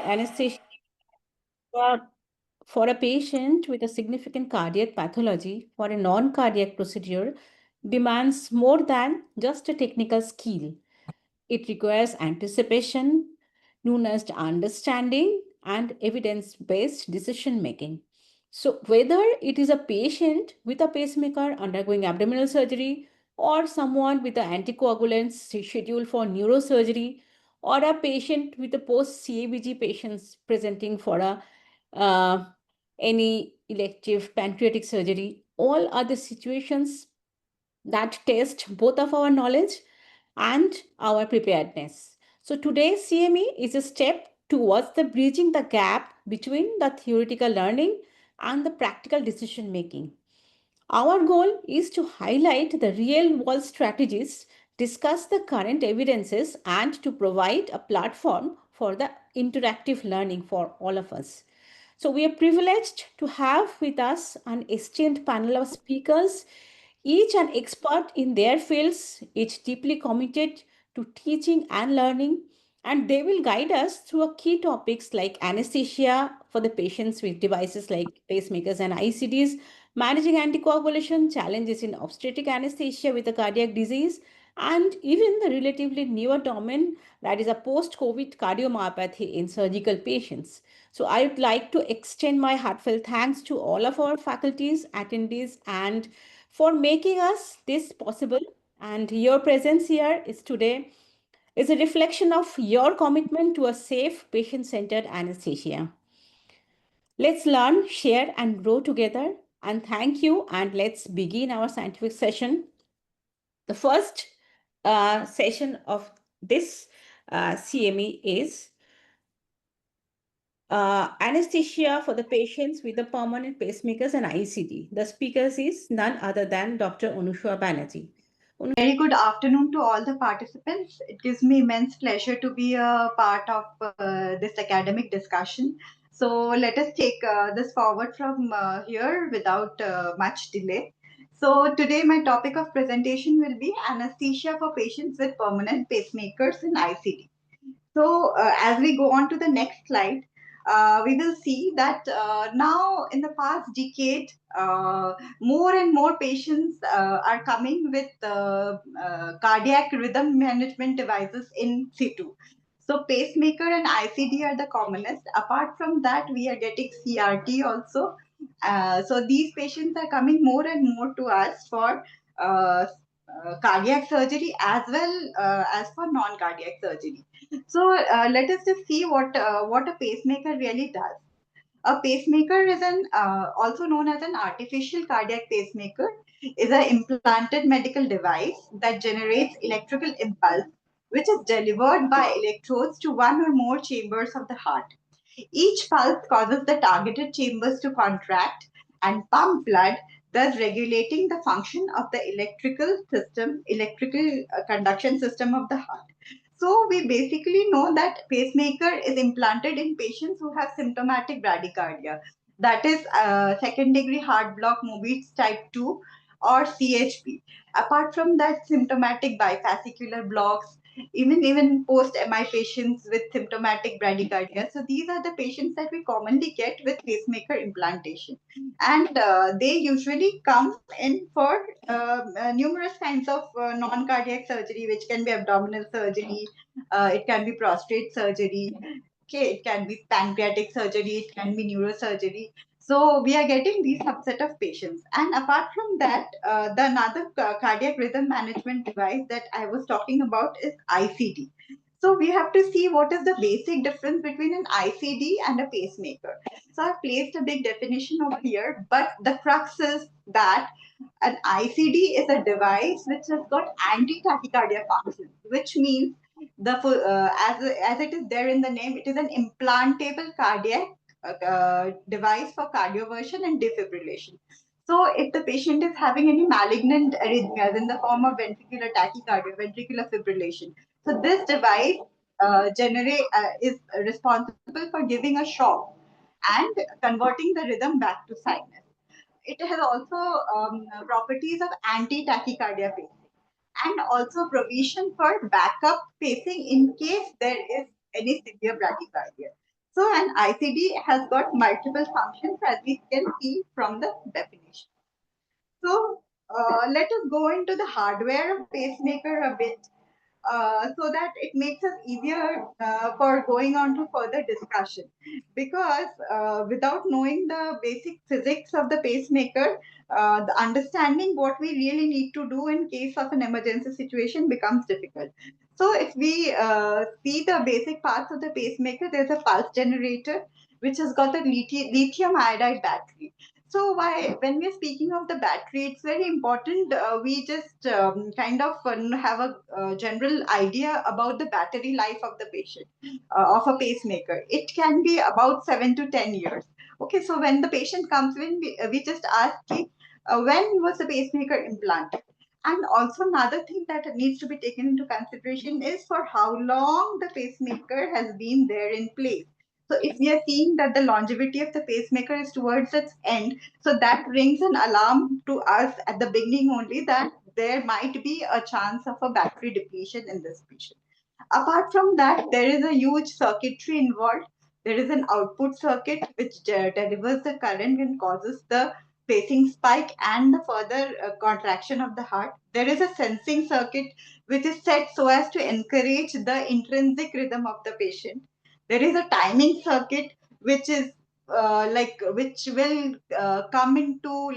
anesthesia for a patient with a significant cardiac pathology for a non-cardiac procedure demands more than just a technical skill. It requires anticipation, nuanced understanding, and evidence based decision making. So, whether it is a patient with a pacemaker undergoing abdominal surgery, or someone with an anticoagulants scheduled for neurosurgery, or a patient with a post CABG patients presenting for a uh, any elective pancreatic surgery, all are the situations that test both of our knowledge and our preparedness. So today's CME is a step towards the bridging the gap between the theoretical learning and the practical decision making. Our goal is to highlight the real world strategies, discuss the current evidences, and to provide a platform for the interactive learning for all of us. So, we are privileged to have with us an esteemed panel of speakers, each an expert in their fields, each deeply committed to teaching and learning, and they will guide us through a key topics like anesthesia for the patients with devices like pacemakers and ICDs, managing anticoagulation, challenges in obstetric anesthesia with a cardiac disease, and even the relatively newer domain that is a post-COVID cardiomyopathy in surgical patients. So I would like to extend my heartfelt thanks to all of our faculties, attendees, and for making us this possible. And your presence here is today is a reflection of your commitment to a safe, patient-centered anesthesia. Let's learn, share, and grow together. And thank you. And let's begin our scientific session. The first session of this CME is anesthesia for the patients with the permanent pacemakers and ICD. The speakers is none other than Dr. Anushwa Banerjee. Very good afternoon to all the participants. It gives me immense pleasure to be a part of this academic discussion. So let us take this forward from here without much delay. So today my topic of presentation will be anesthesia for patients with permanent pacemakers in ICD. So as we go on to the next slide, we will see that now in the past decade, more and more patients are coming with cardiac rhythm management devices in situ. So pacemaker and ICD are the commonest. Apart from that, we are getting CRT also. So these patients are coming more and more to us for cardiac surgery as well as for non-cardiac surgery. So let us just see what a pacemaker really does. A pacemaker is an also known as an artificial cardiac pacemaker, is an implanted medical device that generates electrical impulse, which is delivered by electrodes to one or more chambers of the heart. Each pulse causes the targeted chambers to contract and pump blood, thus regulating the function of the electrical conduction system of the heart. So we basically know that pacemaker is implanted in patients who have symptomatic bradycardia, that is second degree heart block Mobius type 2 or CHP. Apart from that, symptomatic bifascicular blocks, even post MI patients with symptomatic bradycardia. So these are the patients that we commonly get with pacemaker implantation, and they usually come in for numerous kinds of non-cardiac surgery, which can be abdominal surgery, it can be prostate surgery. Okay, it can be pancreatic surgery, it can be neurosurgery. So we are getting these subset of patients. And apart from that, the another cardiac rhythm management device that I was talking about is ICD. So we have to see what is the basic difference between an ICD and a pacemaker. So I've placed a big definition over here, but the crux is that an ICD is a device which has got anti-tachycardia function, which means as it is there in the name, it is an implantable cardiac device for cardioversion and defibrillation. So if the patient is having any malignant arrhythmias in the form of ventricular tachycardia, ventricular fibrillation, so this device is responsible for giving a shock and converting the rhythm back to sinus. It has also properties of anti-tachycardia pacing and also provision for backup pacing in case there is any severe bradycardia. So an ICD has got multiple functions as we can see from the definition. So let us go into the hardware of pacemaker a bit, so that it makes us easier for going on to further discussion. Because without knowing the basic physics of the pacemaker, the understanding what we really need to do in case of an emergency situation becomes difficult. So if we see the basic parts of the pacemaker, there's a pulse generator which has got a lithium iodide battery. So why, when we're speaking of the battery, it's very important we just kind of have a general idea about the battery life of the patient, of a pacemaker. It can be about 7 to 10 years. Okay, so when the patient comes in, we just ask, when was the pacemaker implanted? And also another thing that needs to be taken into consideration is for how long the pacemaker has been there in place. So if we are seeing that the longevity of the pacemaker is towards its end, so that rings an alarm to us at the beginning only that there might be a chance of a battery depletion in this patient. Apart from that, there is a huge circuitry involved. There is an output circuit which delivers the current and causes the pacing spike and the further contraction of the heart. There is a sensing circuit which is set so as to encourage the intrinsic rhythm of the patient. There is a timing circuit which is which will come into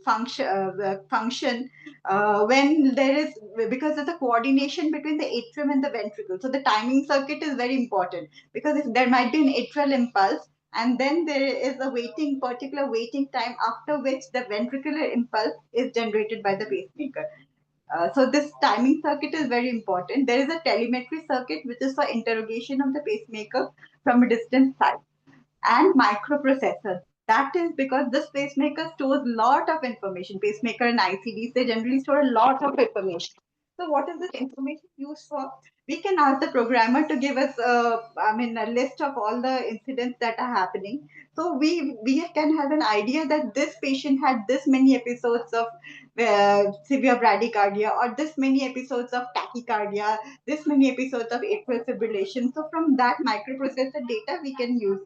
function when there is, because of the coordination between the atrium and the ventricle. So the timing circuit is very important, because if there might be an atrial impulse and then there is a particular waiting time after which the ventricular impulse is generated by the pacemaker. So this timing circuit is very important. There is a telemetry circuit which is for interrogation of the pacemaker from a distant site, and microprocessor. That is because this pacemaker stores a lot of information. Pacemaker and ICDs, they generally store a lot of information. So what is this information used for? We can ask the programmer to give us a list of all the incidents that are happening. So we can have an idea that this patient had this many episodes of severe bradycardia, or this many episodes of tachycardia, this many episodes of atrial fibrillation. So from that microprocessor data, we can use.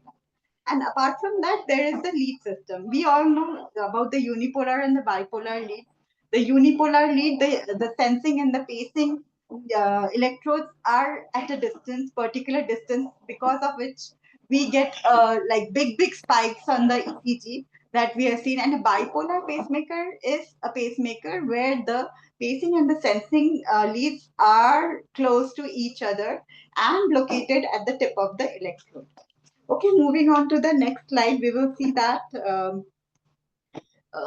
And apart from that, there is the lead system. We all know about the unipolar and the bipolar lead. The unipolar lead, the sensing and the pacing electrodes are at a distance, particular distance, because of which we get big spikes on the ECG that we have seen. And a bipolar pacemaker is a pacemaker where the pacing and the sensing leads are close to each other and located at the tip of the electrode. Okay, moving on to the next slide, we will see that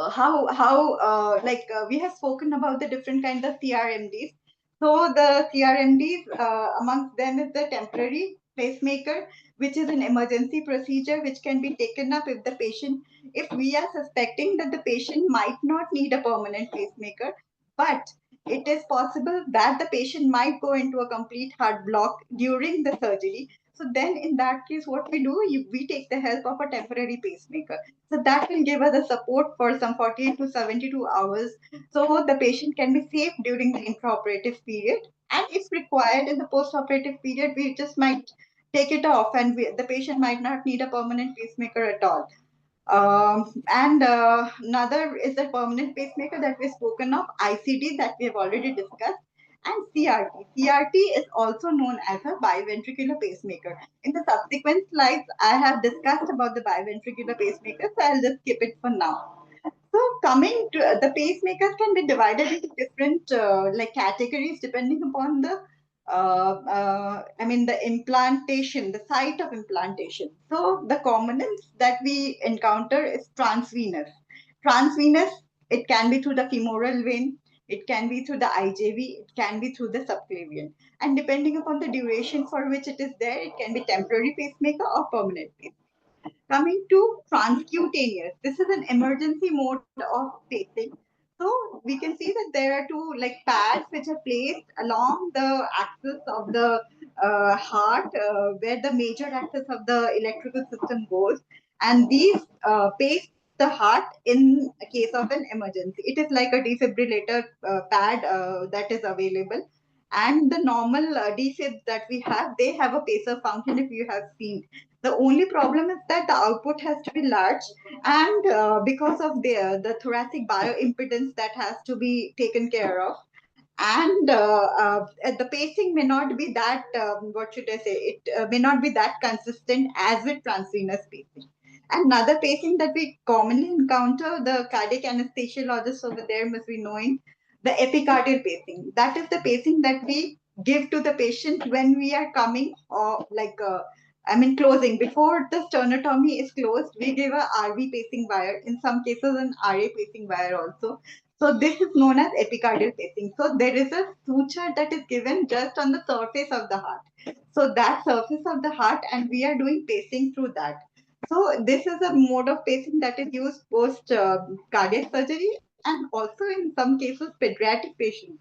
how we have spoken about the different kinds of CRMDs. So the CRMDs, amongst them is the temporary pacemaker, which is an emergency procedure which can be taken up if we are suspecting that the patient might not need a permanent pacemaker, but it is possible that the patient might go into a complete heart block during the surgery. So then in that case, what we do, we take the help of a temporary pacemaker. So that will give us a support for some 48 to 72 hours. So the patient can be safe during the intraoperative period. And if required in the postoperative period, we just might take it off, and the patient might not need a permanent pacemaker at all. And another is the permanent pacemaker that we've spoken of, ICD that we have already discussed, and CRT. CRT is also known as a biventricular pacemaker. In the subsequent slides, I have discussed about the biventricular pacemaker, so I'll just skip it for now. So coming to the pacemakers can be divided into different categories depending upon the implantation, the site of implantation. So the commonest that we encounter is transvenous. Transvenous, it can be through the femoral vein, it can be through the IJV, it can be through the subclavian. And depending upon the duration for which it is there, it can be temporary pacemaker or permanent pacemaker. Coming to transcutaneous, this is an emergency mode of pacing. So we can see that there are two pads which are placed along the axis of the heart, where the major axis of the electrical system goes, and these pace the heart in case of an emergency. It is like a defibrillator pad that is available, and the normal defibs that we have, they have a pacer function if you have seen. The only problem is that the output has to be large, and because of the thoracic bioimpedance that has to be taken care of, and the pacing may not be that what should I say? It may not be that consistent as with transvenous pacing. Another pacing that we commonly encounter, the cardiac anesthesiologists over there must be knowing, the epicardial pacing. That is the pacing that we give to the patient when we are coming, or like closing before the sternotomy is closed. We give a RV pacing wire, in some cases an RA pacing wire also. So this is known as epicardial pacing. So there is a suture that is given just on the surface of the heart. So that surface of the heart, and we are doing pacing through that. So this is a mode of pacing that is used post cardiac surgery, and also in some cases pediatric patients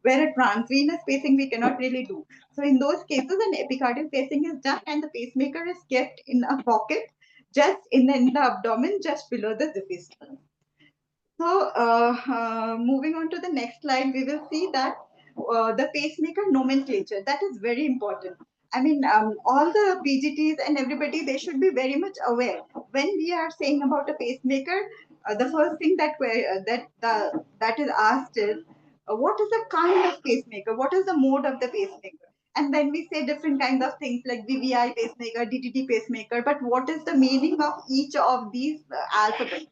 where a transvenous pacing we cannot really do. So in those cases, an epicardial pacing is done, and the pacemaker is kept in a pocket just in the abdomen, just below the diaphragm. So, moving on to the next slide, we will see that the pacemaker nomenclature, that is very important. All the PGTs and everybody, they should be very much aware. When we are saying about a pacemaker, the first thing that is asked is, what is the kind of pacemaker? What is the mode of the pacemaker? And then we say different kinds of things like VVI pacemaker, DTT pacemaker. But what is the meaning of each of these alphabets?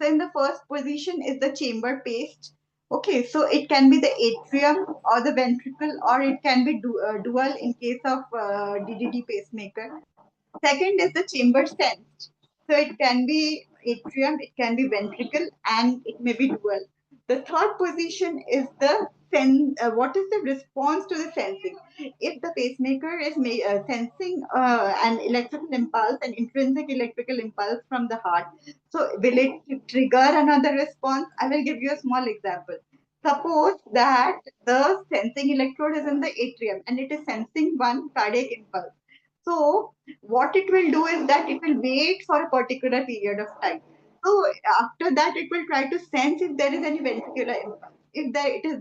So in the first position is the chamber paste. Okay, so it can be the atrium or the ventricle, or it can be dual in case of DDD pacemaker. Second is the chamber sensed. So it can be atrium, it can be ventricle, and it may be dual. The third position is the what is the response to the sensing? If the pacemaker is sensing an electrical impulse, an intrinsic electrical impulse from the heart, so will it trigger another response? I will give you a small example. Suppose that the sensing electrode is in the atrium and it is sensing one cardiac impulse. So what it will do is that it will wait for a particular period of time. So after that, it will try to sense if there is any ventricular impulse. If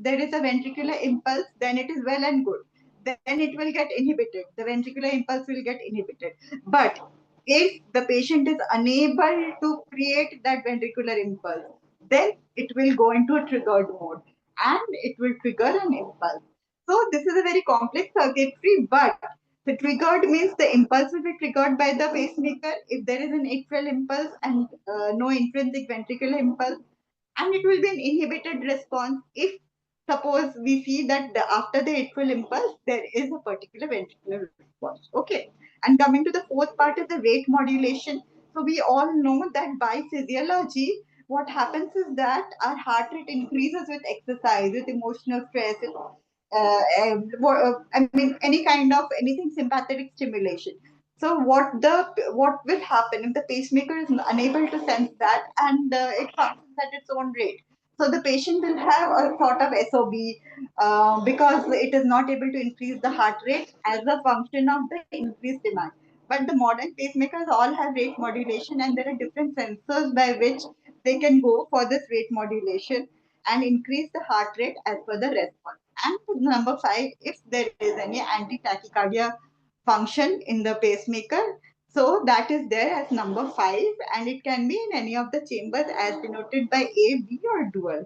there is a ventricular impulse, then it is well and good. Then it will get inhibited. The ventricular impulse will get inhibited. But if the patient is unable to create that ventricular impulse, then it will go into a triggered mode and it will trigger an impulse. So this is a very complex circuitry, but the triggered means the impulse will be triggered by the pacemaker if there is an atrial impulse and no intrinsic ventricular impulse, and it will be an inhibited response if suppose we see that after the atrial impulse there is a particular ventricular response. Okay, and coming to the fourth part is the rate modulation. So we all know that by physiology, what happens is that our heart rate increases with exercise, with emotional stress, with any kind of anything sympathetic stimulation. So what will happen if the pacemaker is unable to sense that, and it functions at its own rate? So the patient will have a sort of SOB because it is not able to increase the heart rate as a function of the increased demand. But the modern pacemakers all have rate modulation, and there are different sensors by which they can go for this rate modulation and increase the heart rate as per the response. And number five, if there is any anti-tachycardia function in the pacemaker, so that is there as number five, and it can be in any of the chambers as denoted by A, B, or dual.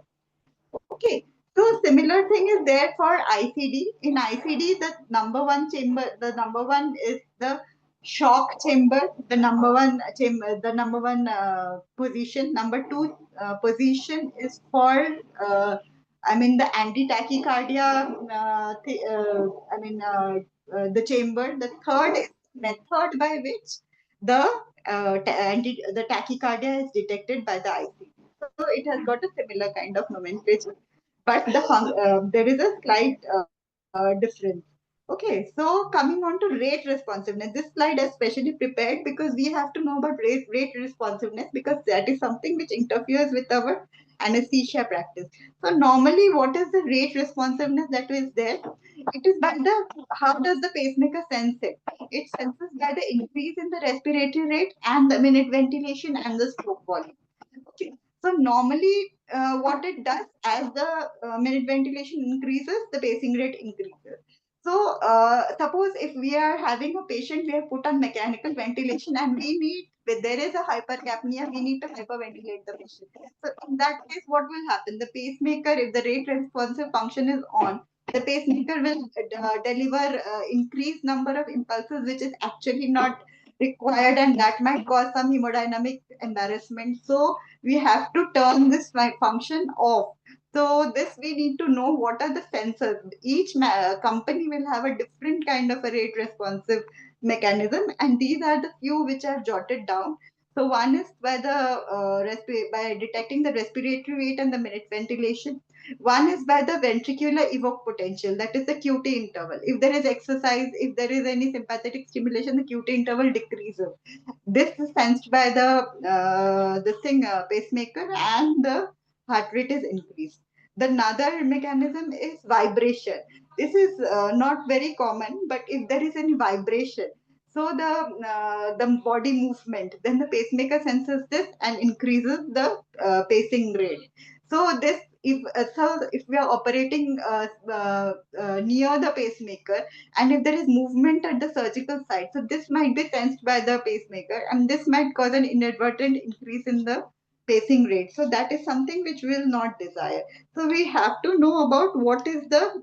Okay. So similar thing is there for ICD. In ICD, the number one chamber, the number one is the shock chamber, the number one chamber, the number one position. Number two position is for, the anti-tachycardia, the chamber. The third is method by which the tachycardia is detected by the ICD. So it has got a similar kind of nomenclature, but there is a slight difference. Okay, so coming on to rate responsiveness, this slide is specially prepared because we have to know about rate responsiveness, because that is something which interferes with our anesthesia practice. So normally, what is the rate responsiveness that is there? It is by the how does the pacemaker sense it? It senses by the increase in the respiratory rate and the minute ventilation and the stroke volume. Okay. So normally, what it does as the minute ventilation increases, the pacing rate increases. So, suppose if we are having a patient, we have put on mechanical ventilation and we need, if there is a hypercapnia, we need to hyperventilate the patient. So, in that case, what will happen? The pacemaker, if the rate responsive function is on, the pacemaker will deliver increased number of impulses, which is actually not required, and that might cause some hemodynamic embarrassment. So, we have to turn this function off. So this we need to know what are the sensors. Each company will have a different kind of a rate responsive mechanism, and these are the few which I've jotted down. So one is by the by detecting the respiratory rate and the minute ventilation. One is by the ventricular evoke potential, that is the QT interval. If there is exercise, if there is any sympathetic stimulation, the QT interval decreases. This is sensed by the pacemaker, and the heart rate is increased. The another mechanism is vibration. This is not very common, but if there is any vibration, so the body movement, then the pacemaker senses this and increases the pacing rate. So this if we are operating near the pacemaker, and if there is movement at the surgical site, so this might be sensed by the pacemaker, and this might cause an inadvertent increase in the pacing rate. So that is something which we will not desire. So we have to know about what is the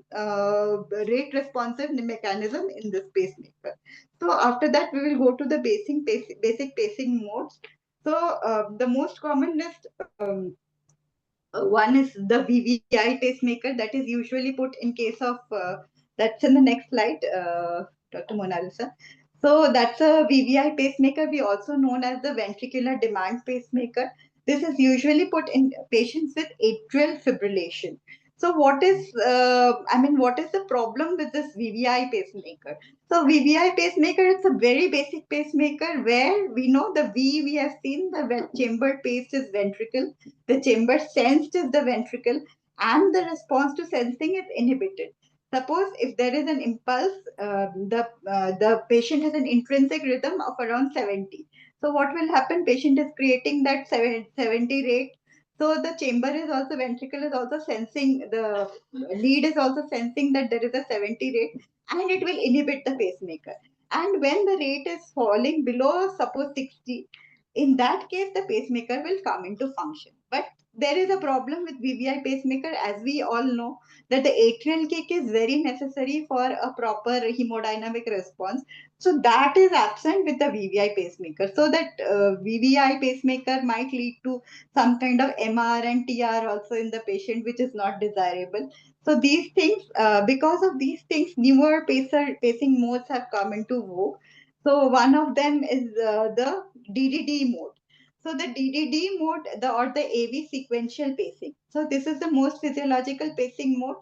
rate responsive mechanism in this pacemaker. So after that, we will go to the basic pacing modes. So the most commonest one is the VVI pacemaker, that is usually put in case of, that's in the next slide, Dr. Mona Lisa. So that's a VVI pacemaker. We also known as the ventricular demand pacemaker. This is usually put in patients with atrial fibrillation. So what is the problem with this VVI pacemaker? So VVI pacemaker, it's a very basic pacemaker where we know the V, we have seen the chambered pace is ventricle, the chamber sensed is the ventricle, and the response to sensing is inhibited. Suppose if there is an impulse, the patient has an intrinsic rhythm of around 70. So what will happen? Patient is creating that 70 rate. So the chamber is also, ventricle is also sensing, the lead is also sensing that there is a 70 rate, and it will inhibit the pacemaker. And when the rate is falling below, suppose 60, in that case, the pacemaker will come into function. But there is a problem with VVI pacemaker, as we all know, that the atrial kick is very necessary for a proper hemodynamic response. So that is absent with the VVI pacemaker. So that VVI pacemaker might lead to some kind of MR and TR also in the patient, which is not desirable. So these things, because of these things, newer pacing modes have come into vogue. So one of them is the DDD mode. So the DDD mode, or the AV sequential pacing. So this is the most physiological pacing mode.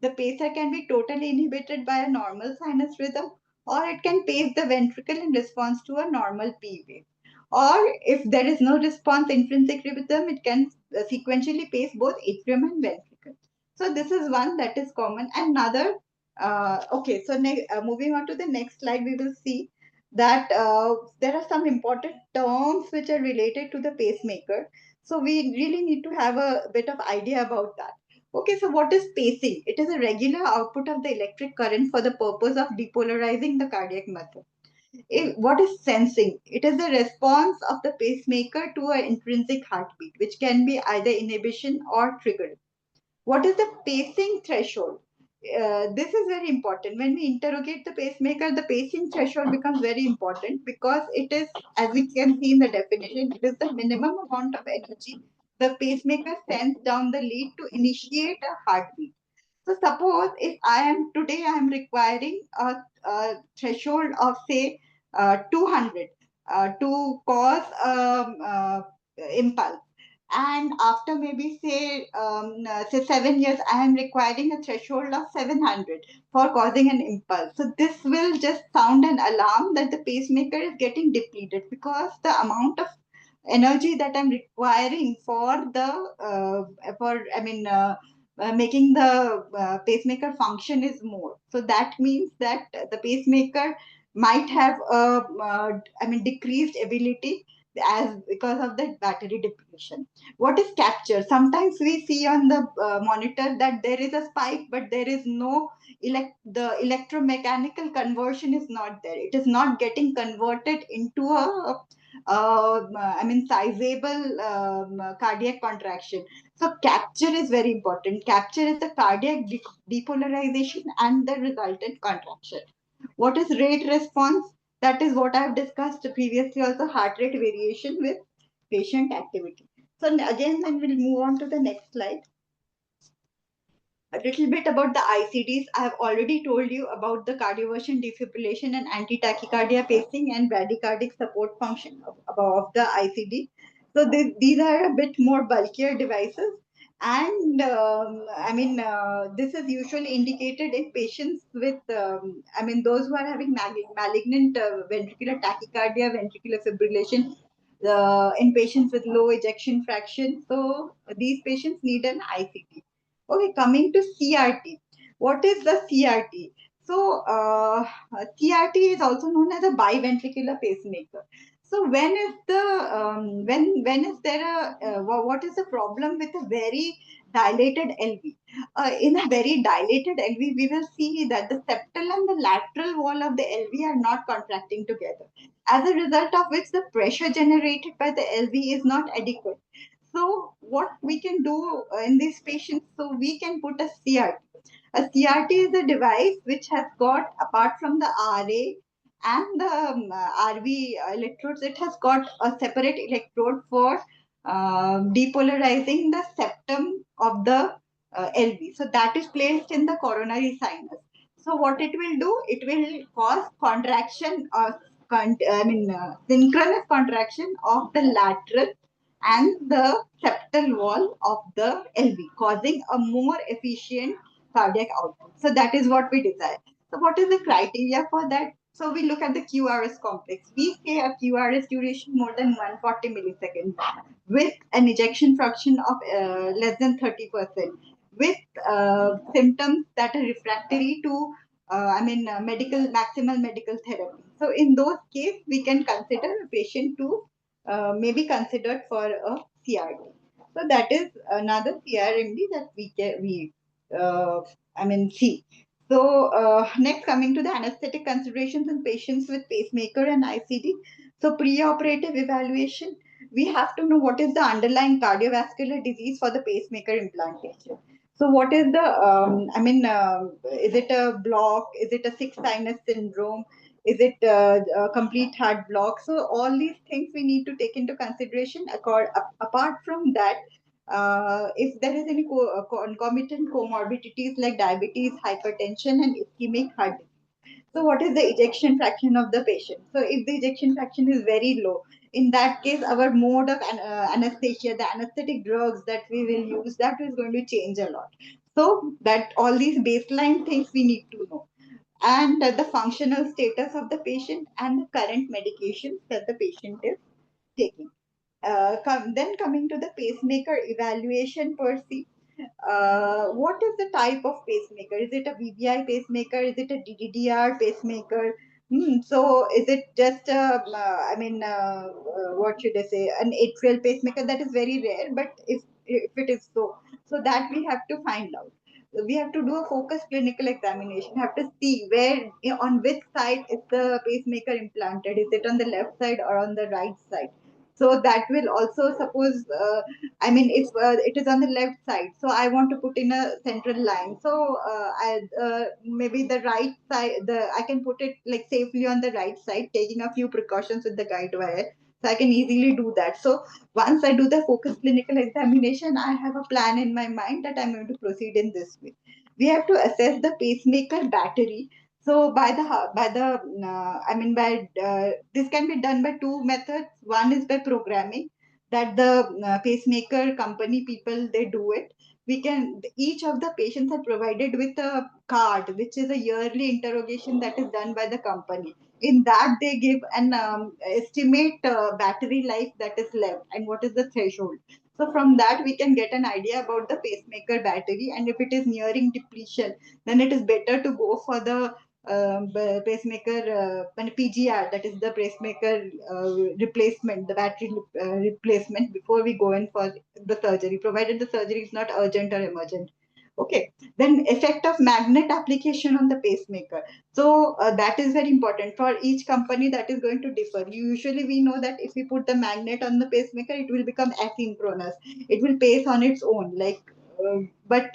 The pacer can be totally inhibited by a normal sinus rhythm, or it can pace the ventricle in response to a normal P wave. Or if there is no response intrinsic rhythm, it can sequentially pace both atrium and ventricle. So this is one that is common. Another, okay, so moving on to the next slide, we will see that there are some important terms which are related to the pacemaker. So we really need to have a bit of idea about that. Okay, so what is pacing? It is a regular output of the electric current for the purpose of depolarizing the cardiac muscle. What is sensing? It is the response of the pacemaker to an intrinsic heartbeat, which can be either inhibition or trigger. What is the pacing threshold? This is very important. When we interrogate the pacemaker, the pacing threshold becomes very important because it is, as we can see in the definition, it is the minimum amount of energy the pacemaker sends down the lead to initiate a heartbeat. So suppose if I am requiring a threshold of say 200 to cause impulse, and after maybe say 7 years, I am requiring a threshold of 700 for causing an impulse. So this will just sound an alarm that the pacemaker is getting depleted, because the amount of energy that I'm requiring for the for I mean making the pacemaker function is more. So that means that the pacemaker might have decreased ability. as because of the battery depletion. What is capture? Sometimes we see on the monitor that there is a spike, but there is no the electromechanical conversion is not there. It is not getting converted into a sizable cardiac contraction. So capture is very important. Capture is the cardiac depolarization and the resultant contraction. What is rate response? That is what I have discussed previously also, heart rate variation with patient activity. So again, then we'll move on to the next slide. A little bit about the ICDs. I have already told you about the cardioversion defibrillation and anti-tachycardia pacing and bradycardic support function of the ICD. So these are a bit more bulkier devices. And this is usually indicated in patients with, those who are having malignant ventricular tachycardia, ventricular fibrillation, in patients with low ejection fraction. So these patients need an ICD. Okay, coming to CRT. What is the CRT? So, CRT is also known as a biventricular pacemaker. So, when is there what is the problem with a very dilated LV? In a very dilated LV, we will see that the septal and the lateral wall of the LV are not contracting together. As a result of which, the pressure generated by the LV is not adequate. So what we can do in these patients, so we can put a CRT. A CRT is a device which has got, apart from the RA and the RV electrodes, it has got a separate electrode for depolarizing the septum of the LV. So that is placed in the coronary sinus. So what it will do, it will cause contraction or synchronous contraction of the lateral and the septal wall of the LV, causing a more efficient cardiac output. So that is what we desire. So what is the criteria for that? So we look at the QRS complex. We say a QRS duration more than 140 milliseconds with an ejection fraction of less than 30%, with symptoms that are refractory to medical maximal medical therapy. So in those cases, we can consider a patient to may be considered for a CRT. So that is another CRMD that we see. So next, coming to the anesthetic considerations in patients with pacemaker and ICD. So pre-operative evaluation, we have to know what is the underlying cardiovascular disease for the pacemaker implantation. So what is the, is it a block? Is it a sixth sinus syndrome? Is it a complete heart block? So all these things we need to take into consideration. Apart from that, if there is any concomitant comorbidities like diabetes, hypertension, and ischemic heart disease. So what is the ejection fraction of the patient? So if the ejection fraction is very low, in that case, our mode of anesthesia, the anesthetic drugs that we will use, that is going to change a lot. So that all these baseline things we need to know, and the functional status of the patient and the current medications that the patient is taking. Then coming to the pacemaker evaluation per se, what is the type of pacemaker? Is it a VBI pacemaker? Is it a DDR pacemaker? So is it just what should I say, an atrial pacemaker? That is very rare, but if it is so, so that we have to find out. We have to do a focused clinical examination. Have to see where, on which side is the pacemaker implanted. Is it on the left side or on the right side? So that will also, suppose if it is on the left side, so I want to put in a central line, so maybe the right side, I can put it like safely on the right side, taking a few precautions with the guide wire, so I can easily do that. So once I do the focused clinical examination, I have a plan in my mind that I'm going to proceed in this way. We have to assess the pacemaker battery. So by this can be done by two methods. One is by programming, that the pacemaker company people, they do it. We can, each of the patients are provided with a card, which is a yearly interrogation that is done by the company. In that, they give an estimate battery life that is left and what is the threshold. So from that, we can get an idea about the pacemaker battery, and if it is nearing depletion, then it is better to go for the pacemaker and PGR, that is the pacemaker replacement, the battery replacement before we go in for the surgery, provided the surgery is not urgent or emergent. Okay, then effect of magnet application on the pacemaker. So that is very important for each company. That is going to differ. Usually, we know that if we put the magnet on the pacemaker, it will become asynchronous. It will pace on its own, like. But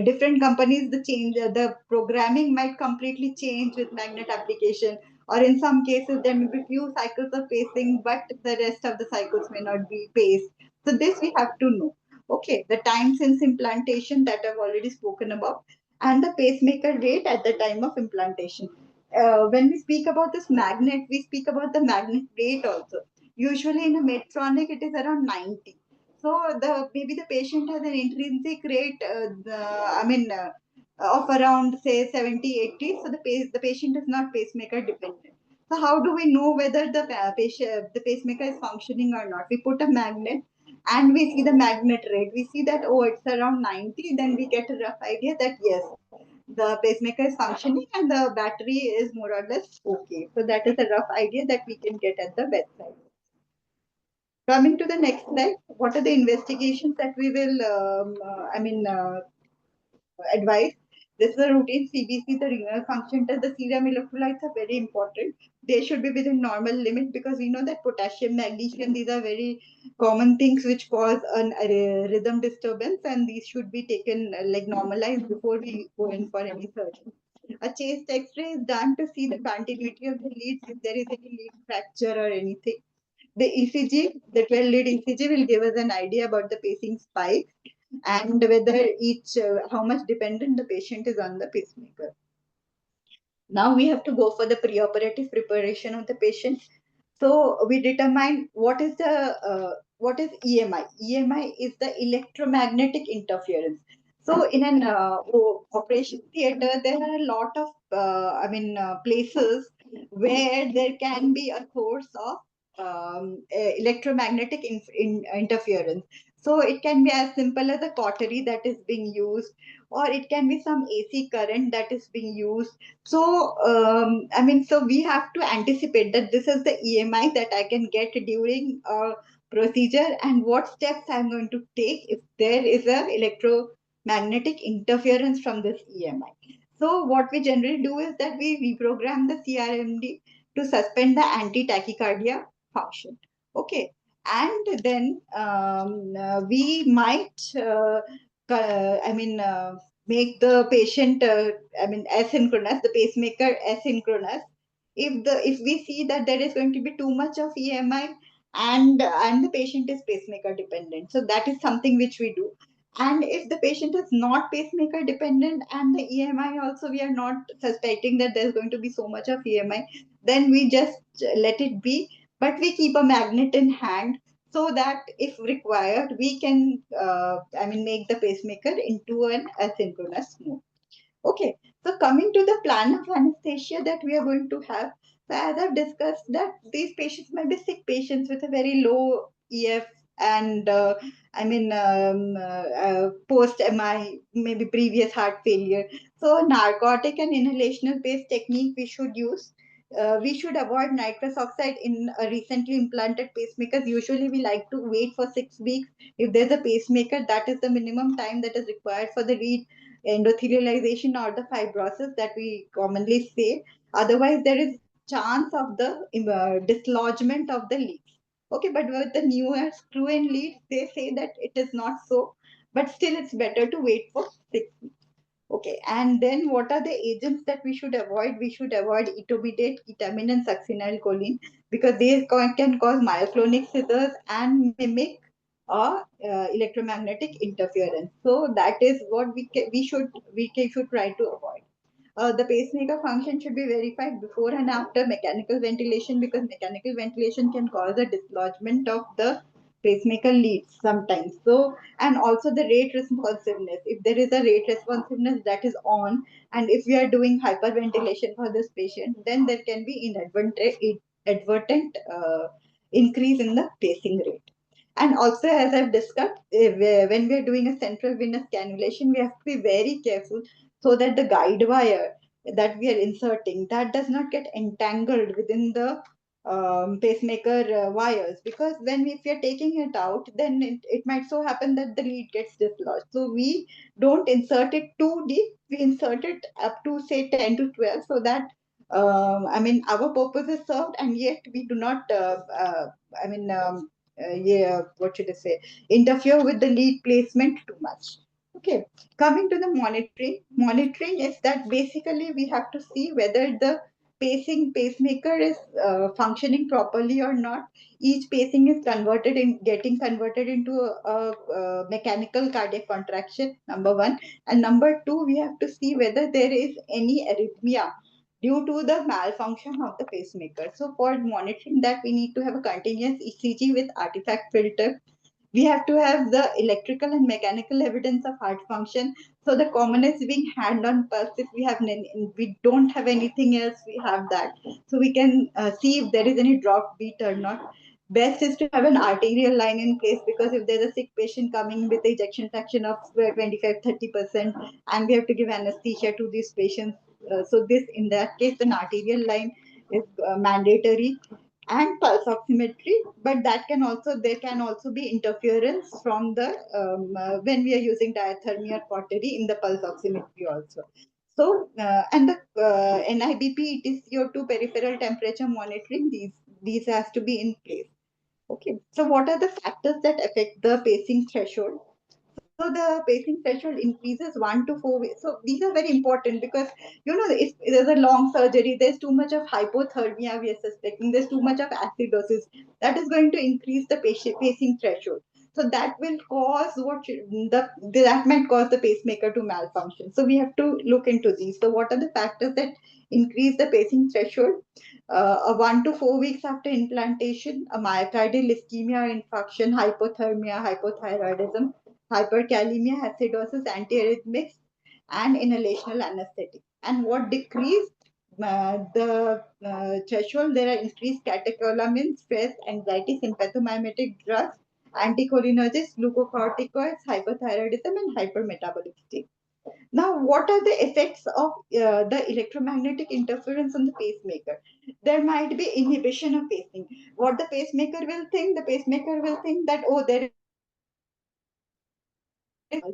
different companies, the programming might completely change with magnet application, or in some cases there may be few cycles of pacing, but the rest of the cycles may not be paced. So this we have to know. Okay, the time since implantation that I've already spoken about, and the pacemaker rate at the time of implantation. When we speak about this magnet, we speak about the magnet rate also. Usually in a Medtronic, it is around 90. So the maybe the patient has an intrinsic rate, of around say 70, 80. So the patient is not pacemaker dependent. So how do we know whether the pacemaker is functioning or not? We put a magnet and we see the magnet rate. We see that, oh, it's around 90. Then we get a rough idea that yes, the pacemaker is functioning and the battery is more or less okay. So that is a rough idea that we can get at the bedside. Coming to the next slide, what are the investigations that we will, advise? This is a routine CBC, the renal function test. The serum electrolytes are very important. They should be within normal limit, because we know that potassium, magnesium, these are very common things which cause a rhythm disturbance, and these should be taken like normalized before we go in for any surgery. A chest X-ray is done to see the continuity of the leads, if there is any lead fracture or anything. The ECG, the 12 lead ECG, will give us an idea about the pacing spike and whether how much dependent the patient is on the pacemaker. Now we have to go for the preoperative preparation of the patient. So we determine what is EMI. EMI is the electromagnetic interference. So in an operation theater, there are a lot of places where there can be a source of electromagnetic interference. So it can be as simple as a cautery that is being used, or it can be some AC current that is being used. So, so we have to anticipate that this is the EMI that I can get during a procedure, and what steps I'm going to take if there is a electromagnetic interference from this EMI. So, what we generally do is that we reprogram the CRMD to suspend the anti-tachycardia function. Okay, and then we might make the patient asynchronous, the pacemaker asynchronous, if we see that there is going to be too much of EMI, and the patient is pacemaker dependent. So that is something which we do. And if the patient is not pacemaker dependent and the EMI also, we are not suspecting that there's going to be so much of EMI, then we just let it be. But we keep a magnet in hand, so that if required, we can make the pacemaker into an asynchronous mode. Okay, so coming to the plan of anesthesia that we are going to have. So as I've discussed, that these patients might be sick patients with a very low EF, and post MI, maybe previous heart failure. So narcotic and inhalational based technique we should use. We should avoid nitrous oxide in a recently implanted pacemakers. Usually we like to wait for 6 weeks. If there's a pacemaker, that is the minimum time that is required for the endothelialization or the fibrosis that we commonly say. Otherwise, there is chance of the dislodgement of the leads. Okay, but with the newer screw-in leads, they say that it is not so, but still it's better to wait for 6 weeks. Okay, and then what are the agents that we should avoid? We should avoid etobidate, ketamine, and succinylcholine, because they can cause myoclonic seizures and mimic electromagnetic interference. So that is what we should try to avoid. The pacemaker function should be verified before and after mechanical ventilation, because mechanical ventilation can cause a dislodgement of the pacemaker leads sometimes. So, and also the rate responsiveness. If there is a rate responsiveness that is on, and if we are doing hyperventilation for this patient, then there can be inadvertent increase in the pacing rate. And also, as I've discussed, when we are doing a central venous cannulation, we have to be very careful so that the guide wire that we are inserting, that does not get entangled within the pacemaker wires, because when if we are taking it out, then it might so happen that the lead gets dislodged. So we don't insert it too deep. We insert it up to say 10 to 12, so that I mean our purpose is served, and yet we do not I mean yeah, what should I say, interfere with the lead placement too much. Okay, coming to the monitoring. Monitoring is that basically we have to see whether the pacemaker is functioning properly or not. Each pacing is getting converted into a mechanical cardiac contraction, number one. And number two, we have to see whether there is any arrhythmia due to the malfunction of the pacemaker. So for monitoring that, we need to have a continuous ECG with artifact filter. We have to have the electrical and mechanical evidence of heart function. So the commonest being hand on pulse. If we don't have anything else, we have that. So we can see if there is any drop beat or not. Best is to have an arterial line in place, because if there's a sick patient coming with ejection fraction of 25-30%, and we have to give anesthesia to these patients, so this in that case an arterial line is mandatory, and pulse oximetry. But that can also, there can also be interference from the when we are using diathermy or cautery in the pulse oximetry also. So and the NIBP, it is CO2 peripheral temperature monitoring, these has to be in place. Okay, so what are the factors that affect the pacing threshold? So the pacing threshold increases 1 to 4 weeks. So these are very important, because if there's a long surgery, there's too much of hypothermia we are suspecting, there's too much of acidosis, that is going to increase the pacing threshold. So that will cause that might cause the pacemaker to malfunction. So we have to look into these. So what are the factors that increase the pacing threshold? A 1 to 4 weeks after implantation, a myocardial ischemia or infarction, hypothermia, hypothyroidism, hyperkalemia, acidosis, antiarrhythmics, and inhalational anesthetic. And what decreased the threshold? There are increased catecholamine, stress, anxiety, sympathomimetic drugs, anticholinergics, glucocorticoids, hyperthyroidism, and hypermetabolic state. Now, what are the effects of the electromagnetic interference on the pacemaker? There might be inhibition of pacing. What the pacemaker will think? The pacemaker will think that, oh, there is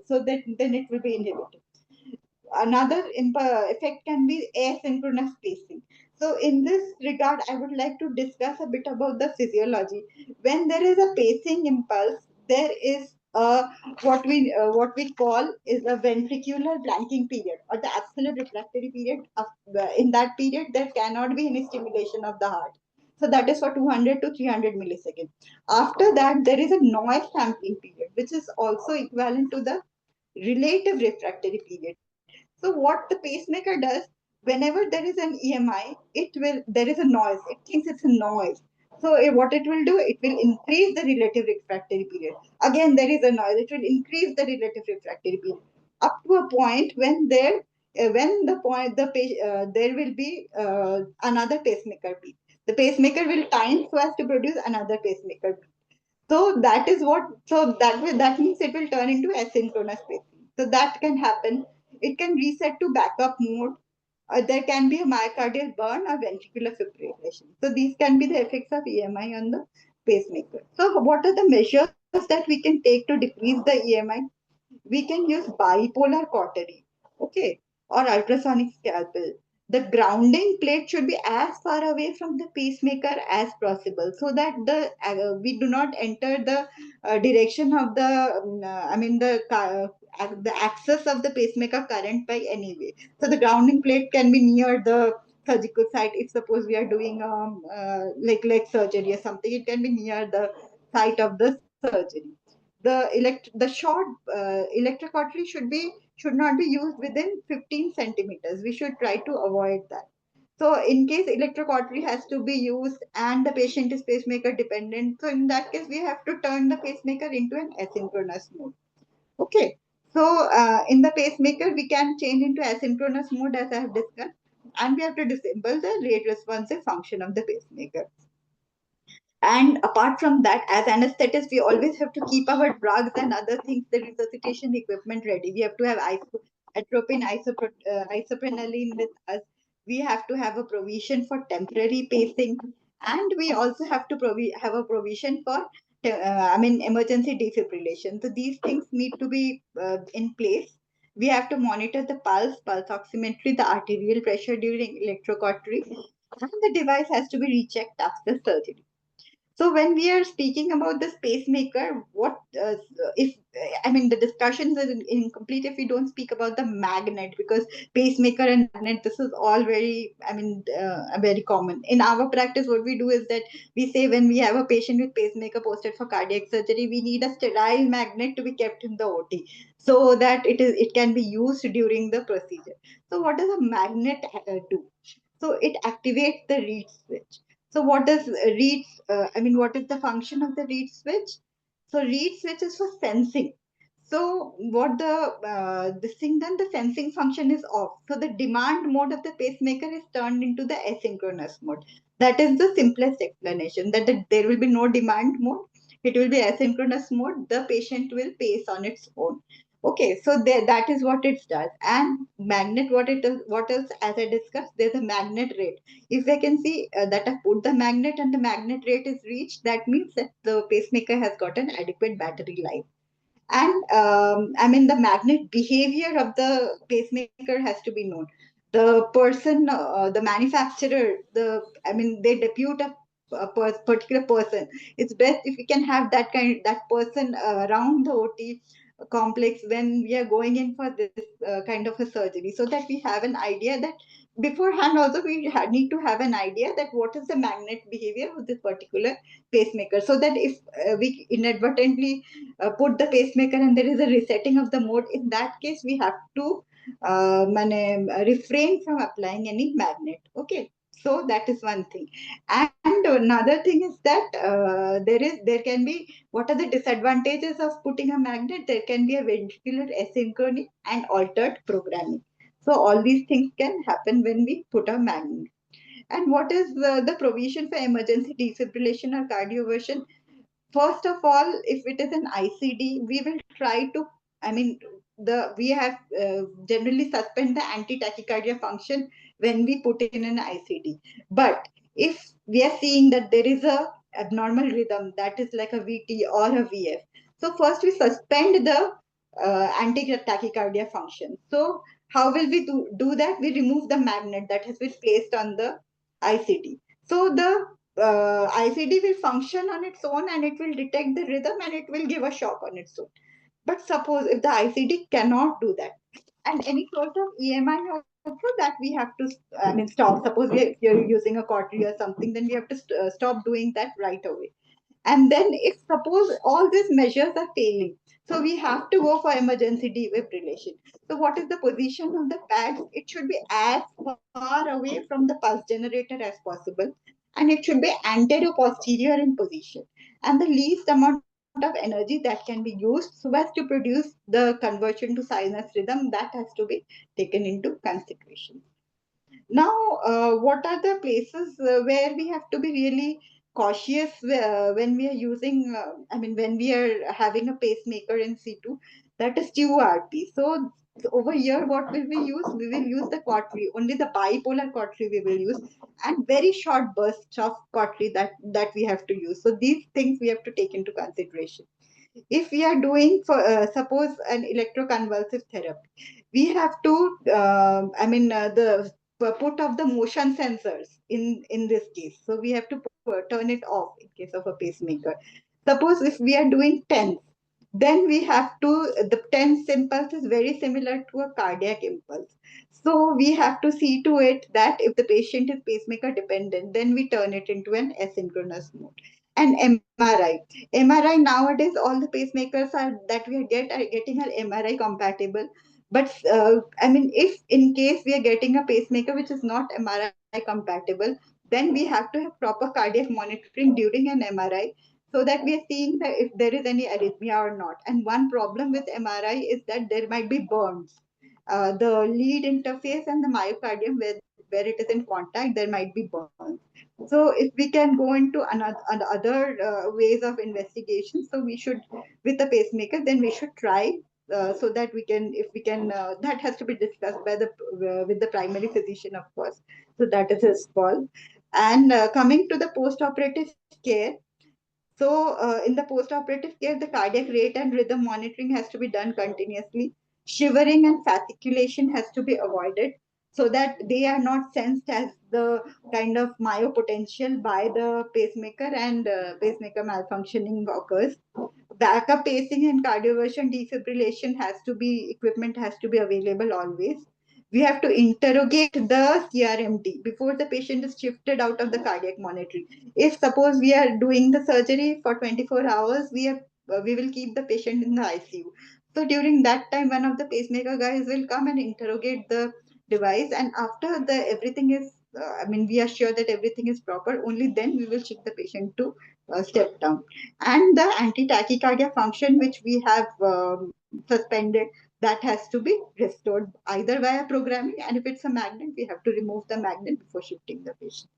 so that then it will be inhibited. Another effect can be asynchronous pacing. So, in this regard, I would like to discuss a bit about the physiology. When there is a pacing impulse, there is a what we call is a ventricular blanking period, or the absolute refractory period. In that period, there cannot be any stimulation of the heart. So that is for 200 to 300 milliseconds. After that, there is a noise sampling period, which is also equivalent to the relative refractory period. So what the pacemaker does, whenever there is an EMI, there is a noise. It thinks it's a noise. So what it will do, it will increase the relative refractory period. Again, there is a noise. It will increase the relative refractory period up to a point when the point there will be another pacemaker beat. The pacemaker will time so as to produce another pacemaker beat. So that is what. So that means it will turn into asynchronous pacing. So that can happen. It can reset to backup mode. There can be a myocardial burn or ventricular fibrillation. So these can be the effects of EMI on the pacemaker. So what are the measures that we can take to decrease the EMI? We can use bipolar cautery, okay, or ultrasonic scalpel. The grounding plate should be as far away from the pacemaker as possible, so that we do not enter the direction of the axis of the pacemaker current by any way. So the grounding plate can be near the surgical site. If suppose we are doing like leg surgery or something, it can be near the site of the surgery. The short electrocautery should not be used within 15 centimeters. We should try to avoid that. So in case electrocautery has to be used and the patient is pacemaker dependent, so in that case we have to turn the pacemaker into an asynchronous mode. Okay. So in the pacemaker we can change into asynchronous mode, as I have discussed, and we have to disable the rate responsive function of the pacemaker. And apart from that, as anesthetists, we always have to keep our drugs and other things, the resuscitation equipment ready. We have to have atropine isoprenaline with us. We have to have a provision for temporary pacing, and we also have to have a provision for emergency defibrillation. So these things need to be in place. We have to monitor the pulse oximetry, the arterial pressure during electrocautery, and the device has to be rechecked after surgery. So when we are speaking about this pacemaker, what if I mean the discussions is incomplete if we don't speak about the magnet, because pacemaker and magnet, this is all very very common in our practice. What we do is that we say when we have a patient with pacemaker posted for cardiac surgery, we need a sterile magnet to be kept in the OT so that it can be used during the procedure. So what does a magnet do? So it activates the reed switch. So what does reed? What is the function of the reed switch? So reed switch is for sensing. So what the this thing then, the sensing function is off. So the demand mode of the pacemaker is turned into the asynchronous mode. That is the simplest explanation. That there will be no demand mode. It will be asynchronous mode. The patient will pace on its own. Okay, so there, that is what it does. And magnet, what it does, what else? As I discussed, there's a magnet rate. If I can see that I put the magnet and the magnet rate is reached, that means that the pacemaker has got an adequate battery life. And the magnet behavior of the pacemaker has to be known. The person, the manufacturer, they depute a particular person. It's best if we can have that person around the OT complex when we are going in for this kind of a surgery, so that we have an idea that beforehand also we need to have an idea that what is the magnet behavior of this particular pacemaker, so that if we inadvertently put the pacemaker and there is a resetting of the mode, in that case we have to refrain from applying any magnet. Okay, so that is one thing. And another thing is that there can be, what are the disadvantages of putting a magnet? There can be a ventricular asynchrony and altered programming. So all these things can happen when we put a magnet. And what is the provision for emergency defibrillation or cardioversion? First of all, if it is an ICD, we will try to, I mean, we have generally suspend the anti-tachycardia function when we put in an ICD. But if we are seeing that there is a abnormal rhythm, that is like a VT or a VF, so first we suspend the anti-tachycardia function. So how will we do that? We remove the magnet that has been placed on the ICD. So the ICD will function on its own and it will detect the rhythm and it will give a shock on its own. But suppose if the ICD cannot do that, and any sort of EMI also, that we have to, stop. Suppose if you're using a cautery or something, then we have to stop doing that right away. And then if suppose all these measures are failing, so we have to go for emergency defibrillation. So what is the position of the pads? It should be as far away from the pulse generator as possible, and it should be anterior posterior in position, and the least amount of energy that can be used so as to produce the conversion to sinus rhythm, that has to be taken into consideration. Now, what are the places where we have to be really cautious when we are using, when we are having a pacemaker in situ? That is QRP. So, over here, what will we use? We will use the cautery, only the bipolar cautery we will use, and very short bursts of cautery that we have to use. So, these things we have to take into consideration. If we are doing, for suppose, an electroconvulsive therapy, we have to the put of the motion sensors in this case, so we have to turn it off in case of a pacemaker. Suppose if we are doing TENS, then we have to, the TENS impulse is very similar to a cardiac impulse, so we have to see to it that if the patient is pacemaker dependent, then we turn it into an asynchronous mode. And MRI nowadays, all the pacemakers are that we are getting are MRI compatible. But if in case we are getting a pacemaker which is not MRI compatible, then we have to have proper cardiac monitoring during an MRI, so that we are seeing that if there is any arrhythmia or not. And one problem with MRI is that there might be burns. The lead interface and the myocardium, where it is in contact, there might be burns. So if we can go into other ways of investigation, so we should, with the pacemaker, then we should try so that we can, if we can, that has to be discussed by the with the primary physician, of course. So that is his call. And coming to the post-operative care, so, in the post-operative care, the cardiac rate and rhythm monitoring has to be done continuously. Shivering and fasciculation has to be avoided so that they are not sensed as the kind of myopotential by the pacemaker, and pacemaker malfunctioning occurs. Backup pacing and cardioversion defibrillation has to be, equipment has to be available always. We have to interrogate the CRMT before the patient is shifted out of the cardiac monitoring. If suppose we are doing the surgery for 24 hours, we will keep the patient in the ICU. So during that time, one of the pacemaker guys will come and interrogate the device, and after the everything is, I mean, we are sure that everything is proper. Only then we will shift the patient to step down. And the anti-tachycardia function, which we have suspended, that has to be restored either via programming, and if it's a magnet, we have to remove the magnet before shifting the patient.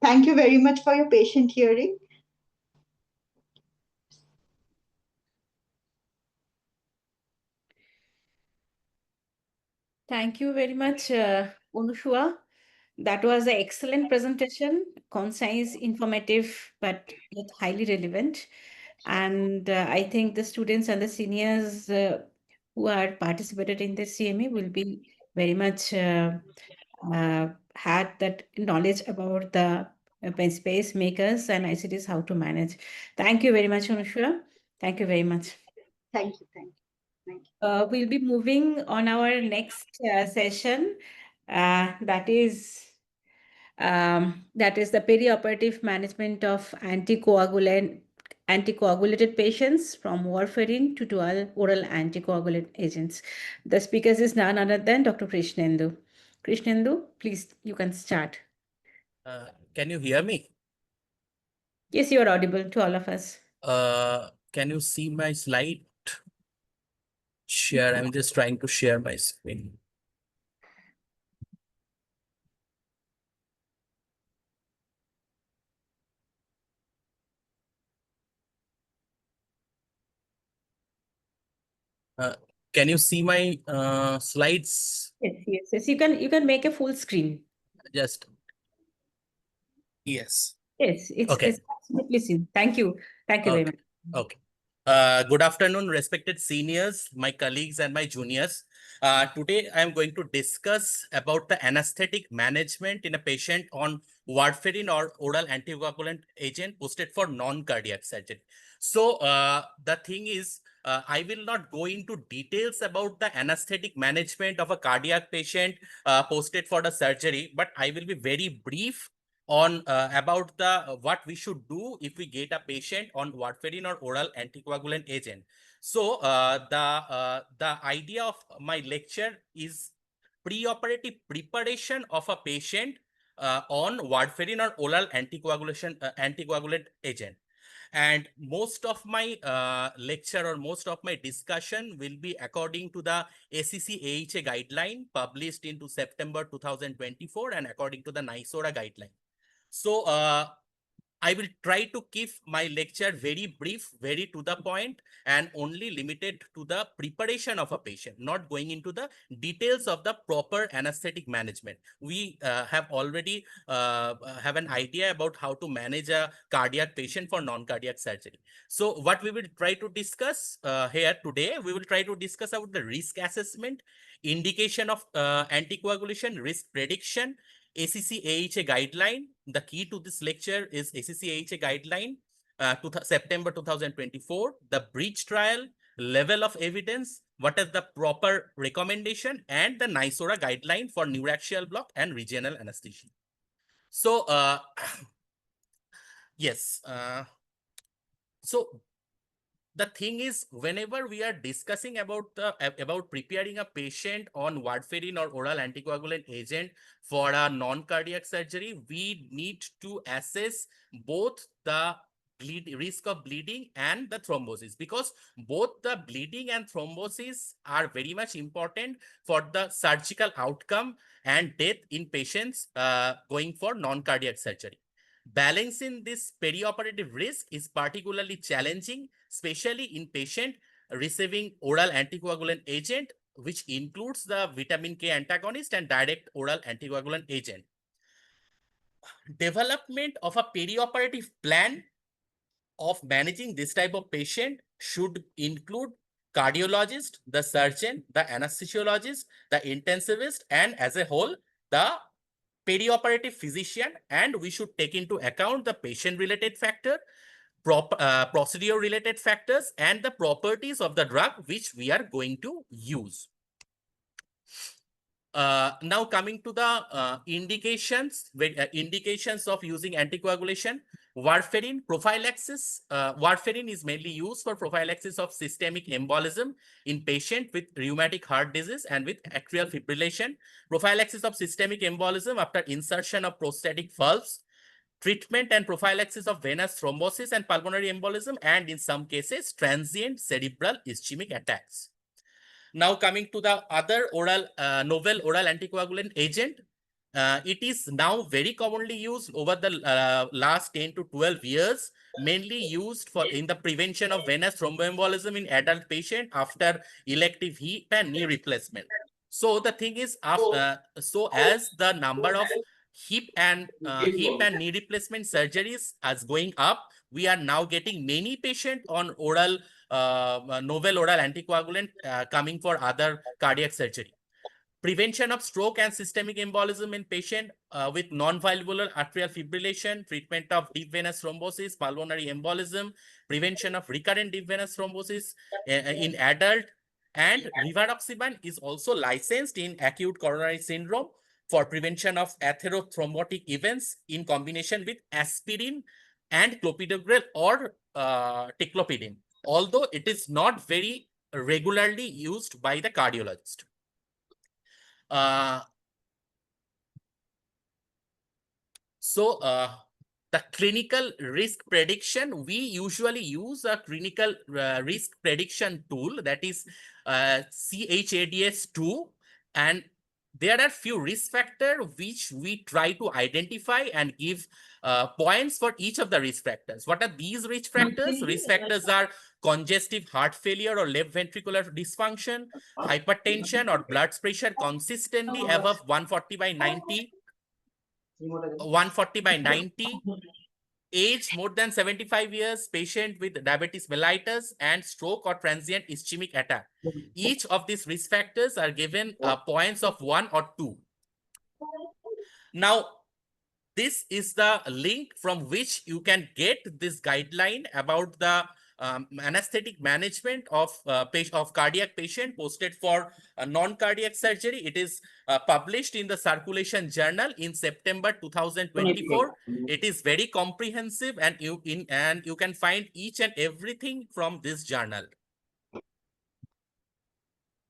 Thank you very much for your patient hearing. Thank you very much, Unushua. That was an excellent presentation, concise, informative, but yet highly relevant. And I think the students and the seniors who are participated in the CME will be very much had that knowledge about the pacemakers and ICTs, how to manage. Thank you very much, Anushka. Thank you very much. Thank you. Thank you. Thank you. We'll be moving on our next session. That is the perioperative management of anticoagulated patients from warfarin to dual oral anticoagulant agents. The speakers is none other than Dr. Krishnendu. Krishnendu, please, you can start. Can you hear me? Yes, you are audible to all of us. Can you see my slide? Share. I'm just trying to share my screen. Can you see my slides? Yes. You can make a full screen. Just yes. Yes, Okay. it's absolutely seen. Thank you. Thank you very much. Okay. Good afternoon, respected seniors, my colleagues, and my juniors. Today, I am going to discuss about the anesthetic management in a patient on warfarin or oral anticoagulant agent posted for non-cardiac surgery. So, the thing is, I will not go into details about the anesthetic management of a cardiac patient posted for the surgery, but I will be very brief on about the what we should do if we get a patient on warfarin or oral anticoagulant agent. So the idea of my lecture is preoperative preparation of a patient on warfarin or oral anticoagulant agent. And most of my lecture or most of my discussion will be according to the ACC AHA guideline published into September 2024 and according to the NYSORA guideline. So I will try to keep my lecture very brief, very to the point, and only limited to the preparation of a patient, not going into the details of the proper anesthetic management. We have already have an idea about how to manage a cardiac patient for non-cardiac surgery. So what we will try to discuss here today, we will try to discuss about the risk assessment, indication of anticoagulation, risk prediction, ACC AHA guideline. The key to this lecture is ACC AHA guideline September 2024, the bridge trial, level of evidence, what is the proper recommendation, and the NYSORA guideline for neuraxial block and regional anesthesia. So, yes. So the thing is, whenever we are discussing about preparing a patient on warfarin or oral anticoagulant agent for a non-cardiac surgery, we need to assess both the risk of bleeding and the thrombosis, because both the bleeding and thrombosis are very much important for the surgical outcome and death in patients going for non-cardiac surgery. Balancing this perioperative risk is particularly challenging, especially in patients receiving oral anticoagulant agent, which includes the vitamin K antagonist and direct oral anticoagulant agent. Development of a perioperative plan of managing this type of patient should include cardiologist, the surgeon, the anesthesiologist, the intensivist, and as a whole, the perioperative physician. And we should take into account the patient-related factor, procedure-related factors, and the properties of the drug which we are going to use. Now coming to the indications of using anticoagulation. Warfarin prophylaxis. Warfarin is mainly used for prophylaxis of systemic embolism in patient with rheumatic heart disease and with atrial fibrillation. Prophylaxis of systemic embolism after insertion of prostatic valves. Treatment and prophylaxis of venous thrombosis and pulmonary embolism, and in some cases, transient cerebral ischemic attacks. Now coming to the other novel oral anticoagulant agent, it is now very commonly used over the last 10 to 12 years, mainly used in the prevention of venous thromboembolism in adult patient after elective hip and knee replacement. So the thing is, as the number of hip and knee replacement surgeries is going up, we are now getting many patients on novel oral anticoagulant coming for other cardiac surgery. Prevention of stroke and systemic embolism in patient with non-valvular atrial fibrillation, treatment of deep venous thrombosis, pulmonary embolism, prevention of recurrent deep venous thrombosis in adult, and rivaroxaban is also licensed in acute coronary syndrome for prevention of atherothrombotic events in combination with aspirin and clopidogrel or ticlopidine, although it is not very regularly used by the cardiologist. The clinical risk prediction, we usually use a clinical risk prediction tool, that is CHADS2, and there are few risk factors which we try to identify and give points for each of the risk factors. What are these risk factors? Risk factors are congestive heart failure or left ventricular dysfunction, hypertension or blood pressure consistently above 140 by 90, age more than 75 years, patient with diabetes mellitus, and stroke or transient ischemic attack. Each of these risk factors are given points of 1 or 2. Now, this is the link from which you can get this guideline about the anesthetic management of cardiac patient posted for non-cardiac surgery. It is published in the Circulation Journal in September 2024. It is very comprehensive, and you can find each and everything from this journal.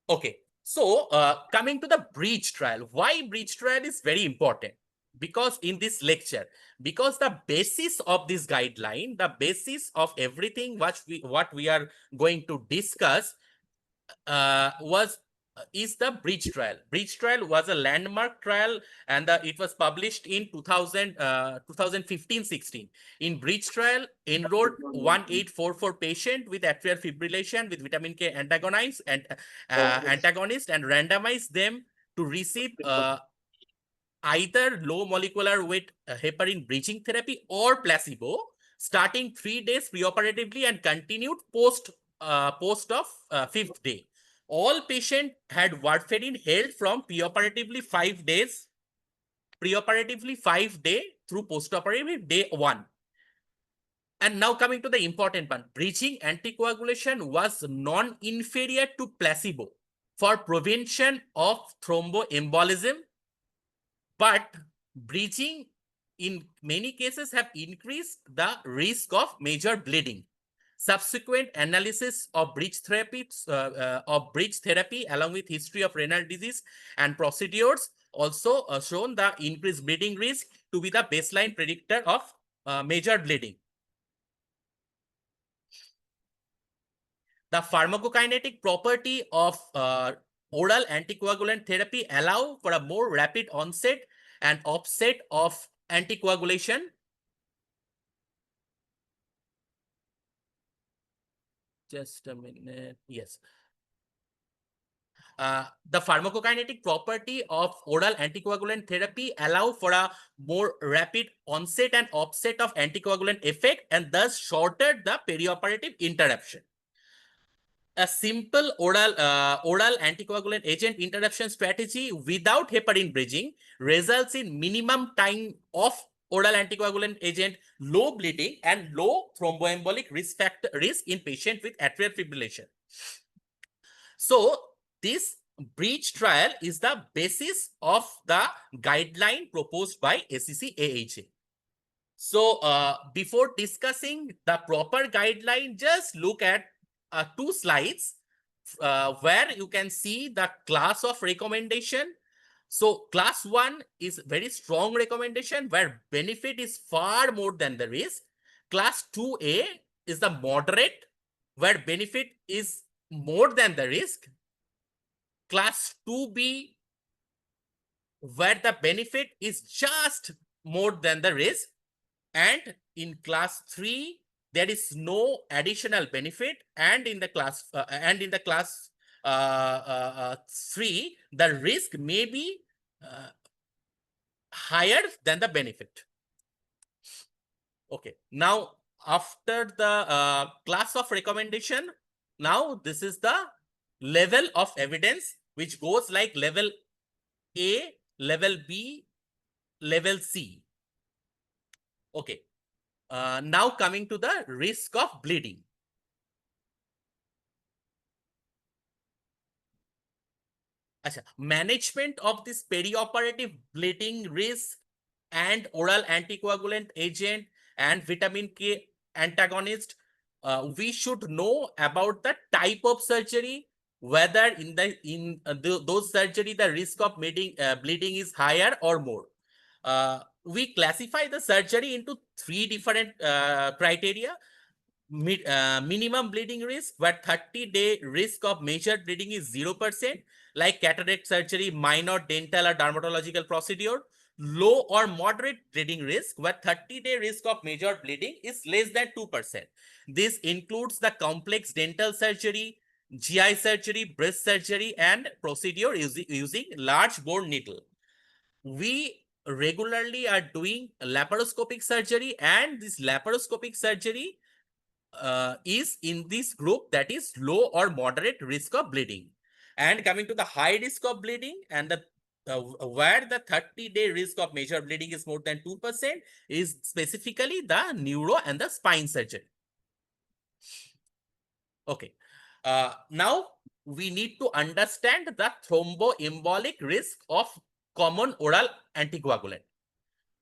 Okay, so coming to the bridge trial. Why bridge trial is very important? Because in this lecture, because the basis of this guideline, the basis of everything what we are going to discuss is the bridge trial. Bridge trial was a landmark trial, and it was published in 2015-16. In bridge trial, enrolled 1844 patient with atrial fibrillation with vitamin K antagonist and randomized them to receive either low molecular weight heparin bridging therapy or placebo, starting 3 days preoperatively and continued post of 5th day. All patients had warfarin held from preoperatively 5 days, through postoperative day 1. And now coming to the important part, bridging anticoagulation was non-inferior to placebo for prevention of thromboembolism, but bridging in many cases have increased the risk of major bleeding. Subsequent analysis of bridge therapy along with history of renal disease and procedures also shown the increased bleeding risk to be the baseline predictor of major bleeding. The pharmacokinetic property of oral anticoagulant therapy allow for a more rapid onset and offset of anticoagulation. Just a minute. Yes. The pharmacokinetic property of oral anticoagulant therapy allow for a more rapid onset and offset of anticoagulant effect and thus shorter the perioperative interruption. A simple oral anticoagulant agent interruption strategy without heparin bridging results in minimum time of oral anticoagulant agent, low bleeding, and low thromboembolic risk in patient with atrial fibrillation. So this bridge trial is the basis of the guideline proposed by ACC-AHA. So before discussing the proper guideline, just look at 2 slides where you can see the class of recommendation. So class 1 is very strong recommendation where benefit is far more than the risk. Class 2A is the moderate where benefit is more than the risk. Class 2B where the benefit is just more than the risk. And in class 3 there is no additional benefit, and in the class 3 the risk may be higher than the benefit. Okay, now after the class of recommendation, now this is the level of evidence which goes like level A, level B, level C. Okay, now coming to the risk of bleeding. Management of this perioperative bleeding risk and oral anticoagulant agent and vitamin K antagonist, we should know about the type of surgery, whether in those surgery the risk of bleeding is higher or more. We classify the surgery into 3 different criteria. Minimum bleeding risk, where 30-day risk of major bleeding is 0%, like cataract surgery, minor dental or dermatological procedure. Low or moderate bleeding risk, where 30-day risk of major bleeding is less than 2%. This includes the complex dental surgery, GI surgery, breast surgery, and procedure using large bore needle. We regularly are doing laparoscopic surgery, and this laparoscopic surgery is in this group, that is low or moderate risk of bleeding. And coming to the high risk of bleeding, and the where the 30-day risk of major bleeding is more than 2%, is specifically the neuro and the spine surgery. Okay, now we need to understand the thromboembolic risk of common oral anticoagulant.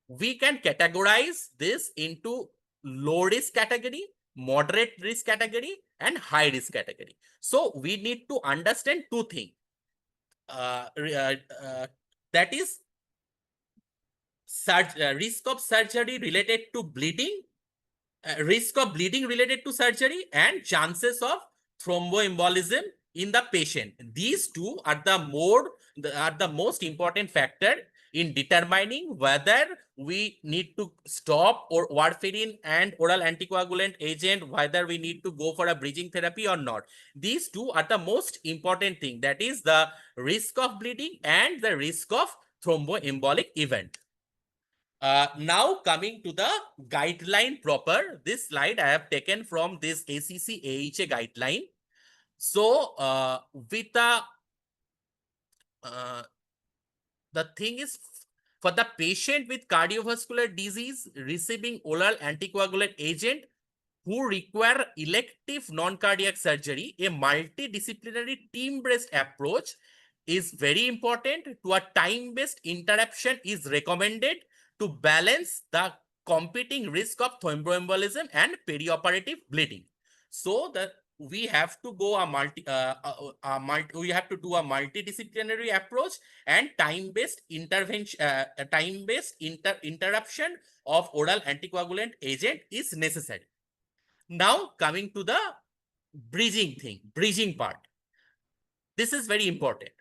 We can categorize this into low risk category, moderate risk category, and high risk category. So we need to understand 2 things. That is risk of surgery related to bleeding, risk of bleeding related to surgery, and chances of thromboembolism in the patient. These 2 are the most important factor in determining whether we need to stop or warfarin and oral anticoagulant agent, whether we need to go for a bridging therapy or not. These 2 are the most important thing, that is the risk of bleeding and the risk of thromboembolic event. Now coming to the guideline proper, this slide I have taken from this ACC-AHA guideline. So with the thing is, for the patient with cardiovascular disease receiving oral anticoagulant agent who require elective non-cardiac surgery, a multidisciplinary team-based approach is very important. To a time-based interruption is recommended to balance the competing risk of thromboembolism and perioperative bleeding. So that we have to go we have to do a multidisciplinary approach, and time-based intervention, interruption of oral anticoagulant agent is necessary. Now coming to the bridging part. This is very important.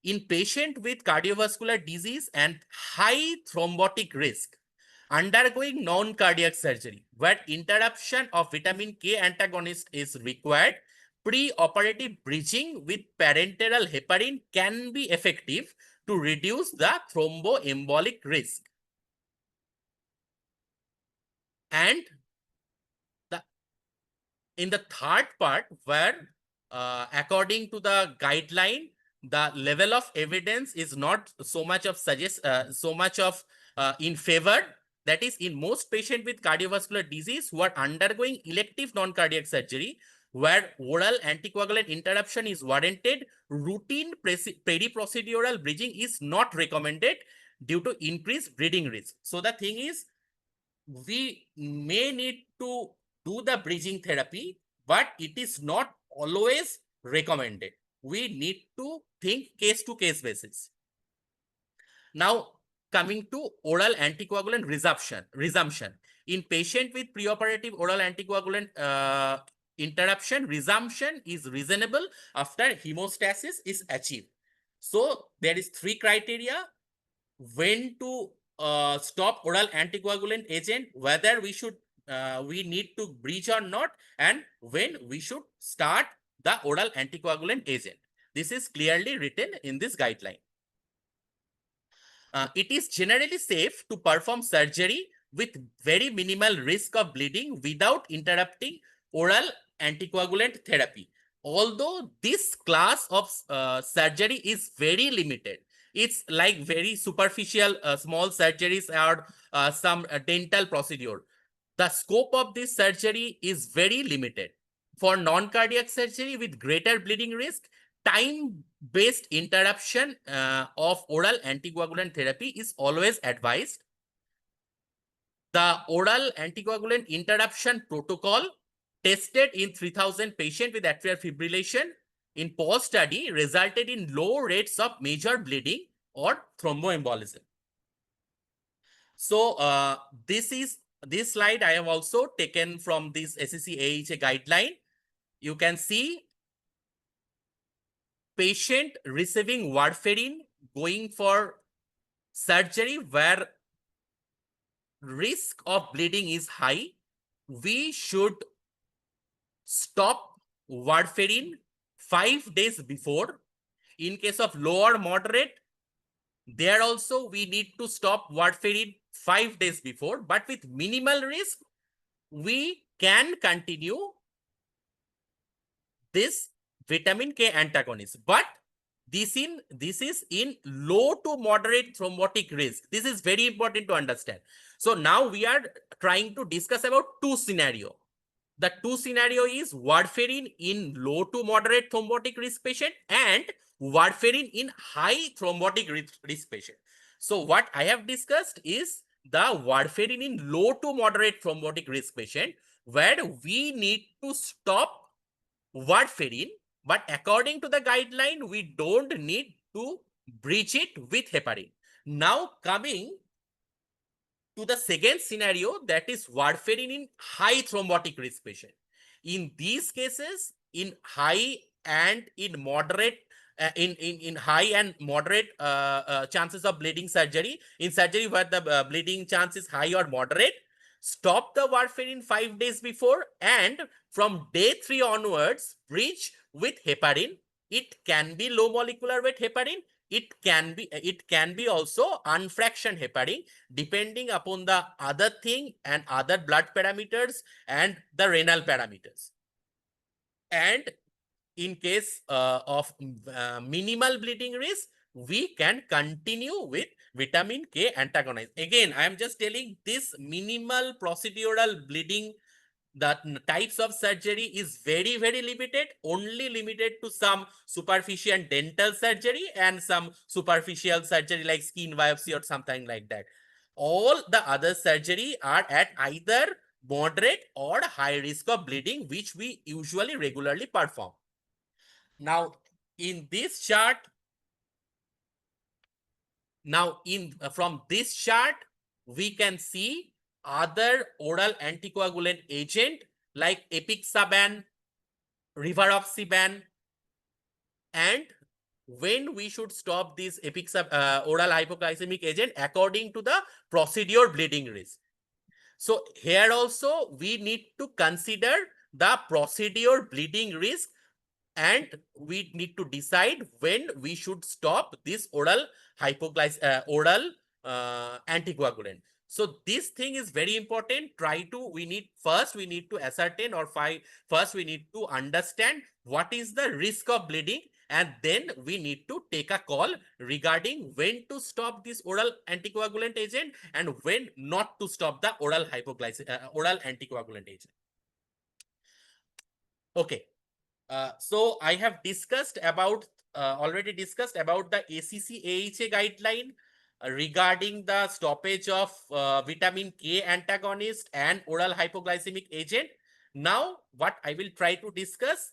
In patient with cardiovascular disease and high thrombotic risk, undergoing non-cardiac surgery, where interruption of vitamin K antagonist is required, pre-operative bridging with parenteral heparin can be effective to reduce the thromboembolic risk. And in the third part, where according to the guideline, the level of evidence is not so much of in favor. That is, in most patients with cardiovascular disease who are undergoing elective non-cardiac surgery, where oral anticoagulant interruption is warranted, routine peri-procedural bridging is not recommended due to increased bleeding risk. So the thing is, we may need to do the bridging therapy, but it is not always recommended. We need to think case to case basis. Now, coming to oral anticoagulant resumption. In patient with preoperative oral anticoagulant interruption, resumption is reasonable after hemostasis is achieved. So there is 3 criteria: when to stop oral anticoagulant agent, whether we need to bridge or not, and when we should start the oral anticoagulant agent. This is clearly written in this guideline. It is generally safe to perform surgery with very minimal risk of bleeding without interrupting oral anticoagulant therapy. Although this class of surgery is very limited, it's like very superficial small surgeries or some dental procedure. The scope of this surgery is very limited. For non-cardiac surgery with greater bleeding risk, time-based interruption of oral anticoagulant therapy is always advised. The oral anticoagulant interruption protocol tested in 3,000 patients with atrial fibrillation in PAUSE study resulted in low rates of major bleeding or thromboembolism. So this slide I have also taken from this SEC AHA guideline. You can see patient receiving warfarin going for surgery where risk of bleeding is high. We should stop warfarin 5 days before. In case of low or moderate, there also we need to stop warfarin 5 days before, but with minimal risk, we can continue this vitamin K antagonist. But this is in low to moderate thrombotic risk. This is very important to understand. So now we are trying to discuss about 2 scenarios. The 2 scenario is warfarin in low to moderate thrombotic risk patient and warfarin in high thrombotic risk patient. So what I have discussed is the warfarin in low to moderate thrombotic risk patient, where we need to stop warfarin, but according to the guideline, we don't need to bridge it with heparin. Now coming to the second scenario, that is warfarin in high thrombotic risk patient. In these cases, in high and in moderate, in high and moderate chances of bleeding surgery, in surgery where the bleeding chance is high or moderate, stop the warfarin 5 days before, and from day 3 onwards, bridge with heparin. It can be low molecular weight heparin. It can be also unfractioned heparin, depending upon the other thing and other blood parameters and the renal parameters. And in case of minimal bleeding risk, we can continue with vitamin K antagonist. Again, I am just telling this minimal procedural bleeding, the types of surgery is very, very limited, only limited to some superficial dental surgery and some superficial surgery like skin biopsy or something like that. All the other surgery are at either moderate or high risk of bleeding, which we usually regularly perform. Now, in this chart, from this chart, we can see other oral anticoagulant agent like apixaban, rivaroxaban, and when we should stop this oral hypoglycemic agent according to the procedure bleeding risk. So here also we need to consider the procedure bleeding risk, and we need to decide when we should stop this oral anticoagulant. So this thing is very important. We need to ascertain, or first we need to understand what is the risk of bleeding, and then we need to take a call regarding when to stop this oral anticoagulant agent and when not to stop the oral anticoagulant agent. Okay. So I have already discussed about the ACC-AHA guideline regarding the stoppage of vitamin K antagonist and oral hypoglycemic agent. Now, what I will try to discuss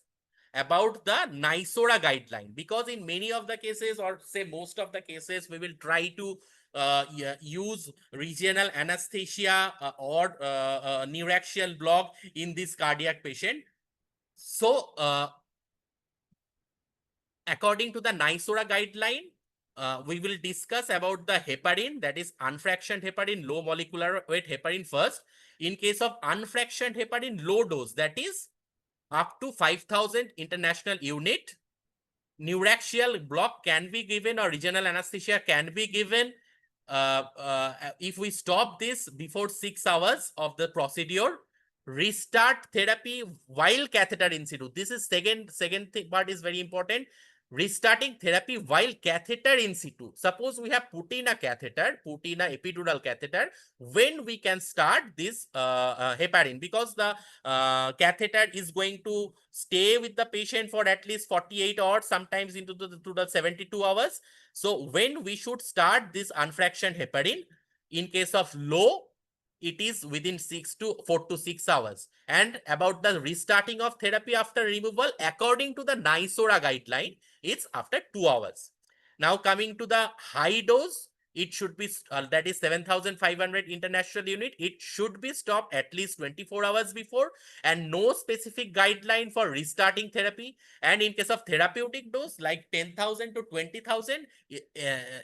about the NYSORA guideline, because in many of the cases, or say most of the cases, we will try to use regional anesthesia or neuraxial block in this cardiac patient. So, according to the NYSORA guideline, we will discuss about the heparin, that is unfractioned heparin, low molecular weight heparin first. In case of unfractioned heparin, low dose, that is up to 5,000 international unit, neuraxial block can be given or regional anesthesia can be given if we stop this before 6 hours of the procedure. Restart therapy while catheter in situ. This is second part is very important. Restarting therapy while catheter in situ. Suppose we have put in a epidural catheter, when we can start this heparin, because the catheter is going to stay with the patient for at least 48 hours, sometimes into the 72 hours. So when we should start this unfractioned heparin? In case of low, it is within 4 to 6 hours. And about the restarting of therapy after removal, according to the NYSORA guideline, it's after 2 hours. Now coming to the high dose, it should be, that is 7,500 international unit. It should be stopped at least 24 hours before, and no specific guideline for restarting therapy. And in case of therapeutic dose, like 10,000 to 20,000,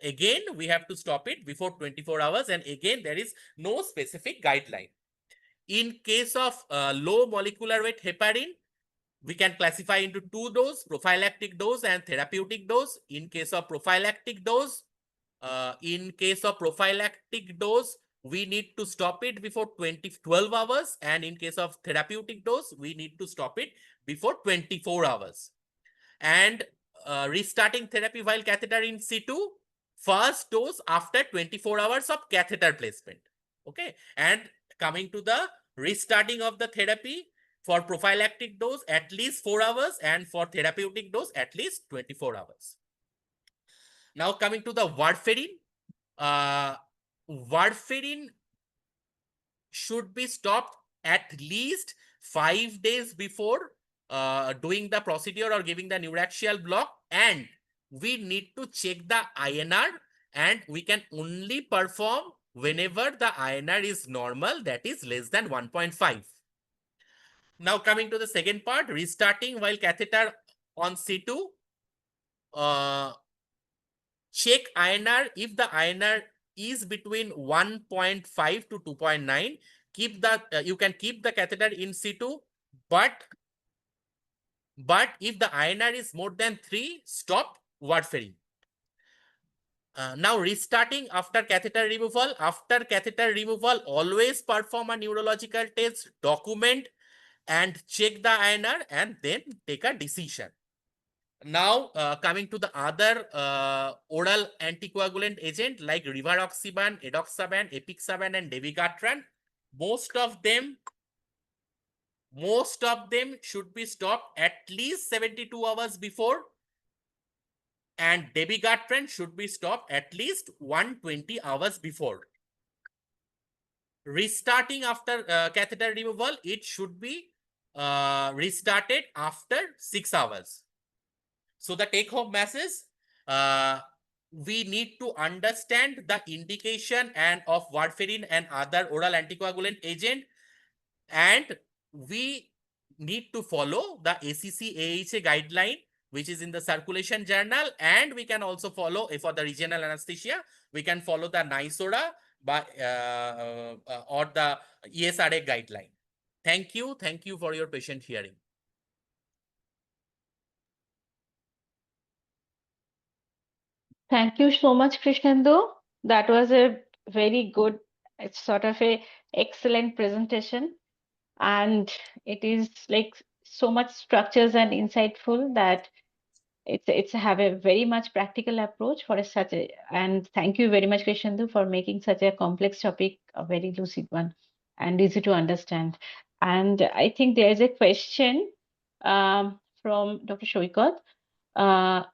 again, we have to stop it before 24 hours. And again, there is no specific guideline. In case of low molecular weight heparin, we can classify into two doses, prophylactic dose and therapeutic dose. In case of prophylactic dose, we need to stop it before 12 hours. And in case of therapeutic dose, we need to stop it before 24 hours. And restarting therapy while catheter in situ, first dose after 24 hours of catheter placement. Okay. And coming to the restarting of the therapy, for prophylactic dose, at least 4 hours, and for therapeutic dose, at least 24 hours. Now coming to the warfarin. Warfarin should be stopped at least 5 days before doing the procedure or giving the neuraxial block, and we need to check the INR, and we can only perform whenever the INR is normal, that is less than 1.5. Now coming to the second part, restarting while catheter on C2. Check INR. If the INR is between 1.5 to 2.9, you can keep the catheter in situ, but if the INR is more than 3, stop warfarin. Now restarting after catheter removal. After catheter removal, always perform a neurological test, document and check the INR, and then take a decision. Now coming to the other oral anticoagulant agent like rivaroxaban, edoxaban, apixaban and dabigatran, most of them should be stopped at least 72 hours before, and dabigatran should be stopped at least 120 hours before. Restarting after catheter removal, it should be restarted after 6 hours. So the take-home message, we need to understand the indication and of warfarin and other oral anticoagulant agent, and we need to follow the ACC-AHA guideline which is in the circulation journal, and we can also follow, for the regional anesthesia, we can follow the NISORA by or the ESRA guideline. Thank you for your patient hearing. Thank you so much, Krishnendu. That was a very good, it's sort of a excellent presentation, and it is like so much structures and insightful that it's have a very much practical approach for such a, and thank you very much, Krishnendu, for making such a complex topic a very lucid one and easy to understand. And I think there is a question from Dr. Shoikot.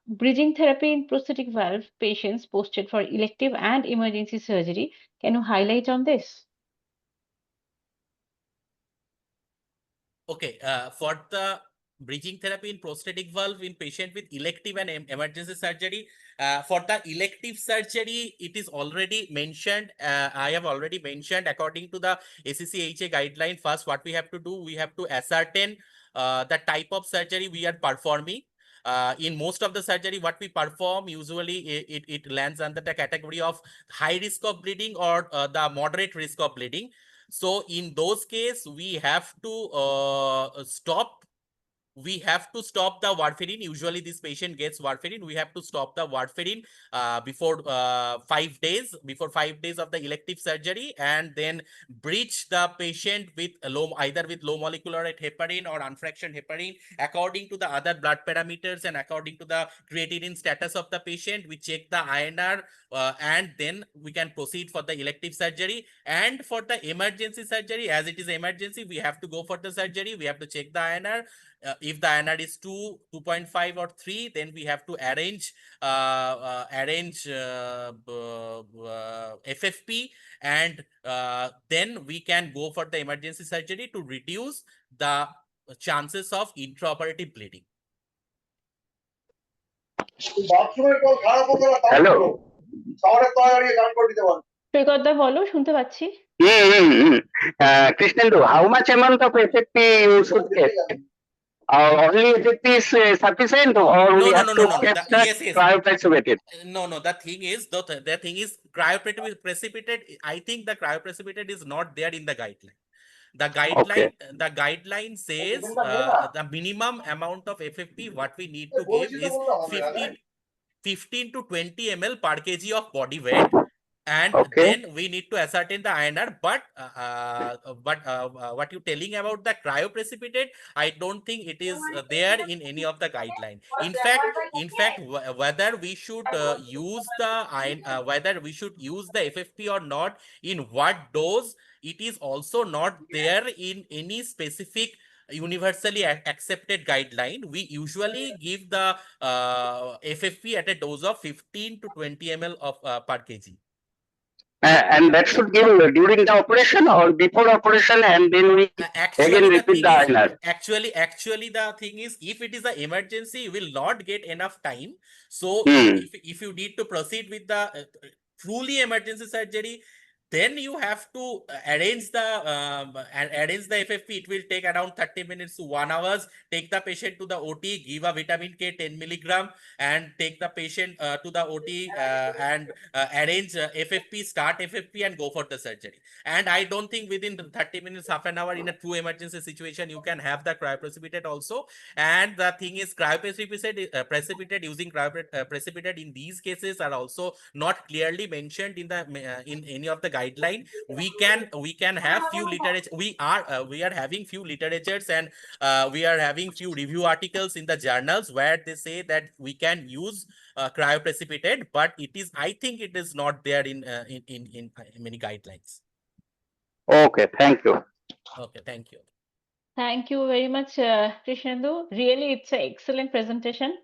Bridging therapy in prosthetic valve patients posted for elective and emergency surgery. Can you highlight on this? Okay, for the bridging therapy in prosthetic valve in patient with elective and emergency surgery, for the elective surgery, it is already mentioned. I have already mentioned, according to the ACCHA guideline, first what we have to do, we have to ascertain the type of surgery we are performing. In most of the surgery, what we perform, usually it lands under the category of high risk of bleeding or the moderate risk of bleeding. So in those cases, we have to stop the warfarin. Usually this patient gets warfarin. We have to stop the warfarin before 5 days, of the elective surgery, and then bridge the patient with either with low molecular weight heparin or unfractioned heparin, according to the other blood parameters and according to the creatinine status of the patient. We check the INR, and then we can proceed for the elective surgery. And for the emergency surgery, as it is emergency, we have to go for the surgery. We have to check the INR. If the INR is 2, 2.5 or 3, then we have to arrange FFP, and then we can go for the emergency surgery to reduce the chances of intraoperative bleeding. Hello. বলো, শুনতে পাচ্ছি। Krishnendu, how much amount of FFP you should get? Only FFP is sufficient, or we have to Yes. cryoprecipitate? No. The thing is cryoprecipitate. I think the cryoprecipitate is not there in the guideline. The guideline says the minimum amount of FFP what we need to give is 15 to 20 ml per kg of body weight, and then we need to ascertain the INR. But what you're telling about the cryoprecipitate, I don't think it is there in any of the guideline. In fact, whether we should use the FFP or not, in what dose, it is also not there in any specific universally accepted guideline. We usually give the FFP at a dose of 15 to 20 ml of per kg. And that should give during the operation or before operation, and then we again repeat the INR. Actually, the thing is, if it is an emergency, you will not get enough time. So if you need to proceed with the truly emergency surgery, then you have to arrange the FFP. It will take around 30 minutes to 1 hour. Take the patient to the OT, give a vitamin K 10 milligram, and take the patient to the OT and arrange FFP, start FFP, and go for the surgery. And I don't think within 30 minutes, half an hour, in a true emergency situation, you can have the cryoprecipitate also. And the thing is, cryoprecipitate using cryoprecipitate in these cases are also not clearly mentioned in the in any of the guideline. We can have few literature. We are having few literatures, and we are having few review articles in the journals where they say that we can use cryoprecipitate, but I think it is not there in many guidelines. Okay, thank you. Okay, thank you. Thank you very much, Krishnendu. Really, it's an excellent presentation,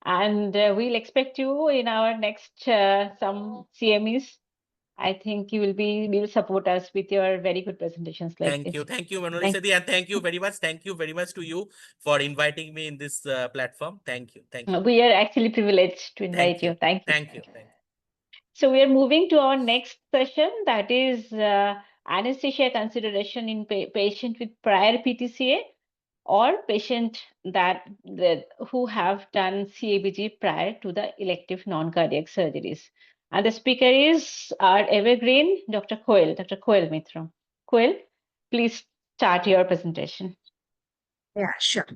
and we'll expect you in our next some CMEs. I think you will support us with your very good presentations like this. Thank you, Manoli Sethi, and thank you very much. Thank you very much to you for inviting me in this platform. Thank you. We are actually privileged to invite you. Thank you. Thank you. So we are moving to our next session, that is anesthesia consideration in patient with prior PTCA. or patient who have done CABG prior to the elective non-cardiac surgeries. And the speaker is our evergreen, Dr. Koel Mitra. Koel, please start your presentation. Yeah, sure.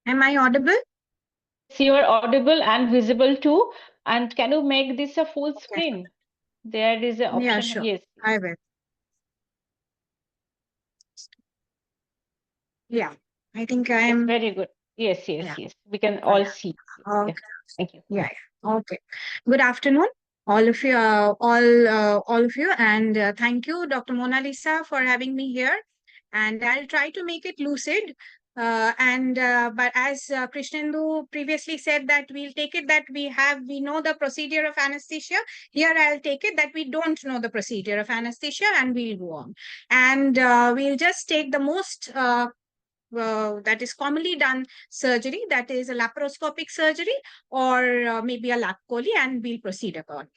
Am I audible? So you are audible and visible too. And can you make this a full Okay. screen? There is an option. Yeah, sure. Yes. I will. Yeah, I think I Yes, am. very good. Yes. Yeah. We can Oh, all yeah. see. Okay. Yeah. Thank you. Yeah. Okay. Good afternoon, all of you, all of you, and thank you, Dr. Mona Lisa, for having me here. And I'll try to make it lucid. But as Krishnendu previously said, that we'll take it that we know the procedure of anesthesia. Here I'll take it that we don't know the procedure of anesthesia, and we'll go on. And we'll just take the most that is commonly done surgery, that is a laparoscopic surgery or maybe a lap chole, and we'll proceed accordingly.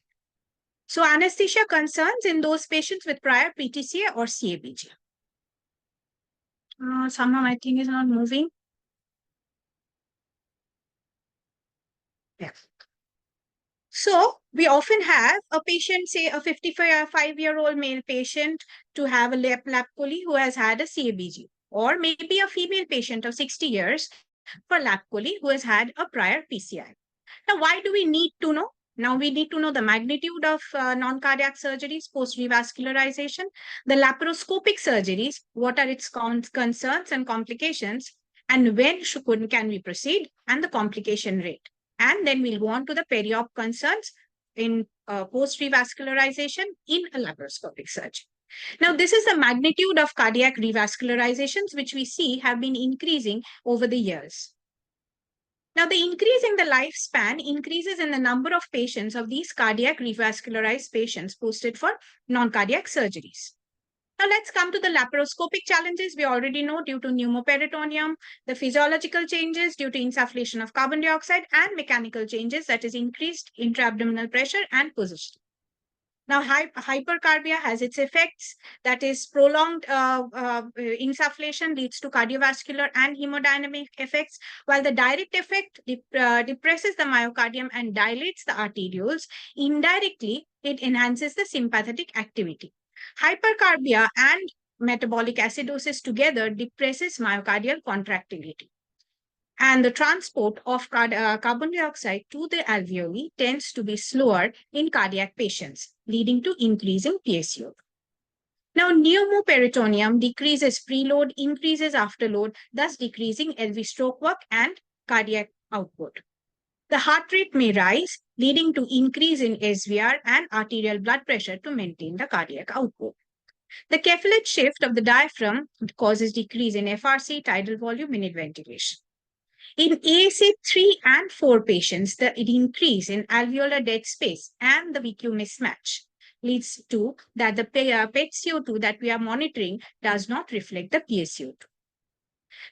So anesthesia concerns in those patients with prior PTCA or CABG. Somehow my thing is not moving. Yes. So we often have a patient, say a 55-year-old male patient, to have a lap chole who has had a CABG, or maybe a female patient of 60 years for lap chole who has had a prior PCI. Now, why do we need to know? Now, we need to know the magnitude of non-cardiac surgeries, post-revascularization, the laparoscopic surgeries, what are its concerns and complications, and when can we proceed, and the complication rate. And then we'll go on to the peri-op concerns in post-revascularization in a laparoscopic surgery. Now, this is the magnitude of cardiac revascularizations, which we see have been increasing over the years. Now, the increase in the lifespan increases in the number of patients of these cardiac revascularized patients posted for non-cardiac surgeries. Now, let's come to the laparoscopic challenges. We already know due to pneumoperitoneum, the physiological changes due to insufflation of carbon dioxide, and mechanical changes, that is increased intra-abdominal pressure and position. Now, hypercarbia has its effects, that is prolonged insufflation leads to cardiovascular and hemodynamic effects, while the direct effect depresses the myocardium and dilates the arterioles. Indirectly, it enhances the sympathetic activity. Hypercarbia and metabolic acidosis together depresses myocardial contractility. And the transport of carbon dioxide to the alveoli tends to be slower in cardiac patients, leading to increasing PSU. Now, pneumoperitoneum decreases preload, increases afterload, thus decreasing LV stroke work and cardiac output. The heart rate may rise, leading to increase in SVR and arterial blood pressure to maintain the cardiac output. The cephalid shift of the diaphragm causes decrease in FRC, tidal volume, minute ventilation. In ASA 3 and 4 patients, the increase in alveolar dead space and the VQ mismatch leads to that the PET CO2 that we are monitoring does not reflect the PaCO2.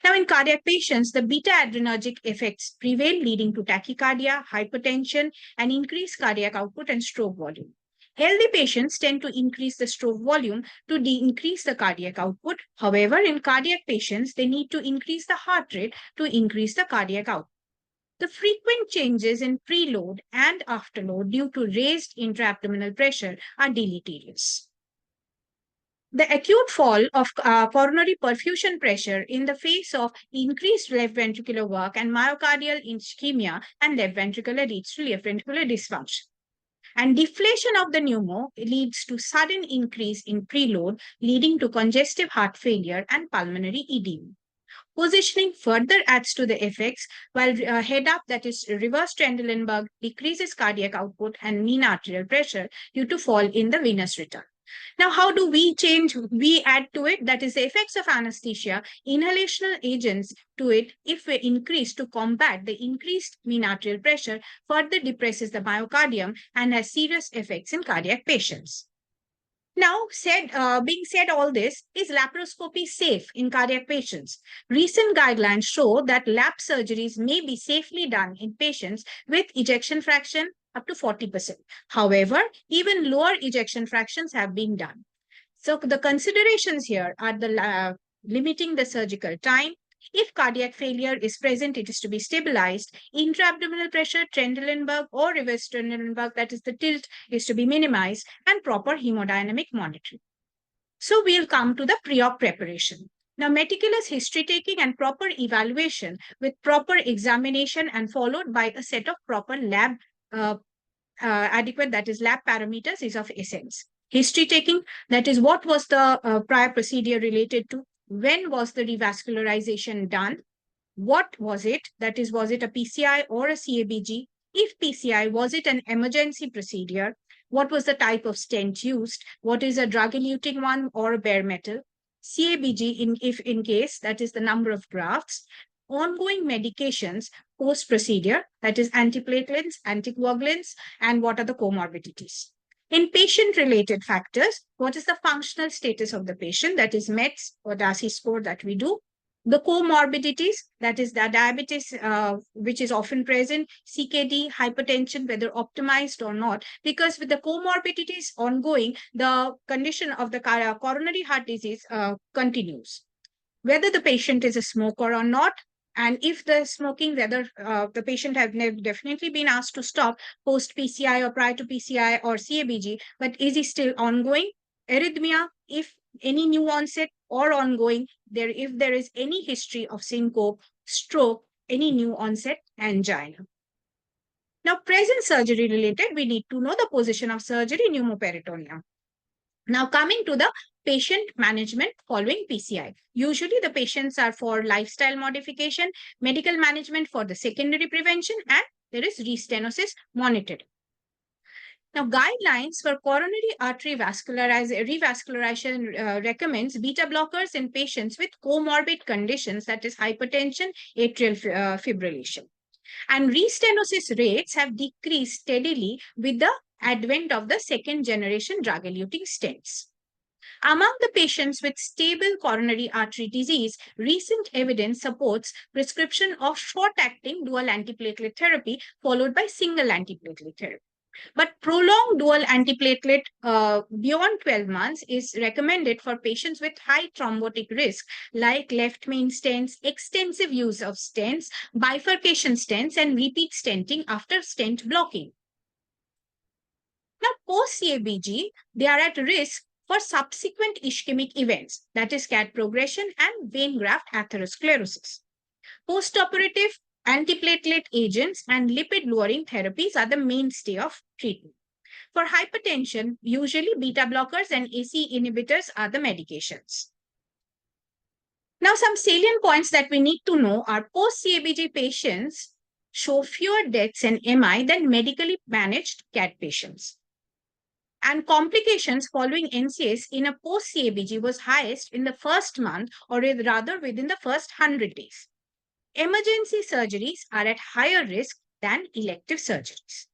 Now, in cardiac patients, the beta-adrenergic effects prevail, leading to tachycardia, hypertension, and increased cardiac output and stroke volume. Healthy patients tend to increase the stroke volume to increase the cardiac output. However, in cardiac patients, they need to increase the heart rate to increase the cardiac output. The frequent changes in preload and afterload due to raised intra-abdominal pressure are deleterious. The acute fall of coronary perfusion pressure in the face of increased left ventricular work and myocardial ischemia and left ventricular leads to left ventricular dysfunction. And deflation of the pneumo leads to sudden increase in preload, leading to congestive heart failure and pulmonary edema. Positioning further adds to the effects, while head up, that is reverse Trendelenburg, decreases cardiac output and mean arterial pressure due to fall in the venous return. Now, how do we change? We add to it, that is the effects of anesthesia, inhalational agents to it, if we increase to combat the increased mean arterial pressure, further depresses the myocardium and has serious effects in cardiac patients. Now, being said all this, is laparoscopy safe in cardiac patients? Recent guidelines show that lap surgeries may be safely done in patients with ejection fraction up to 40%. However, even lower ejection fractions have been done. So the considerations here are limiting the surgical time. If cardiac failure is present, it is to be stabilized. Intra-abdominal pressure, Trendelenburg or reverse Trendelenburg, that is the tilt, is to be minimized, and proper hemodynamic monitoring. So we'll come to the pre-op preparation. Now, meticulous history taking and proper evaluation with proper examination and followed by a set of proper lab adequate, that is lab parameters, is of essence. History taking, that is what was the prior procedure related to, when was the revascularization done, what was it, that is, was it a PCI or a CABG? If PCI, was it an emergency procedure? What was the type of stent used? What is a drug-eluting one or a bare metal? CABG, if in case, that is the number of grafts. Ongoing medications post-procedure, that is antiplatelets, anticoagulants, and what are the comorbidities. In patient-related factors, what is the functional status of the patient, that is METS or DASI score that we do. The comorbidities, that is the diabetes, which is often present, CKD, hypertension, whether optimized or not, because with the comorbidities ongoing, the condition of the coronary heart disease continues. Whether the patient is a smoker or not, and if the smoking, whether the patient have definitely been asked to stop post PCI or prior to PCI or CABG, but is he still ongoing? Arrhythmia, if any new onset or ongoing, if there is any history of syncope, stroke, any new onset angina. Now, present surgery related, we need to know the position of surgery, pneumoperitoneum. Now, coming to the patient management following PCI. Usually, the patients are for lifestyle modification, medical management for the secondary prevention, and there is restenosis monitored. Now, guidelines for coronary artery revascularization recommends beta blockers in patients with comorbid conditions, that is hypertension, atrial fibrillation. And restenosis rates have decreased steadily with the advent of the second generation drug-eluting stents. Among the patients with stable coronary artery disease, recent evidence supports prescription of short-acting dual antiplatelet therapy followed by single antiplatelet therapy. But prolonged dual antiplatelet beyond 12 months is recommended for patients with high thrombotic risk, like left main stents, extensive use of stents, bifurcation stents, and repeat stenting after stent blocking. Now, post-CABG, they are at risk for subsequent ischemic events, that is CAD progression and vein graft atherosclerosis. Postoperative antiplatelet agents and lipid-lowering therapies are the mainstay of treatment. For hypertension, usually beta blockers and ACE inhibitors are the medications. Now, some salient points that we need to know are post-CABG patients show fewer deaths and MI than medically managed CAD patients. And complications following NCS in a post-CABG was highest in the first month, or rather within the first 100 days. Emergency surgeries are at higher risk than elective surgeries.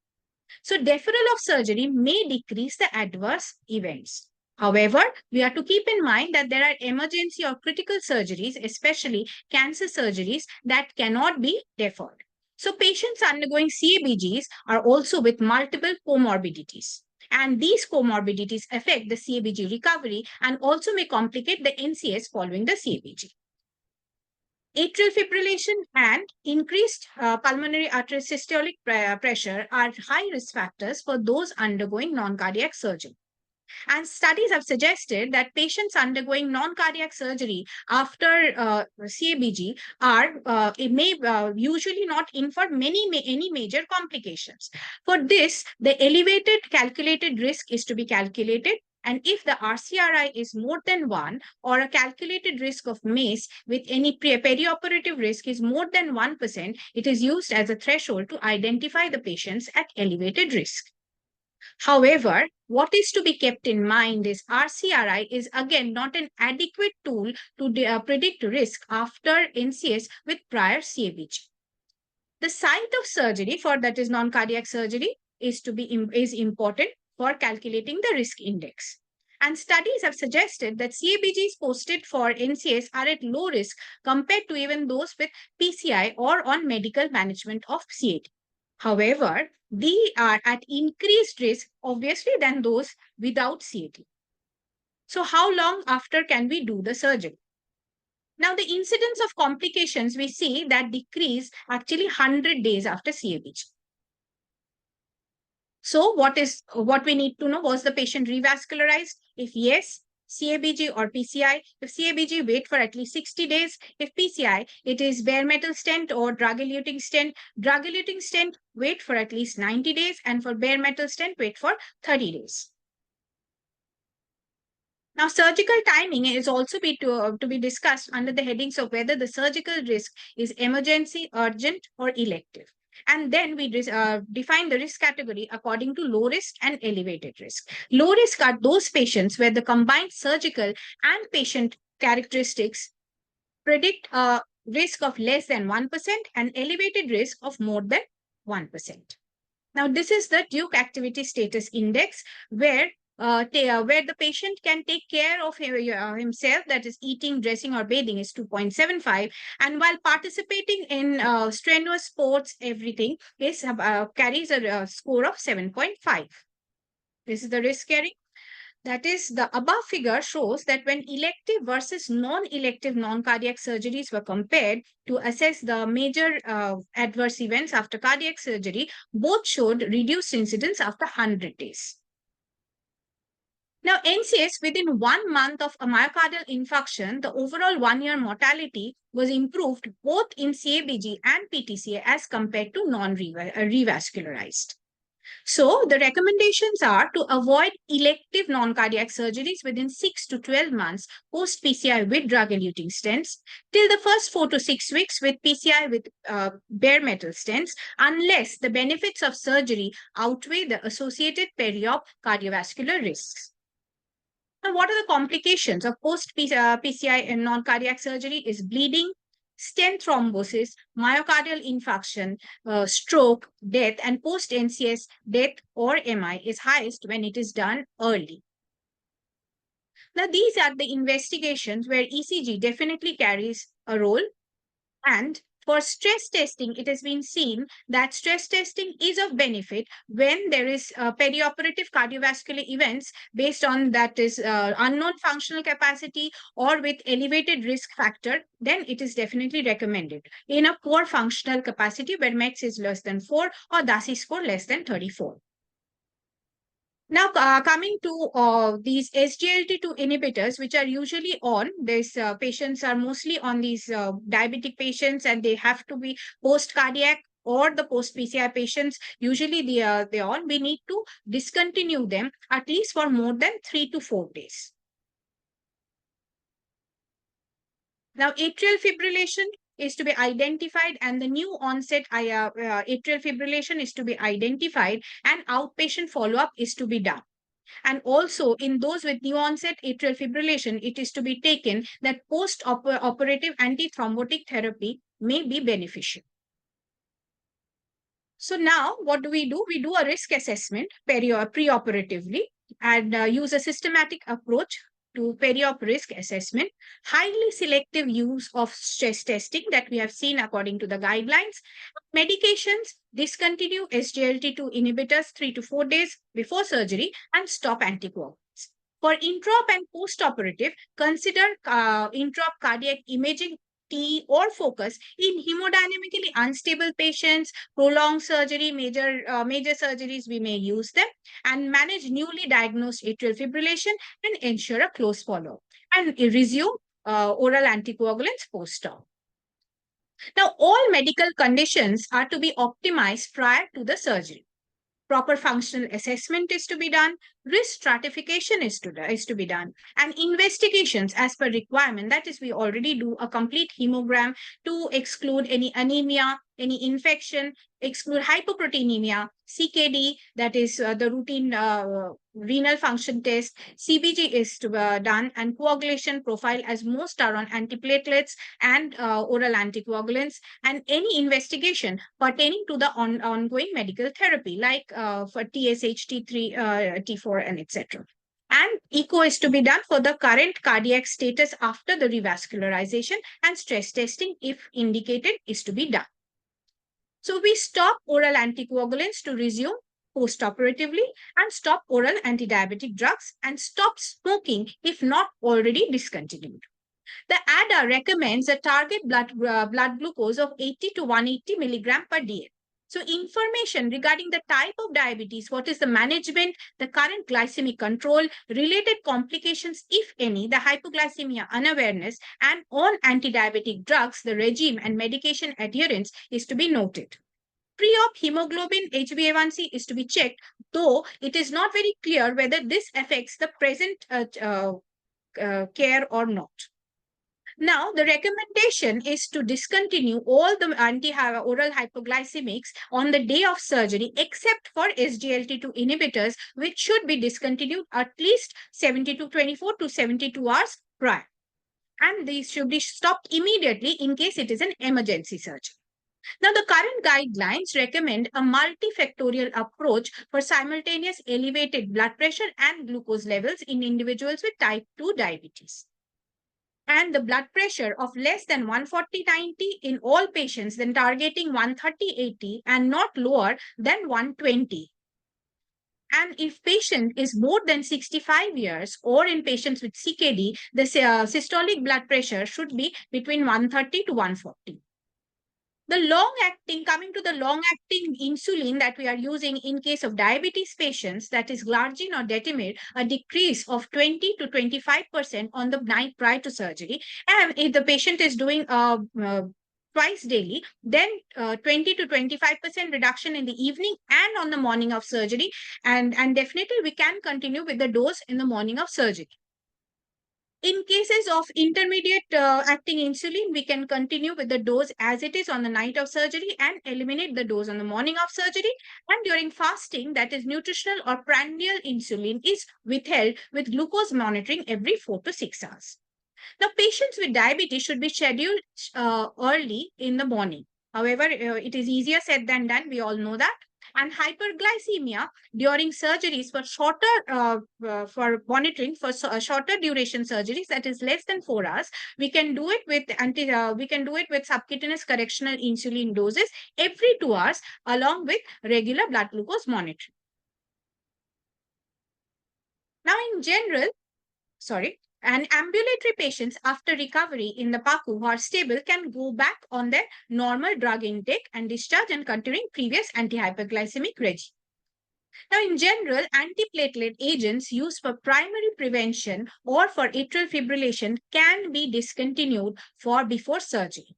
So deferral of surgery may decrease the adverse events. However, we have to keep in mind that there are emergency or critical surgeries, especially cancer surgeries, that cannot be deferred. So patients undergoing CABGs are also with multiple comorbidities. And these comorbidities affect the CABG recovery and also may complicate the NCS following the CABG. Atrial fibrillation and increased pulmonary arterial systolic pressure are high risk factors for those undergoing non-cardiac surgery. And studies have suggested that patients undergoing non-cardiac surgery after CABG may usually not infer any major complications. For this, the elevated calculated risk is to be calculated. And if the RCRI is more than 1 or a calculated risk of MACE with any perioperative risk is more than 1%, it is used as a threshold to identify the patients at elevated risk. However, what is to be kept in mind is RCRI is again not an adequate tool to predict risk after NCS with prior CABG. The site of surgery for that is non-cardiac surgery is important for calculating the risk index. And studies have suggested that CABGs posted for NCS are at low risk compared to even those with PCI or on medical management of CAD. However, they are at increased risk, obviously, than those without CAD. So how long after can we do the surgery? Now, the incidence of complications, we see that decrease actually 100 days after CABG. So what we need to know, was the patient revascularized? If yes, CABG or PCI. If CABG, wait for at least 60 days. If PCI, it is bare metal stent or drug-eluting stent. Drug-eluting stent, wait for at least 90 days. And for bare metal stent, wait for 30 days. Now, surgical timing is also to be discussed under the headings of whether the surgical risk is emergency, urgent, or elective. And then we define the risk category according to low risk and elevated risk. Low risk are those patients where the combined surgical and patient characteristics predict a risk of less than 1% and elevated risk of more than 1%. Now, this is the Duke Activity Status Index, where the patient can take care of himself, that is eating, dressing, or bathing, is 2.75. And while participating in strenuous sports, everything is carries a score of 7.5. This is the risk carrying. That is, the above figure shows that when elective versus non-elective non-cardiac surgeries were compared to assess the major adverse events after cardiac surgery, both showed reduced incidence after 100 days. Now, NCS, within 1 month of a myocardial infarction, the overall 1-year mortality was improved both in CABG and PTCA as compared to non-revascularized. So the recommendations are to avoid elective non-cardiac surgeries within 6 to 12 months post PCI with drug-eluting stents, till the first 4 to 6 weeks with PCI with bare metal stents, unless the benefits of surgery outweigh the associated peri-op cardiovascular risks. Now, what are the complications of post-PCI and non-cardiac surgery? Is bleeding, stent thrombosis, myocardial infarction, stroke, death, and post-NCS death or MI is highest when it is done early. Now, these are the investigations where ECG definitely carries a role. And for stress testing, it has been seen that stress testing is of benefit when there is perioperative cardiovascular events based on that is unknown functional capacity or with elevated risk factor, then it is definitely recommended. In a poor functional capacity where METS is less than 4 or DASI score less than 34. Now, coming to these SGLT2 inhibitors, which are usually on, these patients are mostly on these diabetic patients, and they have to be post-cardiac or the post-PCI patients. Usually they're on. We need to discontinue them at least for more than 3 to 4 days. Now, atrial fibrillation is to be identified, and the new onset atrial fibrillation is to be identified, and outpatient follow-up is to be done. And also in those with new onset atrial fibrillation, it is to be taken that post-operative antithrombotic therapy may be beneficial. So now what do? We do a risk assessment preoperatively and use a systematic approach to peri-op risk assessment, highly selective use of stress testing that we have seen according to the guidelines. Medications, discontinue SGLT2 inhibitors 3 to 4 days before surgery and stop anticoagulants. For intra-op and post-operative, consider intra-op cardiac imaging T or focus in hemodynamically unstable patients, prolonged surgery, major surgeries, we may use them, and manage newly diagnosed atrial fibrillation and ensure a close follow-up, and resume oral anticoagulants post-op. Now, all medical conditions are to be optimized prior to the surgery. Proper functional assessment is to be done, risk stratification is to be done, and investigations as per requirement. That is, we already do a complete hemogram to exclude any anemia, any infection, exclude hypoproteinemia, CKD, that is the routine renal function test, CBG is to be done, and coagulation profile, as most are on antiplatelets and oral anticoagulants, and any investigation pertaining to the ongoing medical therapy, like for TSH, T3, T4, and etc. And echo is to be done for the current cardiac status after the revascularization, and stress testing, if indicated, is to be done. So we stop oral anticoagulants to resume postoperatively, and stop oral antidiabetic drugs, and stop smoking if not already discontinued. The ADA recommends a target blood glucose of 80 to 180 milligram per day. So information regarding the type of diabetes, what is the management, the current glycemic control, related complications, if any, the hypoglycemia unawareness, and on anti-diabetic drugs, the regime and medication adherence is to be noted. Pre-op hemoglobin HbA1c is to be checked, though it is not very clear whether this affects the present care or not. Now, the recommendation is to discontinue all the anti-oral hypoglycemics on the day of surgery, except for SGLT2 inhibitors, which should be discontinued at least 24 to 72 hours prior. And these should be stopped immediately in case it is an emergency surgery. Now, the current guidelines recommend a multifactorial approach for simultaneous elevated blood pressure and glucose levels in individuals with type 2 diabetes. And the blood pressure of less than 140/90 in all patients, then targeting 130/80 and not lower than 120. And if patient is more than 65 years or in patients with CKD, the systolic blood pressure should be between 130 to 140. Coming to the long-acting insulin that we are using in case of diabetes patients, that is glargine or detamir, a decrease of 20 to 25% on the night prior to surgery. And if the patient is doing twice daily, then 20 to 25% reduction in the evening and on the morning of surgery. And definitely we can continue with the dose in the morning of surgery. In cases of intermediate acting insulin, we can continue with the dose as it is on the night of surgery and eliminate the dose on the morning of surgery. And during fasting, that is nutritional or prandial insulin is withheld with glucose monitoring every 4 to 6 hours. Now, patients with diabetes should be scheduled early in the morning. However, it is easier said than done. We all know that. And hyperglycemia during surgeries for for monitoring for shorter duration surgeries, that is less than 4 hours, we can do it with subcutaneous correctional insulin doses every 2 hours along with regular blood glucose monitoring. Now, in general, and ambulatory patients after recovery in the PACU who are stable can go back on their normal drug intake and discharge and continuing previous antihyperglycemic regime. Now, in general, antiplatelet agents used for primary prevention or for atrial fibrillation can be discontinued for before surgery.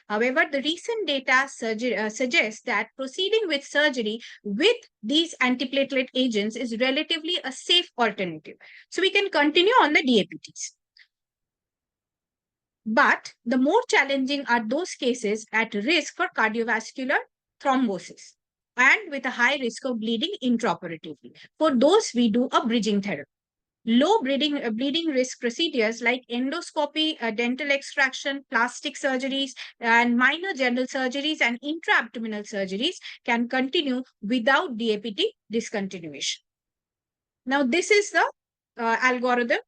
However, the recent data suggests that proceeding with surgery with these antiplatelet agents is relatively a safe alternative. So we can continue on the DAPTs. But the more challenging are those cases at risk for cardiovascular thrombosis and with a high risk of bleeding intraoperatively. For those, we do a bridging therapy. Low bleeding risk procedures like endoscopy, dental extraction, plastic surgeries, and minor general surgeries and intra-abdominal surgeries can continue without DAPT discontinuation. Now, this is the algorithm.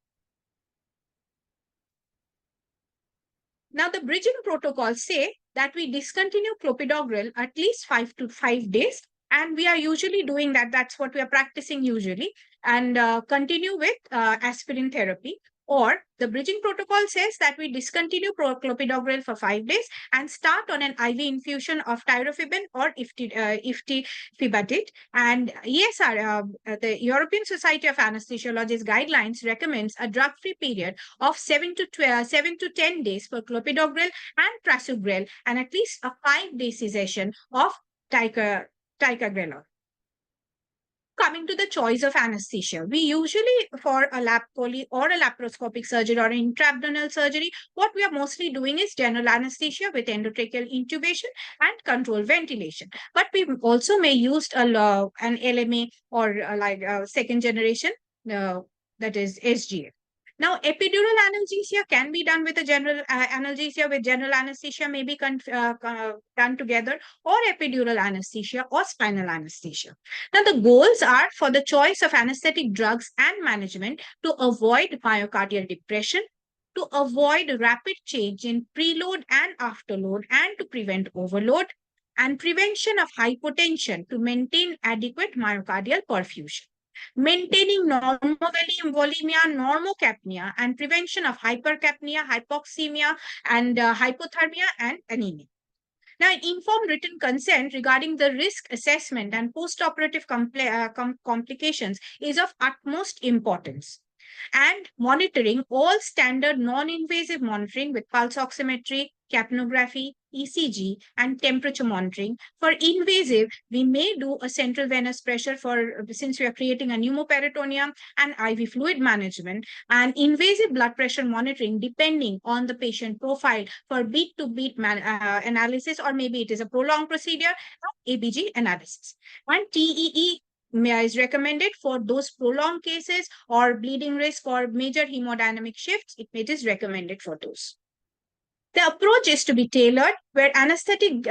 Now, the bridging protocols say that we discontinue clopidogrel at least 5 to 5 days. And we are usually doing that. That's what we are practicing usually. And continue with aspirin therapy. Or the bridging protocol says that we discontinue clopidogrel for 5 days and start on an IV infusion of tirofiban or iftifibatide. And ESR, the European Society of Anesthesiologists guidelines recommends a drug-free period of 7 to 10 days for clopidogrel and prasugrel, and at least a 5-day cessation of ticagrelor. Coming to the choice of anesthesia, we usually, for a lap poly or a laparoscopic surgery or intra-abdominal surgery, what we are mostly doing is general anesthesia with endotracheal intubation and controlled ventilation. But we also may use an LMA or second generation, that is SGA. Now, epidural analgesia can be done with a general analgesia with general anesthesia may be done together, or epidural anesthesia or spinal anesthesia. Now, the goals are for the choice of anesthetic drugs and management to avoid myocardial depression, to avoid rapid change in preload and afterload, and to prevent overload, and prevention of hypotension to maintain adequate myocardial perfusion, maintaining normovolemia, normocapnia, and prevention of hypercapnia, hypoxemia, and hypothermia and anemia. Now, informed written consent regarding the risk assessment and postoperative complications is of utmost importance. And monitoring all standard non-invasive monitoring with pulse oximetry, capnography, ECG, and temperature monitoring. For invasive, we may do a central venous pressure since we are creating a pneumoperitoneum, and IV fluid management, and invasive blood pressure monitoring depending on the patient profile for beat-to-beat analysis, or maybe it is a prolonged procedure, ABG analysis. And TEE is recommended for those prolonged cases or bleeding risk or major hemodynamic shifts. It is recommended for those. The approach is to be tailored, where anesthetic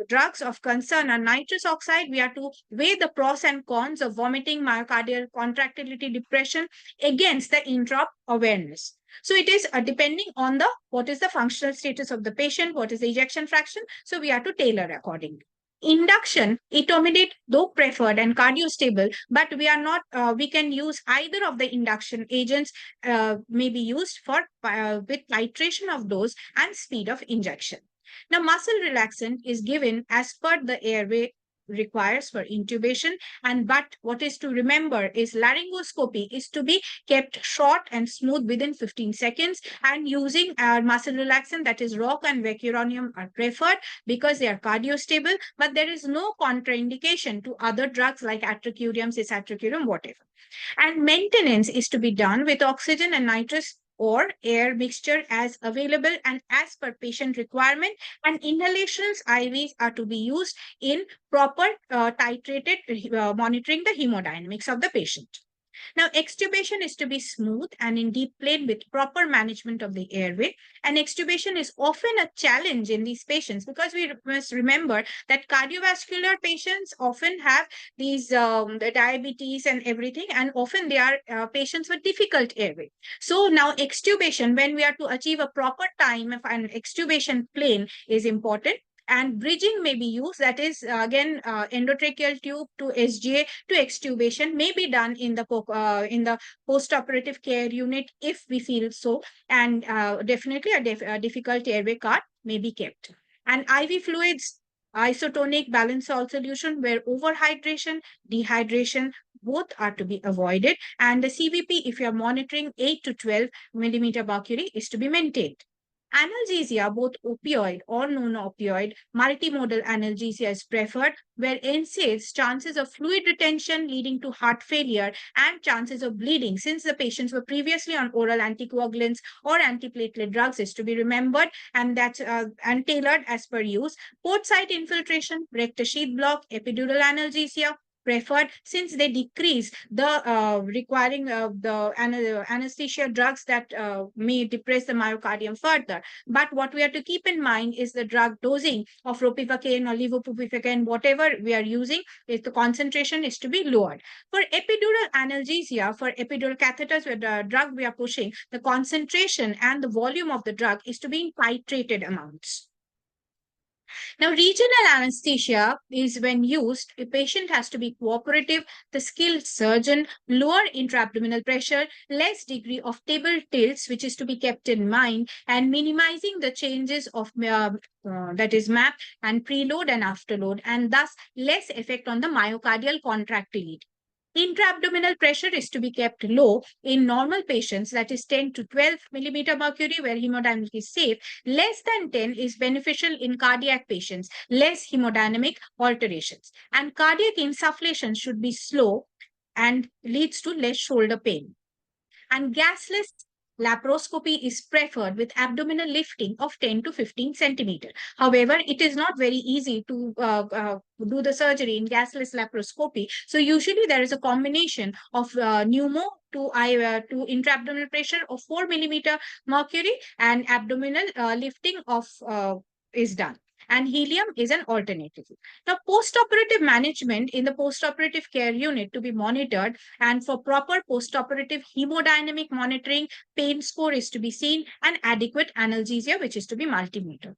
drugs of concern are nitrous oxide. We are to weigh the pros and cons of vomiting, myocardial contractility, depression against the intra awareness. So it is depending on what is the functional status of the patient, what is the ejection fraction. So we are to tailor accordingly. Induction, etomidate, though preferred and cardiostable, but we are not. We can use either of the induction agents. May be used for with titration of dose and speed of injection. Now, muscle relaxant is given as per the airway requires for intubation, but what is to remember is laryngoscopy is to be kept short and smooth within 15 seconds, and using muscle relaxant, that is rock and vecuronium, are preferred because they are cardiostable, but there is no contraindication to other drugs like atracurium, cisatracurium, whatever. And maintenance is to be done with oxygen and nitrous or air mixture as available and as per patient requirement, and inhalations, IVs, are to be used in proper titrated monitoring the hemodynamics of the patient. Now, extubation is to be smooth and in deep plane with proper management of the airway. And extubation is often a challenge in these patients because we must remember that cardiovascular patients often have these the diabetes and everything, and often they are patients with difficult airway. So now extubation, when we are to achieve a proper time of an extubation plane, is important. And bridging may be used, that is again endotracheal tube to SGA to extubation may be done in the post-operative care unit if we feel so, and definitely a difficult airway cart may be kept. And IV fluids, isotonic balanced salt solution, where overhydration, dehydration, both are to be avoided, and the CVP, if you are monitoring 8 to 12 millimeter mercury, is to be maintained. Analgesia, both opioid or non-opioid, multimodal analgesia is preferred, where NSAIDs, chances of fluid retention leading to heart failure and chances of bleeding, since the patients were previously on oral anticoagulants or antiplatelet drugs, is to be remembered, and that's and tailored as per use. Port site infiltration, rectus sheath block, epidural analgesia, preferred, since they decrease the requiring the anesthesia drugs that may depress the myocardium further. But what we have to keep in mind is the drug dosing of ropivacaine or levobupivacaine, whatever we are using, is the concentration is to be lowered. For epidural analgesia, for epidural catheters where the drug we are pushing, the concentration and the volume of the drug is to be in titrated amounts. Now, regional anesthesia is when used, a patient has to be cooperative, the skilled surgeon, lower intra-abdominal pressure, less degree of table tilts, which is to be kept in mind, and minimizing the changes of that is MAP and preload and afterload, and thus less effect on the myocardial contractility. Intra-abdominal pressure is to be kept low in normal patients, that is 10 to 12 millimeter mercury, where hemodynamic is safe. Less than 10 is beneficial in cardiac patients, less hemodynamic alterations. And cardiac insufflation should be slow and leads to less shoulder pain. And gasless laparoscopy is preferred with abdominal lifting of 10 to 15 centimeter. However, it is not very easy to do the surgery in gasless laparoscopy. So usually there is a combination of pneumo to intra-abdominal pressure of 4 millimeter mercury, and abdominal lifting of is done. And helium is an alternative. Now, post-operative management in the post-operative care unit to be monitored, and for proper post-operative hemodynamic monitoring, pain score is to be seen, and adequate analgesia, which is to be multimeter.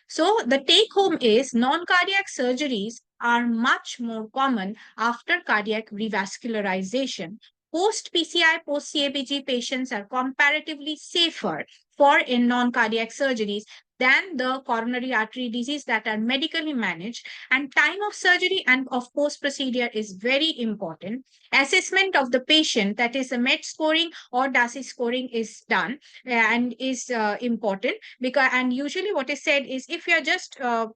So the take home is non-cardiac surgeries are much more common after cardiac revascularization. Post-PCI, post-CABG patients are comparatively safer for in non-cardiac surgeries than the coronary artery disease that are medically managed, and time of surgery and of post-procedure is very important. Assessment of the patient, that is the MET scoring or DASI scoring, is done and is important, because and usually what is said is if you're just uh,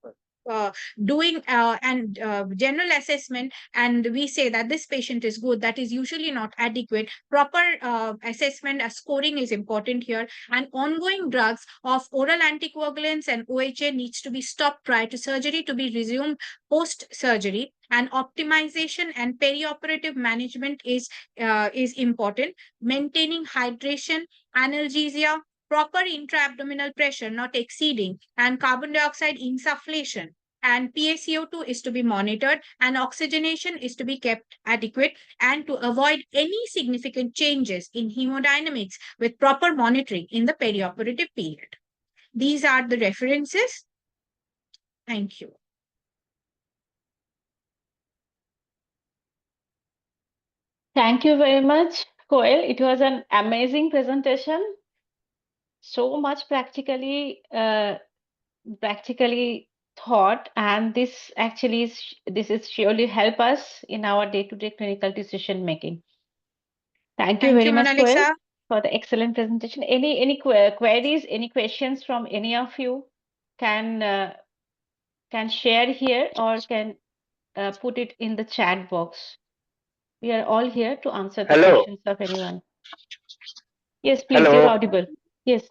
doing and general assessment and we say that this patient is good, that is usually not adequate. Proper assessment scoring is important here, and ongoing drugs of oral anticoagulants and OHA needs to be stopped prior to surgery to be resumed post surgery, and optimization and perioperative management is important. Maintaining hydration, analgesia, proper intra-abdominal pressure not exceeding, and carbon dioxide insufflation and PaCO2 is to be monitored, and oxygenation is to be kept adequate, and to avoid any significant changes in hemodynamics with proper monitoring in the perioperative period. These are the references. Thank you. Thank you very much, Koel. It was an amazing presentation. So much practically thought, and this actually is surely help us in our day-to-day clinical decision making. Thank you very much, Mona Koel, Lisa. for the excellent presentation. Any queries, any questions from any of you can share here or can put it in the chat box. We are all here to answer the Hello. questions of anyone. Yes, please, Hello. you're audible. Yes.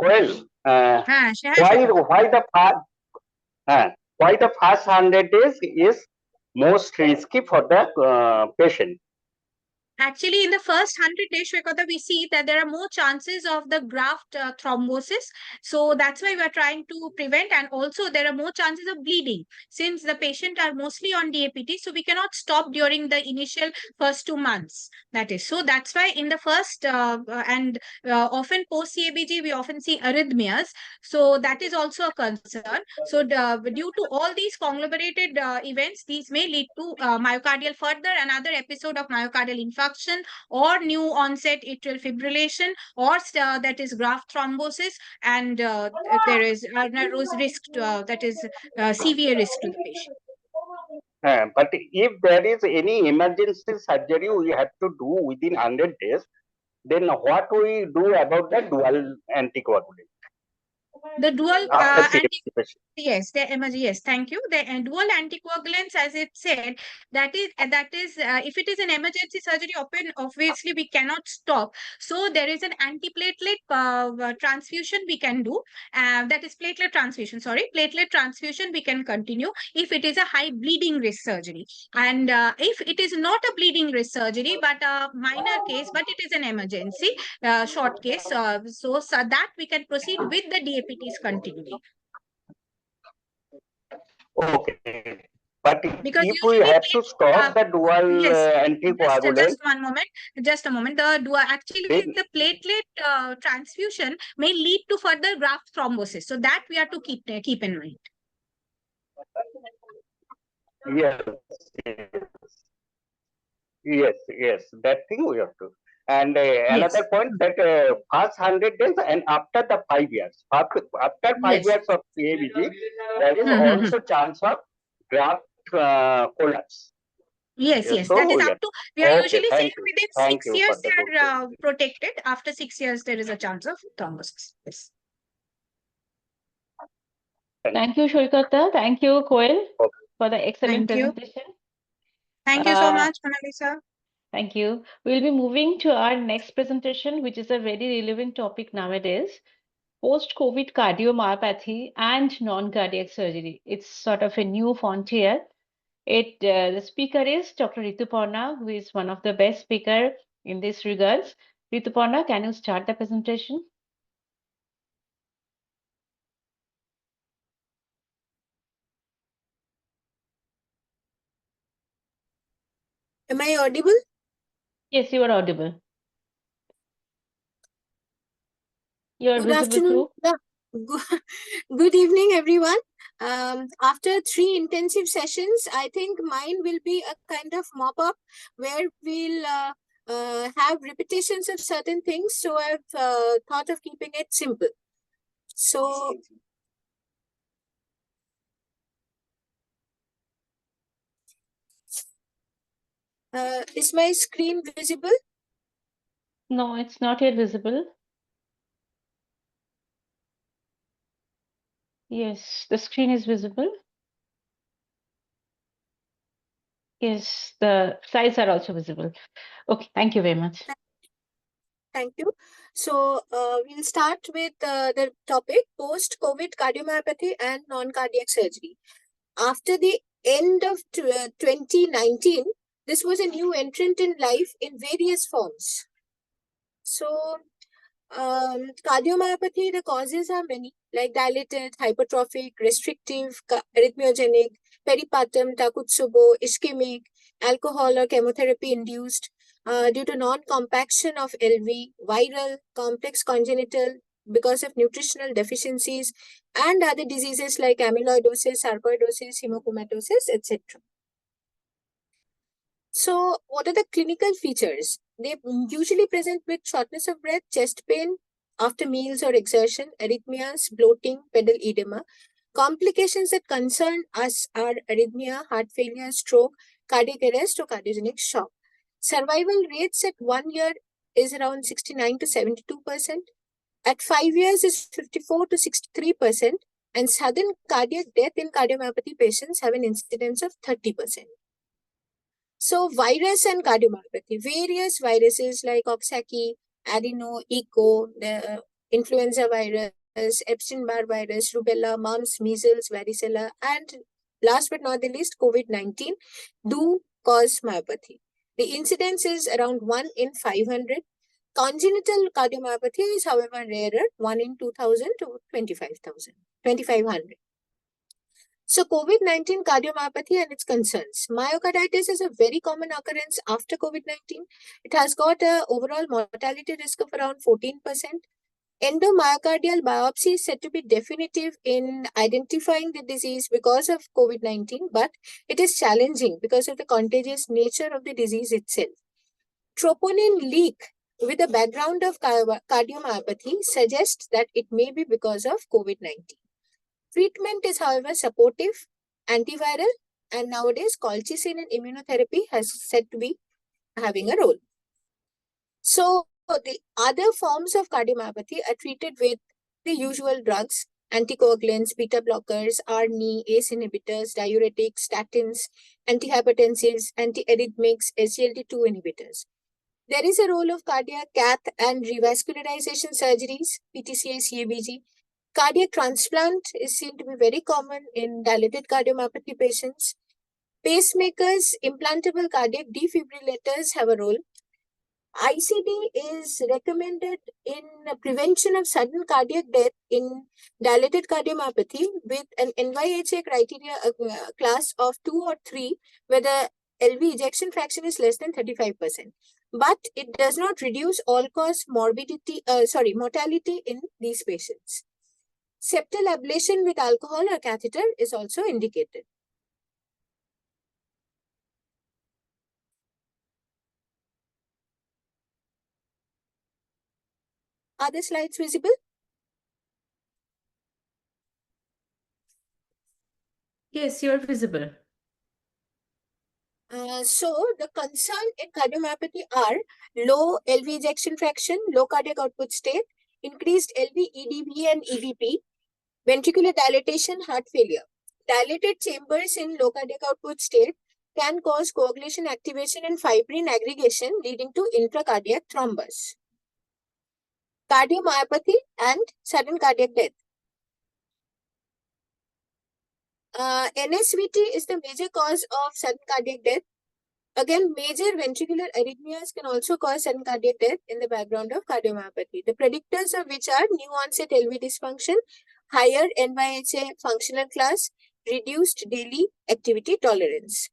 Well, Shahar. why the first 100 days is most risky for the patient? Actually, in the first 100 days, Shwekota, we see that there are more chances of the graft thrombosis. So that's why we are trying to prevent. And also there are more chances of bleeding since the patient are mostly on DAPT. So we cannot stop during the initial first 2 months. That is. So that's why in the first and often post CABG, we often see arrhythmias. So that is also a concern. So due to all these conglomerated events, these may lead to myocardial further another episode of myocardial infarction or new onset atrial fibrillation or that is graft thrombosis, and there is risk that is severe risk to the patient. But if there is any emergency surgery we have to do within 100 days, then what we do about the dual anticoagulant? The dual Yes, yes, thank you. The dual anticoagulants, as it said, that is if it is an emergency surgery, obviously we cannot stop. So there is an antiplatelet transfusion we can do. That is platelet transfusion. Sorry, platelet transfusion we can continue if it is a high bleeding risk surgery, and if it is not a bleeding risk surgery but a minor case, but it is an emergency short case, so that we can proceed with the DAPTs continuing. Okay. But Because if we have to stop the dual yes, anticoagulant, just a moment. Actually the platelet transfusion may lead to further graft thrombosis, so that we have to keep in mind. Yes, yes, that thing we have to. And another point that first 100 days and after the 5 years, after 5 years of CABG, there is also chance of graft collapse. Yes, So that is up to, we are usually saying within 6 years they are protected. After 6 years, there is a chance of thrombosis. Yes. Thank you, Shulkata. Thank you, Koel, for the excellent presentation. Thank you so much, Mona Lisa. Thank you. We'll be moving to our next presentation, which is a very relevant topic nowadays, post-COVID cardiomyopathy and non-cardiac surgery. It's sort of a new frontier. The speaker is Dr. Rituparna, who is one of the best speaker in this regards. Rituparna, can you start the presentation? Am I audible? Yes, you are audible. You are Good visible afternoon. too. Good evening, everyone. After 3 intensive sessions, I think mine will be a kind of mop-up where we'll have repetitions of certain things. So I've thought of keeping it simple. So is my screen visible? No, it's not yet visible. Yes, the screen is visible. Yes, the slides are also visible. Okay, thank you very much. Thank you. So we'll start with the topic post-COVID cardiomyopathy and non-cardiac surgery. After the end of 2019, this was a new entrant in life in various forms. So cardiomyopathy, the causes are many, like dilated, hypertrophic, restrictive, arrhythmiogenic, peripartum, Takotsubo, ischemic, alcohol or chemotherapy induced, due to non-compaction of LV, viral, complex congenital, because of nutritional deficiencies, and other diseases like amyloidosis, sarcoidosis, hemochromatosis, etc. So, what are the clinical features? They usually present with shortness of breath, chest pain after meals or exertion, arrhythmias, bloating, pedal edema. Complications that concern us are arrhythmia, heart failure, stroke, cardiac arrest, or cardiogenic shock. Survival rates at 1 year is around 69 to 72%. At 5 years is 54 to 63%. And sudden cardiac death in cardiomyopathy patients have an incidence of 30%. So virus and cardiomyopathy, various viruses like Coxsackie, adeno, eco, the influenza virus, Epstein-Barr virus, rubella, mumps, measles, varicella, and last but not the least, COVID-19 do cause myopathy. The incidence is around 1 in 500. Congenital cardiomyopathy is, however, rarer, 1 in 2,000 to 2,500. So COVID-19 cardiomyopathy and its concerns. Myocarditis is a very common occurrence after COVID-19. It has got an overall mortality risk of around 14%. Endomyocardial biopsy is said to be definitive in identifying the disease because of COVID-19, but it is challenging because of the contagious nature of the disease itself. Troponin leak with a background of cardiomyopathy suggests that it may be because of COVID-19. Treatment is, however, supportive, antiviral, and nowadays colchicine and immunotherapy has said to be having a role. So the other forms of cardiomyopathy are treated with the usual drugs, anticoagulants, beta blockers, ARNI, ACE inhibitors, diuretics, statins, antihypertensives, antiarrhythmics, SGLT2 inhibitors. There is a role of cardiac cath and revascularization surgeries, PTCA, CABG. Cardiac transplant is seen to be very common in dilated cardiomyopathy patients. Pacemakers, implantable cardiac defibrillators have a role. ICD is recommended in prevention of sudden cardiac death in dilated cardiomyopathy with an NYHA criteria class of 2 or 3, where the LV ejection fraction is less than 35%. But it does not reduce all-cause mortality in these patients. Septal ablation with alcohol or catheter is also indicated. Are the slides visible? Yes, you are visible. So the concern in cardiomyopathy are low LV ejection fraction, low cardiac output state, increased LV, EDB and EBP, ventricular dilatation, heart failure. Dilated chambers in low cardiac output state can cause coagulation activation and fibrin aggregation, leading to intracardiac thrombus. Cardiomyopathy and sudden cardiac death. NSVT is the major cause of sudden cardiac death. Again, major ventricular arrhythmias can also cause sudden cardiac death in the background of cardiomyopathy. The predictors of which are new onset LV dysfunction, higher NYHA functional class, reduced daily activity tolerance.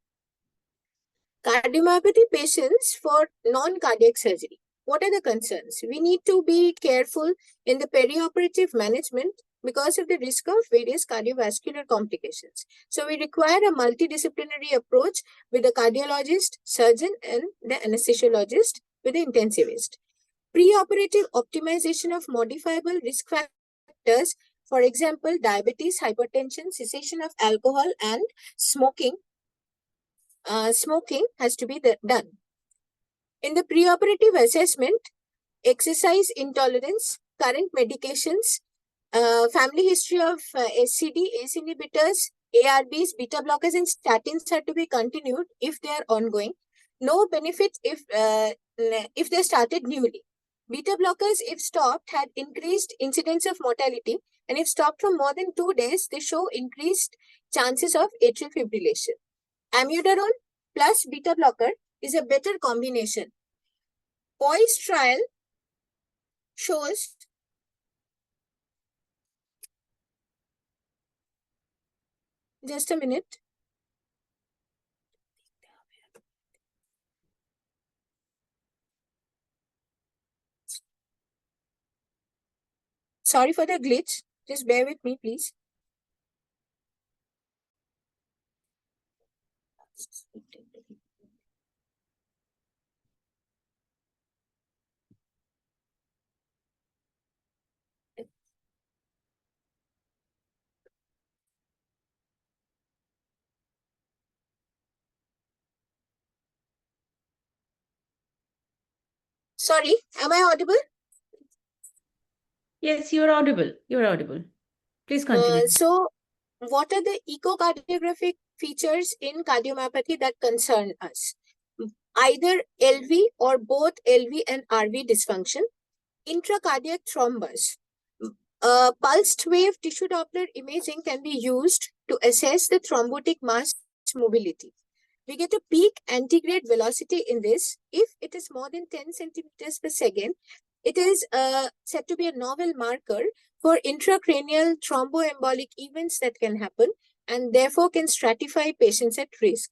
Cardiomyopathy patients for non-cardiac surgery. What are the concerns? We need to be careful in the perioperative management because of the risk of various cardiovascular complications. So we require a multidisciplinary approach with the cardiologist, surgeon, and the anesthesiologist with the intensivist. Preoperative optimization of modifiable risk factors, for example, diabetes, hypertension, cessation of alcohol, and smoking. Smoking has to be done. In the preoperative assessment, exercise intolerance, current medications, family history of SCD, ACE inhibitors, ARBs, beta blockers, and statins are to be continued if they are ongoing. No benefit if they started newly. Beta blockers, if stopped, had increased incidence of mortality, and if stopped for more than 2 days, they show increased chances of atrial fibrillation. Amiodarone plus beta blocker is a better combination. POISE trial shows just a minute. Sorry for the glitch. Just bear with me, please. Sorry, am I audible? Yes, you're audible. You're audible. Please continue. So, what are the echocardiographic features in cardiomyopathy that concern us? Either LV or both LV and RV dysfunction, intracardiac thrombus. Pulsed wave tissue Doppler imaging can be used to assess the thrombotic mass mobility. We get a peak antigrade velocity in this. If it is more than 10 centimeters per second, it is said to be a novel marker for intracranial thromboembolic events that can happen and therefore can stratify patients at risk.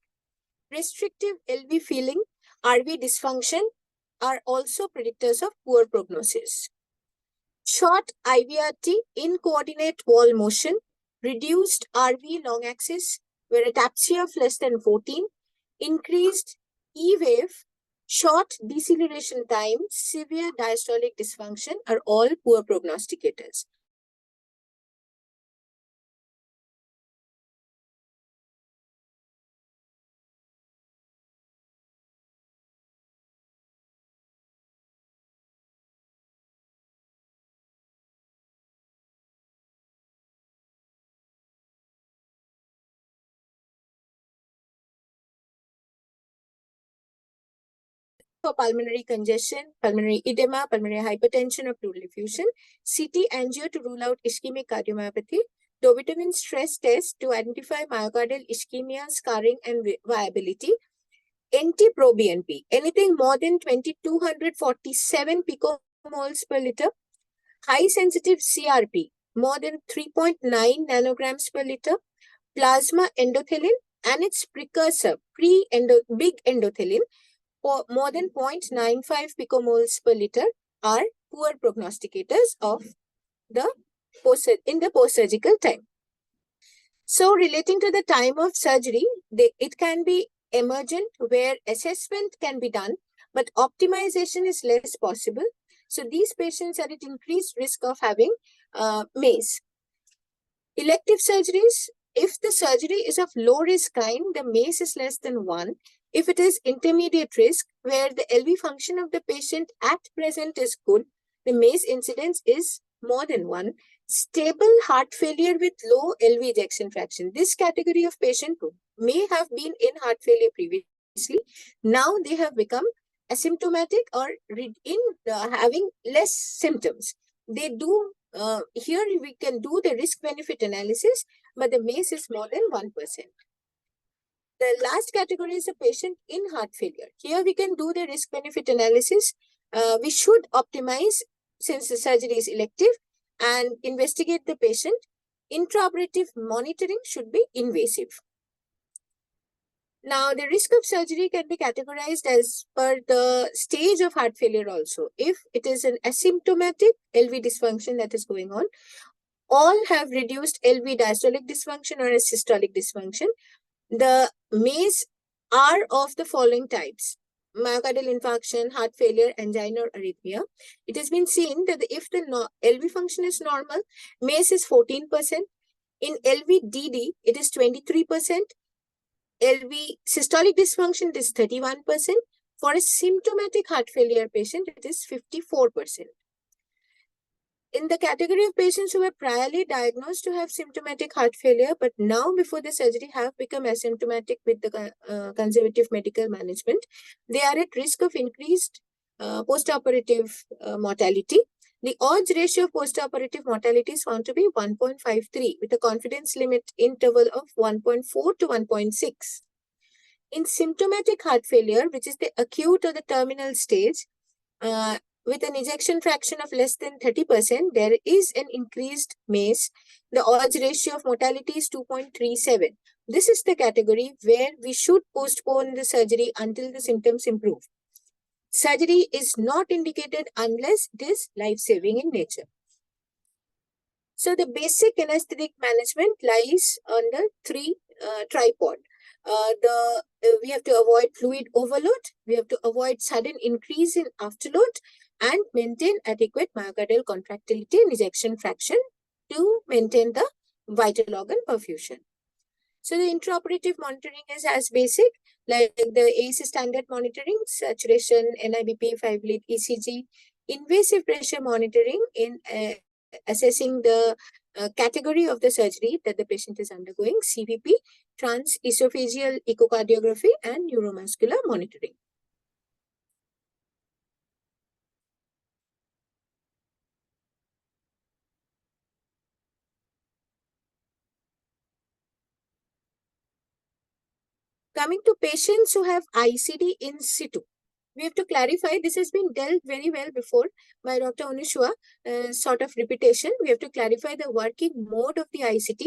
Restrictive LV filling, RV dysfunction are also predictors of poor prognosis. Short IVRT, incoordinate wall motion, reduced RV long axis, where ataxia of less than 14, increased E wave, short deceleration time, severe diastolic dysfunction are all poor prognosticators. For pulmonary congestion, pulmonary edema, pulmonary hypertension, or pleural effusion, CT angio to rule out ischemic cardiomyopathy, dobutamine stress test to identify myocardial ischemia, scarring, and viability, NT-proBNP, anything more than 2247 picomoles per liter, high sensitive CRP, more than 3.9 nanograms per liter, plasma endothelin and its precursor, big endothelin, or more than 0.95 picomoles per liter are poor prognosticators of the post-surgical time. So relating to the time of surgery, it can be emergent where assessment can be done, but optimization is less possible. So these patients are at increased risk of having MACE. Elective surgeries, if the surgery is of low risk kind, the MACE is less than 1. If it is intermediate risk, where the LV function of the patient at present is good, the MACE incidence is more than 1. Stable heart failure with low LV ejection fraction. This category of patient may have been in heart failure previously. Now they have become asymptomatic or having less symptoms. They do, here we can do the risk-benefit analysis, but the MACE is more than 1%. The last category is a patient in heart failure. Here we can do the risk-benefit analysis. We should optimize, since the surgery is elective, and investigate the patient. Intraoperative monitoring should be invasive. Now, the risk of surgery can be categorized as per the stage of heart failure also. If it is an asymptomatic LV dysfunction that is going on, all have reduced LV diastolic dysfunction or a systolic dysfunction. The MACE are of the following types: myocardial infarction, heart failure, angina, or arrhythmia. It has been seen that if the LV function is normal, MACE is 14%. In LVDD, it is 23%. LV systolic dysfunction, it is 31%. For a symptomatic heart failure patient, it is 54%. In the category of patients who were priorly diagnosed to have symptomatic heart failure, but now before the surgery have become asymptomatic with the conservative medical management, they are at risk of increased postoperative mortality. The odds ratio of postoperative mortality is found to be 1.53 with a confidence limit interval of 1.4 to 1.6. In symptomatic heart failure, which is the acute or the terminal stage, with an ejection fraction of less than 30%, there is an increased MACE. The odds ratio of mortality is 2.37. This is the category where we should postpone the surgery until the symptoms improve. Surgery is not indicated unless it is life-saving in nature. So the basic anesthetic management lies on the three tripod. We have to avoid fluid overload, we have to avoid sudden increase in afterload, and maintain adequate myocardial contractility and ejection fraction to maintain the vital organ perfusion. So the intraoperative monitoring is as basic, like the ACE standard monitoring, saturation, NIBP, 5-lead ECG, invasive pressure monitoring in assessing the category of the surgery that the patient is undergoing, CVP, transesophageal echocardiography, and neuromuscular monitoring. Coming to patients who have ICD in situ, we have to clarify, this has been dealt very well before by Dr. Onishua, sort of repetition. We have to clarify the working mode of the ICD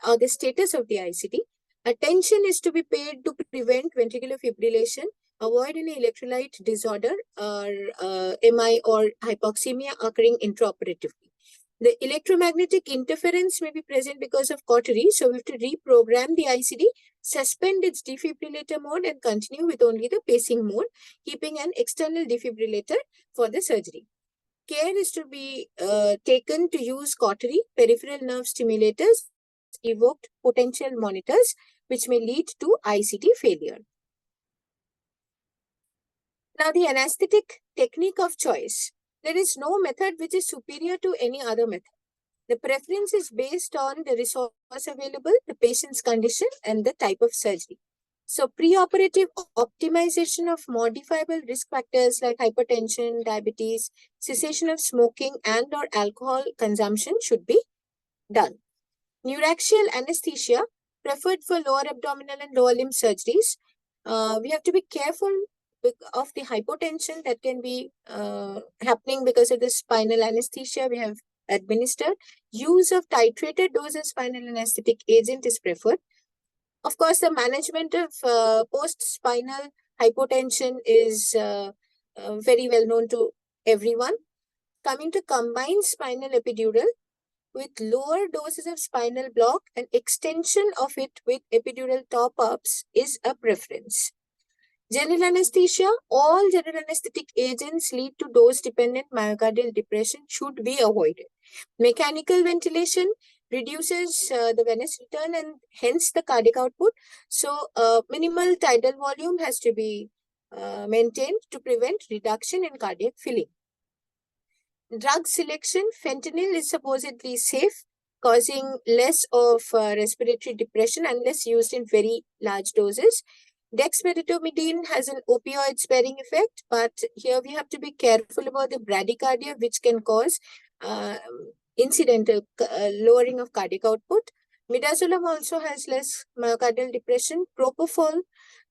or the status of the ICD. Attention is to be paid to prevent ventricular fibrillation, avoid any electrolyte disorder or MI or hypoxemia occurring intraoperatively. The electromagnetic interference may be present because of cautery, so we have to reprogram the ICD, suspend its defibrillator mode, and continue with only the pacing mode, keeping an external defibrillator for the surgery. Care is to be taken to use cautery, peripheral nerve stimulators, evoked potential monitors, which may lead to ICD failure. Now, the anesthetic technique of choice. There is no method which is superior to any other method. The preference is based on the resource available, the patient's condition, and the type of surgery. So preoperative optimization of modifiable risk factors like hypertension, diabetes, cessation of smoking and or alcohol consumption should be done. Neuraxial anesthesia preferred for lower abdominal and lower limb surgeries. We have to be careful of the hypotension that can be happening because of the spinal anesthesia we have administered. Use of titrated dose of spinal anesthetic agent is preferred. Of course, the management of post-spinal hypotension is very well known to everyone. Coming to combined spinal epidural with lower doses of spinal block and extension of it with epidural top-ups is a preference. General anesthesia, all general anesthetic agents lead to dose-dependent myocardial depression should be avoided. Mechanical ventilation reduces the venous return and hence the cardiac output. So minimal tidal volume has to be maintained to prevent reduction in cardiac filling. Drug selection, fentanyl is supposedly safe. causing less of respiratory depression unless used in very large doses. Dexmedetomidine has an opioid-sparing effect, but here we have to be careful about the bradycardia, which can cause uh, incidental lowering of cardiac output. Midazolam also has less myocardial depression. Propofol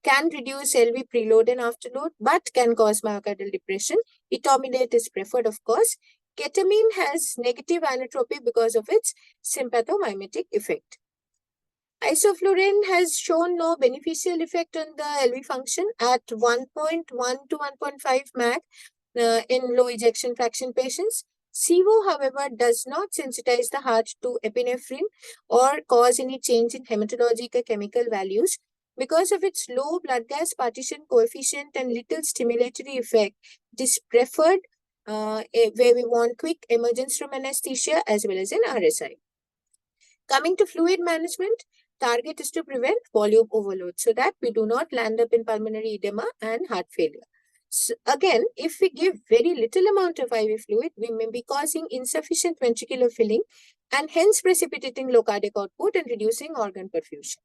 can reduce LV preload and afterload, but can cause myocardial depression. Etomidate is preferred, of course. Ketamine has negative anatropy because of its sympathomimetic effect. Isoflurane has shown no beneficial effect on the LV function at 1.1 to 1.5 mag in low ejection fraction patients. SIVO, however, does not sensitize the heart to epinephrine or cause any change in hematologic or chemical values. Because of its low blood gas partition coefficient and little stimulatory effect, it is preferred where we want quick emergence from anesthesia as well as in RSI. Coming to fluid management, target is to prevent volume overload so that we do not land up in pulmonary edema and heart failure. So again, if we give very little amount of IV fluid, we may be causing insufficient ventricular filling and hence precipitating low cardiac output and reducing organ perfusion.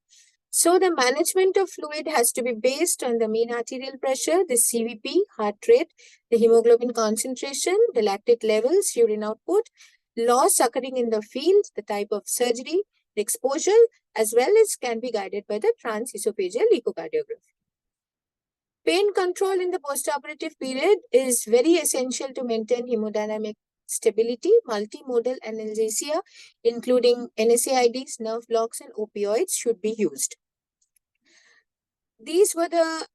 So the management of fluid has to be based on the mean arterial pressure, the CVP, heart rate, the hemoglobin concentration, the lactate levels, urine output, loss occurring in the field, the type of surgery, the exposure, as well as can be guided by the transesophageal echocardiography. Pain control in the postoperative period is very essential to maintain hemodynamic stability. Multimodal analgesia, including NSAIDs, nerve blocks, and opioids should be used. These were the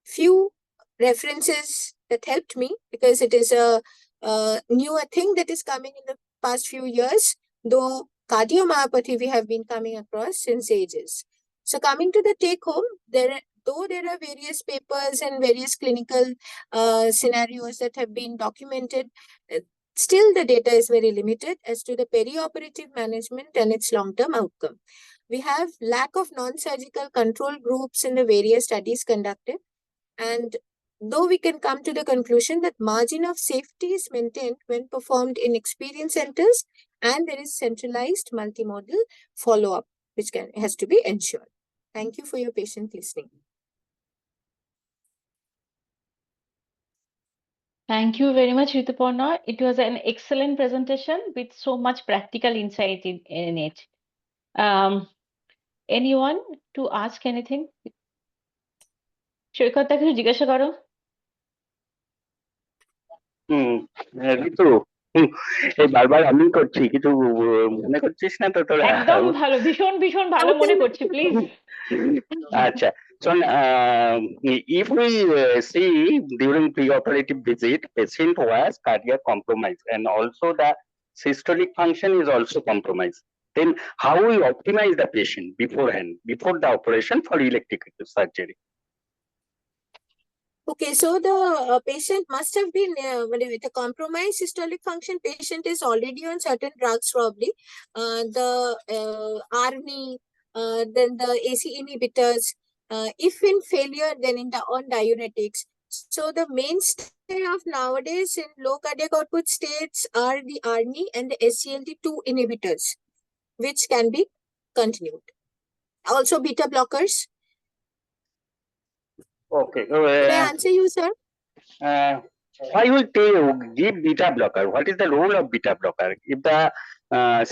few references that helped me because it is a newer thing that is coming in the past few years, though cardiomyopathy we have been coming across since ages. So coming to the take home, though there are various papers and various clinical scenarios that have been documented, still the data is very limited as to the perioperative management and its long-term outcome. We have lack of non-surgical control groups in the various studies conducted. And though we can come to the conclusion that margin of safety is maintained when performed in experience centers and there is centralized multimodal follow-up which has to be ensured. Thank you for your patient listening. Thank you very much, Rituparna. It was an excellent presentation with so much practical insight in it. Anyone to ask anything? সৈকত কিছু জিজ্ঞাসা করো। ঋতু এই বারবার আমি করছি কিছু মনে করছিস না তো তোরা? একদম ভালো, ভীষণ ভীষণ ভালো মনে করছি, প্লিজ। আচ্ছা, so if we see during preoperative visit, patient was cardiac compromised and also the systolic function is also compromised. Then how we optimize the patient beforehand, before the operation for elective surgery? Okay, so the patient must have been with a compromised systolic function. Patient is already on certain drugs, probably the ARNI, then the AC inhibitors. If in failure, then on diuretics. So the mainstay of nowadays in low cardiac output states are the ARNI and the SGLT2 inhibitors, which can be continued. Also beta blockers. Okay. Did I answer you, sir? Why will they give beta blocker? What is the role of beta blocker if the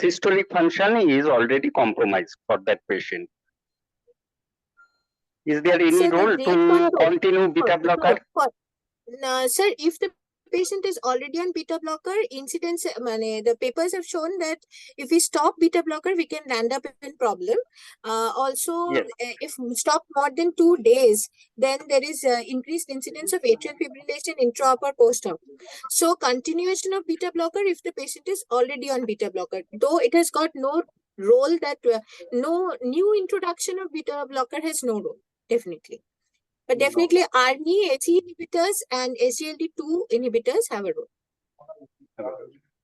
systolic function is already compromised for that patient? Is there any role to continue beta blocker? No, sir, if the patient is already on beta blocker, incidence, the papers have shown that if we stop beta blocker, we can land up in problem. Also, Yes. If we stop more than 2 days, then there is increased incidence of atrial fibrillation intra-op or post-op. So, continuation of beta blocker if the patient is already on beta blocker, though it has got no role that no new introduction of beta blocker has no role, definitely. But definitely ARNI, AC inhibitors and SGLT2 inhibitors have a role.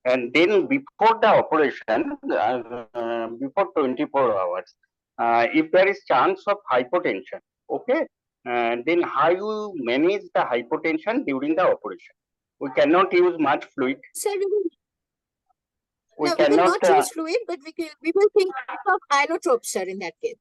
And then before the operation, before 24 hours, if there is chance of hypotension, okay, then how you manage the hypotension during the operation? We cannot use much fluid. Sir, We No, we will cannot. not use fluid, but we will think of inotropes, sir, in that case.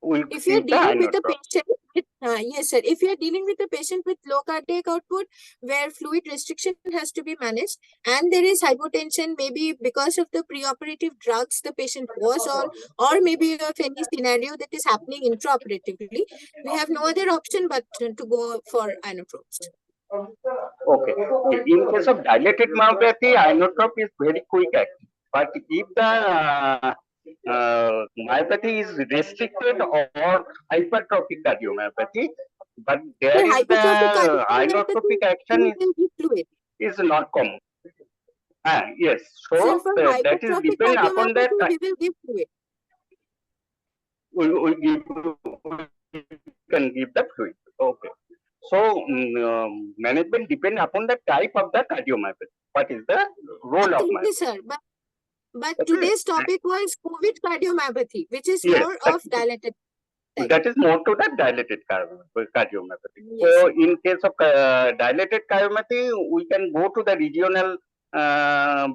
We'll If you are give the dealing with a inotrope. patient with, yes, sir, if you are dealing with a patient with low cardiac output, where fluid restriction has to be managed, and there is hypotension, maybe because of the preoperative drugs the patient was on, or maybe of any scenario that is happening intraoperatively, we have no other option but to go for inotropes. Okay. In case of dilated myopathy, inotrope is very quick acting. But if the myopathy is restricted or hypertrophic cardiomyopathy, but there Sir, is hypertrophic the cardiomyopathy, inotropic action we will give fluid. is not common. Yes. Sir, So for that is hypertrophic depend upon that. cardiomyopathy, we will give fluid. We can give the fluid. Okay. So management depend upon the type of the cardiomyopathy. What is the role of Absolutely, myopathy? sir. But Okay. today's topic was COVID cardiomyopathy, which is Yes, more of dilated type. that is more to the dilated cardiomyopathy. Yes, So sir. in case of dilated cardiomyopathy, we can go to the regional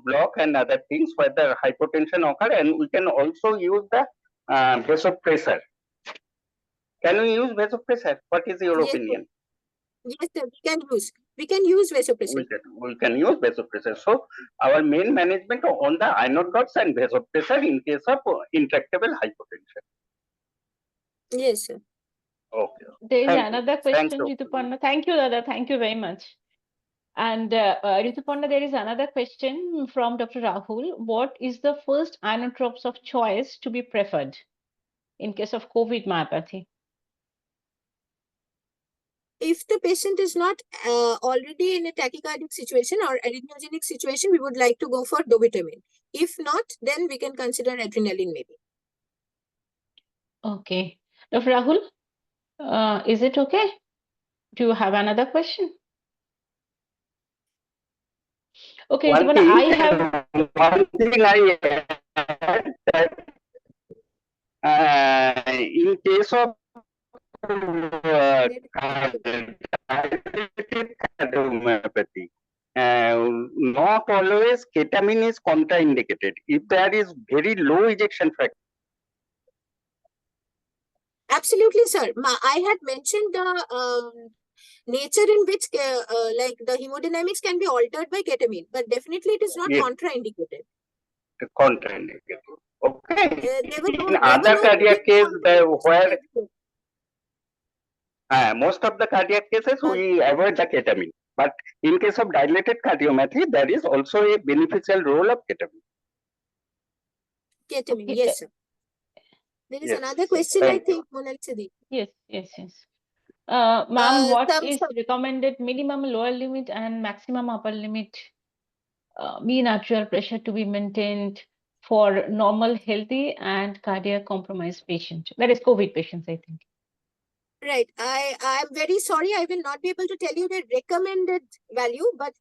block and other things where the hypotension occur, and we can also use the vasopressor. Can we use vasopressor? What is your Yes, sir. opinion? Yes, sir. We can use vasopressor. We can use vasopressor. So our main management on the inotropes and vasopressor in case of intractable hypotension. Yes, sir. Okay. There is Thank you. another Thank question, you. Rituparna. Thank you, Dada. Thank you very much. And Rituparna, there is another question from Dr. Rahul. What is the first inotropes of choice to be preferred in case of COVID myopathy? If the patient is not already in a tachycardic situation or arrhythmogenic situation, we would like to go for dobutamine. If not, then we can consider adrenaline maybe. Okay. Dr. Rahul, is it okay? Do you have another question? Okay, One Rituparna, thing, I have. I add that in case of cardiomyopathy, not always ketamine is contraindicated. If there is very low ejection fraction. Absolutely, sir. I had mentioned the nature in which like the hemodynamics can be altered by ketamine, but definitely it is not Yes. contraindicated. Contraindicated. Okay. There were In other cardiac case, where most of the cardiac cases we avoid the ketamine, but in case of dilated cardiomyopathy, there is also a beneficial role of ketamine. Ketamine, Okay. yes, sir. There is Yes. another question, I think, Monal Sadi. Yes. Ma'am, what is some recommended minimum lower limit and maximum upper limit mean arterial pressure to be maintained for normal, healthy, and cardiac compromised patient? That is COVID patients, I think. Right. I am very sorry. I will not be able to tell you the recommended value, but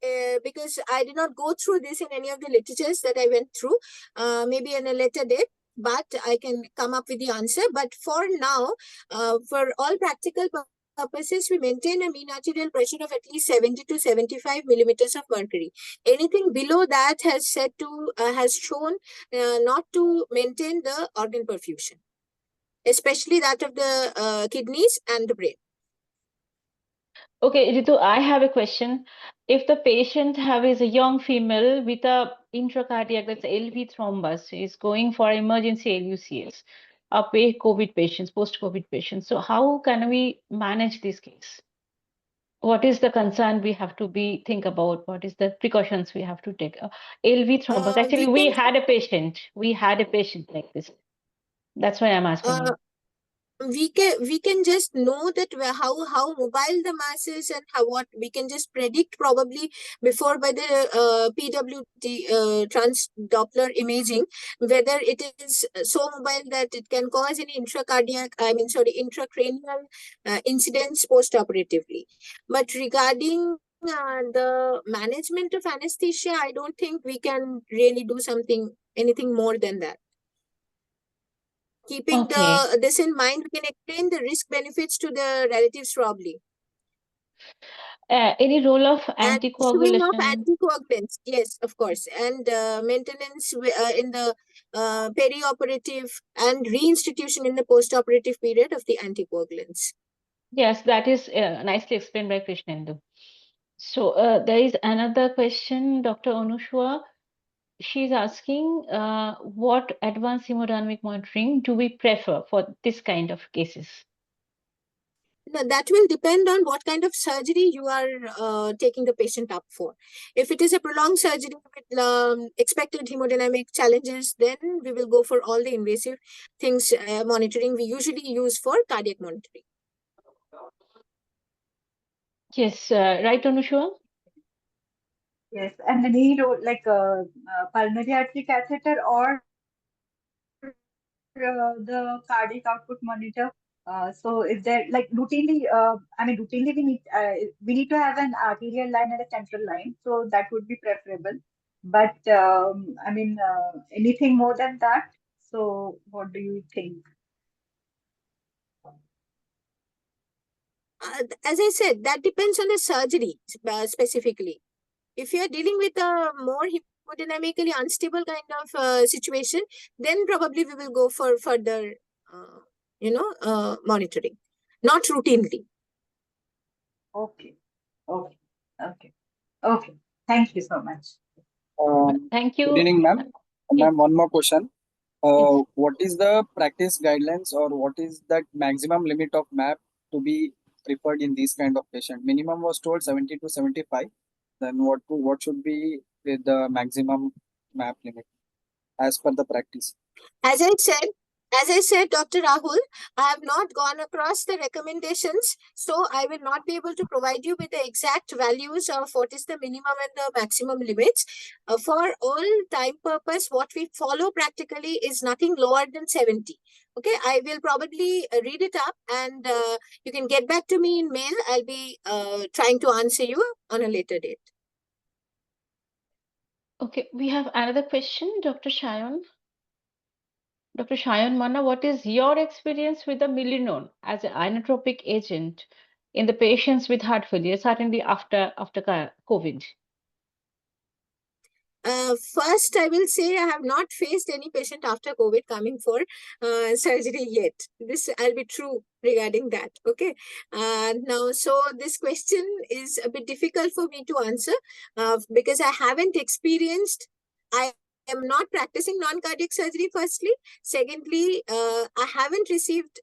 because I did not go through this in any of the literatures that I went through, maybe in a later date, but I can come up with the answer. But for now, for all practical purposes, we maintain a mean arterial pressure of at least 70 to 75 millimeters of mercury. Anything below that has shown not to maintain the organ perfusion, especially that of the kidneys and the brain. Okay, Ritu, I have a question. If the patient is a young female with a intracardiac, that's LV thrombus, is going for emergency LUCS, COVID patients, post-COVID patients, so how can we manage this case? What is the concern we have to think about? What is the precautions we have to take? LV thrombus. Actually, we had a patient like this. That's why I'm asking you. We can just know that how mobile the mass is and what we can just predict probably before by the PWT trans-Doppler imaging, whether it is so mobile that it can cause any intracranial incidents post-operatively. But regarding the management of anesthesia, I don't think we can really do anything more than that. Keeping this in mind, we can explain the risk benefits to the relatives probably. Any role of And issuing of anticoagulation? anticoagulants, yes, of course, and maintenance in the perioperative and reinstitution in the postoperative period of the anticoagulants. Yes, that is nicely explained by Krishnendu. So there is another question, Dr. Onushwa. She's asking, what advanced hemodynamic monitoring do we prefer for this kind of cases? Now, that will depend on what kind of surgery you are taking the patient up for. If it is a prolonged surgery with expected hemodynamic challenges, then we will go for all the invasive things monitoring we usually use for cardiac monitoring. Yes, right, Anushwa? Yes, and any like pulmonary artery catheter or the cardiac output monitor. So if they're like routinely, routinely we need to have an arterial line and a central line. So that would be preferable. But anything more than that. So what do you think? As I said, that depends on the surgery specifically. If you are dealing with a more hemodynamically unstable kind of situation, then probably we will go for further, monitoring, not routinely. Okay. Okay. Okay. Okay. Thank you so much. Thank Good you. evening, ma'am. Yes. Ma'am, one more question. Yes. What is the practice guidelines or what is that maximum limit of MAP to be preferred in these kind of patient? Minimum was told 70 to 75. Then what should be the maximum MAP limit as per the practice? As I said, Dr. Rahul, I have not gone across the recommendations, so I will not be able to provide you with the exact values of what is the minimum and the maximum limits. For all time purpose, what we follow practically is nothing lower than 70. Okay, I will probably read it up and you can get back to me in mail. I'll be trying to answer you on a later date. Okay, we have another question, Dr. Shayan. Dr. Shayan Manna, what is your experience with the milrinone as an inotropic agent in the patients with heart failure, certainly after COVID? First, I will say I have not faced any patient after COVID coming for surgery yet. This I'll be true regarding that. Okay. Now, so this question is a bit difficult for me to answer because I haven't experienced. I am not practicing non-cardiac surgery. Firstly, secondly, I haven't received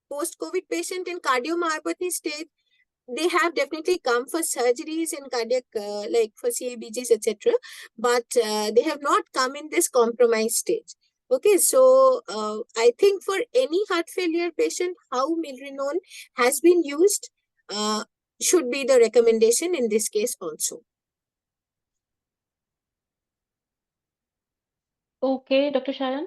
post-COVID patient in cardiomyopathy stage. They have definitely come for surgeries in cardiac, like for CABGs, etc. But they have not come in this compromised stage. Okay, so I think for any heart failure patient, how milrinone has been used should be the recommendation in this case also. Okay, Dr. Shayan?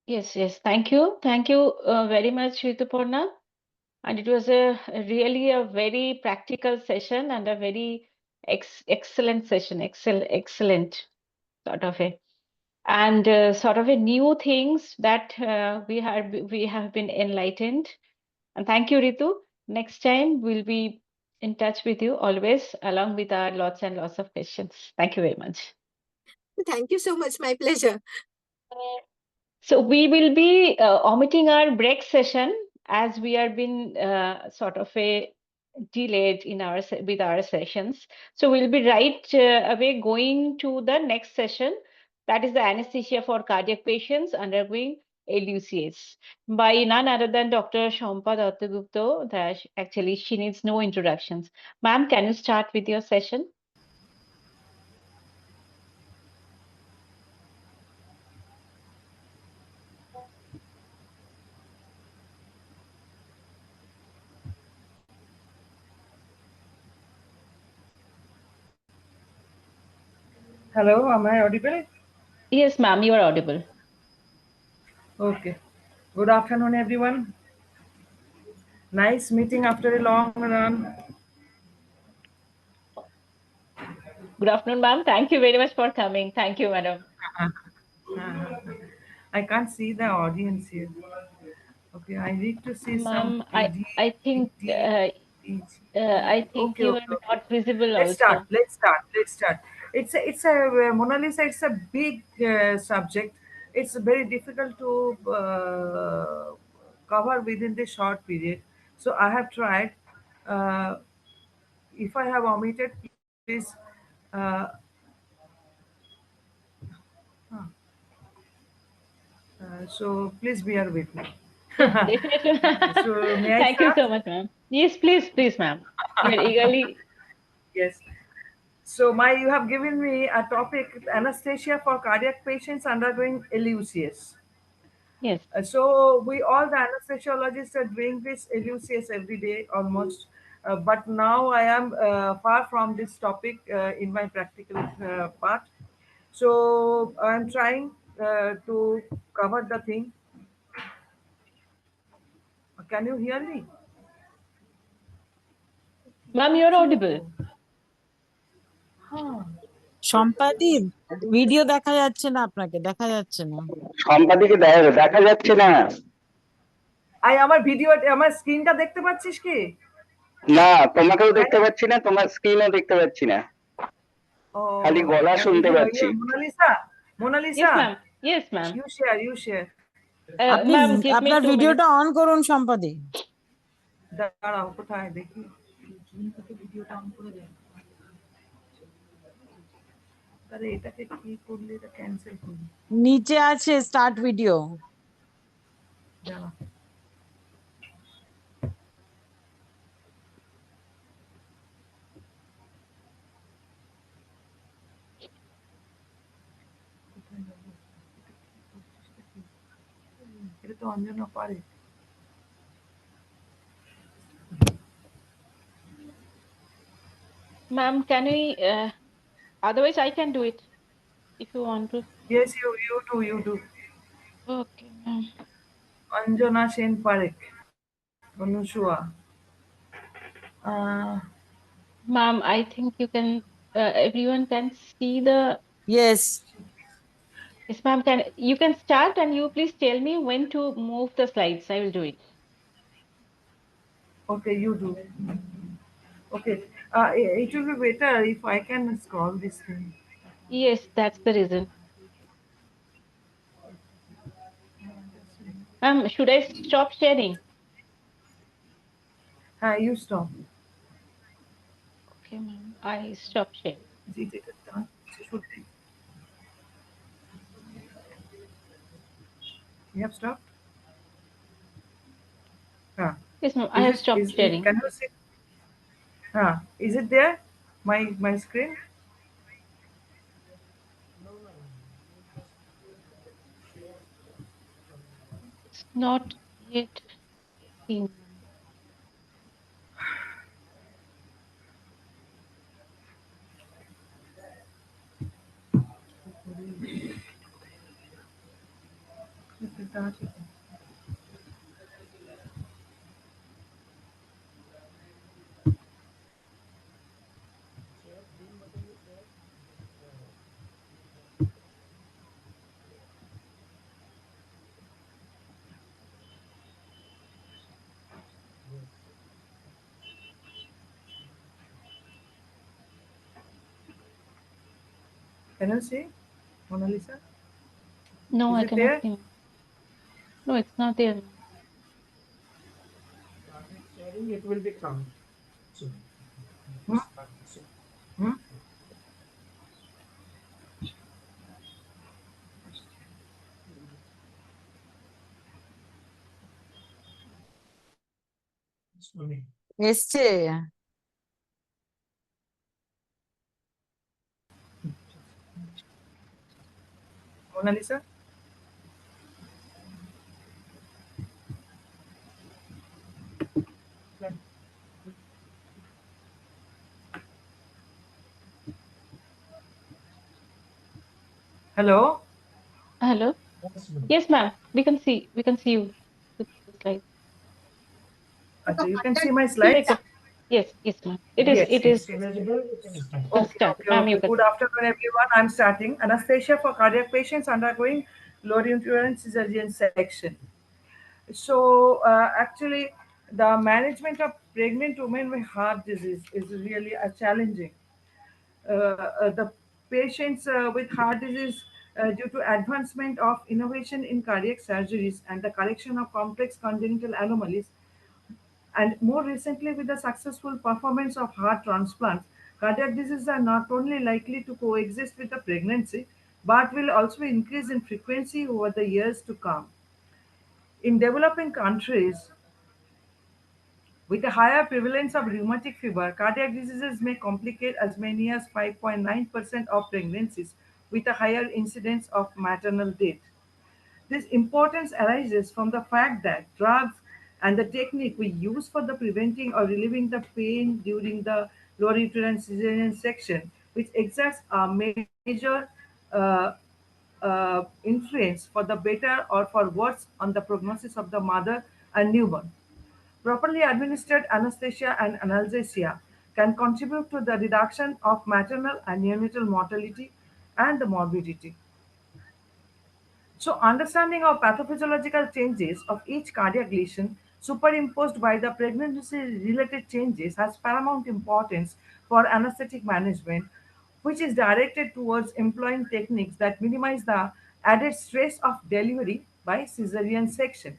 Yes, yes. Thank you. Thank you very much, Rituparna. And it was really a very practical session and a very excellent session, excellent sort of a, and sort of a new things that we have been enlightened. And thank you, Ritu. Next time we'll be in touch with you always, along with our lots and lots of questions. Thank you very much. Thank you so much. My pleasure. So we will be omitting our break session as we are been sort of a delayed in our with our sessions. So we'll be right away going to the next session. That is the anesthesia for cardiac patients undergoing LUCS by none other than Dr. Shampa Dattagupta. Actually, she needs no introductions. Ma'am, can you start with your session? Hello, am I audible? Yes, ma'am, you are audible. Okay. Good afternoon, everyone. Nice meeting after a long run. Good afternoon, ma'am. Thank you very much for coming. Thank you, madam. I can't see the audience here. Okay, I need to see some Ma'am, PD, I think PG. I think Okay, you okay, are okay. not visible Let's start. also. Let's start. It's a Mona Lisa. It's a big subject. It's very difficult to cover within the short period. So I have tried. Uh, if I have omitted, please. Uh, huh. So please bear with me. Yes, definitely. So may I Thank you start? so much, ma'am. Yes, please, ma'am. We are eagerly. Yes. So you have given me a topic, anesthesia for cardiac patients undergoing LUCS. Yes. So we all the anesthesiologists are doing this LUCS every day almost. But now I am far from this topic in my practical part. So I'm trying to cover the thing. Can you hear me? Ma'am, you're audible. Huh. সম্পাদি video দেখা যাচ্ছে না, আপনাকে দেখা যাচ্ছে না। সম্পাদিকে দেখা যাচ্ছে না। আমার ভিডিও, আমার স্ক্রিনটা দেখতে পাচ্ছিস কি? না, তোমাকেও দেখতে পাচ্ছি না, তোমার স্ক্রিনও দেখতে পাচ্ছি না, খালি গলা শুনতে পাচ্ছি। Monalisa, Yes, ma'am. Yes, ma'am. you share. আপনি Ma'am, give me আপনার 2 ভিডিওটা minutes. অন করুন সম্পাদি। দাঁড়াও, কোথায় দেখি? ভিডিওটা অন করে দেন। আরে এটাকে কি করলে এটা ক্যান্সেল করি? নিচে আছে স্টার্ট ভিডিও। দাঁড়া। এটা তো অঞ্জনা পারে। Ma'am, can we otherwise I can do it if you want to. Yes, you do. Okay, ma'am. Anjana Sen Parekh, Anusuya. Ma'am, I think you can everyone can see the. Yes. Yes, ma'am, you can start and you please tell me when to move the slides. I will do it. Okay, you do. Okay. It will be better if I can scroll this thing. Yes, that's the reason. Ma'am, should I stop sharing? You stop. Okay, ma'am. I stop sharing. You have stopped? Yes, ma'am. I have stopped sharing. Can you see? Is it there? My screen? It's not yet seen. Can you see, Mona Lisa? No, Is I it cannot there? see. Ma'am. No, it's not there. Ma'am. It will become. এসছে। Mona Lisa? Hello? Hello? Yes, ma'am. We can see you with the slide. Achha, you can see my slides? Yes, ma'am. It is. Okay. Good afternoon, everyone. I'm starting. Anesthesia for cardiac patients undergoing low endurance cesarean section. So actually, the management of pregnant women with heart disease is really challenging. The patients with heart disease due to advancement of innovation in cardiac surgeries and the correction of complex congenital anomalies, and more recently with the successful performance of heart transplants, cardiac diseases are not only likely to coexist with the pregnancy, but will also increase in frequency over the years to come. In developing countries, with a higher prevalence of rheumatic fever, cardiac diseases may complicate as many as 5.9% of pregnancies, with a higher incidence of maternal death. This importance arises from the fact that drugs and the technique we use for the preventing or relieving the pain during the lower uterine cesarean section, which exerts a major uh, influence for the better or for worse on the prognosis of the mother and newborn. Properly administered anesthesia and analgesia can contribute to the reduction of maternal and neonatal mortality and the morbidity. So, understanding of pathophysiological changes of each cardiac lesion superimposed by the pregnancy-related changes has paramount importance for anesthetic management, which is directed towards employing techniques that minimize the added stress of delivery by cesarean section.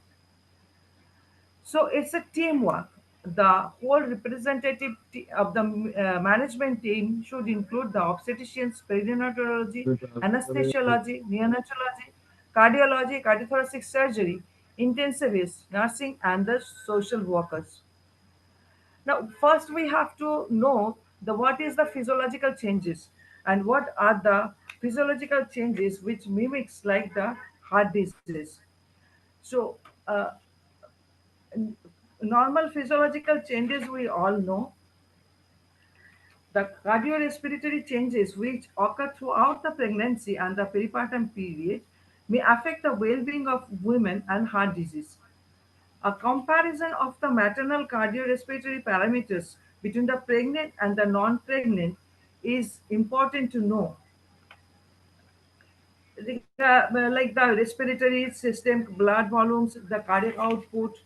So it's a teamwork. The whole representative of the management team should include the obstetricians, perinatology, anesthesiology, neonatology, cardiology, cardiothoracic surgery, intensivists, nursing, and the social workers. Now, first we have to know the what is the physiological changes and what are the physiological changes which mimics like the heart disease. So, normal physiological changes we all know. The cardiorespiratory changes which occur throughout the pregnancy and the peripartum period may affect the well-being of women and heart disease. A comparison of the maternal cardiorespiratory parameters between the pregnant and the non-pregnant is important to know. Like the respiratory system, blood volumes, the cardiac output,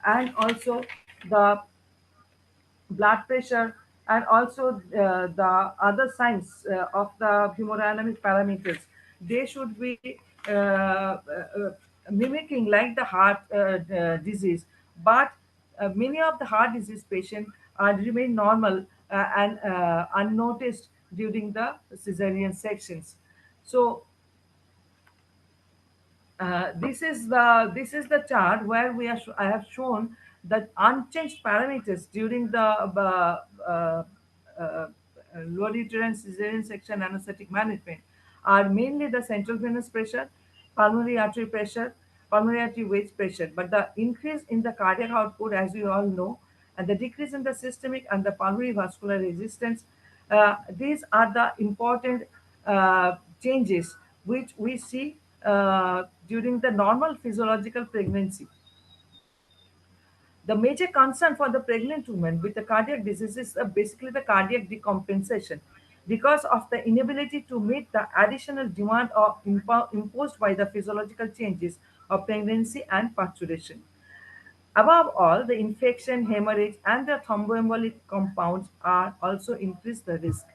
and also the blood pressure, and also the other signs of the hemodynamic parameters. They should be mimicking like the heart disease, but many of the heart disease patients remain normal and unnoticed during the cesarean sections. So this is the chart where I have shown that unchanged parameters during the uh, lower uterine cesarean section anesthetic management are mainly the central venous pressure, pulmonary artery pressure, pulmonary artery wedge pressure. But the increase in the cardiac output, as we all know, and the decrease in the systemic and the pulmonary vascular resistance, these are the important changes which we see during the normal physiological pregnancy. The major concern for the pregnant woman with the cardiac disease is basically the cardiac decompensation because of the inability to meet the additional demand or imposed by the physiological changes of pregnancy and parturition. Above all, the infection, hemorrhage, and the thromboembolic compounds are also increase the risk.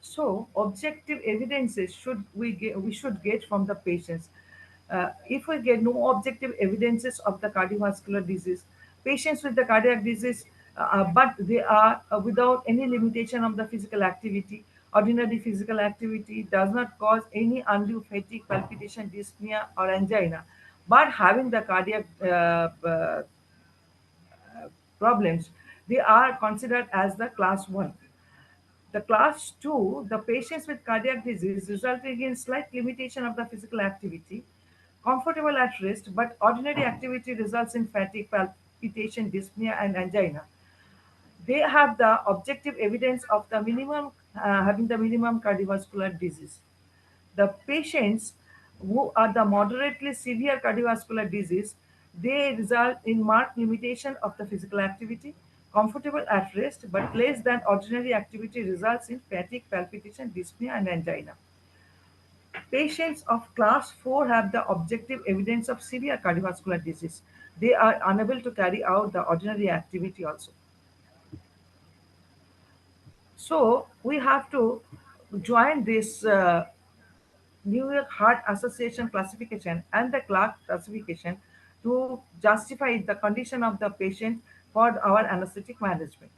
So, objective evidences we should get from the patients. If we get no objective evidences of the cardiovascular disease, patients with the cardiac disease, but they are without any limitation of the physical activity. Ordinary physical activity does not cause any undue fatigue, palpitation, dyspnea, or angina. But having the cardiac problems, they are considered as the class 1. The class 2, the patients with cardiac disease resulting in slight limitation of the physical activity, comfortable at rest, but ordinary activity results in fatigue, palpitation, dyspnea, and angina. They have the objective evidence of the minimum having the minimum cardiovascular disease. The patients who are the moderately severe cardiovascular disease They result in marked limitation of the physical activity, comfortable at rest, but less than ordinary activity results in fatigue, palpitation, dyspnea, and angina. Patients of class 4 have the objective evidence of severe cardiovascular disease. They are unable to carry out the ordinary activity also. So we have to join this New York Heart Association classification and the Clark classification to justify the condition of the patient for our anesthetic management.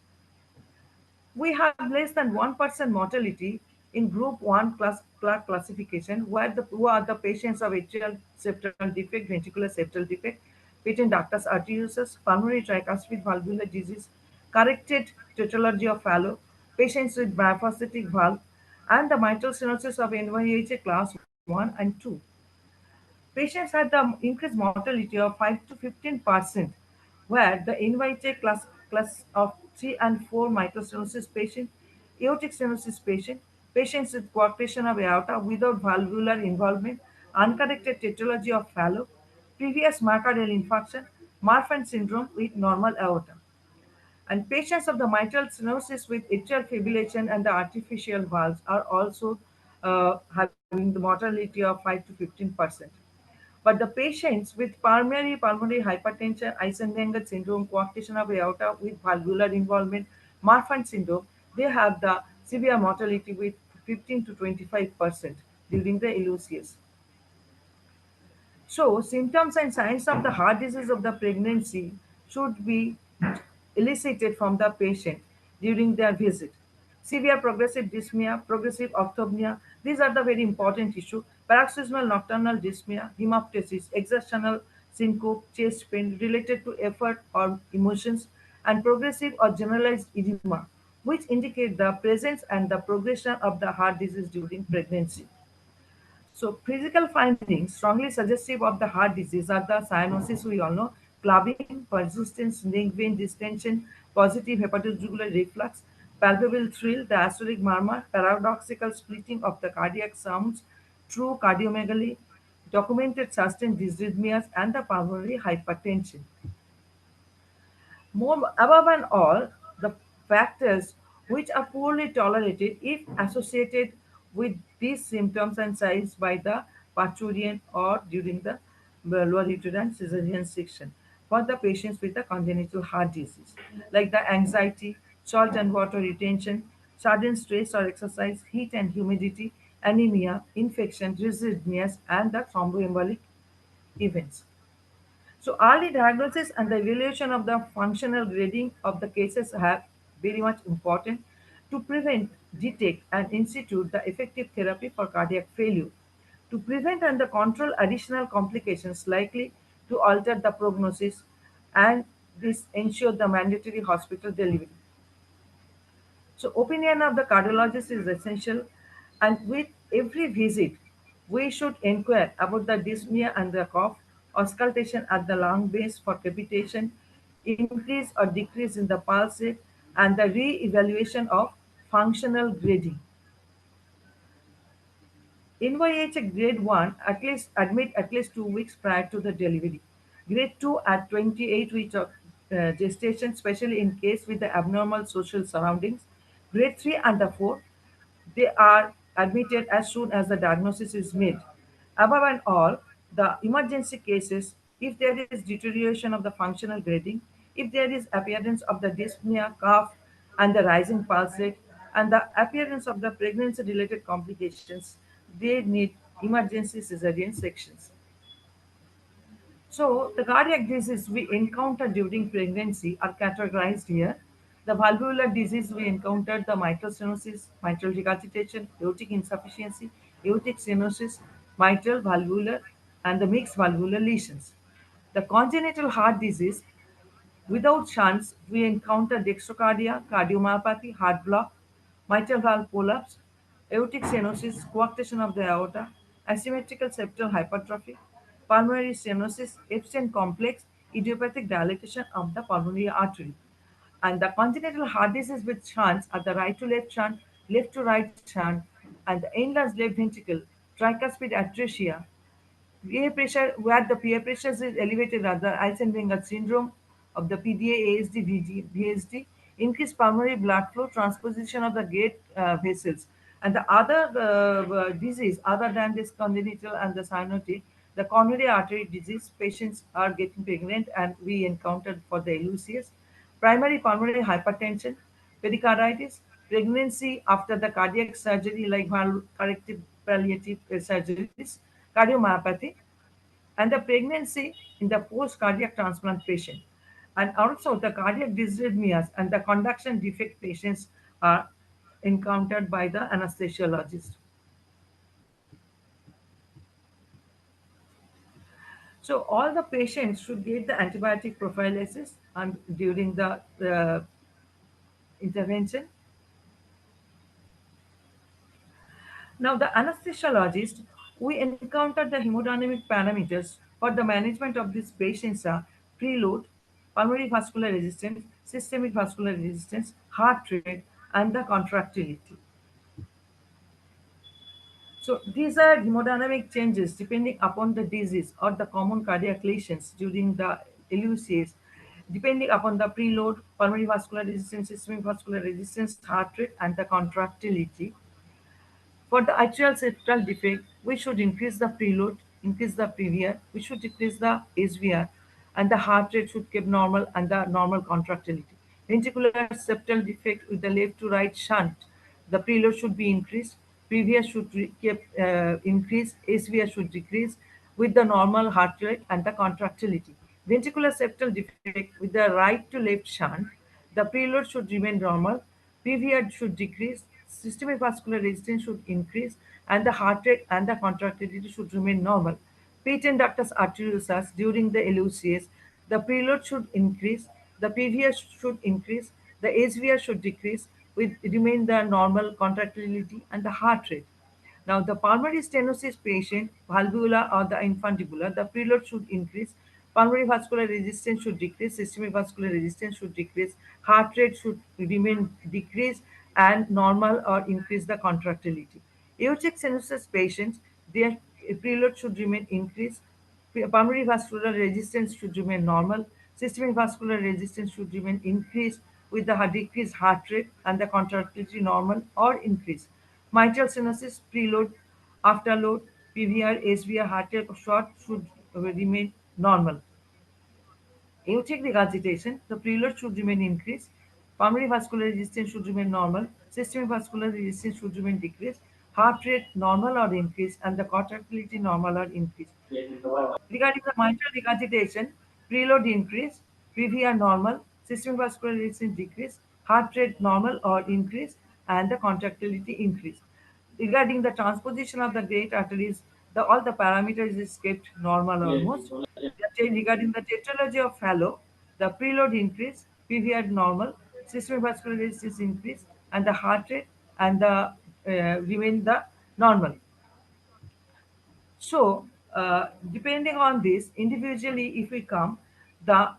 We have less than 1% mortality in group 1 Clark classification, who are the patients of atrial septal defect, ventricular septal defect, patent ductus arteriosus, pulmonary tricuspid valvular disease, corrected tetralogy of Fallot, patients with biphasic valve, and the mitral stenosis of NYHA class 1 and 2. Patients had the increased mortality of 5 to 15%, where the NYHA class of 3 and 4 microstenosis patient, aortic stenosis patient, patients with coarctation of aorta without valvular involvement, uncorrected tetralogy of Fallot, previous myocardial infarction, Marfan syndrome with normal aorta. And patients of the mitral stenosis with atrial fibrillation and the artificial valves are also having the mortality of 5 to 15%. But the patients with primary pulmonary hypertension, Eisenmenger syndrome, coarctation of aorta with valvular involvement, Marfan syndrome, they have the severe mortality with 15 to 25% during the LOCS. So, symptoms and signs of the heart disease of the pregnancy should be elicited from the patient during their visit. Severe progressive dyspnea, progressive orthopnea, these are the very important issue. Paroxysmal nocturnal dyspnea, hemoptysis, exertional syncope, chest pain related to effort or emotions, and progressive or generalized edema, which indicate the presence and the progression of the heart disease during pregnancy. So physical findings strongly suggestive of the heart disease are the cyanosis we all know, clubbing, persistent neck vein distension, positive hepatojugular reflux, palpable thrill, diastolic murmur, paradoxical splitting of the cardiac sounds, true cardiomegaly, documented sustained dysrhythmias, and the pulmonary hypertension. More above and all, the factors which are poorly tolerated if associated with these symptoms and signs by the parturian or during the lower uterine cesarean section for the patients with the congenital heart disease, like the anxiety, salt and water retention, sudden stress or exercise, heat and humidity, anemia, infection, dysrhythmias, and the thromboembolic events. So early diagnosis and the evaluation of the functional grading of the cases have very much important to prevent, detect, and institute the effective therapy for cardiac failure, to prevent and the control additional complications likely to alter the prognosis, and this ensure the mandatory hospital delivery. So opinion of the cardiologist is essential, and with every visit, we should inquire about the dyspnea and the cough, auscultation at the lung base for capitation, increase or decrease in the pulse rate, and the re-evaluation of functional grading. In YH grade 1, at least admit at least 2 weeks prior to the delivery. Grade 2 at 28 weeks of gestation, especially in case with the abnormal social surroundings. Grade 3 and the 4, they are admitted as soon as the diagnosis is made. Above and all, the emergency cases, if there is deterioration of the functional grading, if there is appearance of the dyspnea, cough, and the rising pulse rate, and the appearance of the pregnancy-related complications, they need emergency cesarean sections. So the cardiac disease we encounter during pregnancy are categorized here. The valvular disease we encountered the mitral stenosis, mitral regurgitation, aortic insufficiency, aortic stenosis, mitral valvular, and the mixed valvular lesions. The congenital heart disease without shunts, we encounter dextrocardia, cardiomyopathy, heart block, mitral valve collapse, aortic stenosis, coarctation of the aorta, asymmetrical septal hypertrophy, pulmonary stenosis, Epstein complex, idiopathic dilatation of the pulmonary artery. And the congenital heart disease with shunts are the right to left to right shunt, and the enlarged left ventricle, tricuspid atresia, peer pressure, where the peer pressure is elevated, rather Eisenmenger syndrome of the PDA, ASD, VSD, increased pulmonary blood flow, transposition of the gate vessels, and the other disease other than this congenital and the cyanotic, the coronary artery disease patients are getting pregnant, and we encountered for the LUCS, primary pulmonary hypertension, pericarditis, pregnancy after the cardiac surgery like valve corrective palliative surgeries, cardiomyopathy, and the pregnancy in the post-cardiac transplant patient. And also the cardiac dysrhythmias and the conduction defect patients are encountered by the anesthesiologist. So all the patients should get the antibiotic prophylaxis and during the intervention. Now, the anesthesiologist, we encountered the hemodynamic parameters for the management of these patients are preload, pulmonary vascular resistance, systemic vascular resistance, heart rate, and the contractility. So these are hemodynamic changes depending upon the disease or the common cardiac lesions during the LUCs, depending upon the preload, pulmonary vascular resistance, systemic vascular resistance, heart rate, and the contractility. For the atrial septal defect, we should increase the preload, increase the PVR, we should decrease the SVR, and the heart rate should keep normal and the normal contractility. Ventricular septal defect with the left to right shunt, the preload should be increased, PVR should keep increase, SVR should decrease with the normal heart rate and the contractility. Ventricular septal defect with the right to left shunt, the preload should remain normal, PVR should decrease, systemic vascular resistance should increase, and the heart rate and the contractility should remain normal. Patent ductus arteriosus during the LUCS, the preload should increase, the PVR should increase, the SVR should decrease, with remain the normal contractility and the heart rate. Now, the pulmonary stenosis patient, valvular or the infundibular, the preload should increase, pulmonary vascular resistance should decrease, systemic vascular resistance should decrease, heart rate should remain decreased, and normal or increase the contractility. Aortic stenosis patients, their preload should remain increased, pulmonary vascular resistance should remain normal, systemic vascular resistance should remain increased with the decreased heart rate and the contractility normal or increase. Mitral stenosis preload, afterload, PVR, SVR, heart rate short should remain normal. Aortic regurgitation, the preload should remain increased, pulmonary vascular resistance should remain normal, systemic vascular resistance should remain decreased, heart rate normal or increased, and the contractility normal or increased. Regarding the mitral regurgitation, preload increase, PVR normal, systemic vascular resistance decrease, heart rate normal or increase, and the contractility increase. Regarding the transposition of the great arteries, all the parameters is kept normal almost. Regarding the tetralogy of Fallow, the preload increase, PVR normal, systemic vascular resistance increase, and the heart rate and the remain the normal. So, depending on this, individually, if we come, the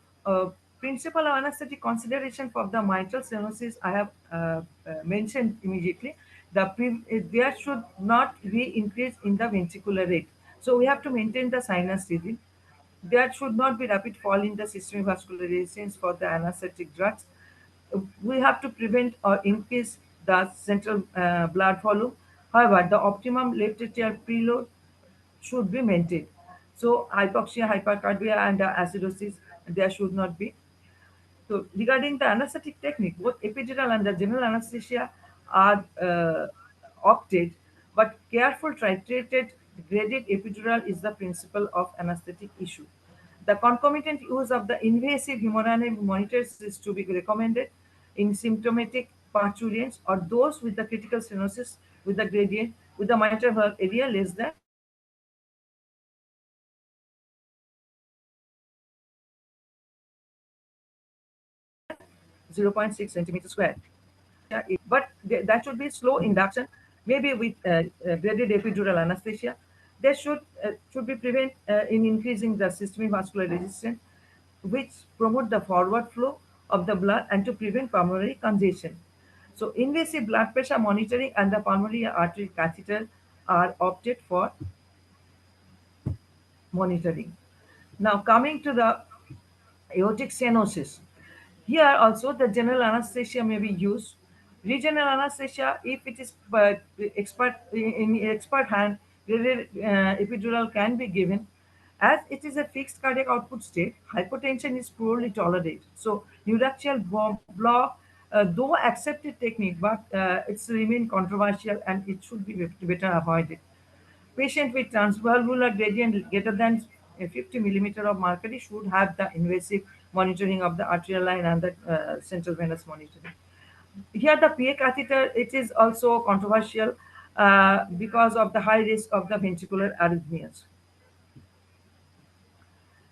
principal anesthetic consideration for the mitral stenosis, I have mentioned immediately. There should not be increase in the ventricular rate. So, we have to maintain the sinus rhythm. There should not be rapid fall in the systemic vascular resistance for the anesthetic drugs. We have to prevent or increase the central blood volume. However, the optimum left atrial preload should be maintained. So hypoxia, hypercarbia, and acidosis, there should not be. So regarding the anesthetic technique, both epidural and the general anesthesia are opted, but careful titrated graded epidural is the principle of anesthetic issue. The concomitant use of the invasive hemodynamic monitors is to be recommended in symptomatic parturients or those with the critical stenosis with the gradient with the mitral valve area less than 0.6 centimeter square. But that should be slow induction, maybe with graded epidural anesthesia. There should be prevent in increasing the systemic vascular resistance, which promote the forward flow of the blood and to prevent pulmonary congestion. So invasive blood pressure monitoring and the pulmonary artery catheter are opted for. monitoring. Now coming to the aortic stenosis. Here also the general anesthesia may be used. Regional anesthesia, if it is in expert hand, epidural can be given. As it is a fixed cardiac output state, hypotension is poorly tolerated. So neuraxial block, though accepted technique, but it's remain controversial and it should be better avoided. Patient with transvalvular gradient greater than 50 millimeter of mercury should have the invasive monitoring of the arterial line and the central venous monitoring. Here, the PA catheter, it is also controversial because of the high risk of the ventricular arrhythmias.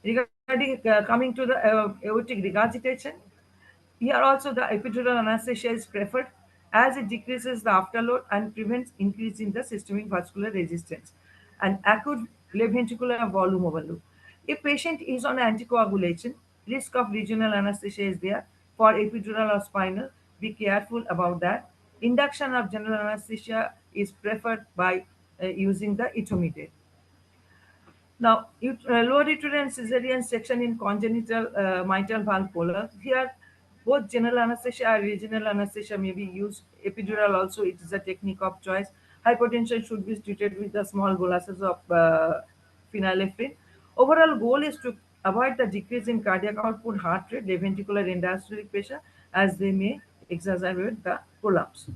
Regarding coming to the aortic regurgitation, here also the epidural anesthesia is preferred as it decreases the afterload and prevents increase in the systemic vascular resistance and acute left ventricular volume overload. If patient is on anticoagulation, risk of regional anesthesia is there. For epidural or spinal, be careful about that. Induction of general anesthesia is preferred by using the etomidate. Now, lower uterine cesarean section in congenital mitral valve collapse. Here, both general anesthesia and regional anesthesia may be used. Epidural also, it is a technique of choice. Hypertension should be treated with the small boluses of phenylephrine. Overall goal is to avoid the decrease in cardiac output, heart rate, left ventricular end-diastolic pressure, as they may exacerbate the collapse.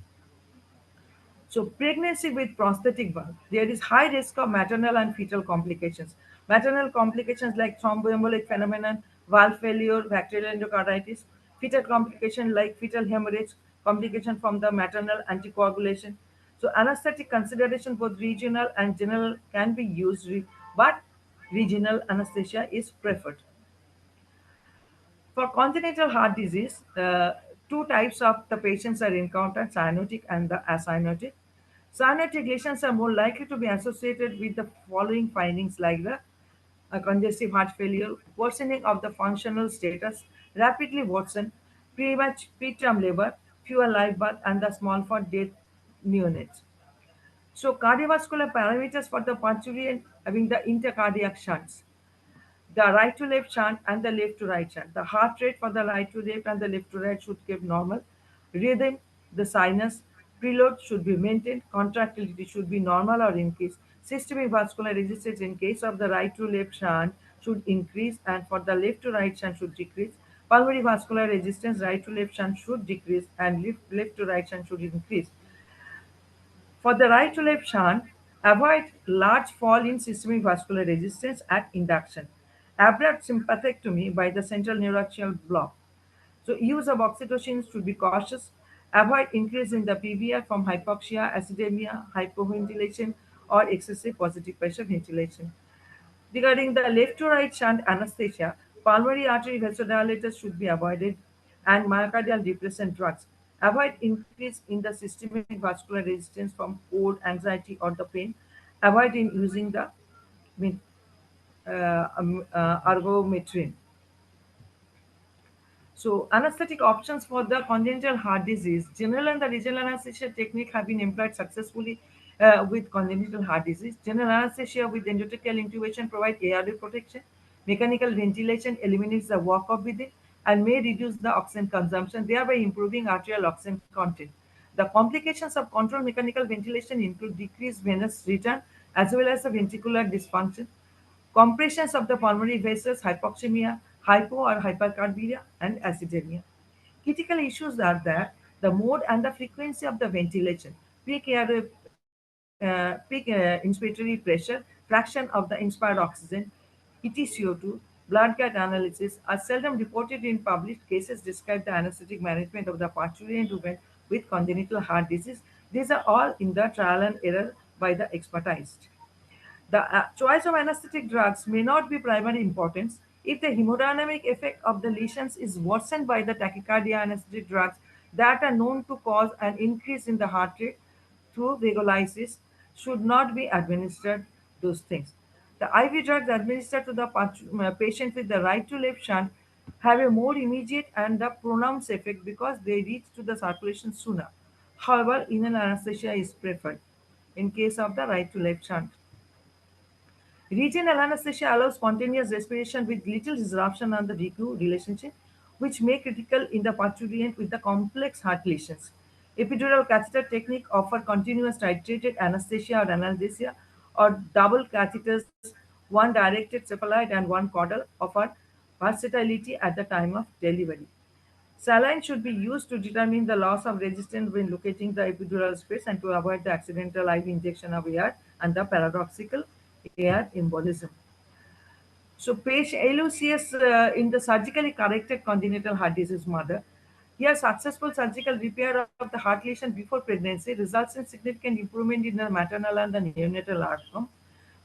So pregnancy with prosthetic valve, there is high risk of maternal and fetal complications. Maternal complications like thromboembolic phenomenon, valve failure, bacterial endocarditis, fetal complication like fetal hemorrhage, complication from the maternal anticoagulation. So anesthetic consideration both regional and general can be used, but regional anesthesia is preferred. For congenital heart disease, two types of the patients are encountered, cyanotic and the acyanotic. Cyanotic lesions are more likely to be associated with the following findings like the congestive heart failure, worsening of the functional status, rapidly worsen, preterm labor, fewer live birth, and the small for death neonates. So cardiovascular parameters for the parturient having the intercardiac shunts, the right to left shunt and the left to right shunt. The heart rate for the right to left and the left to right should keep normal. Rhythm, the sinus, preload should be maintained. Contractility should be normal or increased. Systemic vascular resistance in case of the right to left shunt should increase and for the left to right shunt should decrease. Pulmonary vascular resistance, right to left shunt should decrease and left to right shunt should increase. For the right to left shunt, avoid large fall in systemic vascular resistance at induction. Abrupt sympathectomy by the central neuraxial block. So use of oxytocin should be cautious. Avoid increase in the PVR from hypoxia, acidemia, hypoventilation, or excessive positive pressure ventilation. Regarding the left to right shunt anesthesia, pulmonary artery vasodilators should be avoided and myocardial depressant drugs. Avoid increase in the systemic vascular resistance from cold, anxiety, or the pain. Avoid in using the argometrin. So anesthetic options for the congenital heart disease, general and the regional anesthesia technique have been employed successfully with congenital heart disease. General anesthesia with endotracheal intubation provide airway protection. Mechanical ventilation eliminates the work of breathing and may reduce the oxygen consumption, thereby improving arterial oxygen content. The complications of controlled mechanical ventilation include decreased venous return as well as the ventricular dysfunction, compressions of the pulmonary vessels, hypoxemia, hypo or hypercarbia, and acidemia. Critical issues are that the mode and the frequency of the ventilation, peak inspiratory pressure, fraction of the inspired oxygen, EtCO2, blood gas analysis are seldom reported in published cases describe the anesthetic management of the parturient women with congenital heart disease. These are all in the trial and error by the expertise. The choice of anesthetic drugs may not be primary importance if the hemodynamic effect of the lesions is worsened by the tachycardia. Anesthetic drugs that are known to cause an increase in the heart rate through vagolysis should not be administered those things. The IV drugs administered to the patient with the right to left shunt have a more immediate and the pronounced effect because they reach to the circulation sooner. However, inhaled anesthesia is preferred in case of the right to left shunt. Regional anesthesia allows spontaneous respiration with little disruption on the DQ relationship, which may critical in the parturient with the complex heart lesions. Epidural catheter technique offer continuous titrated anesthesia or analgesia, or double catheters, one directed cephalide and one caudal, offer versatility at the time of delivery. Saline should be used to determine the loss of resistance when locating the epidural space and to avoid the accidental IV injection of air and the paradoxical air embolism. So, patient LUCS in the surgically corrected congenital heart disease mother. Here, successful surgical repair of the heart lesion before pregnancy results in significant improvement in the maternal and the neonatal outcome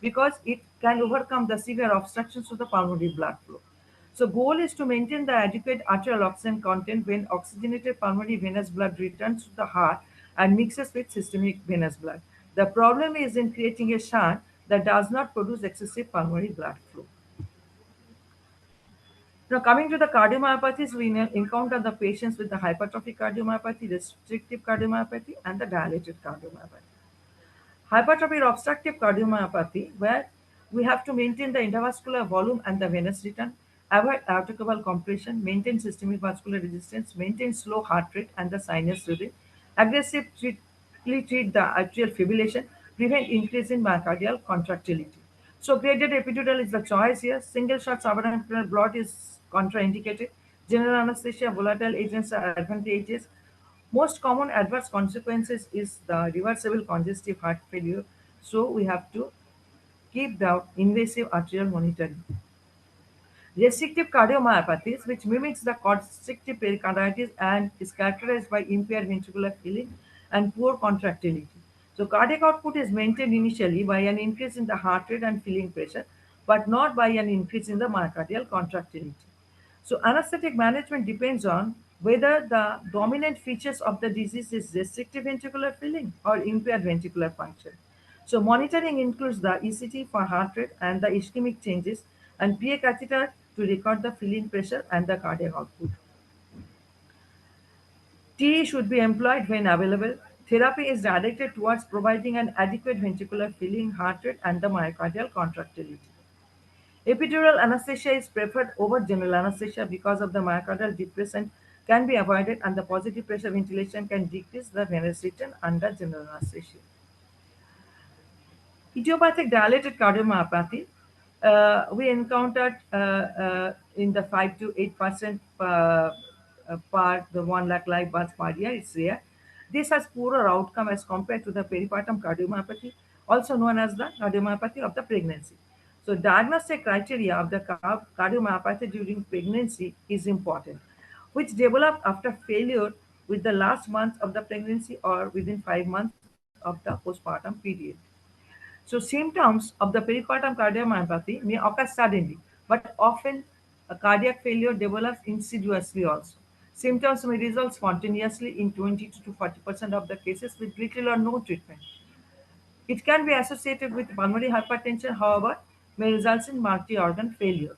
because it can overcome the severe obstructions to the pulmonary blood flow. So, goal is to maintain the adequate arterial oxygen content when oxygenated pulmonary venous blood returns to the heart and mixes with systemic venous blood. The problem is in creating a shunt that does not produce excessive pulmonary blood flow. Now, coming to the cardiomyopathies, we encounter the patients with the hypertrophic cardiomyopathy, restrictive cardiomyopathy, and the dilated cardiomyopathy. Hypertrophic obstructive cardiomyopathy, where we have to maintain the intravascular volume and the venous return, avoid aortic valve compression, maintain systemic vascular resistance, maintain slow heart rate and the sinus rhythm, aggressively treat the atrial fibrillation, prevent increase in myocardial contractility. So graded epidural is the choice here. Single shot subarachnoid blot is contraindicated. General anesthesia, volatile agents are advantageous. Most common adverse consequences is the reversible congestive heart failure. So we have to keep the invasive arterial monitoring. Restrictive cardiomyopathies, which mimics the constrictive pericarditis and is characterized by impaired ventricular filling and poor contractility. So cardiac output is maintained initially by an increase in the heart rate and filling pressure, but not by an increase in the myocardial contractility. So anesthetic management depends on whether the dominant features of the disease is restrictive ventricular filling or impaired ventricular function. So monitoring includes the ECT for heart rate and the ischemic changes and PA catheter to record the filling pressure and the cardiac output. TE should be employed when available. Therapy is directed towards providing an adequate ventricular filling, heart rate, and the myocardial contractility. Epidural anesthesia is preferred over general anesthesia because of the myocardial depressant can be avoided and the positive pressure ventilation can decrease the venous return under general anesthesia. Idiopathic dilated cardiomyopathy, we encountered in the 5 to 8% part, the 1 lakh live births per year, it's rare. This has poorer outcome as compared to the peripartum cardiomyopathy, also known as the cardiomyopathy of the pregnancy. So diagnostic criteria of the cardiomyopathy during pregnancy is important, which develop after failure with the last month of the pregnancy or within 5 months of the postpartum period. So symptoms of the peripartum cardiomyopathy may occur suddenly, but often a cardiac failure develops insidiously also. Symptoms may resolve spontaneously in 20 to 40% of the cases with little or no treatment. It can be associated with pulmonary hypertension, however, may result in multi-organ failure.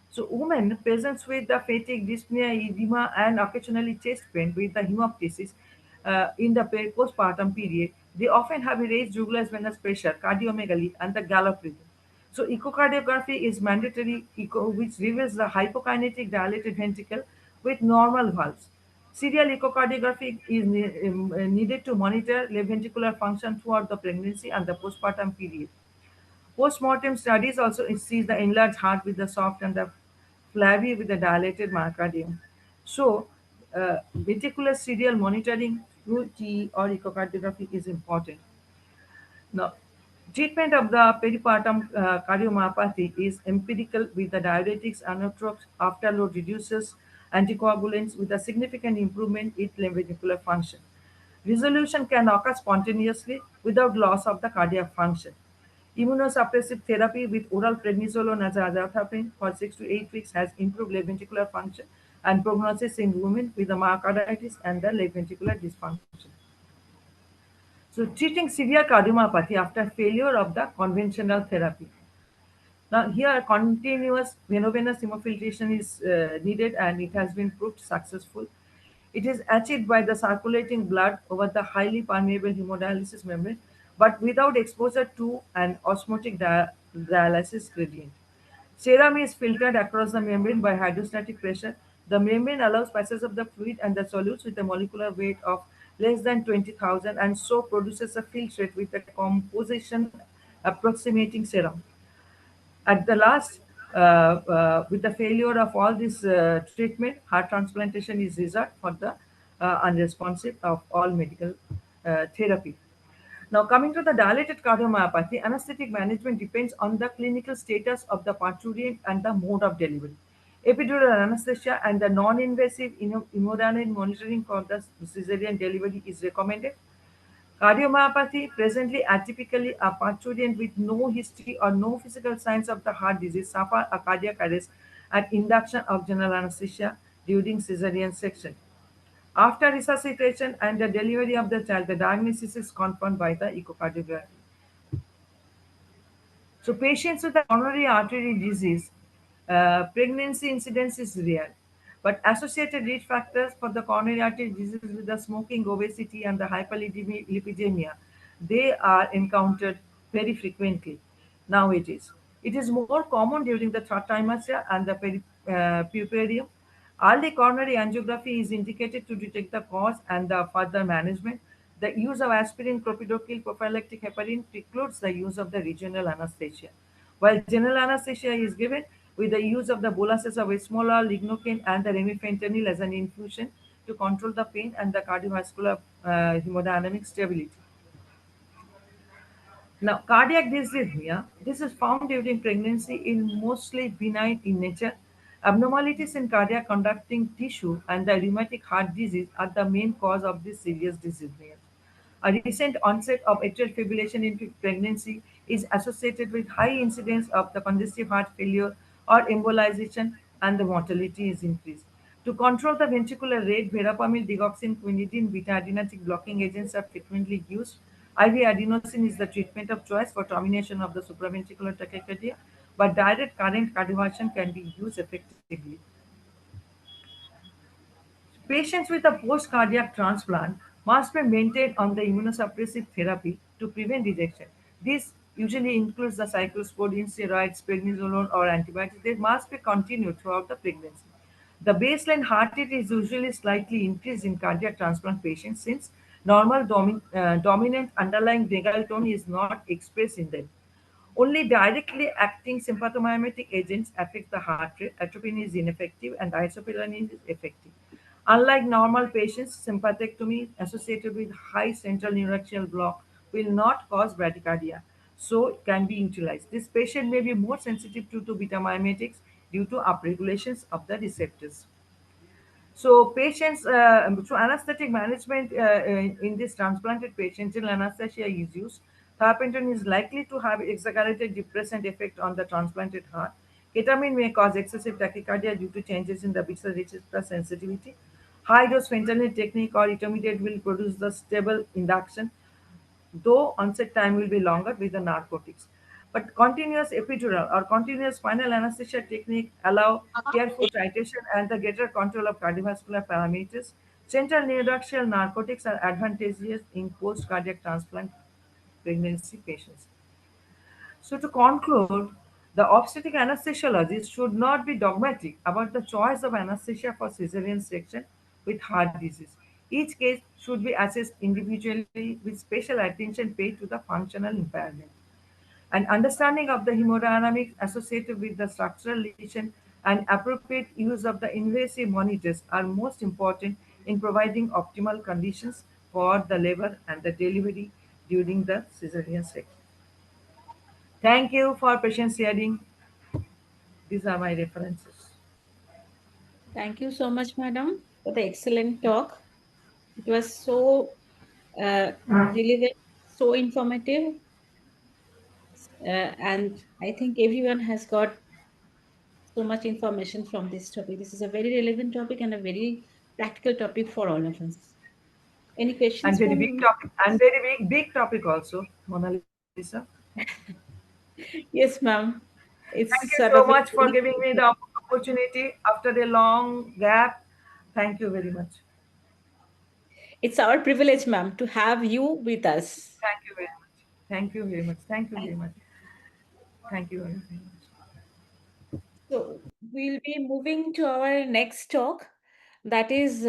So women presents with the fatigue, dyspnea, edema, and occasionally chest pain with the hemoptysis in the postpartum period, they often have a raised jugular venous pressure, cardiomegaly, and the gallop rhythm. So echocardiography is mandatory, which reveals the hypokinetic dilated ventricle with normal valves. Serial echocardiography is needed to monitor left ventricular function throughout the pregnancy and the postpartum period. Postmortem studies also see the enlarged heart with the soft and the flabby with the dilated myocardium. So, meticulous serial monitoring through TE or echocardiography is important. Now, treatment of the peripartum cardiomyopathy is empirical with the diuretics, anotropes, afterload reducers, anticoagulants with a significant improvement in left ventricular function. Resolution can occur spontaneously without loss of the cardiac function. Immunosuppressive therapy with oral prednisolone as azathioprine for 6 to 8 weeks has improved left ventricular function and prognosis in women with the myocarditis and the left ventricular dysfunction. So, treating severe cardiomyopathy after failure of the conventional therapy. Now, here continuous venovenous hemofiltration is needed and it has been proved successful. It is achieved by the circulating blood over the highly permeable hemodialysis membrane, but without exposure to an osmotic dialysis gradient. Serum is filtered across the membrane by hydrostatic pressure. The membrane allows passage of the fluid and the solutes with a molecular weight of less than 20,000 and so produces a filtrate with a composition approximating serum. At the last, with the failure of all this treatment, heart transplantation is result for the unresponsive of all medical therapy. Now, coming to the dilated cardiomyopathy, anesthetic management depends on the clinical status of the parturient and the mode of delivery. Epidural anesthesia and the non-invasive hemodynamic monitoring for the cesarean delivery is recommended. Cardiomyopathy, presently atypically a parturient with no history or no physical signs of the heart disease, suffer a cardiac arrest at induction of general anesthesia during cesarean section. After resuscitation and the delivery of the child, the diagnosis is confirmed by the echocardiography. So patients with a coronary artery disease, pregnancy incidence is rare, but associated risk factors for the coronary artery disease with the smoking, obesity, and the hyperlipidemia, they are encountered very frequently nowadays. It is more common during the third trimester and the puerperium. Early coronary angiography is indicated to detect the cause and the further management. The use of aspirin, clopidogrel, prophylactic heparin precludes the use of the regional anesthesia. While general anesthesia is given with the use of the boluses of esmolol, lignocaine, and the remifentanil as an infusion to control the pain and the cardiovascular hemodynamic stability. Now, cardiac dysrhythmia, this is found during pregnancy in mostly benign in nature. Abnormalities in cardiac conducting tissue and the rheumatic heart disease are the main cause of this serious dysrhythmia. A recent onset of atrial fibrillation in pregnancy is associated with high incidence of the congestive heart failure or embolization, and the mortality is increased. To control the ventricular rate, verapamil, digoxin, quinidine, beta-adenosine blocking agents are frequently used. IV adenosine is the treatment of choice for termination of the supraventricular tachycardia, but direct current cardioversion can be used effectively. Patients with a post-cardiac transplant must be maintained on the immunosuppressive therapy to prevent rejection. This usually includes the cyclosporine, steroids, prednisolone, or antibiotics. They must be continued throughout the pregnancy. The baseline heart rate is usually slightly increased in cardiac transplant patients since normal dominant underlying vagal tone is not expressed in them. Only directly acting sympathomimetic agents affect the heart rate. Atropine is ineffective and isopyramine is effective. Unlike normal patients, sympathectomy associated with high central neuraxial block will not cause bradycardia, so it can be utilized. This patient may be more sensitive to beta mimetics due to upregulations of the receptors. So patients, so anesthetic management in this transplanted patient, general anesthesia is used. Thiopentone is likely to have exaggerated depressant effect on the transplanted heart. Ketamine may cause excessive tachycardia due to changes in the beta receptor sensitivity. High dose fentanyl technique or intermediate will produce the stable induction, though onset time will be longer with the narcotics. But continuous epidural or continuous spinal anesthesia technique allow careful titration and the greater control of cardiovascular parameters. Central neuraxial narcotics are advantageous in post-cardiac transplant pregnancy patients. So to conclude, the obstetric anesthesiologist should not be dogmatic about the choice of anesthesia for cesarean section with heart disease. Each case should be assessed individually with special attention paid to the functional impairment. An understanding of the hemodynamics associated with the structural lesion and appropriate use of the invasive monitors are most important in providing optimal conditions for the labor and the delivery during the cesarean section. Thank you for patient hearing. These are my references. Thank you so much, madam, for the excellent talk. It was so relevant, so informative, and I think everyone has got so much information from this topic. This is a very relevant topic and a very practical topic for all of us. Any questions And very big from? topic, and very big topic also, Mona Lisa. Yes, ma'am. Thank It's you sort so of a much for giving me the opportunity after a long gap. Thank you very much. it's our privilege, ma'am, to have you with us. Thank you very much. Thank you very much. Thank you very much. Thank you very much. So we'll be moving to our next talk, that is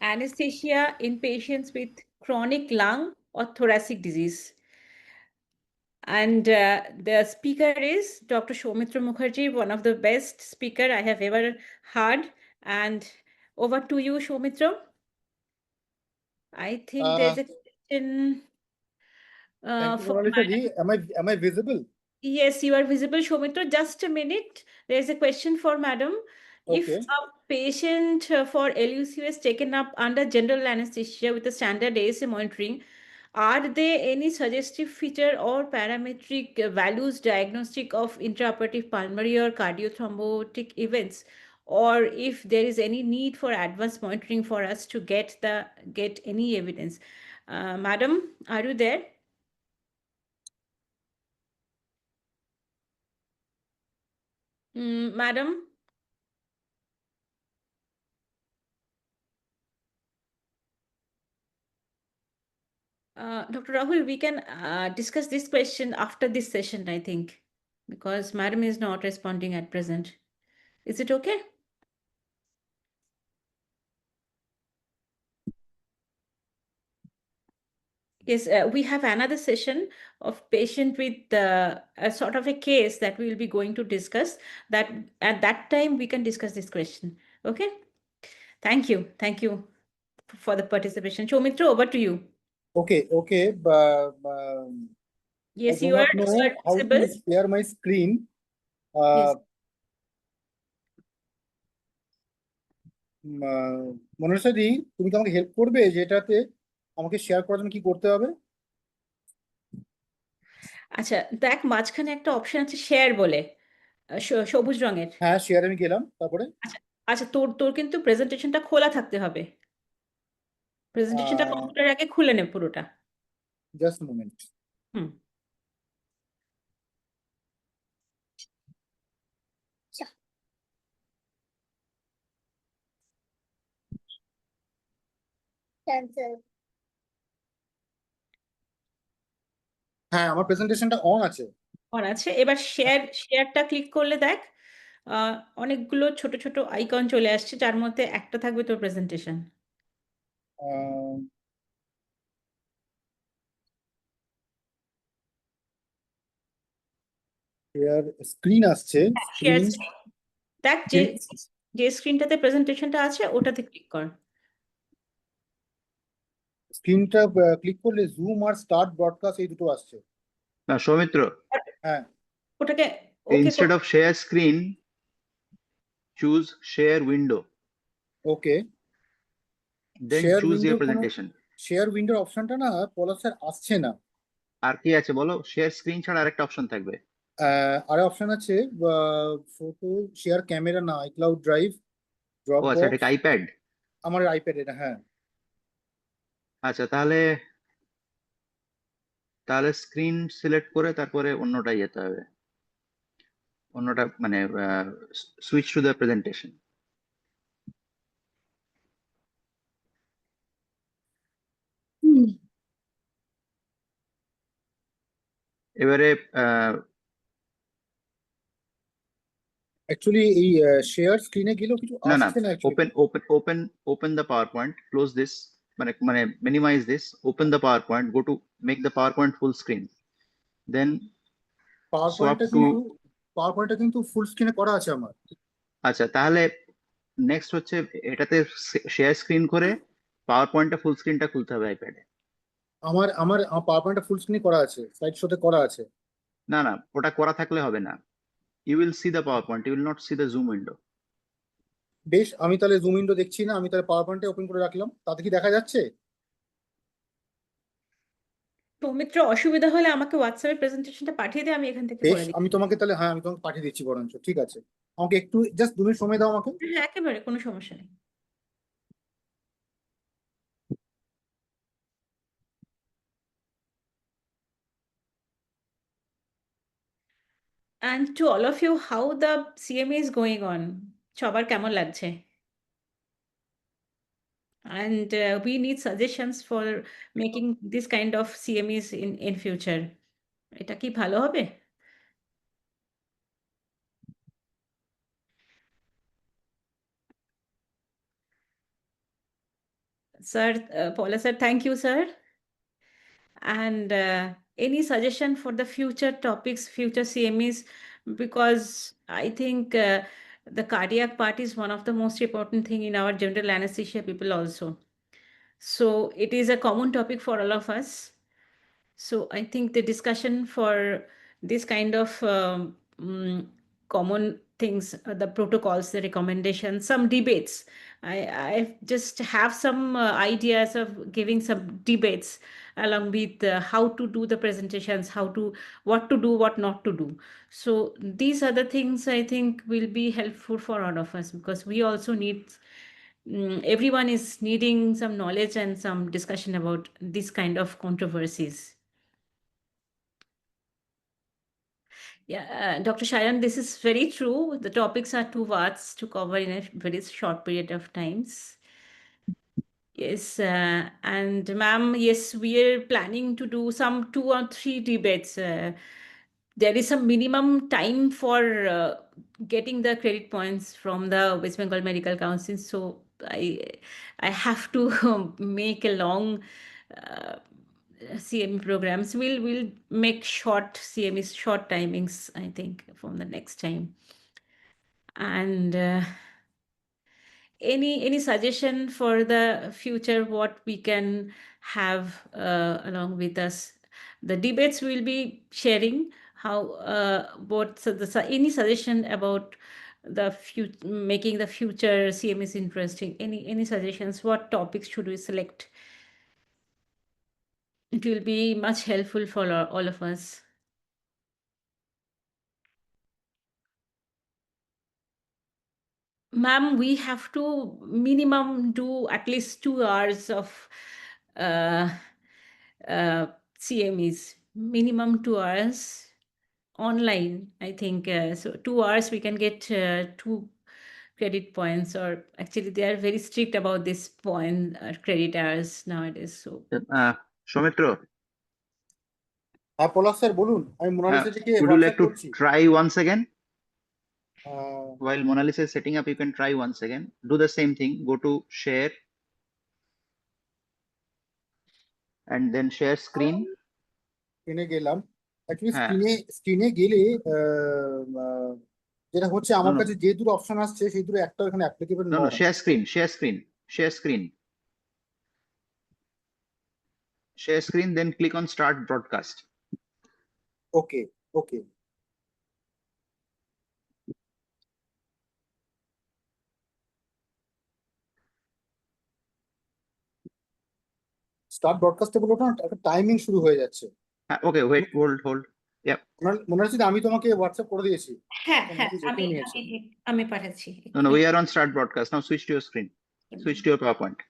anesthesia in patients with chronic lung or thoracic disease. And the speaker is Dr. Soumitra Mukherjee, one of the best speaker I have ever heard. And over to you, Soumitra. I think there's a question Thank you, for Monalisa Madam. ji. Am I visible? Yes, you are visible, Soumitra. Just a minute. There's a question for Madam. If Okay. a patient for LUCU is taken up under general anesthesia with a standard ASA monitoring, are there any suggestive feature or parametric values diagnostic of intraoperative pulmonary or cardiothrombotic events? Or if there is any need for advanced monitoring for us to get any evidence? Madam, are you there? Madam? Dr. Rahul, we can discuss this question after this session, I think, because Madam is not responding at present. Is it okay? Yes, we have another session of patient with a sort of a case that we will be going to discuss. That at that time we can discuss this question. Okay. Thank you. Thank you for the participation. Soumitra, over to you. Okay. I Yes, do you are not know how visible. to share my screen. Yes. Manisha দি, তুমি কি আমাকে help করবে যে এটাতে আমাকে share করার জন্য কি করতে হবে? আচ্ছা, দেখ মাঝখানে একটা অপশন আছে শেয়ার বলে, সবুজ রঙের। হ্যাঁ, শেয়ার আমি গেলাম, তারপরে? আচ্ছা, তোর কিন্তু প্রেজেন্টেশনটা খোলা থাকতে হবে। প্রেজেন্টেশনটা কম্পিউটার আগে খুলে নে পুরোটা। Just moment. হুম। হ্যাঁ, আমার প্রেজেন্টেশনটা অন আছে। অন আছে। এবার শেয়ারটা ক্লিক করলে দেখ অনেকগুলো ছোট ছোট আইকন চলে আসছে, যার মধ্যে একটা থাকবে তোর প্রেজেন্টেশন। শেয়ার স্ক্রিন আসছে। স্ক্রিন দেখ যে স্ক্রিনটাতে প্রেজেন্টেশনটা আছে ওটাতে ক্লিক কর। স্ক্রিনটা ক্লিক করলে জুম আর স্টার্ট ব্রডকাস্ট এই দুটো আসছে। না সৌমিত্র, হ্যাঁ, ওটাকে instead of share screen choose share window, okay. then choose your presentation. Share উইন্ডোর অপশনটা না পলাশ স্যার আসছে না। আর কি আছে বলো? শেয়ার স্ক্রিন ছাড়া আরেকটা অপশন থাকবে। আর অপশন আছে ফটো শেয়ার ক্যামেরা না, আইক্লাউড ড্রাইভ, ড্রপ ও বক্স। আচ্ছা, এটা আইপ্যাড? আমার আইপ্যাড এটা। হ্যাঁ, আচ্ছা, তাহলে স্ক্রিন সিলেক্ট করে তারপরে অন্যটাই যেতে হবে, অন্যটা মানে সুইচ টু দ্য প্রেজেন্টেশন। এবারে অ্যাকচুয়ালি এই শেয়ার স্ক্রিনে গেলেও কিছু না আসছে না। Open the power point, close this, মানে minimize this, open the power point, go to make the power point full screen, then পাওয়ার পয়েন্টটা কিন্তু ফুল স্ক্রিনে করা আছে আমার। আচ্ছা, তাহলে নেক্সট হচ্ছে এটাতে শেয়ার স্ক্রিন করে পাওয়ার পয়েন্টটা ফুল স্ক্রিনটা খুলতে হবে আইপ্যাডে। আমার পাওয়ার পয়েন্টটা ফুল স্ক্রিনে করা আছে, স্লাইড শোতে করা আছে। না, ওটা করা থাকলে হবে না। You will see the power point, you will not see the Zoom window. বেশ, আমি তাহলে জুম উইন্ডো দেখছি না, আমি তাহলে পাওয়ার পয়েন্টে ওপেন করে রাখলাম। তাতে কি দেখা যাচ্ছে? সৌমিত্র, অসুবিধা হলে আমাকে হোয়াটসঅ্যাপে প্রেজেন্টেশনটা পাঠিয়ে দে, আমি এখান থেকে বেশ, করে দিই। আমি তোমাকে তাহলে আমি তোমাকে পাঠিয়ে দিচ্ছি বরঞ্চ। ঠিক আছে, আমাকে একটু জাস্ট 2 মিনিট সময় দাও আমাকে। হ্যাঁ, একেবারে কোনো সমস্যা নেই। And to all of you, how the CME is going on? সবার কেমন লাগছে? And we need suggestions for making this kind of CMEs in future. এটা কি ভালো হবে? Sir, Paula sir, thank you, sir. And any suggestion for the future topics, future CMEs? Because I think the cardiac part is one of the most important thing in our general anesthesia people also. So it is a common topic for all of us. So I think the discussion for this kind of common things, the protocols, the recommendations, some debates. I just have some ideas of giving some debates along with how to do the presentations, what to do, what not to do. So these are the things I think will be helpful for all of us, because we also need, everyone is needing some knowledge and some discussion about this kind of controversies. Yeah, Dr. Shayan, this is very true. The topics are too vast to cover in a very short period of times. Yes, and ma'am, yes, we are planning to do some 2 or 3 debates. There is some minimum time for getting the credit points from the West Bengal Medical Council. So I have to make a long CME programs. We'll make short CMEs, short timings, I think, from the next time. And any suggestion for the future, what we can have along with us? The debates we'll be sharing how any suggestion about the future, making the future CMEs interesting. Any suggestions? What topics should we select? It will be much helpful for all of us. Ma'am, we have to minimum do at least 2 hours of CMEs, minimum 2 hours online, I think. So 2 hours we can get 2 credit points, or actually they are very strict about this point credit hours nowadays. So Soumitra, Palash sir বলুন, আমি মোনালিসাজিকে would you WhatsApp like to করছি। try once again? While Mona Lisa is setting up, you can try once again. Do the same thing. Go to share and then share screen. স্ক্রিনে গেলাম। Actually স্ক্রিনে গেলে যেটা হচ্ছে আমার কাছে যে দুটো অপশন আসছে সেই দুটো একটা এখানে অ্যাপ্লিকেবল নয়। No, share screen, share screen, share screen. Share screen, then click on start broadcast. Okay. Start ব্রডকাস্টে বলো না, একটা টাইমিং শুরু হয়ে যাচ্ছে। Okay, wait, hold. Yeah. Monalisa, আমি তোমাকে হোয়াটসঅ্যাপ করে দিয়েছি। হ্যাঁ, আমি পাঠাচ্ছি। No, we are on start broadcast. Now switch to your screen. Switch to your PowerPoint.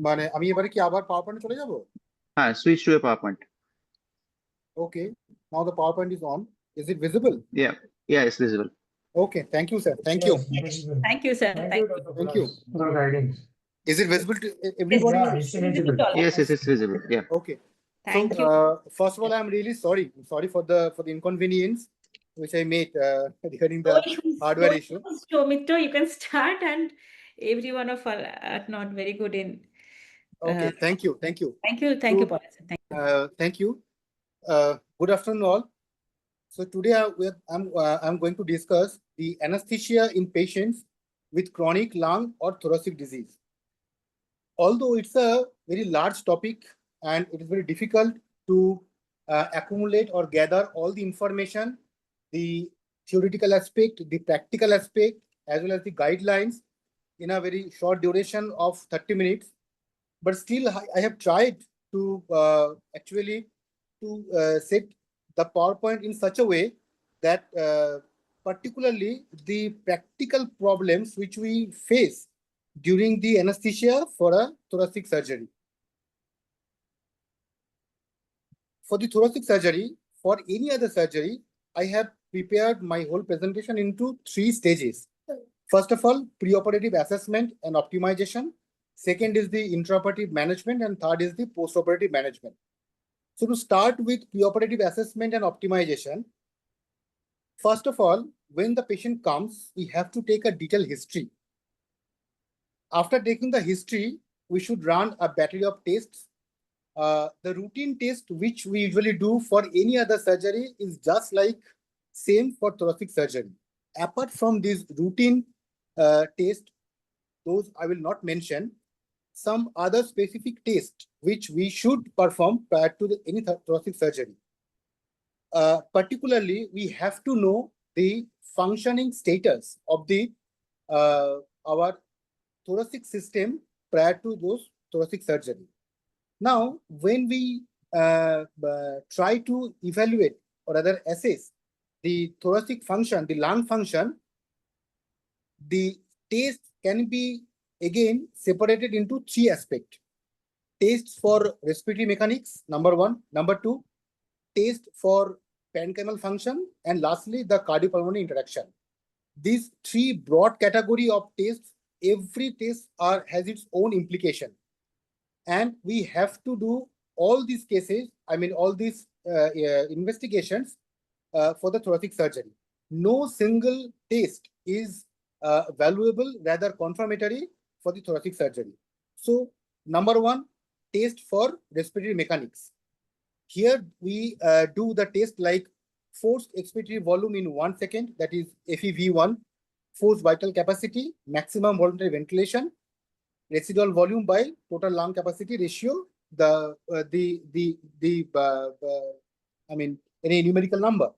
মানে আমি এবারে কি আবার পাওয়ার পয়েন্টে চলে যাব? হ্যাঁ, switch to your PowerPoint. Okay, now the PowerPoint is on. Is it visible? Yeah, it's visible. Okay, thank you, sir. Thank you. Thank you, sir. Thank you. Is it visible to everybody? Yes, it's visible. Yeah. Okay. Thank you. First of all, I'm really sorry. I'm sorry for the inconvenience which I made regarding the hardware issue. So, Mitro, you can start, and every one of us are not very good in. Okay, thank you. Thank you, Paula. Thank you. Good afternoon, all. So today I'm going to discuss the anesthesia in patients with chronic lung or thoracic disease. Although it's a very large topic and it is very difficult to accumulate or gather all the information, the theoretical aspect, the practical aspect, as well as the guidelines in a very short duration of 30 minutes. But still, I have tried to actually set the PowerPoint in such a way that particularly the practical problems which we face during the anesthesia for a thoracic surgery. For the thoracic surgery, for any other surgery, I have prepared my whole presentation into 3 stages. First of all, preoperative assessment and optimization. Second is the intraoperative management, and third is the postoperative management. So to start with preoperative assessment and optimization, first of all, when the patient comes, we have to take a detailed history. After taking the history, we should run a battery of tests. The routine test which we usually do for any other surgery is just like same for thoracic surgery. Apart from this routine test, those I will not mention, some other specific tests which we should perform prior to any thoracic surgery. Particularly, we have to know the functioning status of the our thoracic system prior to those thoracic surgery. Now, when we try to evaluate or rather assess the thoracic function, the lung function, the test can be again separated into three aspects. Tests for respiratory mechanics, number one. Number two, test for parenchymal function, and lastly, the cardiopulmonary interaction. These three broad category of tests, every test has its own implication. And we have to do all these cases, I mean, all these investigations for the thoracic surgery. No single test is valuable, rather confirmatory for the thoracic surgery. So, number one, test for respiratory mechanics. Here we do the test like forced expiratory volume in 1 second, that is FEV1, forced vital capacity, maximum voluntary ventilation, residual volume by total lung capacity ratio, I mean, any numerical number.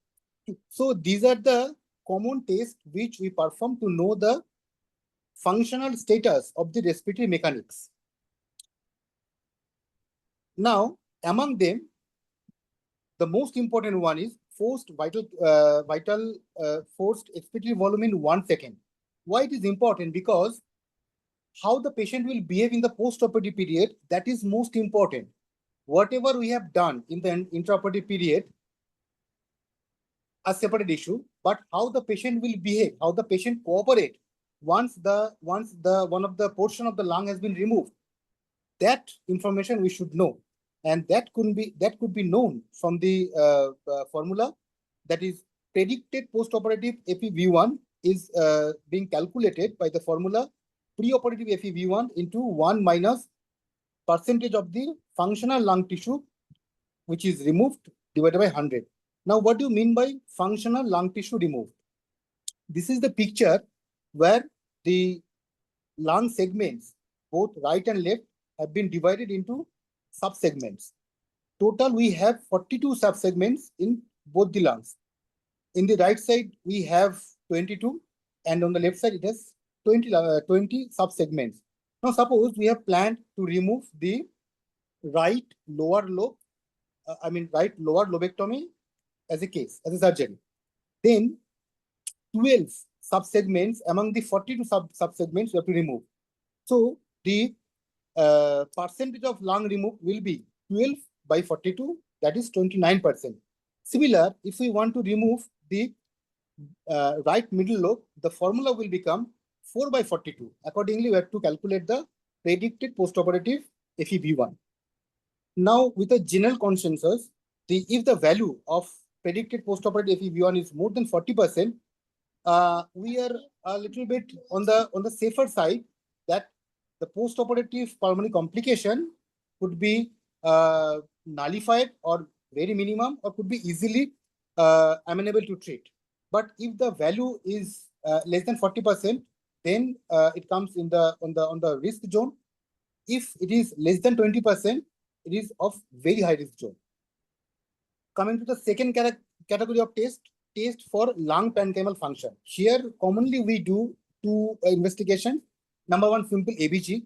So these are the common tests which we perform to know the functional status of the respiratory mechanics. Now, among them, the most important one is forced forced expiratory volume in 1 second. Why it is important? Because how the patient will behave in the post-operative period, that is most important. Whatever we have done in the intraoperative period, a separate issue, but how the patient will behave, how the patient cooperate once one of the portion of the lung has been removed, that information we should know, and that could be known from the formula, that is predicted post-operative FEV1 is being calculated by the formula preoperative FEV1 into 1 minus percentage of the functional lung tissue which is removed divided by 100. Now, what do you mean by functional lung tissue removed? This is the picture where the lung segments, both right and left, have been divided into subsegments. Total, we have 42 subsegments in both the lungs. In the right side, we have 22, and on the left side, it has 20 subsegments. Now, suppose we have planned to remove the right lower lobe, right lower lobectomy as a case, as a surgery. Then 12 subsegments among the 42 subsegments we have to remove. So the percentage of lung removed will be 12 by 42, that is 29%. Similar, if we want to remove the right middle lobe, the formula will become 4 by 42. Accordingly, we have to calculate the predicted postoperative FEV1. Now, with a general consensus, if the value of predicted postoperative FEV1 is more than 40%, we are a little bit on the safer side that the postoperative pulmonary complication could be nullified or very minimum, or could be easily amenable to treat. But if the value is less than 40%, then it comes on the risk zone. If it is less than 20%, it is of very high risk zone. Coming to the second category of test for lung parenchymal function. Here, commonly we do two investigations. Number one, simple ABG,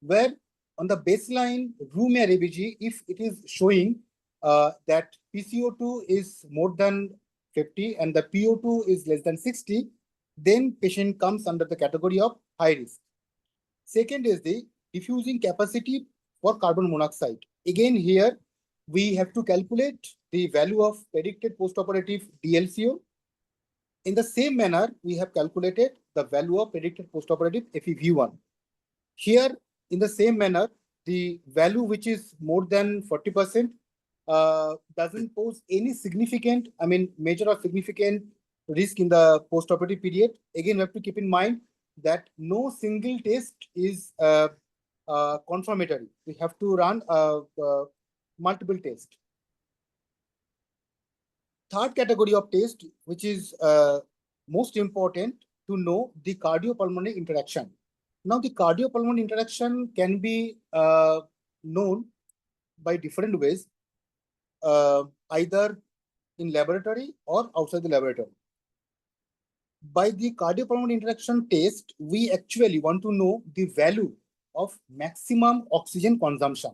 where on the baseline room air ABG, if it is showing that PCO2 is more than 50 and the PO2 is less than 60, then patient comes under the category of high risk. Second is the diffusing capacity for carbon monoxide. Again, here we have to calculate the value of predicted postoperative DLCO. In the same manner, we have calculated the value of predicted postoperative FEV1. Here, in the same manner, the value which is more than 40% doesn't pose any significant, major or significant risk in the postoperative period. Again, we have to keep in mind that no single test is confirmatory. We have to run multiple tests. Third category of test, which is most important to know, the cardiopulmonary interaction. Now, the cardiopulmonary interaction can be known by different ways, either in laboratory or outside the laboratory. By the cardiopulmonary interaction test, we actually want to know the value of maximum oxygen consumption,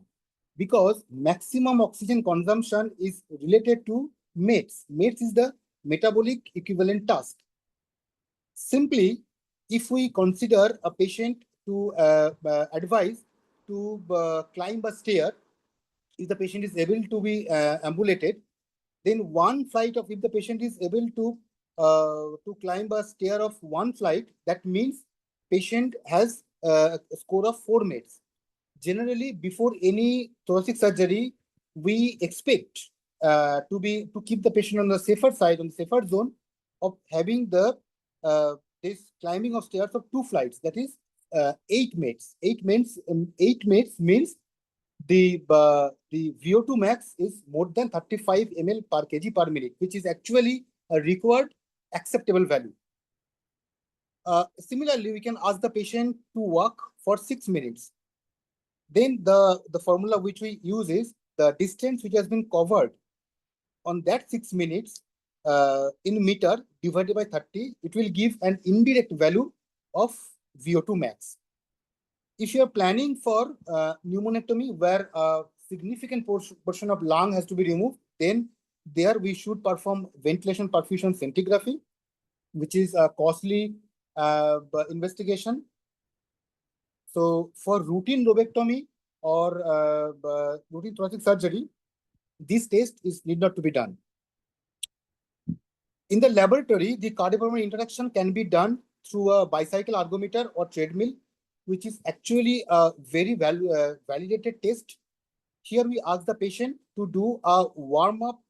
because maximum oxygen consumption is related to METs. METs is the metabolic equivalent task. Simply, if we consider a patient to advise to climb a stair, if the patient is able to be ambulated, then one flight of, if the patient is able to climb a stair of one flight, that means patient has a score of 4 METs. Generally, before any thoracic surgery, we expect to keep the patient on the safer side, on the safer zone of having the this climbing of stairs of 2 flights, that is 8 METs. 8 METs means the VO2 max is more than 35 ml per kg per minute, which is actually a required acceptable value. Similarly, we can ask the patient to walk for 6 minutes. Then the formula which we use is the distance which has been covered on that 6 minutes in meter divided by 30. It will give an indirect value of VO2 max. If you are planning for pneumonectomy where a significant portion of lung has to be removed, then there we should perform ventilation perfusion scintigraphy, which is a costly investigation. So for routine lobectomy or routine thoracic surgery, this test need not to be done. In the laboratory, the cardiopulmonary interaction can be done through a bicycle ergometer or treadmill, which is actually a very validated test. Here we ask the patient to do a warm-up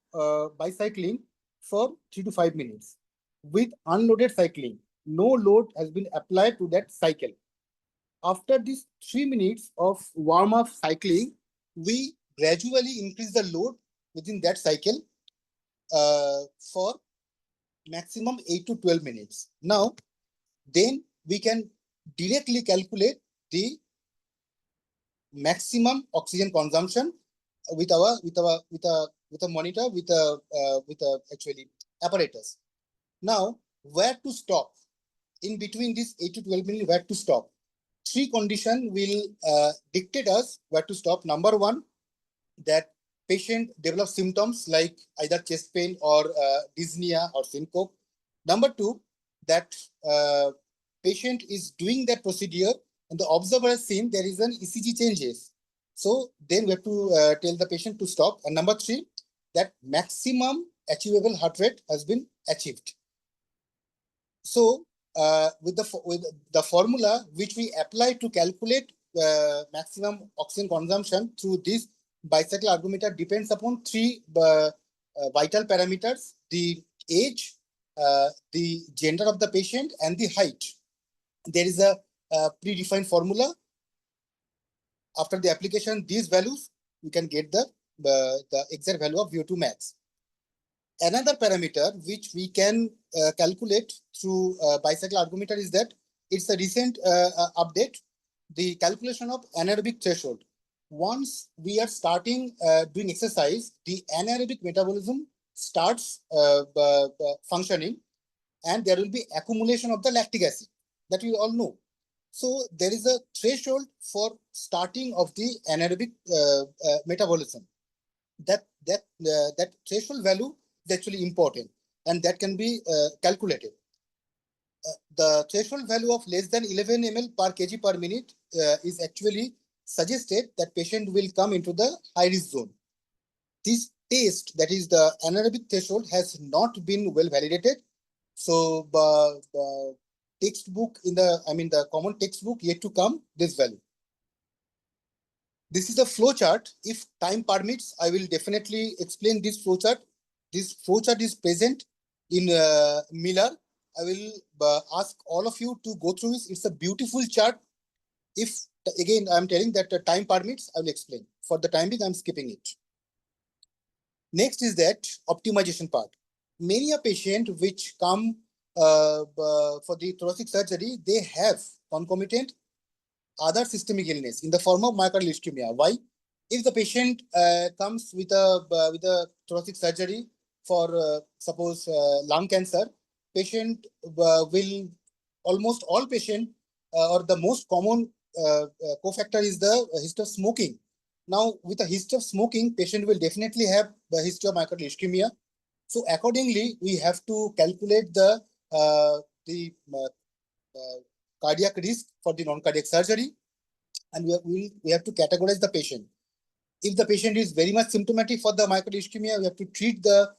bicycling for 3 to 5 minutes with unloaded cycling. No load has been applied to that cycle. After these 3 minutes of warm-up cycling, we gradually increase the load within that cycle for maximum 8 to 12 minutes. Now, then we can directly calculate the maximum oxygen consumption with a monitor with a actually apparatus. Now, where to stop? In between this 8 to 12 minutes, where to stop? 3 conditions will dictate us where to stop. Number 1, that patient develops symptoms like either chest pain or dyspnea or syncope. Number 2, that patient is doing that procedure and the observer has seen there is an ECG changes. So then we have to tell the patient to stop. And number 3, that maximum achievable heart rate has been achieved. So with the formula which we apply to calculate maximum oxygen consumption through this bicycle ergometer depends upon 3 vital parameters: the age, the gender of the patient, and the height. There is a predefined formula. After the application, these values, we can get the exact value of VO2 max. Another parameter which we can calculate through bicycle ergometer is that it's a recent update, the calculation of anaerobic threshold. Once we are starting doing exercise, the anaerobic metabolism starts functioning, and there will be accumulation of the lactic acid that we all know. So there is a threshold for starting of the anaerobic metabolism. That threshold value is actually important, and that can be calculated. The threshold value of less than 11 ml per kg per minute is actually suggested that patient will come into the high risk zone. This test, that is the anaerobic threshold, has not been well validated. So the textbook the common textbook yet to come this value. This is a flow chart. If time permits, I will definitely explain this flow chart. This flow chart is present in Miller I will ask all of you to go through this. It's a beautiful chart. If again I'm telling that the time permits, I will explain. For the time being, I'm skipping it. Next is that optimization part. Many a patient which come for the thoracic surgery, they have concomitant other systemic illness in the form of myocardial ischemia. Why? If the patient comes with a thoracic surgery for suppose lung cancer, patient will almost all patient or the most common cofactor is the history of smoking. Now, with a history of smoking, patient will definitely have the history of myocardial ischemia. So, accordingly, we have to calculate the cardiac risk for the non-cardiac surgery, and we have to categorize the patient. If the patient is very much symptomatic for the myocardial ischemia, we have to treat the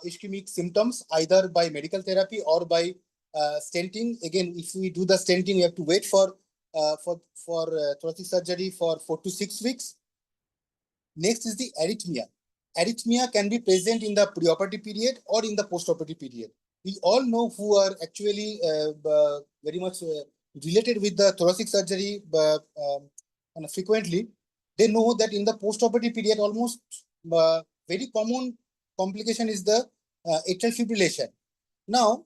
ischemic symptoms either by medical therapy or by stenting. Again, if we do the stenting, we have to wait for thoracic surgery for 4 to 6 weeks. Next is the arrhythmia. Arrhythmia can be present in the preoperative period or in the postoperative period. We all know who are actually very much related with the thoracic surgery frequently. They know that in the postoperative period, almost very common complication is the atrial fibrillation. Now,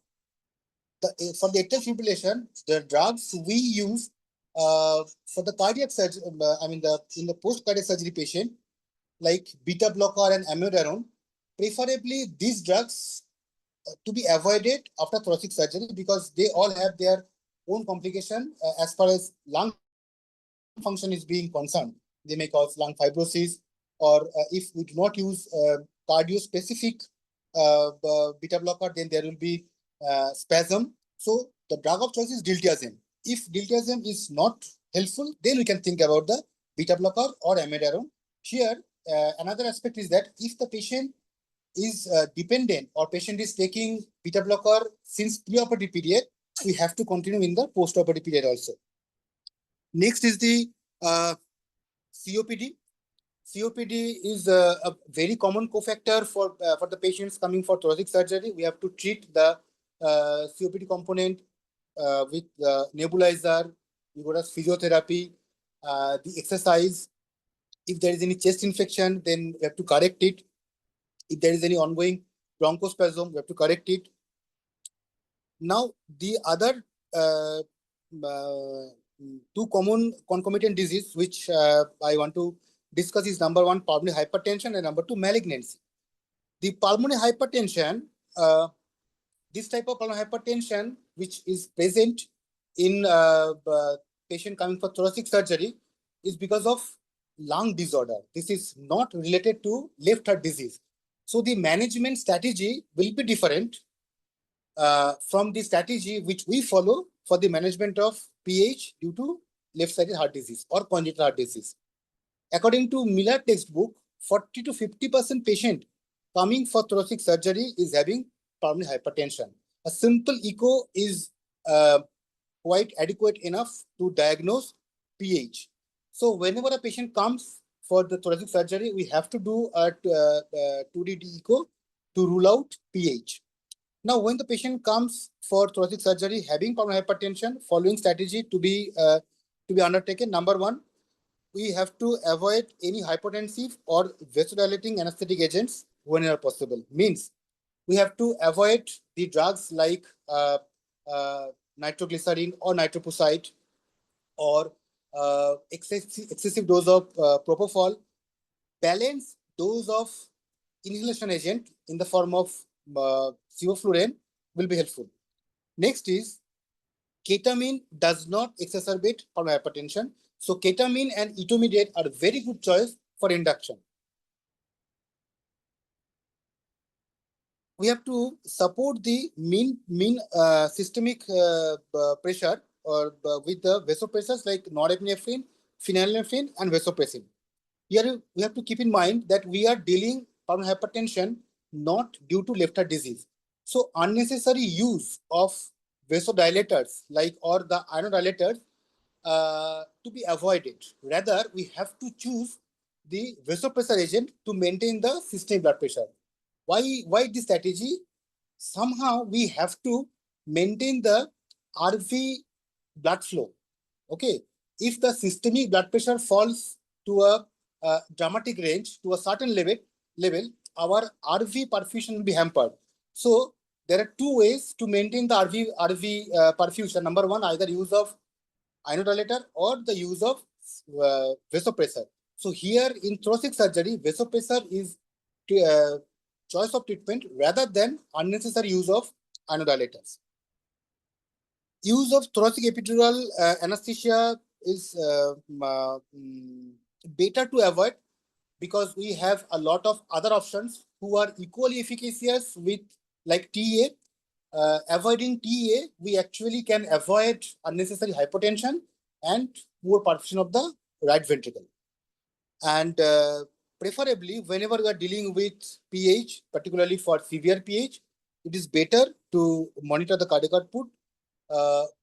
for the atrial fibrillation, the drugs we use for the cardiac surgery, in the post-cardiac surgery patient, like beta blocker and amiodarone, preferably these drugs to be avoided after thoracic surgery because they all have their own complication as far as lung function is being concerned. They may cause lung fibrosis, or if we do not use cardio-specific beta blocker, then there will be spasm. So the drug of choice is diltiazem. If diltiazem is not helpful, then we can think about the beta blocker or amiodarone. Here, another aspect is that if the patient is dependent or patient is taking beta blocker since preoperative period, we have to continue in the postoperative period also. Next is the COPD. COPD is a very common cofactor for the patients coming for thoracic surgery. We have to treat the COPD component with the nebulizer, we got physiotherapy, the exercise. If there is any chest infection, then we have to correct it. If there is any ongoing bronchospasm, we have to correct it. Now, the other two common concomitant disease which I want to discuss is number one, pulmonary hypertension, and number two, malignancy. The pulmonary hypertension, this type of pulmonary hypertension, which is present in patient coming for thoracic surgery, is because of lung disorder. This is not related to left heart disease. So the management strategy will be different from the strategy which we follow for the management of PH due to left-sided heart disease or congenital heart disease. According to Miller textbook, 40 to 50% patient coming for thoracic surgery is having pulmonary hypertension. A simple echo is quite adequate enough to diagnose PH. So whenever a patient comes for the thoracic surgery, we have to do a 2D echo to rule out PH. Now, when the patient comes for thoracic surgery having pulmonary hypertension, following strategy to be undertaken. Number one, we have to avoid any hypotensive or vasodilating anesthetic agents whenever possible. Means we have to avoid the drugs like nitroglycerin or nitroprusside or excessive dose of propofol. Balance dose of inhalation agent in the form of sevoflurane will be helpful. Next is ketamine does not exacerbate pulmonary hypertension. So ketamine and etomidate are a very good choice for induction. We have to support the mean systemic pressure or with the vasopressors like norepinephrine, phenylephrine, and vasopressin. Here we have to keep in mind that we are dealing pulmonary hypertension not due to left heart disease. So unnecessary use of vasodilators or the ironodilators to be avoided. Rather, we have to choose the vasopressor agent to maintain the systemic blood pressure. Why this strategy? Somehow we have to maintain the RV blood flow. Okay, if the systemic blood pressure falls to a dramatic range, to a certain level, our RV perfusion will be hampered. So there are two ways to maintain the RV perfusion. Number one, either use of inodilator or the use of vasopressor. So here in thoracic surgery, vasopressor is choice of treatment rather than unnecessary use of inodilators. Use of thoracic epidural anesthesia is better to avoid because we have a lot of other options who are equally efficacious with like TEA. Avoiding TEA, we actually can avoid unnecessary hypotension and poor perfusion of the right ventricle. And preferably, whenever we are dealing with PH, particularly for severe PH, it is better to monitor the cardiac output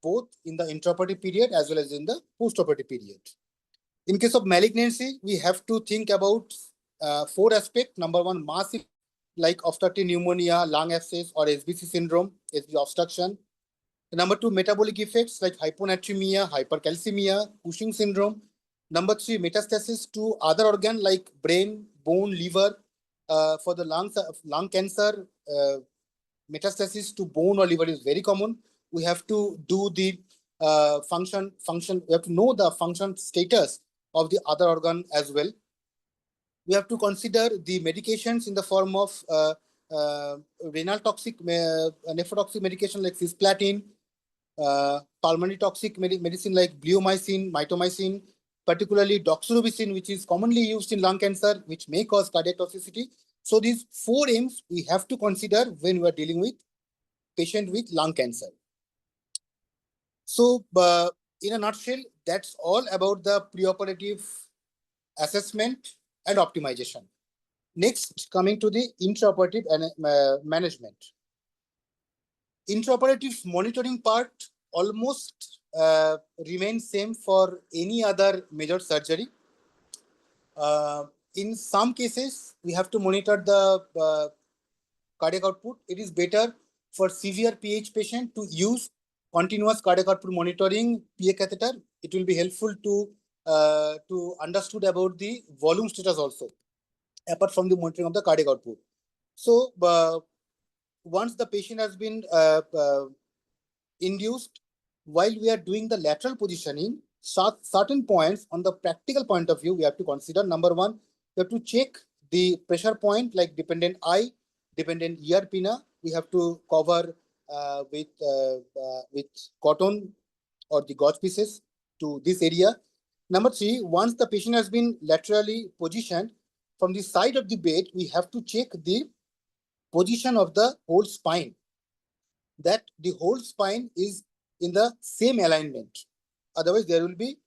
both in the intraoperative period as well as in the postoperative period. In case of malignancy, we have to think about 4 aspects. Number one, massive like obstructive pneumonia, lung abscess, or SBC syndrome, SB obstruction. Number 2, metabolic effects like hyponatremia, hypercalcemia, Cushing syndrome. Number 3, metastasis to other organ like brain, bone, liver. For the lung cancer, metastasis to bone or liver is very common. We have to do the function. We have to know the function status of the other organ as well. We have to consider the medications in the form of renal toxic, nephrotoxic medication like cisplatin, pulmonary toxic medicine like bleomycin, mitomycin, particularly doxorubicin, which is commonly used in lung cancer, which may cause cardiac toxicity. So these 4 aims we have to consider when we are dealing with patient with lung cancer. So in a nutshell, that's all about the preoperative assessment and optimization. Next, coming to the intraoperative management. Intraoperative monitoring part almost remains same for any other major surgery. In some cases, we have to monitor the cardiac output. It is better for severe PH patient to use continuous cardiac output monitoring PA catheter. It will be helpful to understood about the volume status also, apart from the monitoring of the cardiac output. So once the patient has been induced, while we are doing the lateral positioning, certain points on the practical point of view, we have to consider. Number one, we have to check the pressure point like dependent eye, dependent ear pinna. We have to cover with cotton or the gauze pieces to this area. Number 3, once the patient has been laterally positioned from the side of the bed, we have to check the position of the whole spine, that the whole spine is in the same alignment. Otherwise, there will be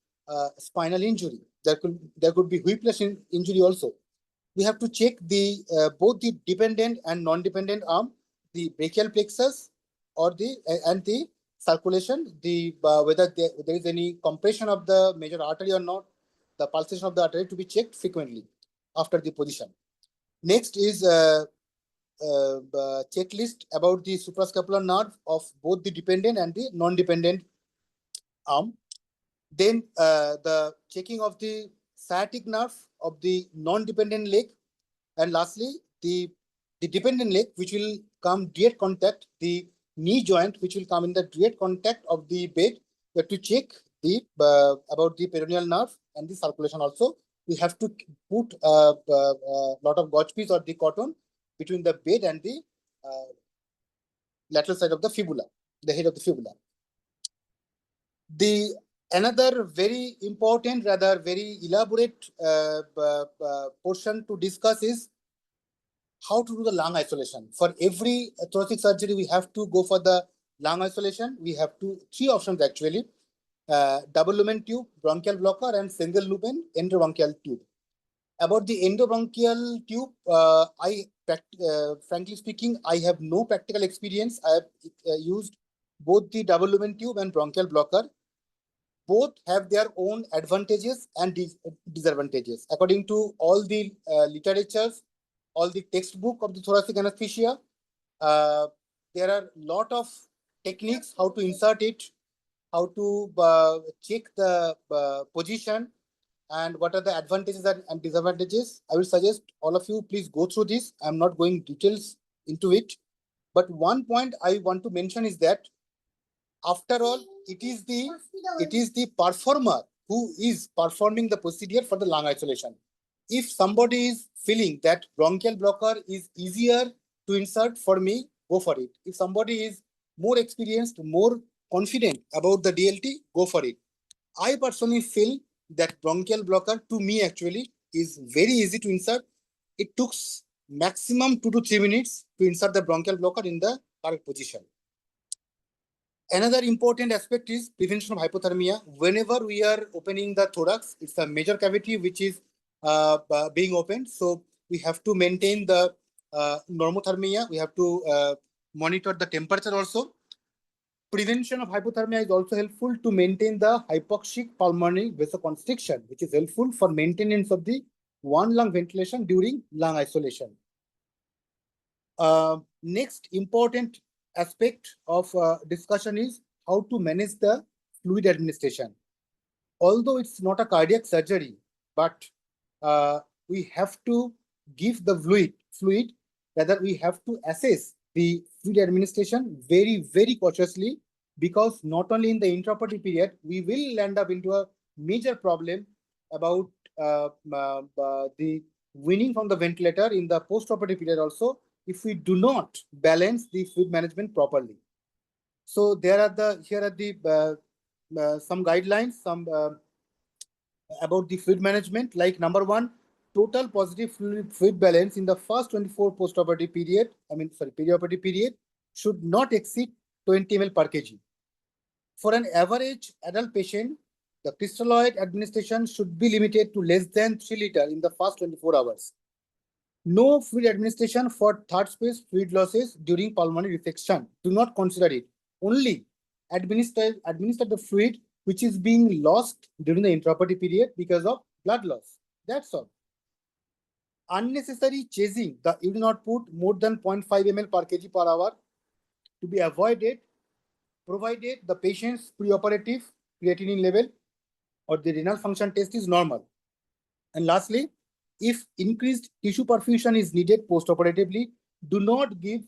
spinal injury. There could be whiplash injury also. We have to check the both the dependent and non-dependent arm, the brachial plexus or the circulation, whether there is any compression of the major artery or not, the pulsation of the artery to be checked frequently after the position. Next is checklist about the suprascapular nerve of both the dependent and the non-dependent arm. Then the checking of the sciatic nerve of the non-dependent leg, and lastly the dependent leg, which will come direct contact, the knee joint, which will come in the direct contact of the bed. We have to check the about the peroneal nerve and the circulation also. We have to put a lot of gauze piece or the cotton between the bed and the lateral side of the fibula, the head of the fibula. Another very important, rather very elaborate portion to discuss is how to do the lung isolation. For every thoracic surgery, we have to go for the lung isolation. We have 3 options actually: double lumen tube, bronchial blocker, and single lumen endobronchial tube. About the endobronchial tube, frankly speaking, I have no practical experience. I have used both the double lumen tube and bronchial blocker. Both have their own advantages and disadvantages. According to all the literatures, all the textbook of the thoracic anesthesia, there are a lot of techniques, how to insert it, how to check the position, and what are the advantages and disadvantages. I will suggest all of you please go through this. I'm not going details into it. But one point I want to mention is that after all, it is the performer who is performing the procedure for the lung isolation. If somebody is feeling that bronchial blocker is easier to insert for me, go for it. If somebody is more experienced, more confident about the DLT, go for it. I personally feel that bronchial blocker to me actually is very easy to insert. It took maximum 2 to 3 minutes to insert the bronchial blocker in the correct position. Another important aspect is prevention of hypothermia. Whenever we are opening the thorax, it's a major cavity which is being opened. So we have to maintain the normothermia. We have to monitor the temperature also. Prevention of hypothermia is also helpful to maintain the hypoxic pulmonary vasoconstriction, which is helpful for maintenance of the one lung ventilation during lung isolation. Next important aspect of discussion is how to manage the fluid administration. Although it's not a cardiac surgery, but we have to give the fluid, rather we have to assess the fluid administration very, very cautiously, because not only in the intraoperative period, we will end up into a major problem about the weaning from the ventilator in the postoperative period also, if we do not balance the fluid management properly. So here are the some guidelines, about the fluid management. Like number one, total positive fluid balance in the first 24 postoperative period, perioperative period, should not exceed 20 ml per kg. For an average adult patient, the crystalloid administration should be limited to less than 3 liters in the first 24 hours. No fluid administration for third space fluid losses during pulmonary resection. Do not consider it. Only administer the fluid which is being lost during the intraoperative period because of blood loss. That's all. Unnecessary chasing the urine output more than 0.5 ml per kg per hour to be avoided, provided the patient's preoperative creatinine level or the renal function test is normal. And lastly, if increased tissue perfusion is needed postoperatively, do not give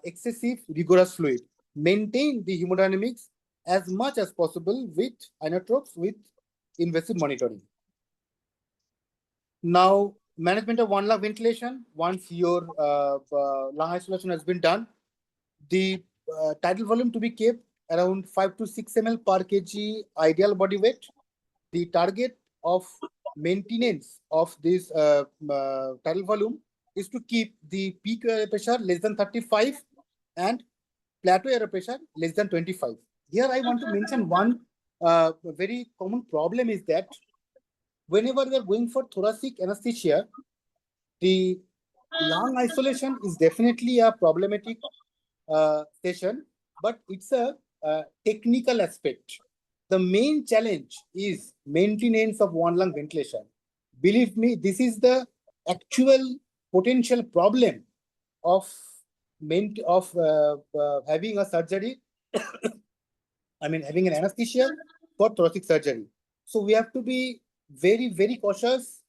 excessive rigorous fluid. Maintain the hemodynamics as much as possible with inotropes with invasive monitoring. Now, management of one lung ventilation. Once your lung isolation has been done, the tidal volume to be kept around 5 to 6 ml per kg ideal body weight. The target of maintenance of this tidal volume is to keep the peak air pressure less than 35 and plateau air pressure less than 25. Here I want to mention one very common problem is that whenever we are going for thoracic anesthesia, the lung isolation is definitely a problematic session, but it's a technical aspect. The main challenge is maintenance of one lung ventilation. Believe me, this is the actual potential problem of having a surgery. Having an anesthesia for thoracic surgery. So we have to be very, very cautious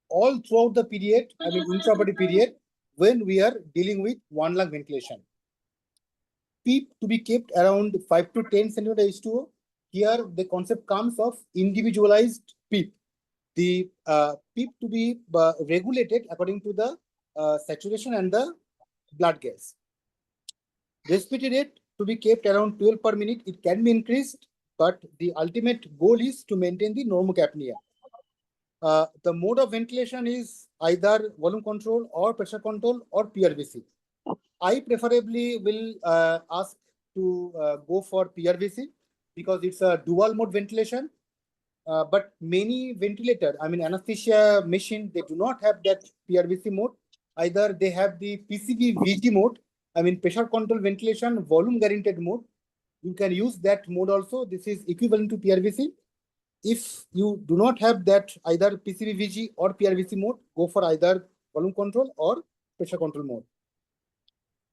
all throughout the period, intraoperative period, when we are dealing with one lung ventilation. PEEP to be kept around 5 to 10 centimeter H2O. Here the concept comes of individualized PEEP. The PEEP to be regulated according to the saturation and the blood gas. Respiratory rate to be kept around 12 per minute. It can be increased, but the ultimate goal is to maintain the normocapnia. The mode of ventilation is either volume control or pressure control or PRVC. I preferably will ask to go for PRVC because it's a dual mode ventilation. But many ventilator, anesthesia machine, they do not have that PRVC mode. Either they have the PCV-VG mode, pressure control ventilation volume guaranteed mode. You can use that mode also. This is equivalent to PRVC. If you do not have that either PCV-VG or PRVC mode, go for either volume control or pressure control mode.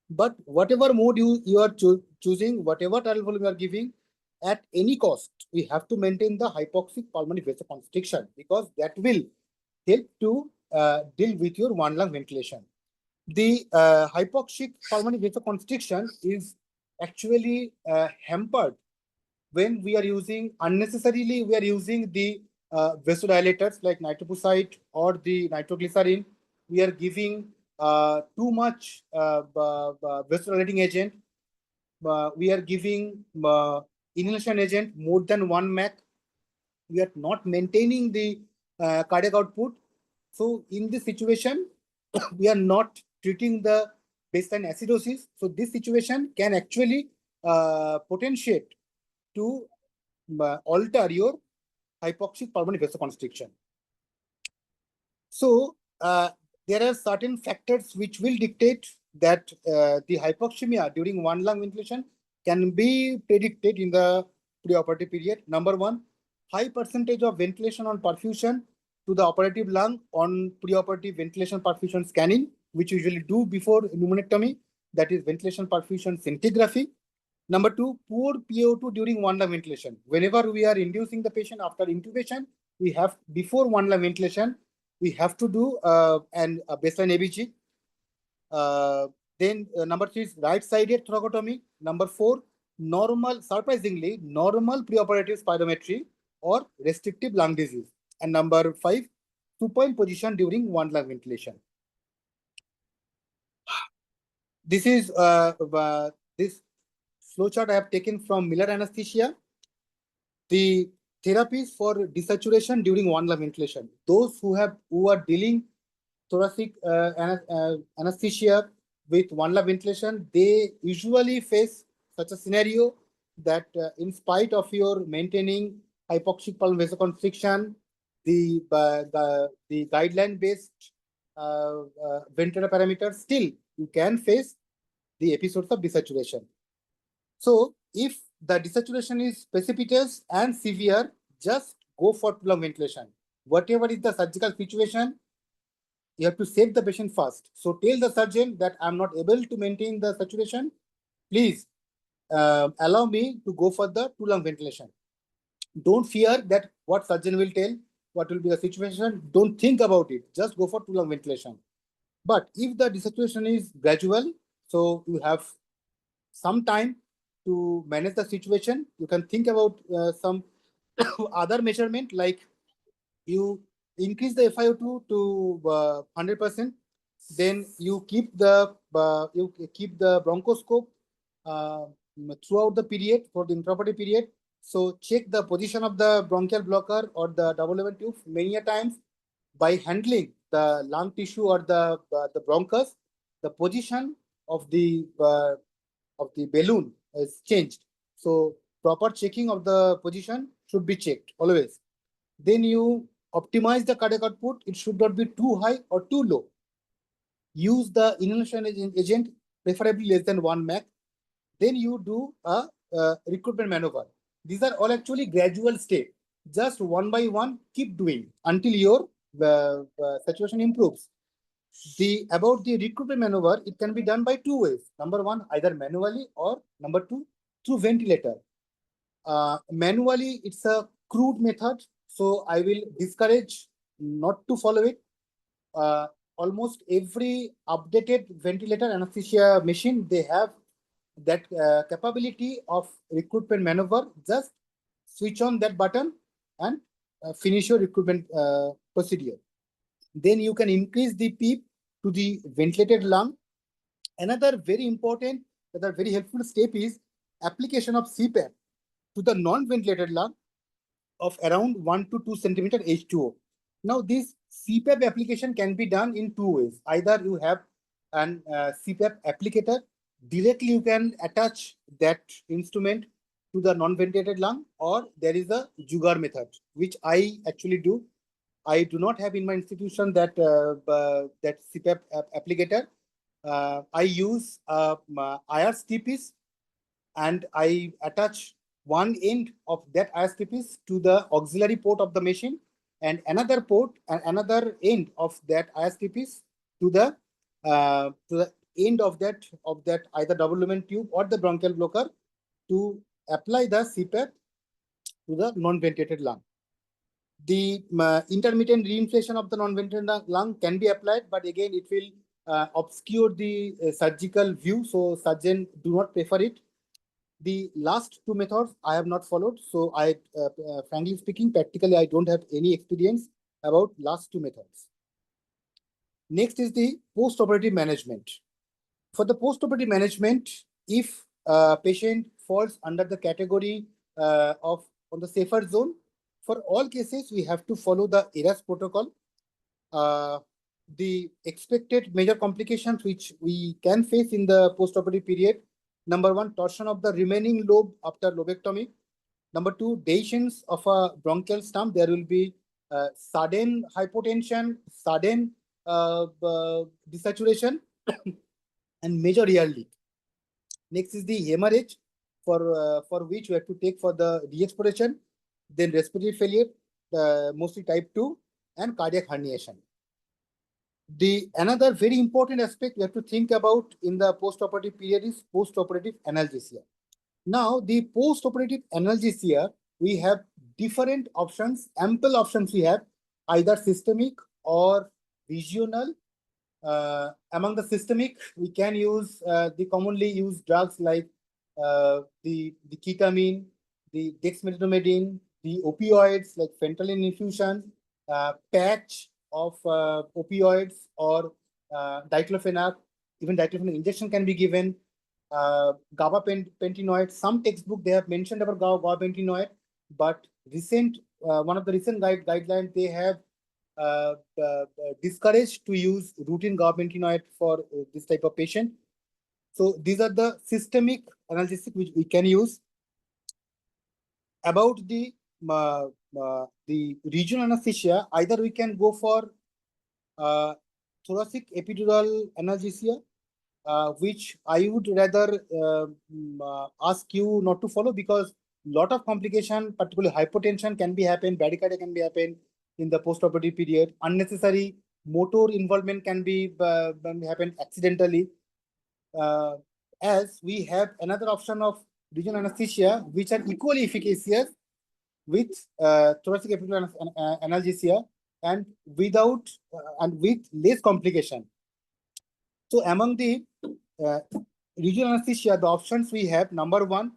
But whatever mode you are choosing, whatever tidal volume you are giving, at any cost, we have to maintain the hypoxic pulmonary vasoconstriction, because that will help to deal with your one lung ventilation. The hypoxic pulmonary vasoconstriction is actually hampered when we are using unnecessarily, we are using the vasodilators like nitroprusside or the nitroglycerin. We are giving too much vasodilating agent. We are giving inhalation agent more than 1 mAc. We are not maintaining the cardiac output. So in this situation, we are not treating the baseline acidosis. So this situation can actually potentiate to alter your hypoxic pulmonary vasoconstriction. So there are certain factors which will dictate that the hypoxemia during one lung ventilation can be predicted in the preoperative period. Number one, high percentage of ventilation on perfusion to the operative lung on preoperative ventilation perfusion scanning, which usually do before pneumonectomy, that is ventilation perfusion scintigraphy. Number two, poor PaO2 during one lung ventilation. Whenever we are inducing the patient after intubation, we have before one lung ventilation, we have to do a baseline ABG. Then number three is right-sided thoracotomy. Number four, surprisingly, normal preoperative spirometry or restrictive lung disease. And number five, supine position during one lung ventilation. This is this flowchart I have taken from Miller anesthesia. The therapies for desaturation during one lung ventilation. Those who are dealing thoracic anesthesia with one lung ventilation, they usually face such a scenario that in spite of your maintaining hypoxic pulmonary vasoconstriction, the guideline-based ventilator parameters, still you can face the episodes of desaturation. So if the desaturation is precipitous and severe, just go for two-lung ventilation. Whatever is the surgical situation, you have to save the patient first. So tell the surgeon that I'm not able to maintain the saturation. Please allow me to go for the two-lung ventilation. Don't fear that what surgeon will tell, what will be the situation. Don't think about it. Just go for two-lung ventilation. But if the desaturation is gradual, so you have some time to manage the situation, you can think about some other measurement, like you increase the FiO2 to 100%. Then you keep the bronchoscope throughout the period for the intraoperative period. So check the position of the bronchial blocker or the double level tube many a times by handling the lung tissue or the bronchus. The position of the balloon is changed. So proper checking of the position should be checked always. Then you optimize the cardiac output. It should not be too high or too low. Use the inhalation agent, preferably less than 1 mAc. Then you do a recruitment maneuver. These are all actually gradual step. Just one by one, keep doing until your saturation improves. About the recruitment maneuver, it can be done by two ways. Number one, either manually, or number two, through ventilator. Manually, it's a crude method, so I will discourage not to follow it. Almost every updated ventilator anesthesia machine, they have that capability of recruitment maneuver. Just switch on that button and finish your recruitment procedure. Then you can increase the PEEP to the ventilated lung. Another very important, another very helpful step is application of CPAP to the non-ventilated lung of around 1 to 2 centimeter H2O. Now, this CPAP application can be done in two ways. Either you have an CPAP applicator, directly you can attach that instrument to the non-ventilated lung, or there is a Jugaad method, which I actually do. I do not have in my institution that that CPAP applicator. I use IRC piece, and I attach one end of that IRC piece to the auxiliary port of the machine, and another port and another end of that IRC piece to the end of that either double lumen tube or the bronchial blocker to apply the CPAP to the non-ventilated lung. The intermittent reinflation of the non-ventilated lung can be applied, but again, it will obscure the surgical view. So surgeons do not prefer it. The last two methods I have not followed. So frankly speaking, practically, I don't have any experience about last two methods. Next is the post-operative management. For the post-operative management, if a patient falls under the category of on the safer zone, for all cases, we have to follow the ERAS protocol. The expected major complications which we can face in the post-operative period: number one, torsion of the remaining lobe after lobectomy. Number two, dehiscence of a bronchial stump. There will be sudden hypotension, sudden desaturation, and major ear leak. Next is the hemorrhage, for which we have to take for the re-expiration, then respiratory failure, mostly type 2, and cardiac herniation. Another very important aspect we have to think about in the post-operative period is post-operative analgesia. Now, the post-operative analgesia, we have different options, ample options we have, either systemic or regional. Among the systemic, we can use the commonly used drugs like the ketamine, the dexmedetomidine, the opioids like fentanyl infusion, patch of opioids or diclofenac. Even diclofenac injection can be given. Gabapentinoid. Some textbook they have mentioned about gabapentinoid, but one of the recent guidelines they have discouraged to use routine gabapentinoid for this type of patient. So these are the systemic analgesic which we can use. About the regional anesthesia, either we can go for thoracic epidural analgesia, which I would rather ask you not to follow, because lot of complication, particularly hypotension, can be happen, bradycardia can be happen in the post-operative period. Unnecessary motor involvement can be happen accidentally. As we have another option of regional anesthesia, which are equally efficacious with thoracic epidural analgesia and without and with less complication. So among the regional anesthesia, the options we have: number one,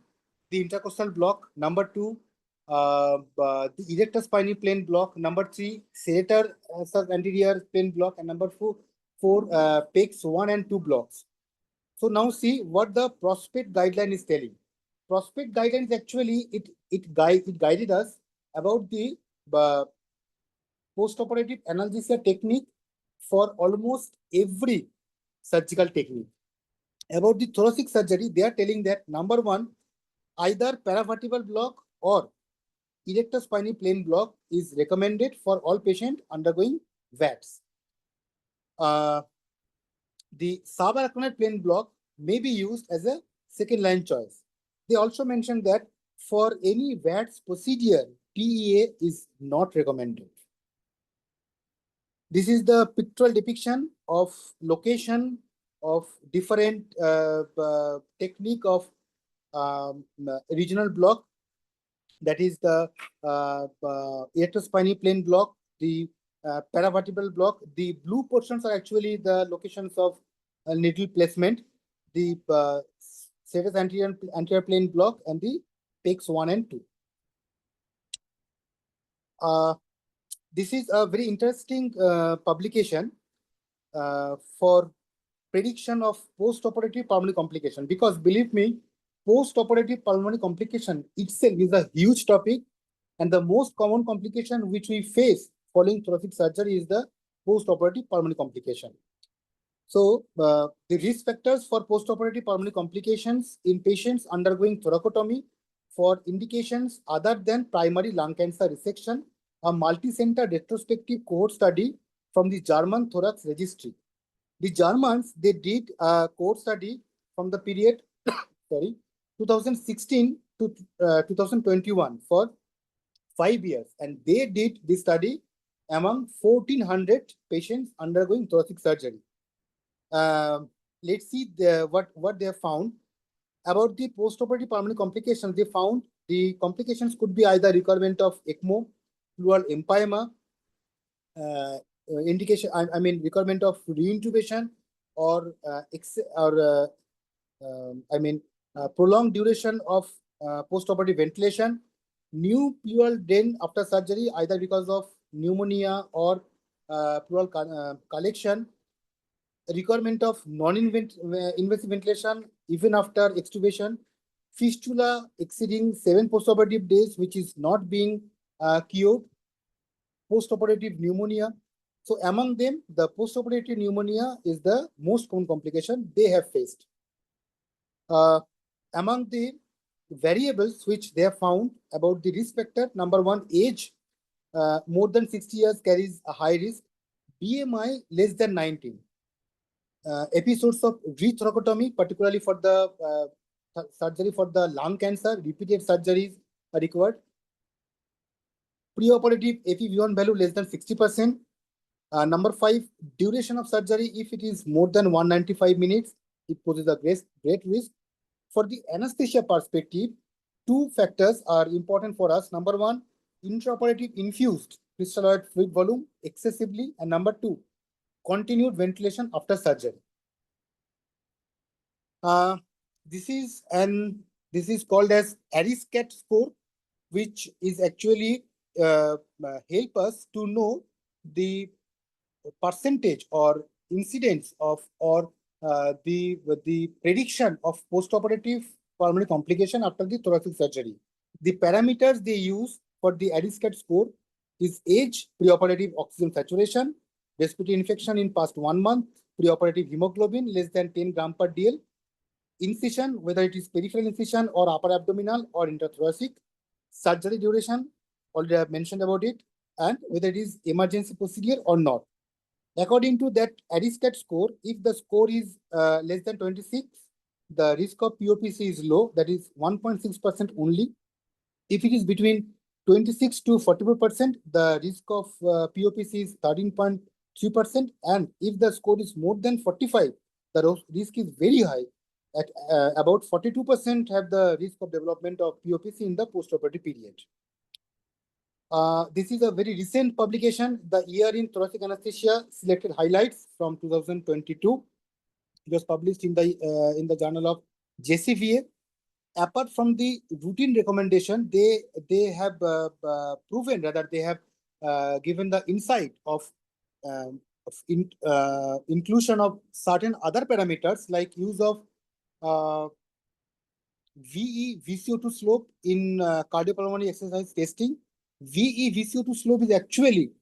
the intercostal block; number two, the erector spinae plane block; number three, serrator anterior plane block; and number four, PECs 1 and 2 blocks. So now see what the prospect guideline is telling. Prospect guidelines actually it guided us about the post-operative analgesia technique for almost every surgical technique. About the thoracic surgery, they are telling that number one, either paravertebral block or erector spinae plane block is recommended for all patients undergoing VATS. The subarachnoid plane block may be used as a second line choice. They also mentioned that for any VATS procedure, TEA is not recommended. This is the pictorial depiction of location of different technique of regional block. That is the erector spinae plane block, the paravertebral block. The blue portions are actually the locations of needle placement, the serratus anterior plane block, and the PECs 1 and 2. This is a very interesting publication for prediction of post-operative pulmonary complication, because believe me, post-operative pulmonary complication itself is a huge topic, and the most common complication which we face following thoracic surgery is the post-operative pulmonary complication. So the risk factors for post-operative pulmonary complications in patients undergoing thoracotomy for indications other than primary lung cancer resection, a multi-center retrospective cohort study from the German Thorax Registry. The Germans, they did a cohort study from the period 2016 to 2021 for 5 years, and they did this study among 1,400 patients undergoing thoracic surgery. let's see what they have found about the postoperative pulmonary complications. They found the complications could be either recurrent of ECMO, pleural empyema, indication. I mean recurrent of reintubation, or prolonged duration of postoperative ventilation, new pleural drain after surgery, either because of pneumonia or pleural collection, requirement of non-invasive ventilation even after extubation, fistula exceeding 7 postoperative days, which is not being cured, postoperative pneumonia. So among them, the postoperative pneumonia is the most common complication they have faced. Among the variables which they have found about the risk factor, number one, age, more than 60 years carries a high risk, BMI less than 19. Episodes of rethoracotomy, particularly for the surgery for the lung cancer, repeated surgeries are required. Preoperative FEV1 value less than 60%. Number 5, duration of surgery, if it is more than 195 minutes, it poses a great risk. For the anesthesia perspective, 2 factors are important for us. Number 1, intraoperative infused crystalloid fluid volume excessively, and number 2, continued ventilation after surgery. This is called as ARISCAT score, which is actually help us to know the percentage or incidence of the prediction of postoperative pulmonary complication after the thoracic surgery. The parameters they use for the ARISCAT score is age, preoperative oxygen saturation, respiratory infection in past 1 month, preoperative hemoglobin less than 10 gram per dl, incision, whether it is peripheral incision or upper abdominal or intrathoracic, surgery duration, already I have mentioned about it, and whether it is emergency procedure or not. According to that ARISCAT score, if the score is less than 26, the risk of POPC is low, that is 1.6% only. If it is between 26 to 44%, the risk of POPC is 13.3%, and if the score is more than 45, the risk is very high. At about 42% have the risk of development of POPC in the postoperative period. This is a very recent publication, the Year in Thoracic Anesthesia Selected Highlights from 2022. It was published in the journal of JCVA. Apart from the routine recommendation, they have proven, rather they have given the insight of inclusion of certain other parameters like use of VE-VCO2 slope in cardiopulmonary exercise testing. VE-VCO2 slope is actually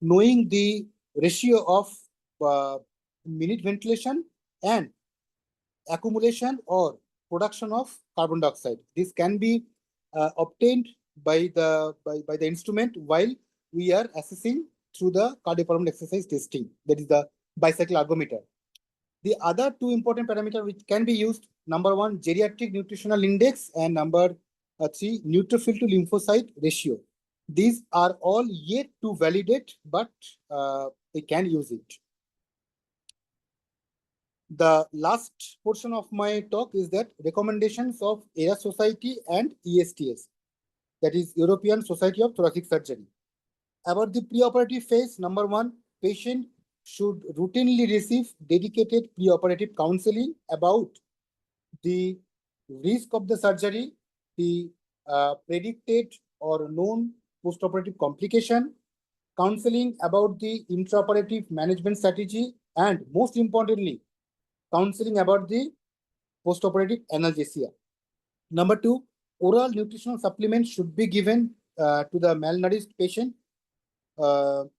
knowing the ratio of minute ventilation and accumulation or production of carbon dioxide. This can be obtained by the instrument while we are assessing through the cardiopulmonary exercise testing, that is the bicycle ergometer. The other 2 important parameters which can be used, number 1, geriatric nutritional index, and number 3, neutrophil to lymphocyte ratio. These are all yet to validate, but we can use it. The last portion of my talk is that recommendations of ERA Society and ESTS, that is European Society of Thoracic Surgery. About the preoperative phase, number 1, patient should routinely receive dedicated preoperative counseling about the risk of the surgery, the predicted or known postoperative complication, counseling about the intraoperative management strategy, and most importantly, counseling about the postoperative analgesia. Number 2, oral nutritional supplements should be given to the malnourished patient.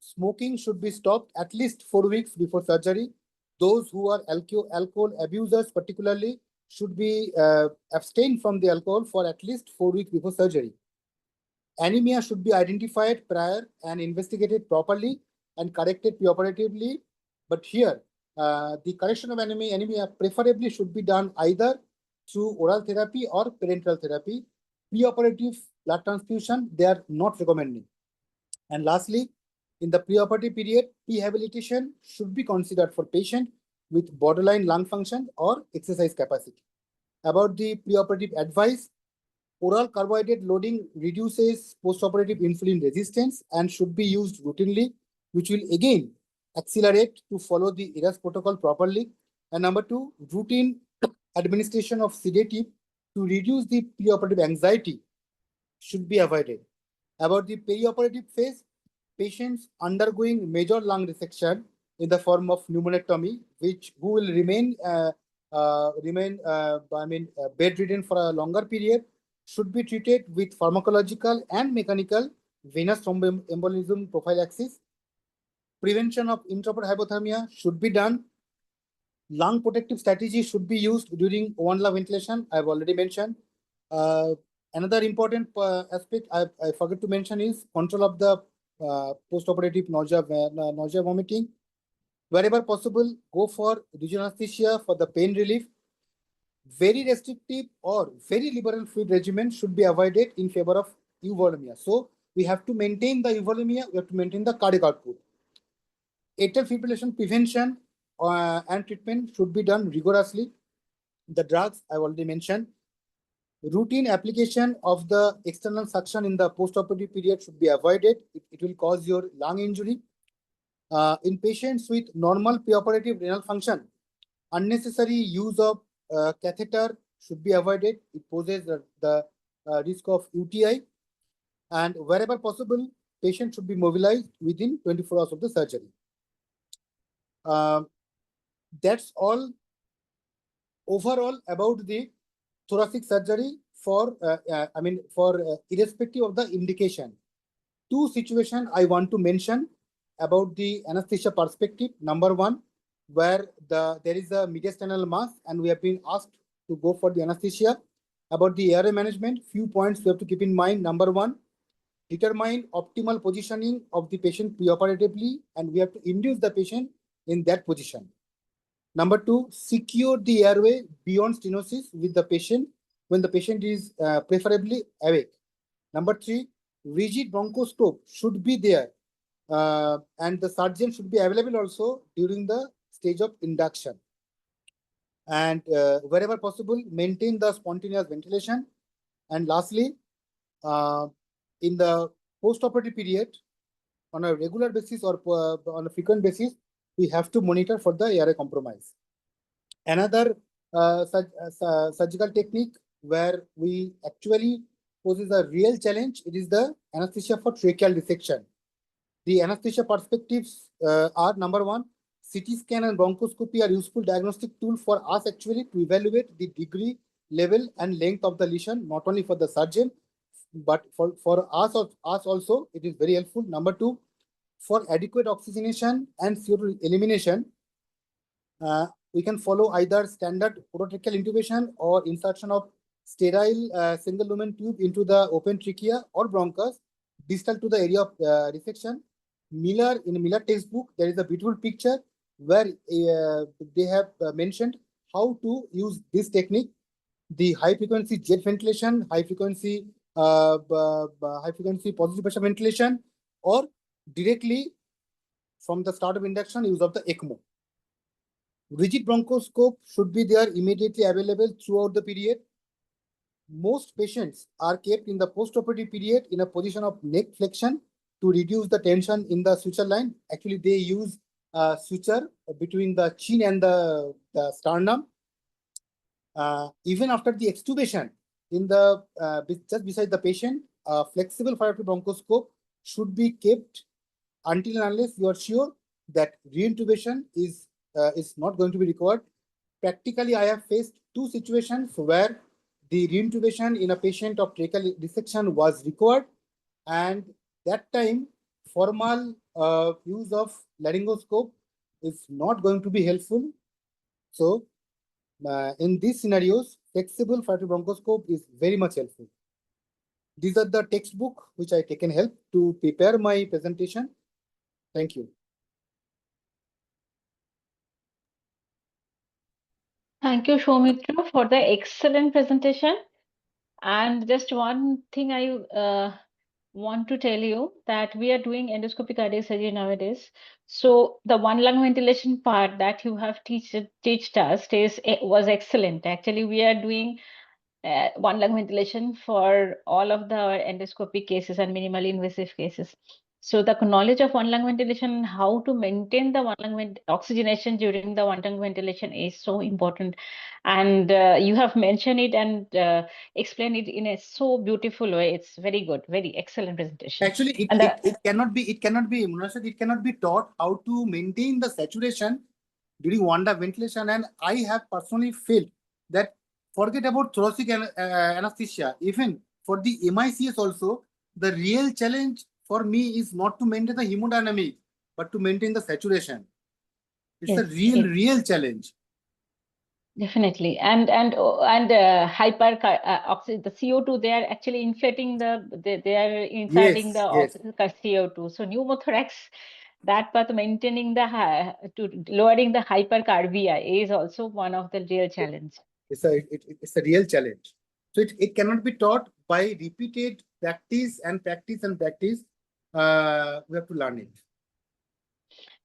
Smoking should be stopped at least 4 weeks before surgery. Those who are alcohol abusers particularly should be abstained from the alcohol for at least 4 weeks before surgery. Anemia should be identified prior and investigated properly and corrected preoperatively. But here, the correction of anemia preferably should be done either through oral therapy or parenteral therapy. Preoperative blood transfusion, they are not recommending. And lastly, in the preoperative period, rehabilitation should be considered for patient with borderline lung function or exercise capacity. About the preoperative advice, oral carbohydrate loading reduces postoperative insulin resistance and should be used routinely, which will again accelerate to follow the ERAS protocol properly. And number two, routine administration of sedative to reduce the preoperative anxiety should be avoided. About the perioperative phase, patients undergoing major lung resection in the form of pneumonectomy, who will remain bedridden for a longer period, should be treated with pharmacological and mechanical venous thromboembolism prophylaxis. Prevention of intraoperative hypothermia should be done. Lung protective strategy should be used during one-lung ventilation. I've already mentioned. Another important aspect I forgot to mention is control of the post-operative nausea, vomiting. Wherever possible, go for regional anesthesia for the pain relief. Very restrictive or very liberal fluid regimen should be avoided in favor of euvolemia. So we have to maintain the euvolemia, we have to maintain the cardiac output. Atrial fibrillation prevention and treatment should be done rigorously. The drugs I've already mentioned. Routine application of the external suction in the postoperative period should be avoided. It will cause your lung injury. In patients with normal preoperative renal function, unnecessary use of catheter should be avoided. It poses the risk of UTI. And wherever possible, patient should be mobilized within 24 hours of the surgery. That's all overall about the thoracic surgery for irrespective of the indication. Two situations I want to mention about the anesthesia perspective. Number one, where there is a mediastinal mass and we have been asked to go for the anesthesia. About the airway management, few points we have to keep in mind. Number one, determine optimal positioning of the patient preoperatively, and we have to induce the patient in that position. Number two, secure the airway beyond stenosis with the patient when the patient is preferably awake. Number three, rigid bronchoscope should be there, and the surgeon should be available also during the stage of induction. And wherever possible, maintain the spontaneous ventilation. And lastly, in the post-operative period, on a regular basis or on a frequent basis, we have to monitor for the airway compromise. Another surgical technique where we actually poses a real challenge, it is the anesthesia for tracheal dissection. The anesthesia perspectives are number one, CT scan and bronchoscopy are useful diagnostic tool for us actually to evaluate the degree, level and length of the lesion, not only for the surgeon, but for us also, it is very helpful. Number two, for adequate oxygenation and CO2 elimination, we can follow either standard orotracheal intubation or insertion of sterile single lumen tube into the open trachea or bronchus distal to the area of resection. In Miller textbook, there is a beautiful picture where they have mentioned how to use this technique. The high frequency jet ventilation, high frequency positive pressure ventilation, or directly from the start of induction, use of the ECMO. Rigid bronchoscope should be there immediately available throughout the period. Most patients are kept in the postoperative period in a position of neck flexion to reduce the tension in the suture line. Actually, they use suture between the chin and the sternum. Even after the extubation, in the just beside the patient, flexible fireproof bronchoscope should be kept until and unless you are sure that reintubation is not going to be required. Practically, I have faced two situations where the reintubation in a patient of tracheal dissection was required, and that time formal use of laryngoscope is not going to be helpful. So in these scenarios, flexible fireproof bronchoscope is very much helpful. These are the textbook which I taken help to prepare my presentation. Thank you. Thank you, Soumitra, for the excellent presentation. And just one thing I want to tell you that we are doing endoscopic cardiac surgery nowadays. So the one lung ventilation part that you have teached us was excellent. Actually, we are doing one lung ventilation for all of the endoscopic cases and minimally invasive cases. So the knowledge of one lung ventilation, how to maintain the one lung oxygenation during the one lung ventilation is so important. And you have mentioned it and explained it in a so beautiful way. It's very good, very excellent presentation. Actually, And it cannot be, Munasad, it cannot be taught how to maintain the saturation during one lung ventilation. And I have personally felt that forget about thoracic anesthesia, even for the MICS also, the real challenge for me is not to maintain the hemodynamic, but to maintain the saturation. It's a real challenge. Definitely, and the CO2, they are actually inflating they are inserting the CO2. So pneumothorax, that path maintaining to lowering the hypercarbia is also one of the real challenge. It's a real challenge. So it cannot be taught by repeated practice and practice and practice. We have to learn it.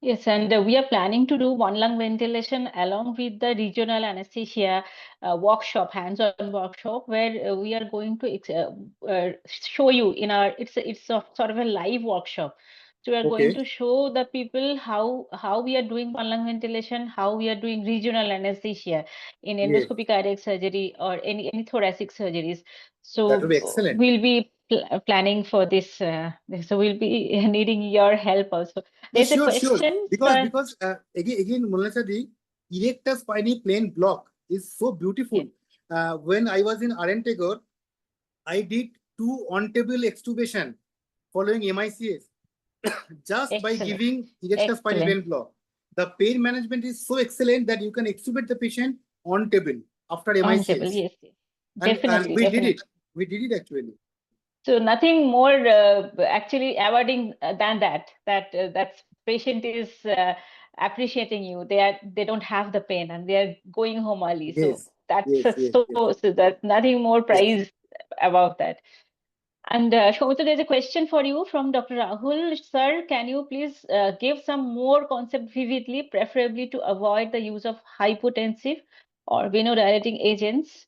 Yes, and we are planning to do one lung ventilation along with the regional anesthesia workshop, hands-on workshop, where we are going to show you in our, it's sort of a live workshop. So we are going to show the people how we are doing one lung ventilation, how we are doing regional anesthesia in endoscopic cardiac surgery or any thoracic surgeries. So that will be excellent. We'll be planning for this. So we'll be needing your help also. There's a question. Sure. Because again, Munasadi, erector spiny plane block is so beautiful. When I was in Arentagor, I did 2 on-table extubation following MICS just by giving erector spiny plane block. The pain management is so excellent that you can extubate the patient on table after MICS. On table, yes. Definitely. And we did it. We did it actually. So nothing more actually awarding than that patient is appreciating you. They don't have the pain and they are going home early. So that's nothing more prize about that. And Shomita, there's a question for you from Dr. Rahul. Sir, can you please give some more concept vividly, preferably to avoid the use of hypotensive or venodilating agents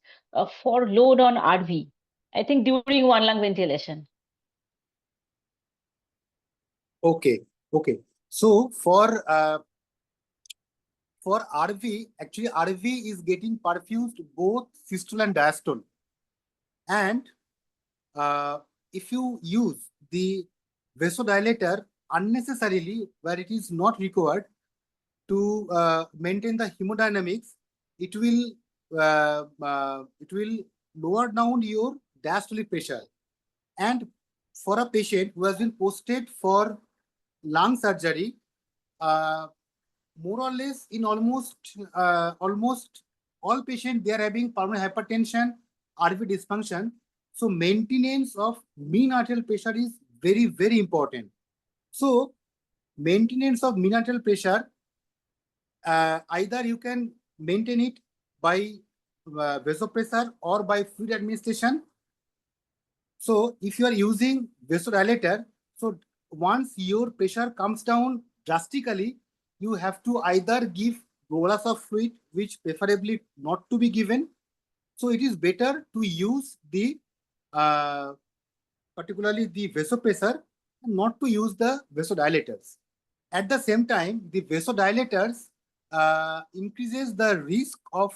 for load on RV? I think during one lung ventilation. Okay. So for RV, actually RV is getting perfused both systole and diastole. And if you use the vasodilator unnecessarily where it is not required to maintain the hemodynamics, it will lower down your diastolic pressure. And for a patient who has been posted for lung surgery, more or less in almost all patients, they are having pulmonary hypertension, RV dysfunction. So maintenance of mean arterial pressure is very, very important. So maintenance of mean arterial pressure, either you can maintain it by vasopressor or by fluid administration. So if you are using vasodilator, so once your pressure comes down drastically, you have to either give bolus of fluid, which preferably not to be given. So it is better to use the particularly the vasopressor and not to use the vasodilators. At the same time, the vasodilators increases the risk of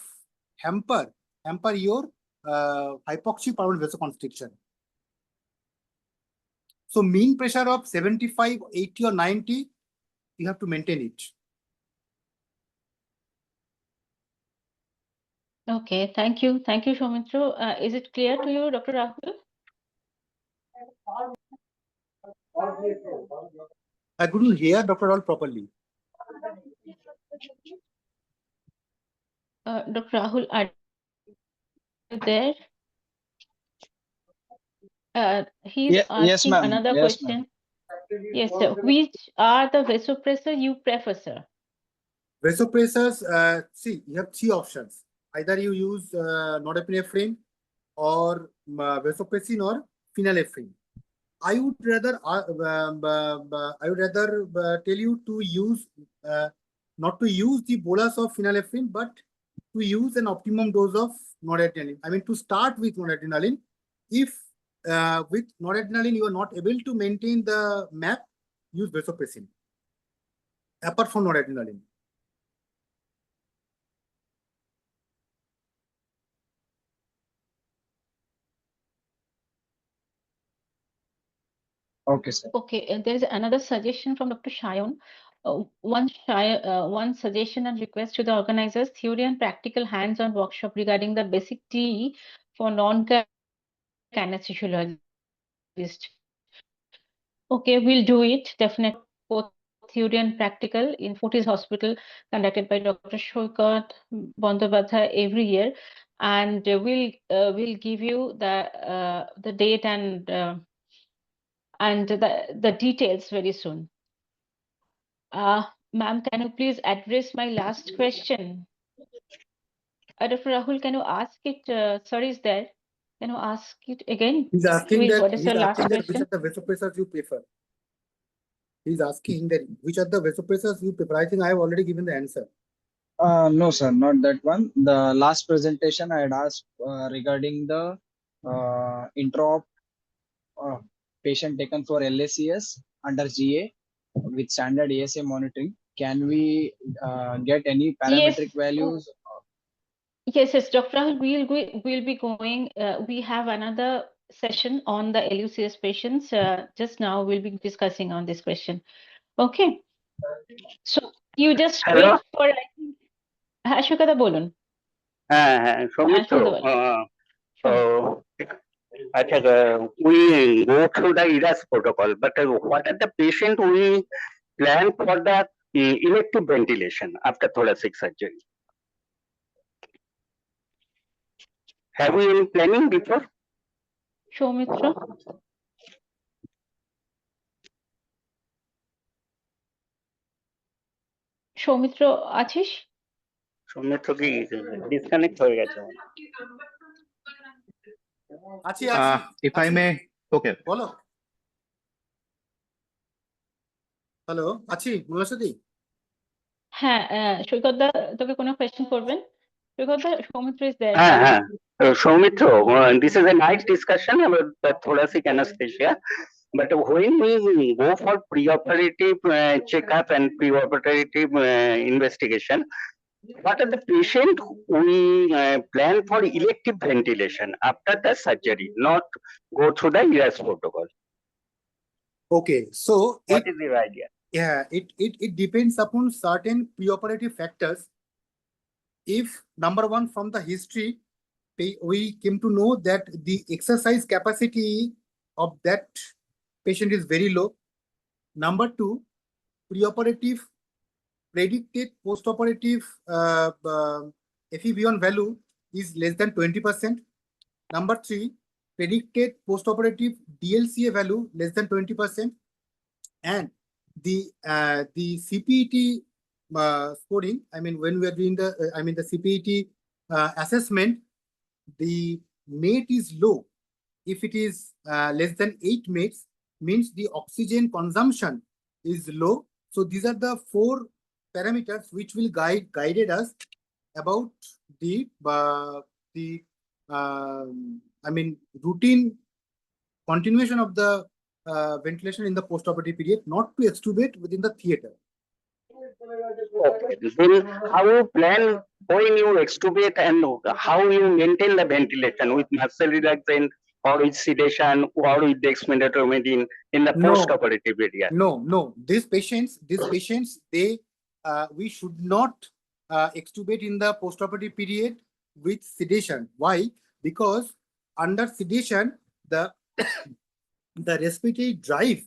hamper your hypoxic pulmonary vasoconstriction. So mean pressure of 75, 80 or 90, you have to maintain it. Okay, thank you. Thank you, Soumitra. Is it clear to you, Dr. Rahul? I couldn't hear Dr. Rahul properly. Dr. Rahul, are you there? He's asking another question. Yes, sir. Which are the vasopressor you prefer, sir? Vasopressors, see, you have 3 options. Either you use norepinephrine or vasopressin or phenylephrine. I would rather tell you to use not to use the bolus of phenylephrine, but to use an optimum dose of noradrenaline. I mean, to start with noradrenaline. If with noradrenaline you are not able to maintain the MAP, use vasopressin. Apart from noradrenaline. Okay, sir. Okay, there is another suggestion from Dr. Shayon. One suggestion and request to the organizers: theory and practical hands-on workshop regarding the basic TE for non-cardiac anesthesiologist. Okay, we'll do it definitely. Both theory and practical in Fortis Hospital, conducted by Dr. Shoikat Bandyopadhyay every year, and we'll give you the date and the details very soon. Ma'am, can you please address my last question? Dr. Rahul, can you ask it? Sir is there. Can you ask it again? He's asking that. What is your last which question? are the vasopressors you prefer? He's asking that which are the vasopressors you prefer. I think I have already given the answer. No, sir, not that one. The last presentation I had asked regarding the intra patient taken for LACS under GA with standard ASA monitoring. Can we get any parametric values? Yes, Dr. Rahul, we'll be going. We have another session on the LUCS patients. Just now we'll be discussing on this question. Okay. So you just Hello? wait for. Ashokada bolun. Soumitra, we go through the ERAS protocol, but what are the patient we plan for the elective ventilation after thoracic surgery? Have we any planning before? Soumitra. Soumitra আছিস? সৌমিত্র কি disconnect হয়ে গেছে? আছি if I may, okay, বলো। Hello, আছি মুলাসাদি। হ্যাঁ, সৈকত দা তোকে কোনো কোয়েশ্চেন করবেন? সৈকত দা, সৌমিত্র is there. হ্যাঁ, Soumitra, this is a nice discussion about the thoracic anesthesia. But when we go for preoperative checkup and preoperative investigation, what are the patient we plan for elective ventilation after the surgery, not go through the ERAS protocol? Okay, so what is your idea? Yeah, it depends upon certain preoperative factors. If number one, from the history, we came to know that the exercise capacity of that patient is very low. Number two, preoperative predicted postoperative FEV1 value is less than 20%. Number three, predicted postoperative DLCA value less than 20%. And the CPET scoring, I mean, when we are doing the the CPET assessment, the mate is low. If it is less than 8 mates, means the oxygen consumption is low. So these are the 4 parameters which will guided us about the routine continuation of the ventilation in the postoperative period, not to extubate within the theater. Okay. Then how you plan when you extubate and how you maintain the ventilation with muscle relaxant or with sedation or with dexmedetomidine in the postoperative area? No. These patients, they we should not extubate in the postoperative period with sedation. Why? Because under sedation, the respiratory drive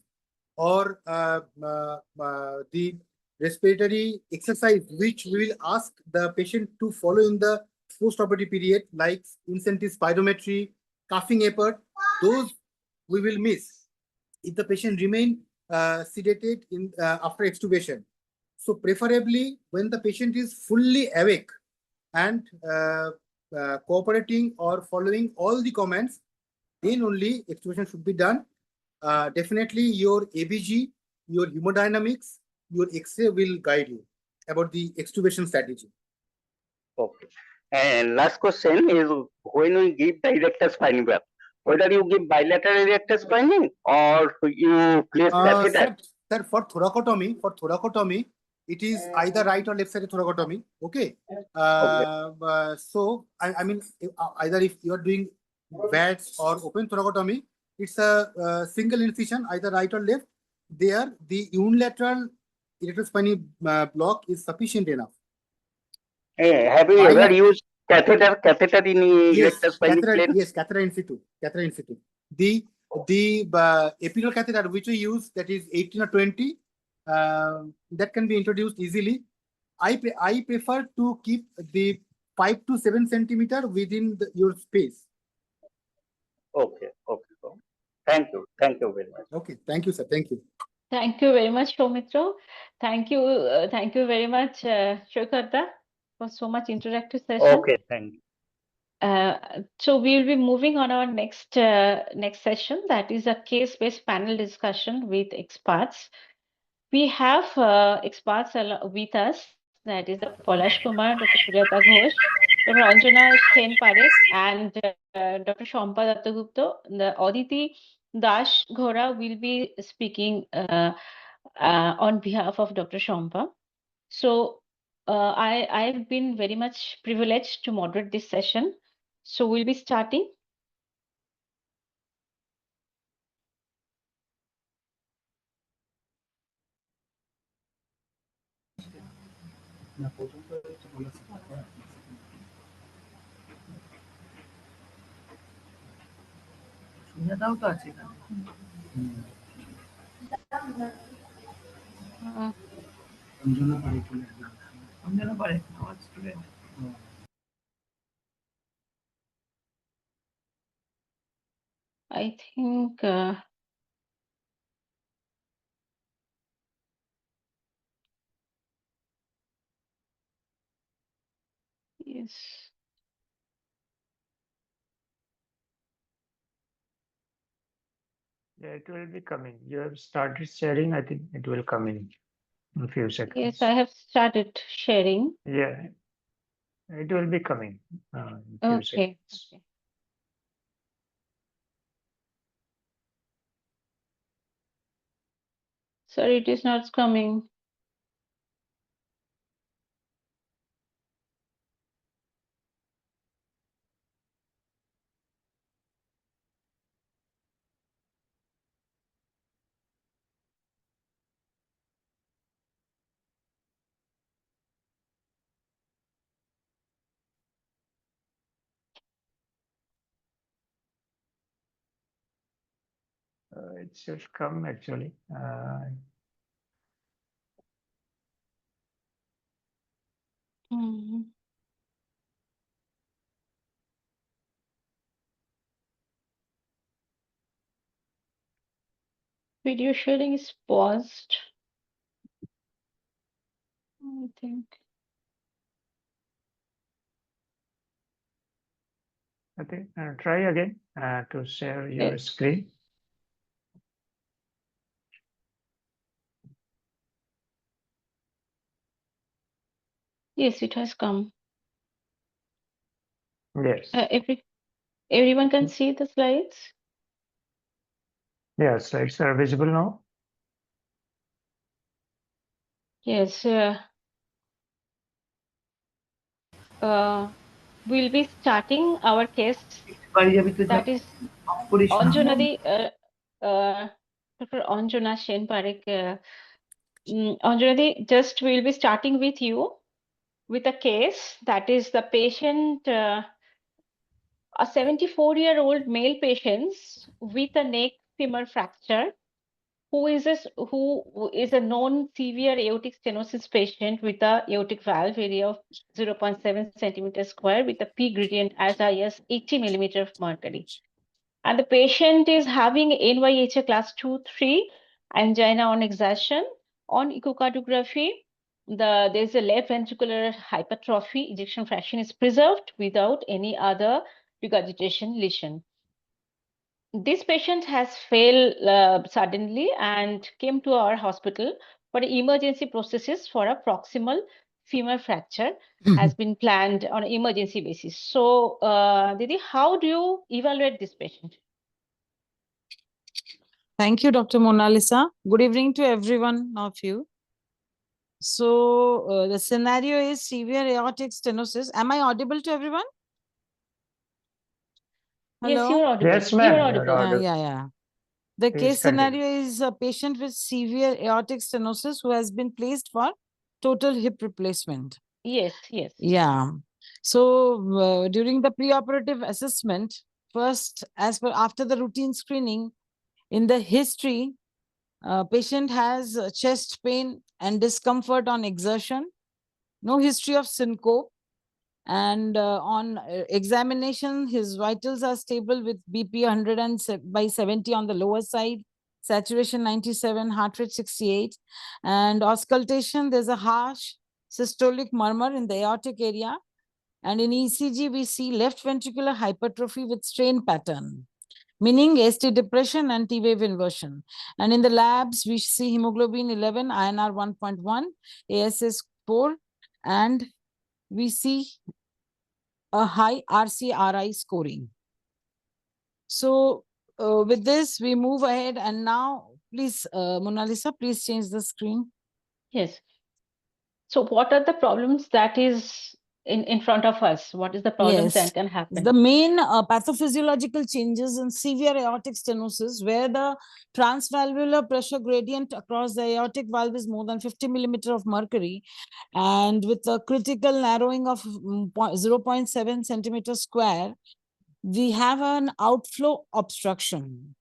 or the respiratory exercise which we will ask the patient to follow in the postoperative period, like incentive spirometry, coughing effort, those we will miss if the patient remain sedated in after extubation. So preferably when the patient is fully awake and cooperating or following all the commands, then only extubation should be done. definitely your ABG, your hemodynamics, your X-ray will guide you about the extubation strategy. Okay. And last question is, when we give the erector spine valve, whether you give bilateral erector spine or you place catheter. Sir, for thoracotomy, it is either right or left side thoracotomy. Okay. So I mean, either if you are doing VATS or open thoracotomy, it's a single incision, either right or left. There, the unilateral erector spine block is sufficient enough. Have you ever used catheter in erector spine plane? Yes, catheter in situ. The epidural catheter which we use, that is 18 or 20, that can be introduced easily. I prefer to keep the 5 to 7 centimeter within your space. Okay. Thank you very much. Okay, thank you, sir. Thank you. Thank you very much, Soumitra. Thank you very much, Shokarta, for so much interactive session. Okay, thank you. So we will be moving on our next session, that is a case-based panel discussion with experts. We have experts with us, that is Dr. Polash Kumar, Dr. Suryata Ghosh, Dr. Anjana Sen Parekh, and Dr. Shampa Dattagupta. The Aditi Dash Ghora will be speaking on behalf of Dr. Shampa. So I've been very much privileged to moderate this session. So we'll be starting. সুজাতাও তো আছে এখানে। অঞ্জনা পারেখ আমার student. I think yes. Yeah, it will be coming. You have started sharing. I think it will come in a few seconds. Yes, I have started sharing. Yeah, it will be coming in a few seconds. Okay. Sorry, it is not coming. It should come actually. Video sharing is paused, I think. Okay, try again to share your screen. Yes, it has come. Yes. Everyone can see the slides? Yeah, slides are visible now. Yes. We'll be starting our case. That is Anjanadi, Dr. Anjana Sen Parekh. Anjanadi, just we'll be starting with you with a case, that is the patient, a 74-year-old male patient with a neck femur fracture, who is a known severe aortic stenosis patient with a aortic valve area of 0.7 centimeters square with a P gradient as high as 80 millimeter of mercury. And the patient is having NYHA class 2-3 angina on exertion. On echocardiography, there's a left ventricular hypertrophy. Ejection fraction is preserved without any other regurgitation lesion. This patient has failed suddenly and came to our hospital for emergency processes for a proximal femur fracture has been planned on an emergency basis. So, Didi, how do you evaluate this patient? Thank you, Dr. Mona Lisa. Good evening to everyone of you. So the scenario is severe aortic stenosis. Am I audible to everyone? Hello? Yes, you're audible. Yes, ma'am. You're You're audible. audible. Yeah. The Please case continue. scenario is a patient with severe aortic stenosis who has been placed for total hip replacement. Yes. Yeah. So during the preoperative assessment, first, after the routine screening, in the history, patient has chest pain and discomfort on exertion, no history of syncope, and on examination, his vitals are stable with BP 100/70 on the lower side, saturation 97, heart rate 68, and auscultation, there's a harsh systolic murmur in the aortic area, and in ECG, we see left ventricular hypertrophy with strain pattern, meaning ST depression and T-wave inversion. And in the labs, we see hemoglobin 11, INR 1.1, ASS 4, and we see a high RCRI scoring. So with this, we move ahead, and now, please, Mona Lisa, please change the screen. Yes. So what are the problems that is in front of us? What is the problems that can happen? The main pathophysiological changes in severe aortic stenosis, where the transvalvular pressure gradient across the aortic valve is more than 50 millimeter of mercury, and with a critical narrowing of 0.7 centimeter square, we have an outflow obstruction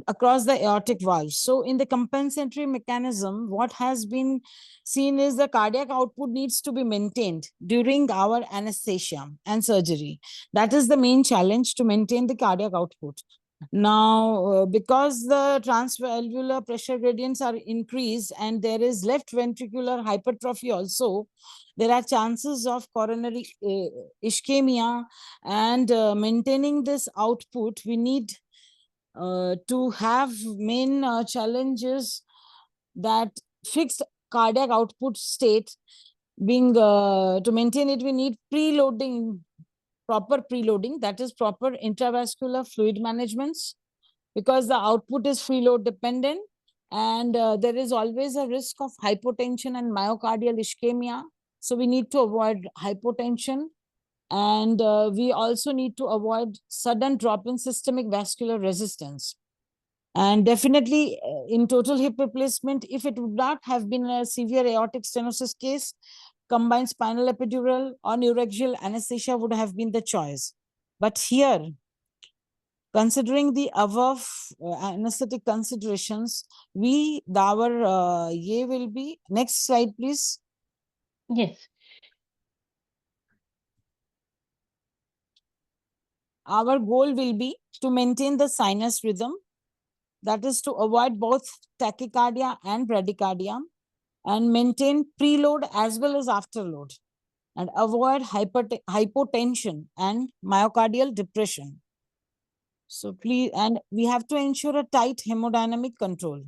across the aortic valve. So in the compensatory mechanism, what has been seen is the cardiac output needs to be maintained during our anesthesia and surgery. That is the main challenge, to maintain the cardiac output. Now, because the transvalvular pressure gradients are increased and there is left ventricular hypertrophy also, there are chances of coronary ischemia, and maintaining this output, we need to have main challenges that fixed cardiac output state being to maintain it, we need preloading, proper preloading, that is proper intravascular fluid managements, because the output is free load dependent, and there is always a risk of hypotension and myocardial ischemia. So we need to avoid hypotension, and we also need to avoid sudden drop in systemic vascular resistance. And definitely in total hip replacement, if it would not have been a severe aortic stenosis case, combined spinal epidural or neuraxial anesthesia would have been the choice. But here, considering the above anesthetic considerations, our ye will be, next slide, please. Yes. Our goal will be to maintain the sinus rhythm, that is to avoid both tachycardia and bradycardia, and maintain preload as well as afterload, and avoid hypotension and myocardial depression. So please, and we have to ensure a tight hemodynamic control.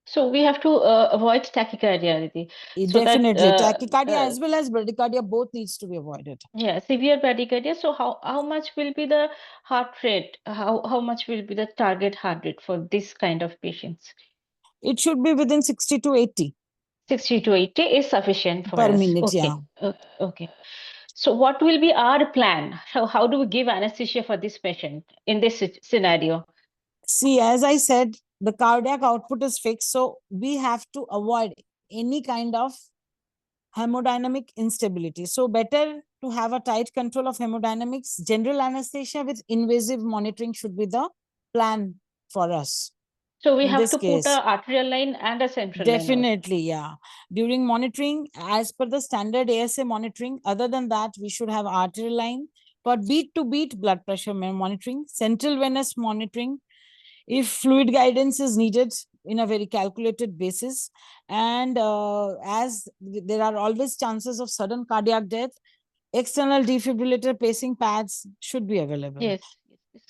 So we have to avoid tachycardia, Aditi. Definitely, tachycardia as well as bradycardia, both needs to be avoided. Yeah, severe bradycardia. So how much will be the heart rate? How much will be the target heart rate for this kind of patients? It should be within 60 to 80. 60 to 80 is sufficient for per us. minute, Okay. yeah. Okay. So what will be our plan? How do we give anesthesia for this patient in this scenario? See, as I said, the cardiac output is fixed, so we have to avoid any kind of hemodynamic instability. So better to have a tight control of hemodynamics. General anesthesia with invasive monitoring should be the plan for us. So we have to put an arterial line and a central line. Definitely, yeah. During monitoring, as per the standard ASA monitoring, other than that, we should have arterial line for beat-to-beat blood pressure monitoring, central venous monitoring, if fluid guidance is needed in a very calculated basis, and as there are always chances of sudden cardiac death, external defibrillator pacing pads should be available. Yes.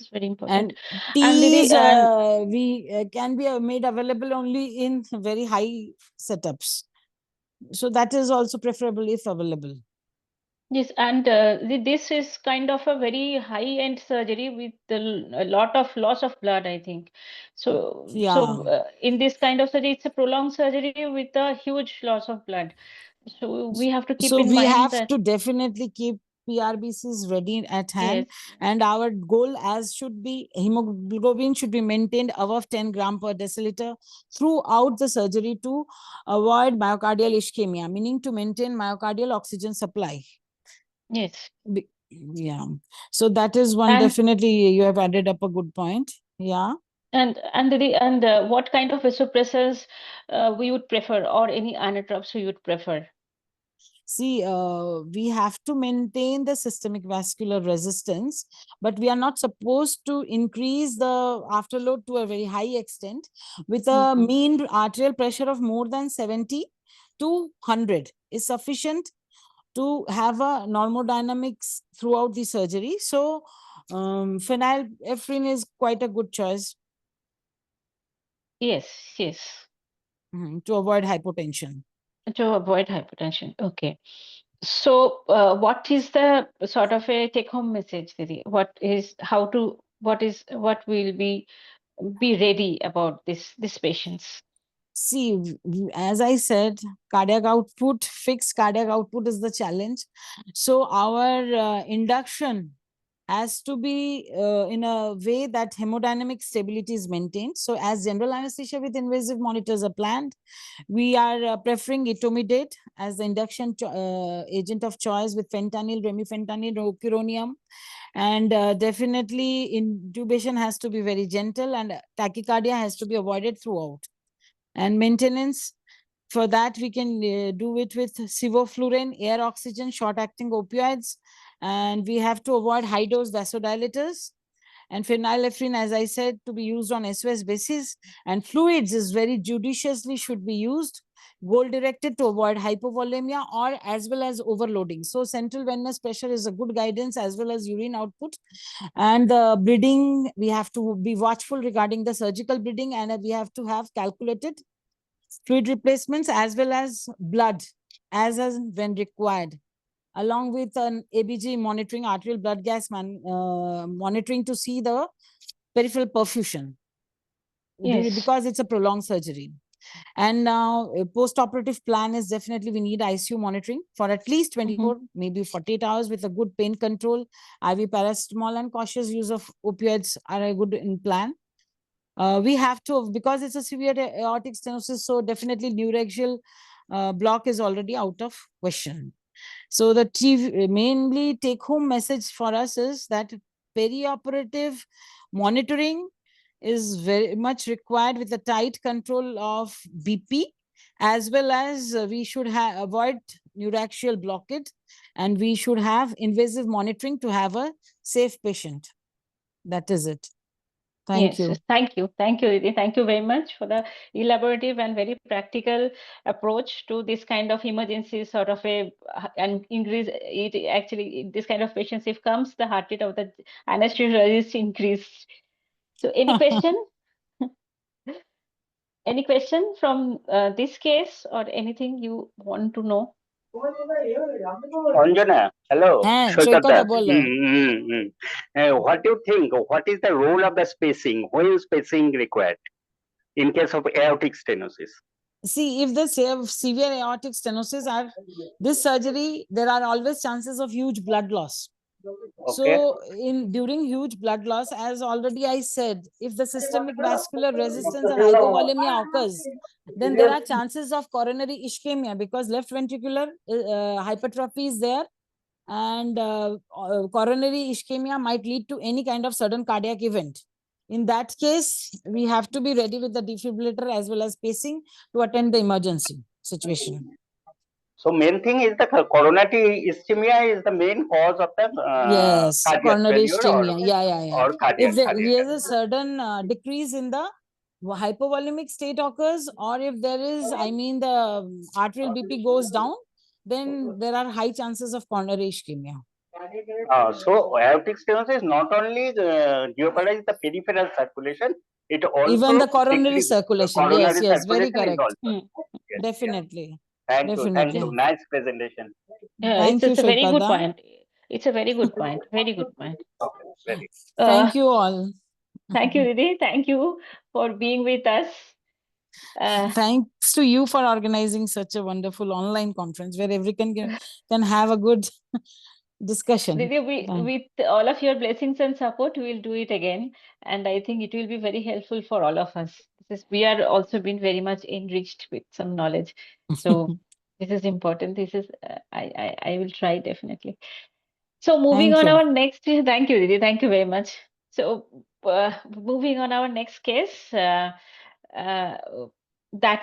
is very important. And And teas and we can be made available only in very high setups. So that is also preferable if available. yes, and this is kind of a very high-end surgery with a lot of loss of blood, I think. So, Yeah. in this kind of surgery, it's a prolonged surgery with a huge loss of blood. So we have to keep So in we mind have that, to definitely keep PRBCs ready at hand, yes, and our goal as should be hemoglobin should be maintained above 10 gram per deciliter throughout the surgery to avoid myocardial ischemia, meaning to maintain myocardial oxygen supply. yes. Yeah. So that is one, And definitely you have added up a good point. Yeah. and what kind of vasopressors we would prefer, or any anatropes we would prefer? See, we have to maintain the systemic vascular resistance, but we are not supposed to increase the afterload to a very high extent with a mean arterial pressure of more than 70 to 100 is sufficient to have a normodynamics throughout the surgery. So, phenylephrine is quite a good choice. Yes, yes. To avoid hypotension. To avoid hypertension. Okay. So, what is the sort of a take-home message, Didi? What will be ready about this patients? See, as I said, cardiac output, fixed cardiac output is the challenge. So our induction has to be in a way that hemodynamic stability is maintained. So as general anesthesia with invasive monitors are planned, we are preferring etomidate as the induction agent of choice with fentanyl, remifentanil, rocuronium. And definitely intubation has to be very gentle, and tachycardia has to be avoided throughout. And maintenance, for that we can do it with sevoflurane, air oxygen, short acting opioids, and we have to avoid high dose vasodilators. And phenylephrine, as I said, to be used on SOS basis, and fluids is very judiciously should be used, goal directed to avoid hypovolemia or as well as overloading. So central venous pressure is a good guidance as well as urine output. And the bleeding, we have to be watchful regarding the surgical bleeding, and we have to have calculated fluid replacements as well as blood as when required, along with an ABG monitoring, arterial blood gas monitoring to see the peripheral perfusion. Yes. Because it's a prolonged surgery. And now post-operative plan is definitely we need ICU monitoring for at least 24, maybe 48 hours with a good pain control. IV paracetamol and cautious use of opioids are a good in plan. We have to, because it's a severe aortic stenosis, so definitely neuraxial block is already out of question. So the mainly take-home message for us is that perioperative monitoring is very much required with a tight control of BP, as well as we should avoid neuraxial blockage, and we should have invasive monitoring to have a safe patient. That is it. Thank you. Thank you. Thank you, Didi. Thank you very much for the elaborative and very practical approach to this kind of emergency sort of and increase it actually this kind of patients, if comes, the heart rate of the anesthesiologist increased. So any question? Any question from this case or anything you want to know? Anjana, hello. Shoikata bolo. What do you think? What is the role of the spacing? When spacing required in case of aortic stenosis? See, if the severe aortic stenosis are this surgery, there are always chances of huge blood loss. Okay. So during huge blood loss, as already I said, if the systemic vascular resistance and hypovolemia occurs, then there are chances of coronary ischemia because left ventricular hypertrophy is there, and coronary ischemia might lead to any kind of sudden cardiac event. In that case, we have to be ready with the defibrillator as well as pacing to attend the emergency situation. So main thing is the coronary ischemia is the main cause of the yes, cardiac coronary failure ischemia. Yeah. or cardiac. If there is a sudden decrease in the hypovolemic state occurs, or if there is, the arterial BP goes down, then there are high chances of coronary ischemia. So aortic stenosis not only jeopardizes the peripheral circulation, it also Even the coronary decreases circulation. coronary Yes, very circulation is correct. also. Yes, Definitely. Thank you. Definitely. Nice presentation. Thank you, It's a very good Shweta. point. It's a very good point. Very good point. Very. Thank you all. Thank you, Didi. Thank you for being with us. Thanks to you for organizing such a wonderful online conference where everyone can have a good discussion. Didi, with all of your blessings and support, we will do it again. And I think it will be very helpful for all of us. We are also been very much enriched with some knowledge. So this is important. This is, I will try definitely. So moving Thank on you. our next, thank you, Didi. Thank you very much. So moving on our next case, that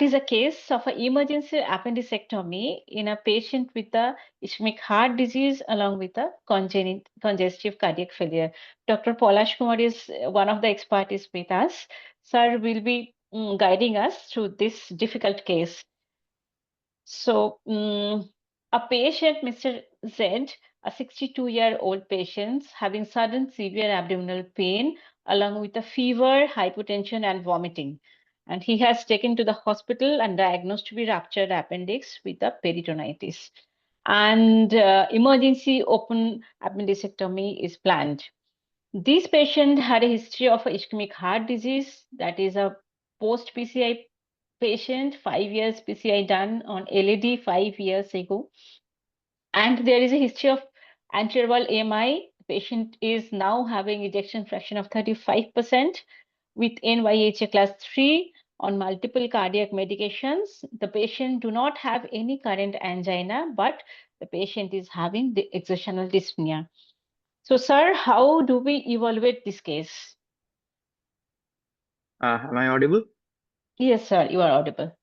is a case of an emergency appendicectomy in a patient with a ischemic heart disease along with a congestive cardiac failure. Dr. Polash Kumar is one of the experts with us. Sir will be guiding us through this difficult case. So a patient, Mr. Z, a 62-year-old patient having sudden severe abdominal pain along with a fever, hypotension and vomiting. And he has taken to the hospital and diagnosed to be ruptured appendix with a peritonitis. And emergency open appendicectomy is planned. This patient had a history of ischemic heart disease, that is a post-PCI patient, 5 years PCI done on LED 5 years ago. And there is a history of anterior AMI. The patient is now having ejection fraction of 35% with NYHA class 3 on multiple cardiac medications. The patient do not have any current angina, but the patient is having the exertional dyspnea. So, sir, how do we evaluate this case? Am I audible? Yes, sir, you are audible.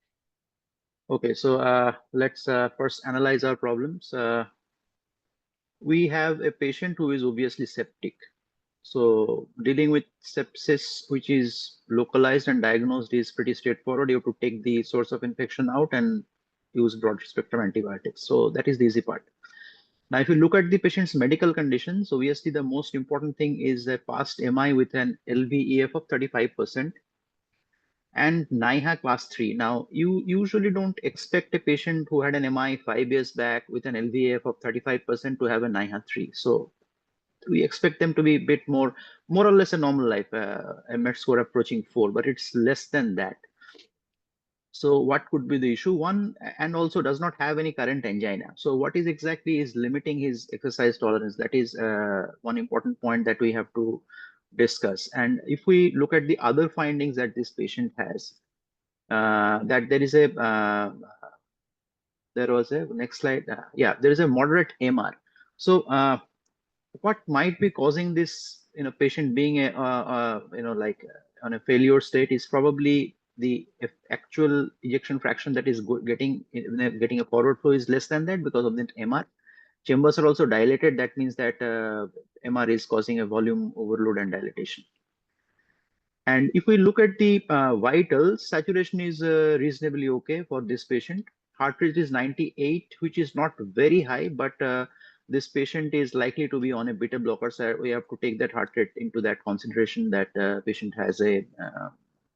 Okay, so let's first analyze our problems. We have a patient who is obviously septic. So dealing with sepsis, which is localized and diagnosed, is pretty straightforward. You have to take the source of infection out and use broad spectrum antibiotics. So that is the easy part. Now, if you look at the patient's medical conditions, obviously the most important thing is a past MI with an LVEF of 35% and NIHA class 3. Now, you usually don't expect a patient who had an MI 5 years back with an LVEF of 35% to have a NIHA 3. So we expect them to be a bit more or less a normal life, a MET score approaching 4, but it's less than that. So what could be the issue? One, and also does not have any current angina. So what is exactly is limiting his exercise tolerance? That is one important point that we have to discuss. And if we look at the other findings that this patient has, that there is a, there was a, next slide. Yeah, there is a moderate MR. So what might be causing this, patient being a, like on a failure state is probably the actual ejection fraction that is getting a forward flow is less than that because of the MR. Chambers are also dilated. That means that MR is causing a volume overload and dilatation. And if we look at the vitals, saturation is reasonably okay for this patient. Heart rate is 98, which is not very high, but this patient is likely to be on a beta blocker. So we have to take that heart rate into that consideration that patient has a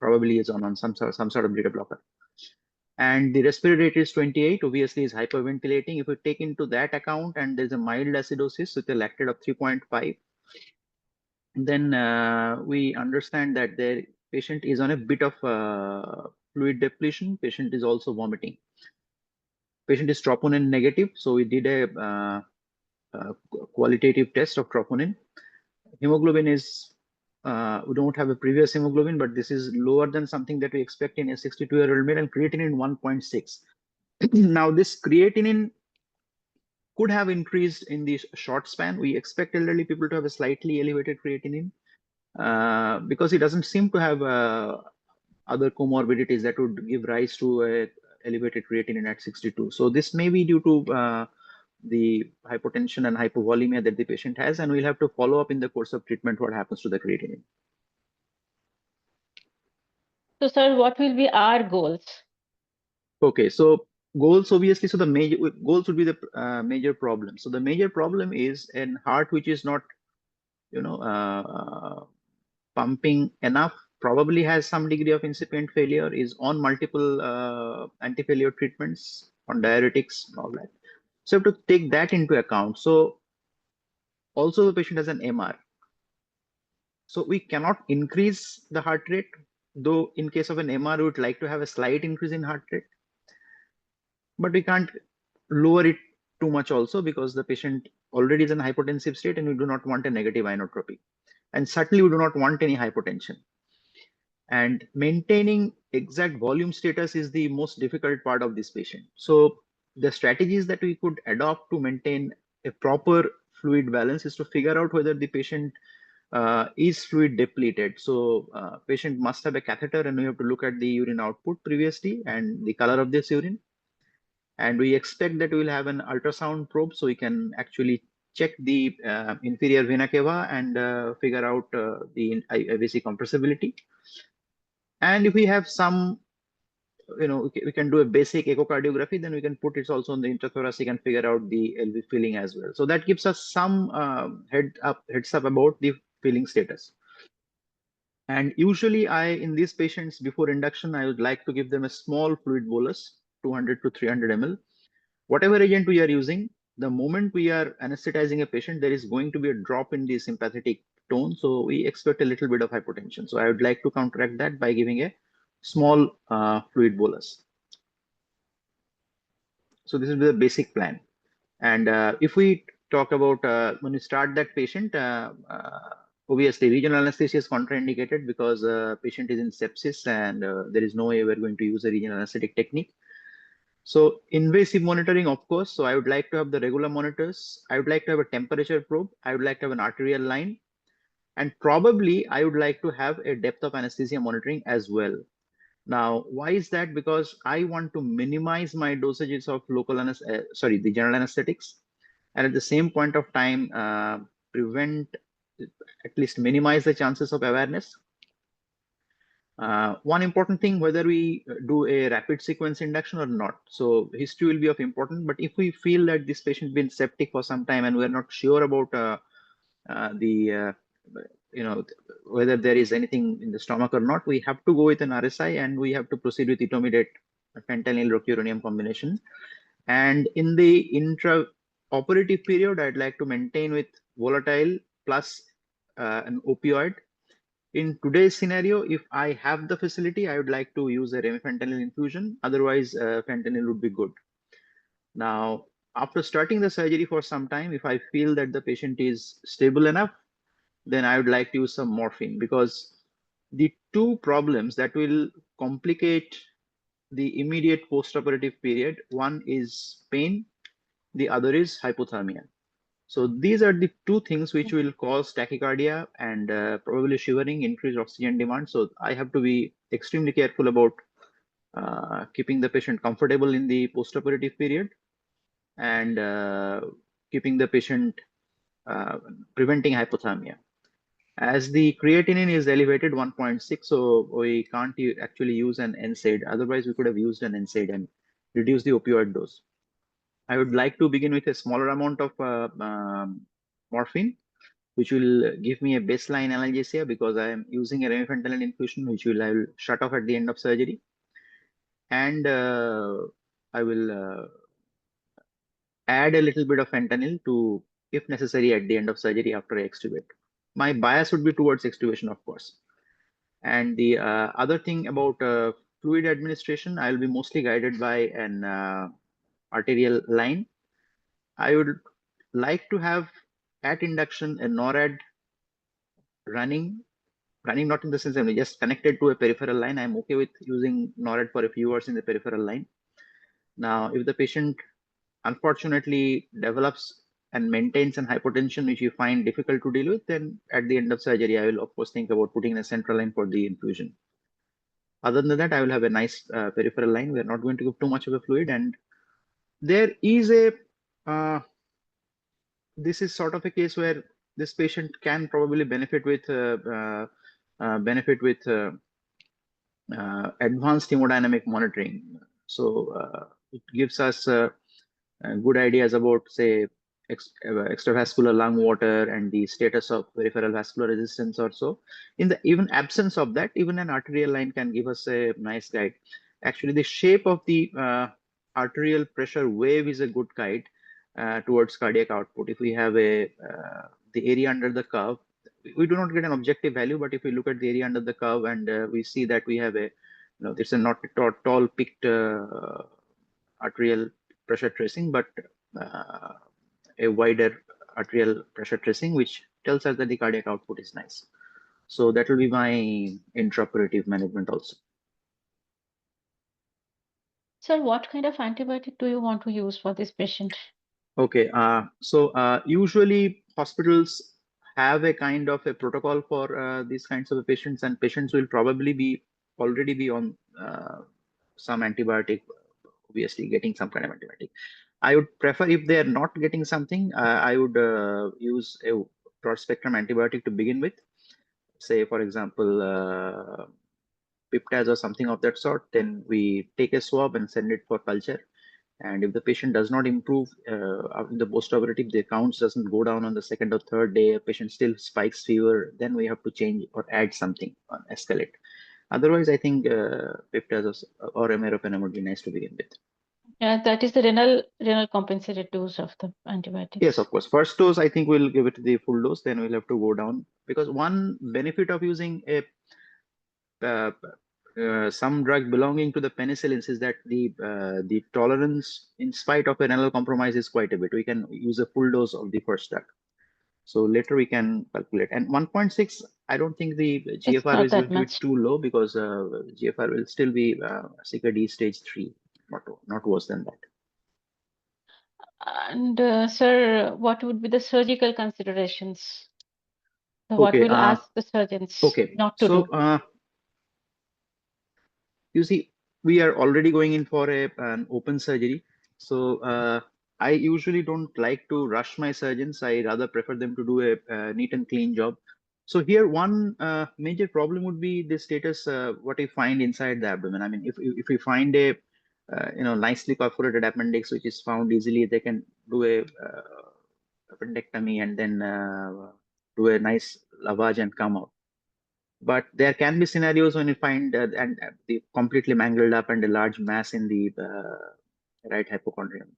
probably is on some sort of beta blocker. And the respiratory rate is 28, obviously is hyperventilating. If we take into that account and there's a mild acidosis with a lactate of 3.5, then we understand that the patient is on a bit of fluid depletion. Patient is also vomiting. Patient is troponin negative, so we did a qualitative test of troponin. Hemoglobin is, we don't have a previous hemoglobin, but this is lower than something that we expect in a 62-year-old male, and creatinine 1.6. Now this creatinine could have increased in the short span. We expect elderly people to have a slightly elevated creatinine because it doesn't seem to have other comorbidities that would give rise to a elevated creatinine at 62. So this may be due to the hypotension and hypovolemia that the patient has, and we'll have to follow up in the course of treatment what happens to the creatinine. So, sir, what will be our goals? Okay, so goals, obviously, so the major goals would be the major problem. So the major problem is an heart which is not, pumping enough, probably has some degree of incipient failure, is on multiple anti-failure treatments, on diuretics and all that. So you have to take that into account. So also the patient has an MR. So we cannot increase the heart rate, though in case of an MR, we would like to have a slight increase in heart rate, but we can't lower it too much also, because the patient already is in a hypotensive state and we do not want a negative inotropy. And certainly we do not want any hypotension. And maintaining exact volume status is the most difficult part of this patient. So the strategies that we could adopt to maintain a proper fluid balance is to figure out whether the patient is fluid depleted. So patient must have a catheter, and we have to look at the urine output previously and the color of this urine. And we expect that we will have an ultrasound probe, so we can actually check the inferior vena cava and figure out the IVC compressibility. And if we have some, we can do a basic echocardiography, then we can put it also on the intrathoracic and figure out the LV filling as well. So that gives us some heads up about the filling status. And usually in these patients, before induction, I would like to give them a small fluid bolus, 200 to 300 ml. Whatever agent we are using, the moment we are anesthetizing a patient, there is going to be a drop in the sympathetic tone. So we expect a little bit of hypotension. So I would like to counteract that by giving a small fluid bolus. So this is the basic plan. And if we talk about when we start that patient, obviously regional anesthesia is contraindicated because patient is in sepsis, and there is no way we're going to use a regional anesthetic technique. So invasive monitoring, of course. So I would like to have the regular monitors. I would like to have a temperature probe. I would like to have an arterial line. And probably I would like to have a depth of anesthesia monitoring as well. Now, why is that? Because I want to minimize my dosages of the general anesthetics, and at the same point of time, at least minimize the chances of awareness. One important thing, whether we do a rapid sequence induction or not. So history will be of importance, but if we feel that this patient has been septic for some time and we're not sure about whether there is anything in the stomach or not, we have to go with an RSI and we have to proceed with etomidate, fentanyl, rocuronium combination. And in the intra-operative period, I'd like to maintain with volatile plus an opioid. In today's scenario, if I have the facility, I would like to use a remifentanil infusion. Otherwise, fentanyl would be good. Now, after starting the surgery for some time, if I feel that the patient is stable enough, then I would like to use some morphine, because the two problems that will complicate the immediate post-operative period, one is pain, the other is hypothermia. So these are the two things which will cause tachycardia and probably shivering, increased oxygen demand. So I have to be extremely careful about keeping the patient comfortable in the postoperative period and keeping the patient, preventing hypothermia. As the creatinine is elevated 1.6, so we can't actually use an NSAID. Otherwise, we could have used an NSAID and reduced the opioid dose. I would like to begin with a smaller amount of morphine, which will give me a baseline analgesia, because I am using a remifentanil infusion, which I will shut off at the end of surgery. And I will add a little bit of fentanyl to, if necessary, at the end of surgery after I extubate. My bias would be towards extubation, of course. And the other thing about fluid administration, I will be mostly guided by an arterial line. I would like to have at induction a NORAD running not in the sense I'm just connected to a peripheral line. I'm okay with using NORAD for a few hours in the peripheral line. Now, if the patient unfortunately develops and maintains an hypotension which you find difficult to deal with, then at the end of surgery, I will of course think about putting a central line for the infusion. Other than that, I will have a nice peripheral line. We're not going to give too much of a fluid, and there is a this is sort of a case where this patient can probably benefit with advanced hemodynamic monitoring. So it gives us good ideas about, say, extravascular lung water and the status of peripheral vascular resistance or so. In the even absence of that, even an arterial line can give us a nice guide. Actually, the shape of the arterial pressure wave is a good guide towards cardiac output. If we have the area under the curve, we do not get an objective value, but if we look at the area under the curve and we see that we have there's a not tall peaked arterial pressure tracing, but a wider arterial pressure tracing, which tells us that the cardiac output is nice. So that will be my intraoperative management also. Sir, what kind of antibiotic do you want to use for this patient? Okay, usually hospitals have a kind of a protocol for these kinds of patients, and patients will probably already be on some antibiotic, obviously getting some kind of antibiotic. I would prefer, if they are not getting something, I would use a broad spectrum antibiotic to begin with. Say, for example, piptaz or something of that sort. Then we take a swab and send it for culture. And if the patient does not improve after the post-operative, the counts doesn't go down on the second or third day, a patient still spikes fever, then we have to change or add something on escalate. Otherwise, I think piptaz or meropenem would be nice to begin with. Yeah, that is the renal compensated dose of the antibiotics. Yes, of course. First dose, I think we'll give it the full dose, then we'll have to go down. Because one benefit of using some drug belonging to the penicillins is that the tolerance, in spite of a renal compromise, is quite a bit. We can use a full dose of the first drug. So later we can calculate. And 1.6, I don't think the GFR is going to be too low, because GFR will still be CKD stage 3, not worse than that. And sir, what would be the surgical considerations? So what Okay, will ask the surgeons not to do? You see, we are already going in for an open surgery. So I usually don't like to rush my surgeons. I rather prefer them to do a neat and clean job. So here, one major problem would be the status, what I find inside the abdomen. I mean, if we find a nicely perforated appendix, which is found easily, they can do a appendectomy and then do a nice lavage and come out. But there can be scenarios when you find the completely mangled up and a large mass in the right hypochondrium.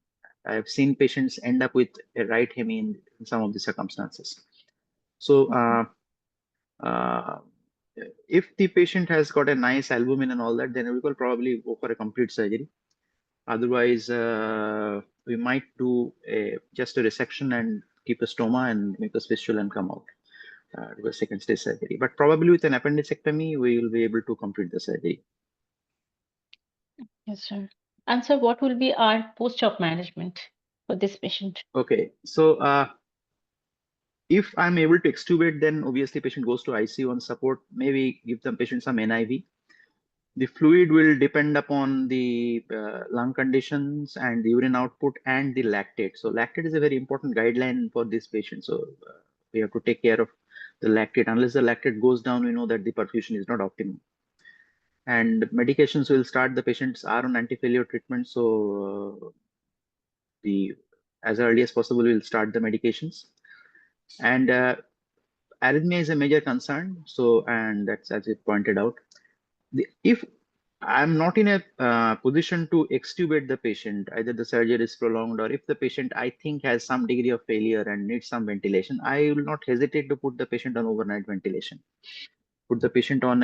I have seen patients end up with a right hemi in some of the circumstances. So if the patient has got a nice albumin and all that, then we will probably go for a complete surgery. Otherwise, we might do just a resection and keep a stoma and make a fistula and come out. To a second stage surgery, but probably with an appendicectomy, we will be able to complete the surgery. Yes, sir. And sir, what will be our post-op management for this patient? Okay, so if I'm able to extubate, then obviously patient goes to ICU on support. Maybe give the patient some NIV. The fluid will depend upon the lung conditions and the urine output and the lactate. So lactate is a very important guideline for this patient. So we have to take care of the lactate. Unless the lactate goes down, we know that the perfusion is not optimal. And medications will start. The patients are on anti-failure treatment, so as early as possible we'll start the medications. And arrhythmia is a major concern. So, and that's as you pointed out. If I'm not in a position to extubate the patient, either the surgery is prolonged, or if the patient I think has some degree of failure and needs some ventilation, I will not hesitate to put the patient on overnight ventilation. Put the patient on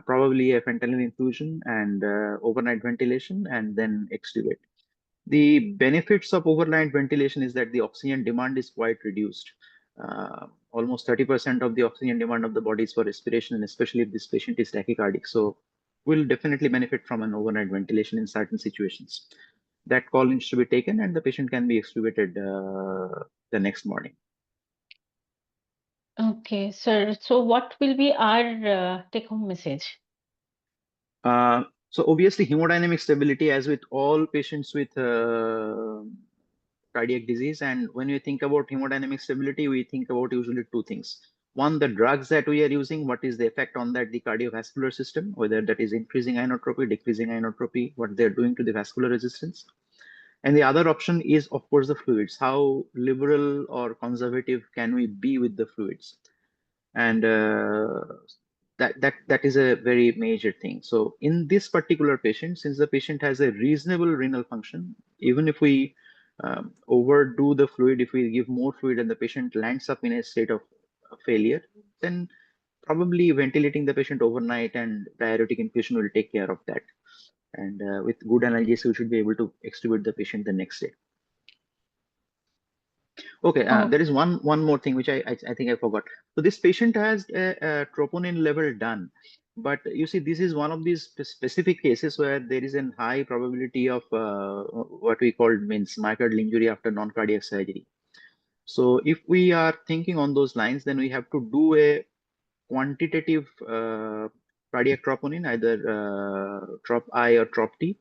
probably a fentanyl infusion and overnight ventilation, and then extubate. The benefits of overnight ventilation is that the oxygen demand is quite reduced. Almost 30% of the oxygen demand of the body is for respiration, and especially if this patient is tachycardic. So will definitely benefit from an overnight ventilation in certain situations. That call needs to be taken, and the patient can be extubated the next morning. Okay, sir. So what will be our take-home message? So obviously hemodynamic stability, as with all patients with cardiac disease. And when we think about hemodynamic stability, we think about usually two things. one, the drugs that we are using, what is the effect on that, the cardiovascular system, whether that is increasing inotropy, decreasing inotropy, what they're doing to the vascular resistance. And the other option is, of course, the fluids. How liberal or conservative can we be with the fluids? And that is a very major thing. So in this particular patient, since the patient has a reasonable renal function, even if we overdo the fluid, if we give more fluid and the patient lands up in a state of failure, then probably ventilating the patient overnight and diuretic infusion will take care of that. And with good analgesia, we should be able to extubate the patient the next day. Okay, there is one more thing which I think I forgot. So this patient has a troponin level done, but you see, this is one of these specific cases where there is a high probability of what we call means myocardial injury after non-cardiac surgery. So if we are thinking on those lines, then we have to do a quantitative cardiac troponin, either trop I or trop T,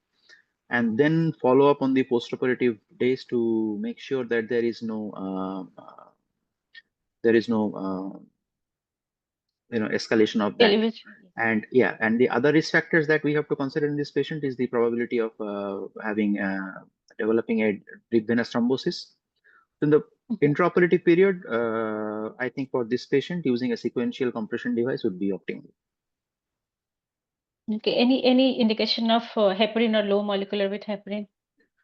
and then follow up on the postoperative days to make sure that there is no escalation of that. And yeah, and the other risk factors that we have to consider in this patient is the probability of developing a deep venous thrombosis. In the intraoperative period, I think for this patient, using a sequential compression device would be optimal. Okay, any indication of heparin or low molecular weight heparin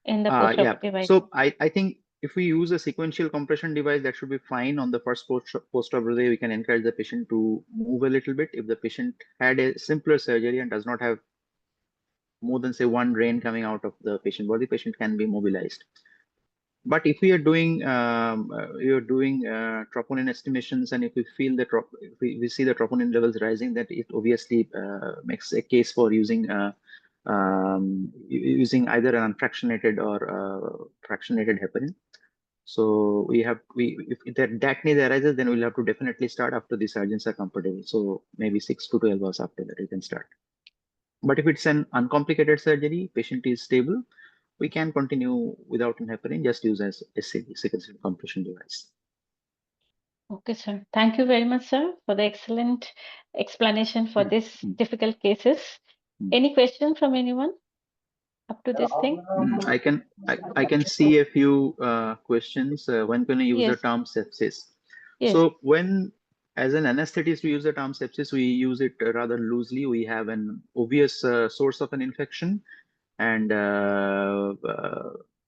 in the postoperative? Yeah, so I think if we use a sequential compression device, that should be fine. On the first postoperative, we can encourage the patient to move a little bit. If the patient had a simpler surgery and does not have more than say one drain coming out of the patient body, patient can be mobilized. But if we are doing troponin estimations, and if we feel that we see the troponin levels rising, that it obviously makes a case for using using either an unfractionated or fractionated heparin. So if that need arises, then we'll have to definitely start after the surgeons are comfortable. So maybe 6 to 12 hours after that we can start. But if it's an uncomplicated surgery, patient is stable, we can continue without an heparin, just use as SCD, sequential compression device. Okay, sir. Thank you very much, sir, for the excellent explanation for this difficult cases. Any questions from anyone up to this thing? I can see a few questions. When can I use the term sepsis? Yes. So when, as an anesthetist, we use the term sepsis, we use it rather loosely. We have an obvious source of an infection, and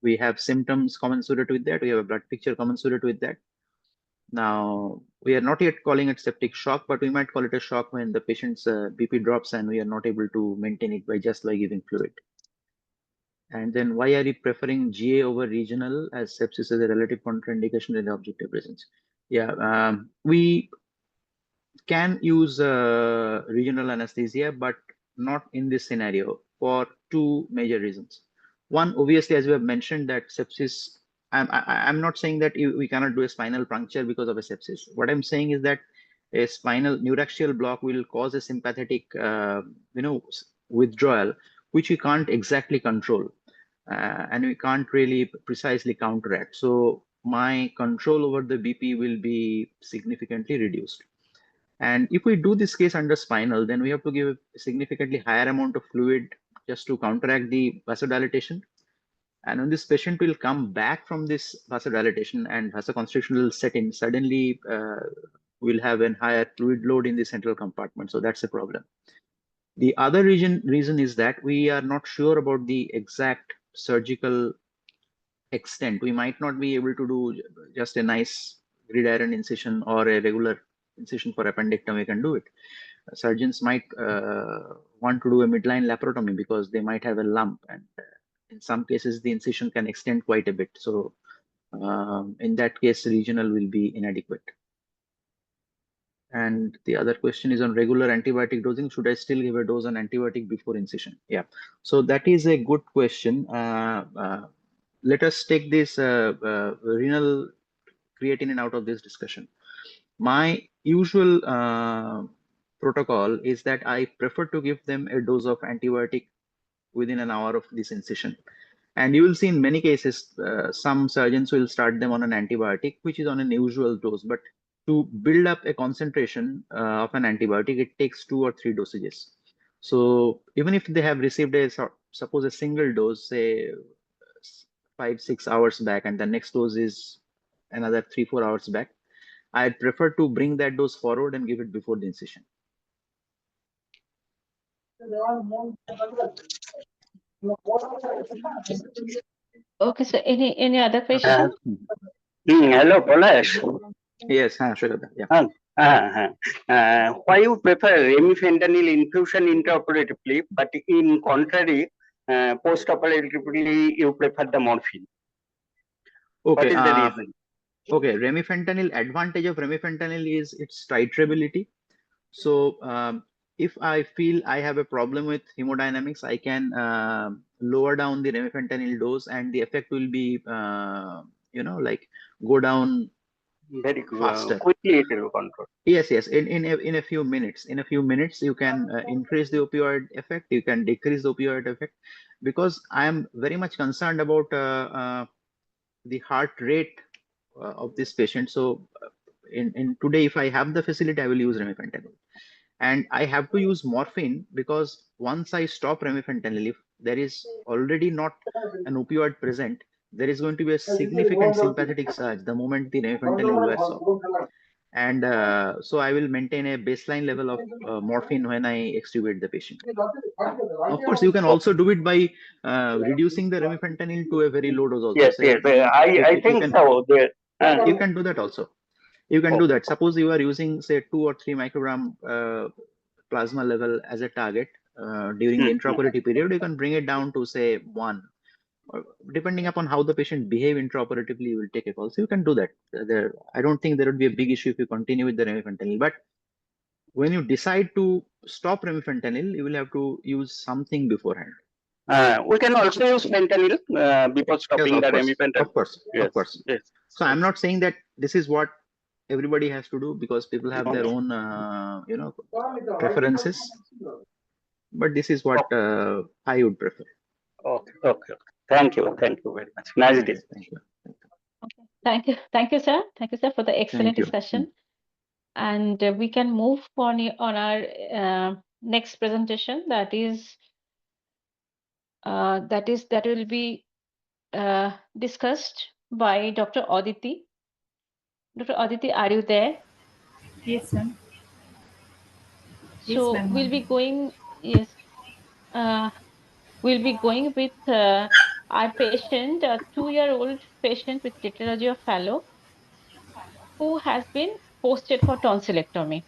we have symptoms commensurate with that. We have a blood picture commensurate with that. Now, we are not yet calling it septic shock, but we might call it a shock when the patient's BP drops and we are not able to maintain it by giving fluid. And then why are you preferring GA over regional, as sepsis is a relative contraindication in the objective reasons? Yeah, we can use regional anesthesia, but not in this scenario for two major reasons. One, obviously, as we have mentioned, that sepsis, I'm not saying that we cannot do a spinal puncture because of a sepsis. What I'm saying is that a spinal neuraxial block will cause a sympathetic, withdrawal, which we can't exactly control. And we can't really precisely counteract. So my control over the BP will be significantly reduced. And if we do this case under spinal, then we have to give a significantly higher amount of fluid just to counteract the vasodilation. And when this patient will come back from this vasodilation and vasoconstriction will set in, suddenly we'll have a higher fluid load in the central compartment. So that's a problem. The other reason is that we are not sure about the exact surgical extent. We might not be able to do just a nice gridiron incision or a regular incision for appendectomy. We can do it. Surgeons might want to do a midline laparotomy because they might have a lump, and in some cases the incision can extend quite a bit. So in that case, regional will be inadequate. And the other question is on regular antibiotic dosing. Should I still give a dose on antibiotic before incision? Yeah, so that is a good question. Let us take this renal creatinine out of this discussion. My usual protocol is that I prefer to give them a dose of antibiotic within an hour of this incision. And you will see in many cases, some surgeons will start them on an antibiotic, which is on an usual dose. But to build up a concentration of an antibiotic, it takes 2 or 3 dosages. So even if they have received suppose a single dose, say 5-6 hours back, and the next dose is another 3-4 hours back, I'd prefer to bring that dose forward and give it before the incision. Okay, so any other question? Hello, Polash. Yes, sure. Yeah. Why you prefer remifentanil infusion intraoperatively, but in contrary, post-operatively you prefer the morphine? Okay. What is the reason? Okay, remifentanil, advantage of remifentanil is its titrability. So if I feel I have a problem with hemodynamics, I can lower down the remifentanil dose, and the effect will be, like go down very faster. Quickly it will control. Yes. In a few minutes. In a few minutes, you can increase the opioid effect. You can decrease the opioid effect, because I am very much concerned about the heart rate of this patient. So in today, if I have the facility, I will use remifentanil. And I have to use morphine, because once I stop remifentanil, if there is already not an opioid present, there is going to be a significant sympathetic surge the moment the remifentanil wears off. And so I will maintain a baseline level of morphine when I extubate the patient. Of course, you can also do it by reducing the remifentanil to a very low dose also. Yes, Say, I think so. You can do that also. You can do that. Suppose you are using, say, 2 or 3 microgram plasma level as a target during the intraoperative period. You can bring it down to, say, 1. Or depending upon how the patient behave intraoperatively, you will take a call. So you can do that. I don't think there would be a big issue if you continue with the remifentanil. But when you decide to stop remifentanil, you will have to use something beforehand. We can also use fentanyl before stopping the remifentanil. Of course. Yes. So I'm not saying that this is what everybody has to do, because people have their own, preferences. But this is what I would prefer. Okay. Thank you very much. Nice day. Thank you, sir. Thank you, sir, for the excellent discussion. And we can move on our next presentation. That will be discussed by Dr. Aditi. Dr. Aditi, are you there? Yes, ma'am. So yes, we'll be going. Yes. We'll be going with our patient, a 2-year-old patient with tetralogy of Fallot, who has been posted for tonsillectomy.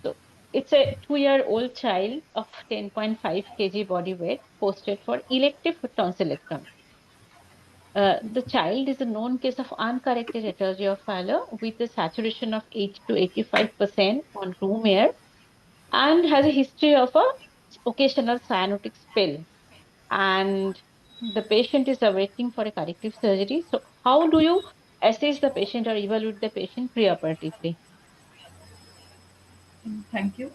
So it's a 2-year-old child of 10.5 kg body weight, posted for elective tonsillectomy. The child is a known case of uncorrected tetralogy of Fallot with a saturation of 80 to 85% on room air, and has a history of a occasional cyanotic spill. And the patient is awaiting for a corrective surgery. So how do you assess the patient or evaluate the patient preoperatively? Thank you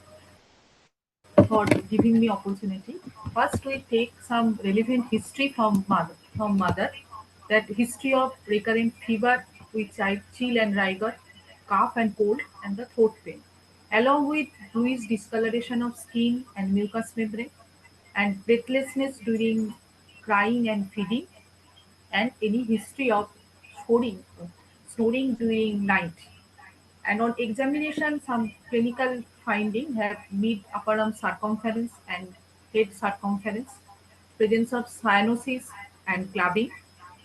for giving me opportunity. First, we take some relevant history from mother. That history of recurrent fever with chill and rigor, cough and cold, and the throat pain, along with bluish discoloration of skin and mucous membrane, and breathlessness during crying and feeding, and any history of snoring during night. And on examination, some clinical finding have mid-upper arm circumference and head circumference, presence of cyanosis and clubbing,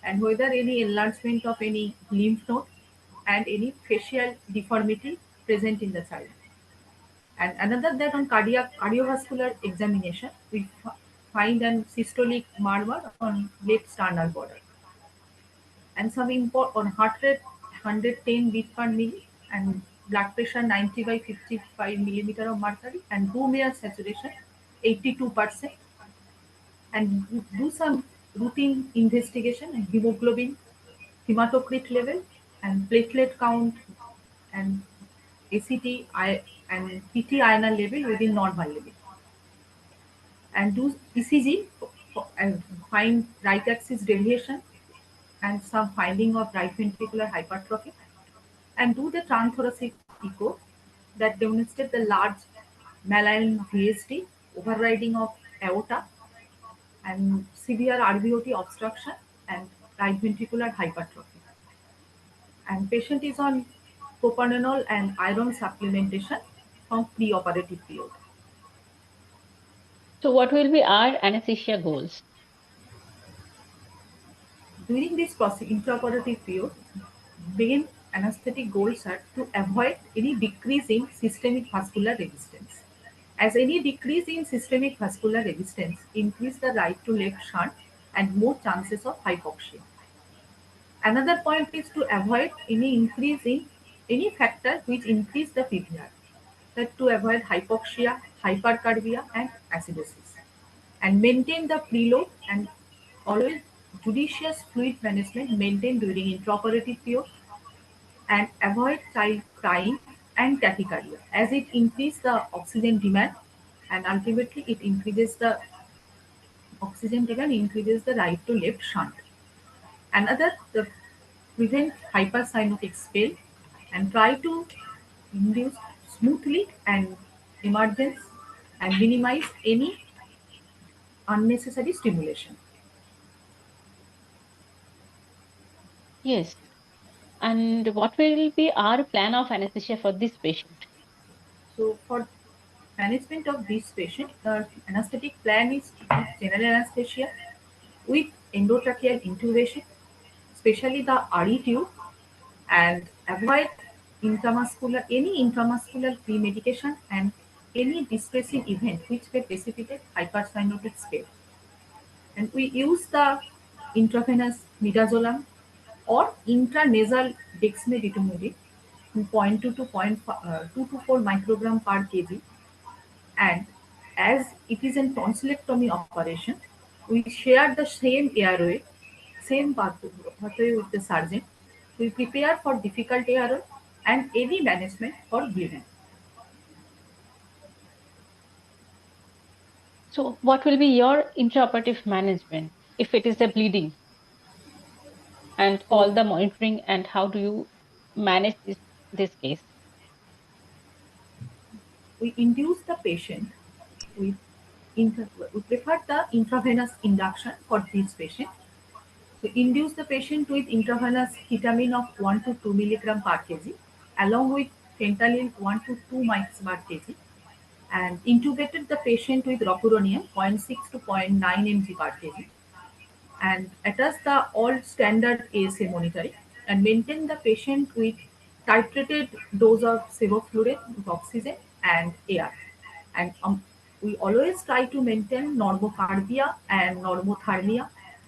and whether any enlargement of any lymph node and any facial deformity present in the child. And another that on cardiovascular examination, we find an systolic murmur on left sternal border, and some import on heart rate 110 beat per milli, and blood pressure 90 by 55 millimeter of mercury, and room air saturation 82%, and do some routine investigation and hemoglobin, hematocrit level, and platelet count, and ACT and PT ional level within normal level, and do ECG and find right axis deviation and some finding of right ventricular hypertrophy, and do the transthoracic echo that demonstrate the large malign VSD, overriding of aorta, and severe RVOT obstruction and right ventricular hypertrophy. And patient is on propranolol and iron supplementation from pre-operative period. So what will be our anesthesia goals? During this intraoperative period, main anesthetic goals are to avoid any decrease in systemic vascular resistance. As any decrease in systemic vascular resistance increase the right to left shunt and more chances of hypoxia. Another point is to avoid any increase in any factor which increase the PVR, that to avoid hypoxia, hypercarbia and acidosis, and maintain the preload and always judicious fluid management maintained during intraoperative period, and avoid child crying and tachycardia as it increases the oxygen demand, and ultimately it increases the oxygen demand, increases the right to left shunt. Another, the prevent hypercyanotic spell and try to induce smoothly and emergence and minimize any unnecessary stimulation. Yes. And what will be our plan of anesthesia for this patient? So for management of this patient, the anesthetic plan is to give general anesthesia with endotracheal intubation, especially the RE tube, and avoid any intramuscular pre-medication and any distressing event which may precipitate hypercyanotic spell. And we use the intravenous midazolam or intranasal dexmedetomidine in 0.2 to 2 to 4 microgram per kg. And as it is a tonsillectomy operation, we share the same airway, same pathway with the surgeon. We prepare for difficult airway and AV management for bleeding. So what will be your intraoperative management if it is a bleeding, and all So the monitoring, and how do you manage this case? we induce the patient with we prefer the intravenous induction for this patient. So induce the patient with intravenous ketamine of 1 to 2 milligram per kg along with fentanyl 1 to 2 mics per kg, and intubated the patient with rocuronium 0.6 to zero point 0.9 mg per kg, and attach the all standard ASA monitoring and maintain the patient with titrated dose of sevoflurane with oxygen and air. And we always try to maintain normocardia and normothermia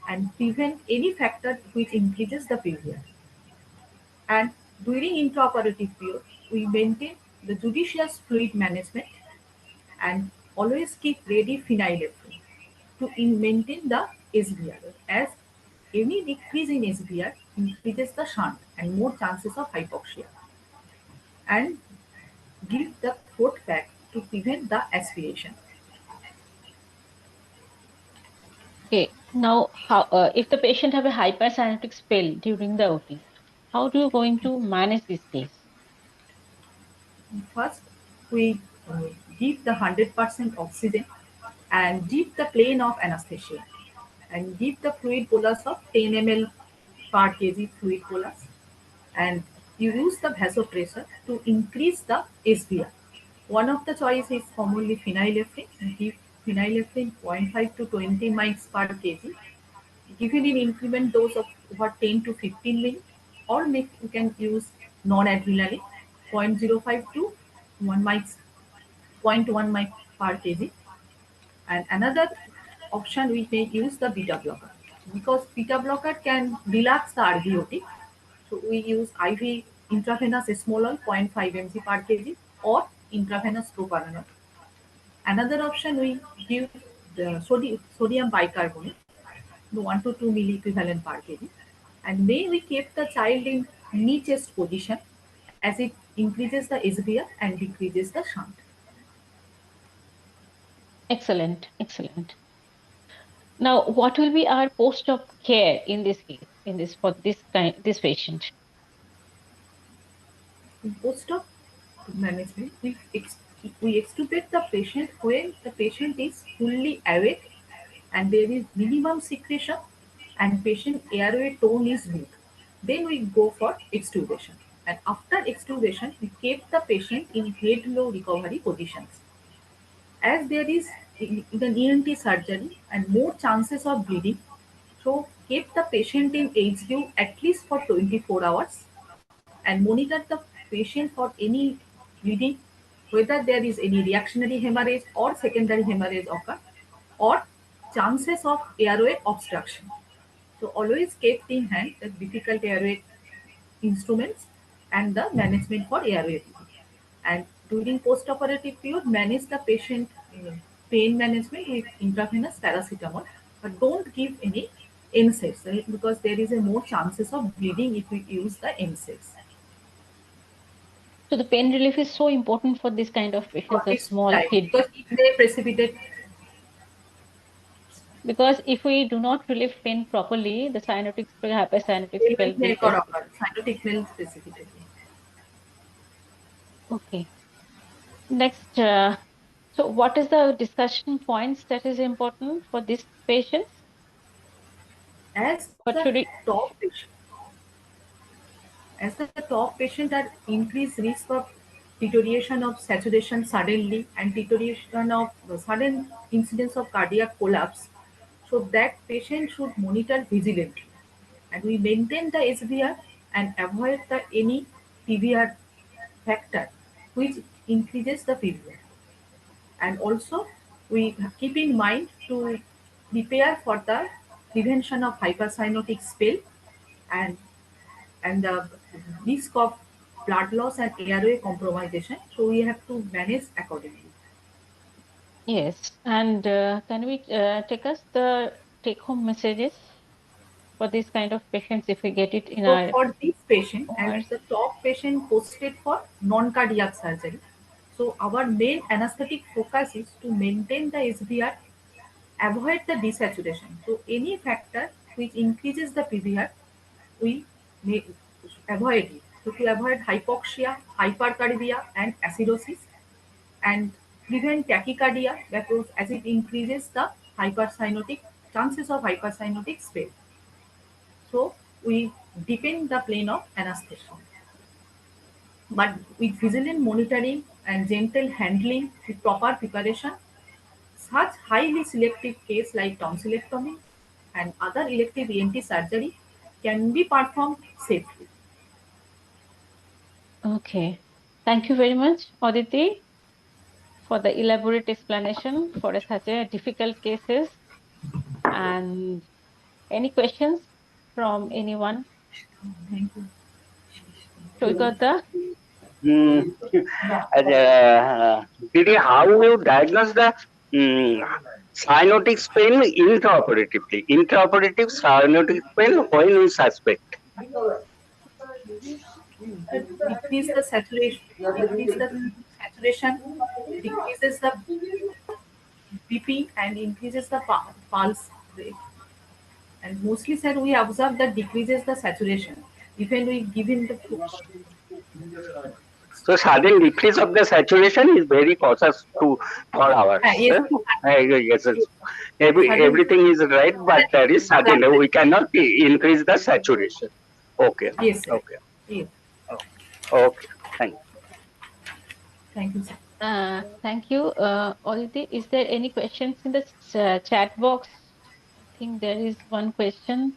and prevent any factor which increases the PVR. And during intraoperative period, we maintain the judicious fluid management and always keep ready phenylephrine to maintain the SVR, as any decrease in SVR increases the shunt and more chances of hypoxia, and give the throat pack to prevent the aspiration. Okay. Now, how if the patient have a hypercyanotic spell during the OT, how do you going to manage this case? First, we give the 100% oxygen and give the plane of anesthesia and give the fluid bolus of 10 ml per kg fluid bolus, and you use the vasopressor to increase the SVR. One of the choice is commonly phenylephrine. Give phenylephrine 0.5 to 20 mics per kg given in increment dose of over 10 to 15 minutes, or you can use non-adrenaline 0.05 to 1 mics, zero point 0.1 mic per kg. And another option, we may use the beta blocker because beta blocker can relax the RVOT. So we use IV intravenous small 0.5 mg per kg or intravenous propranolol. Another option, we give the sodium bicarbonate, 1 to 2 milli equivalent per kg, and may we keep the child in knee chest position as it increases the SVR and decreases the shunt. Excellent, excellent. Now, what will be our post-op care in this case, in this for this patient? In post-op management, we extubate the patient when the patient is fully awake and there is minimum secretion and patient airway tone is weak. Then we go for extubation. And after extubation, we keep the patient in head-low recovery positions. As there is in the ENT surgery and more chances of bleeding, so keep the patient in HDU at least for 24 hours and monitor the patient for any bleeding, whether there is any reactionary hemorrhage or secondary hemorrhage occur, or chances of airway obstruction. So always kept in hand the difficult airway instruments and the management for airway. And during post-operative period, manage the patient pain management with intravenous paracetamol, but don't give any NSAIDs, right? Because there is a more chances of bleeding if we use the NSAIDs. So the pain relief is so important for this kind of patients, a small Right, kid. because if they precipitate. Because if we do not relieve pain properly, the cyanotic spell, hypercyanotic spell will precipitate. Cyanotic will precipitate. Okay. Next, so what is the discussion points that is important for these patients? As What the should we? top patient, as the top patient are increased risk of deterioration of saturation suddenly and deterioration of sudden incidence of cardiac collapse, so that patient should monitor vigilantly, and we maintain the SVR and avoid the any PVR factor which increases the PVR. And also we keep in mind to prepare for the prevention of hypercyanotic spell and the risk of blood loss and airway compromisation. So we have to manage accordingly. Yes, and can we take us the take-home messages for this kind of patients if we get it in So our for this patient, as ORs? the top patient posted for non-cardiac surgery, so our main anesthetic focus is to maintain the SVR, avoid the desaturation. So any factor which increases the PVR, we may avoid it. So to avoid hypoxia, hypercarbia, and acidosis, and prevent tachycardia because as it increases the hypercyanotic chances of hypercyanotic spell. So we deepen the plane of anesthesia. But with vigilant monitoring and gentle handling with proper preparation, such highly selective case like tonsillectomy and other elective ENT surgery can be performed safely. Okay. Thank you very much, Aditi, for the elaborate explanation for such a difficult cases. And any questions from anyone? Thank you. Choikota? Mm, Didi, how you diagnose the cyanotic pain intraoperatively? Intraoperative cyanotic pain when we suspect. Decrease the saturation, decreases the BP and increases the pulse rate. And mostly, sir, we observe that decreases the saturation. Even we give him the So sudden decrease of the saturation is very cautious for hours. yes, Yes, yes. sudden, Everything is right, but there is sudden. We cannot increase the saturation. Okay. yes, sir. Okay. Yes. Okay. Thank you. Thank you, sir. Thank you. Aditi, is there any questions in the chat box? I think there is one question.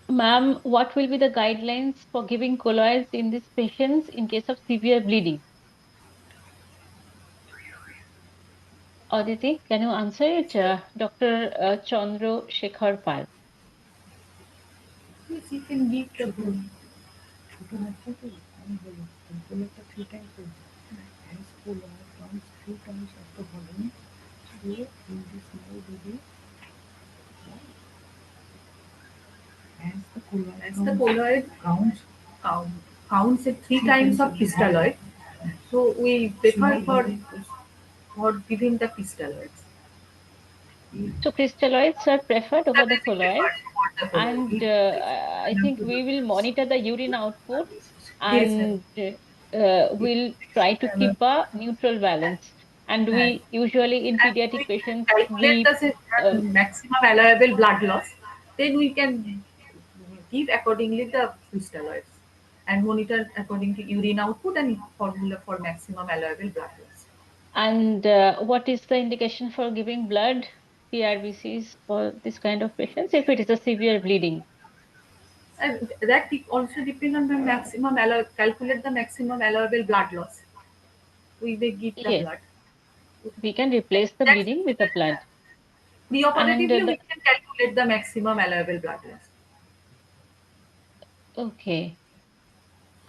Ma'am, what will be the guidelines for giving colloids in these patients in case of severe bleeding? Aditi, can you answer it? Dr. Chandra Shekhar Pal. Yes, you can give the food. As the colloid counts at 3 times of crystalloid, so we prefer for giving the crystalloids. So crystalloids are preferred over That the is preferred colloids, for the follow. and I think we will monitor the urine output, Yes, ma'am. and we'll try to keep a neutral balance. And And we usually in pediatric we patients calculate we uh, the maximum allowable blood loss, then we can give accordingly the crystalloids and monitor according to urine output and formula for maximum allowable blood loss. and what is the indication for giving blood, PRBCs, for this kind of patients if it is a severe bleeding? And that also depend on the maximum calculate the maximum allowable blood loss. We may give the Yes, blood. we can replace the That's bleeding with the blood. And preoperatively we can calculate the maximum allowable blood loss. okay.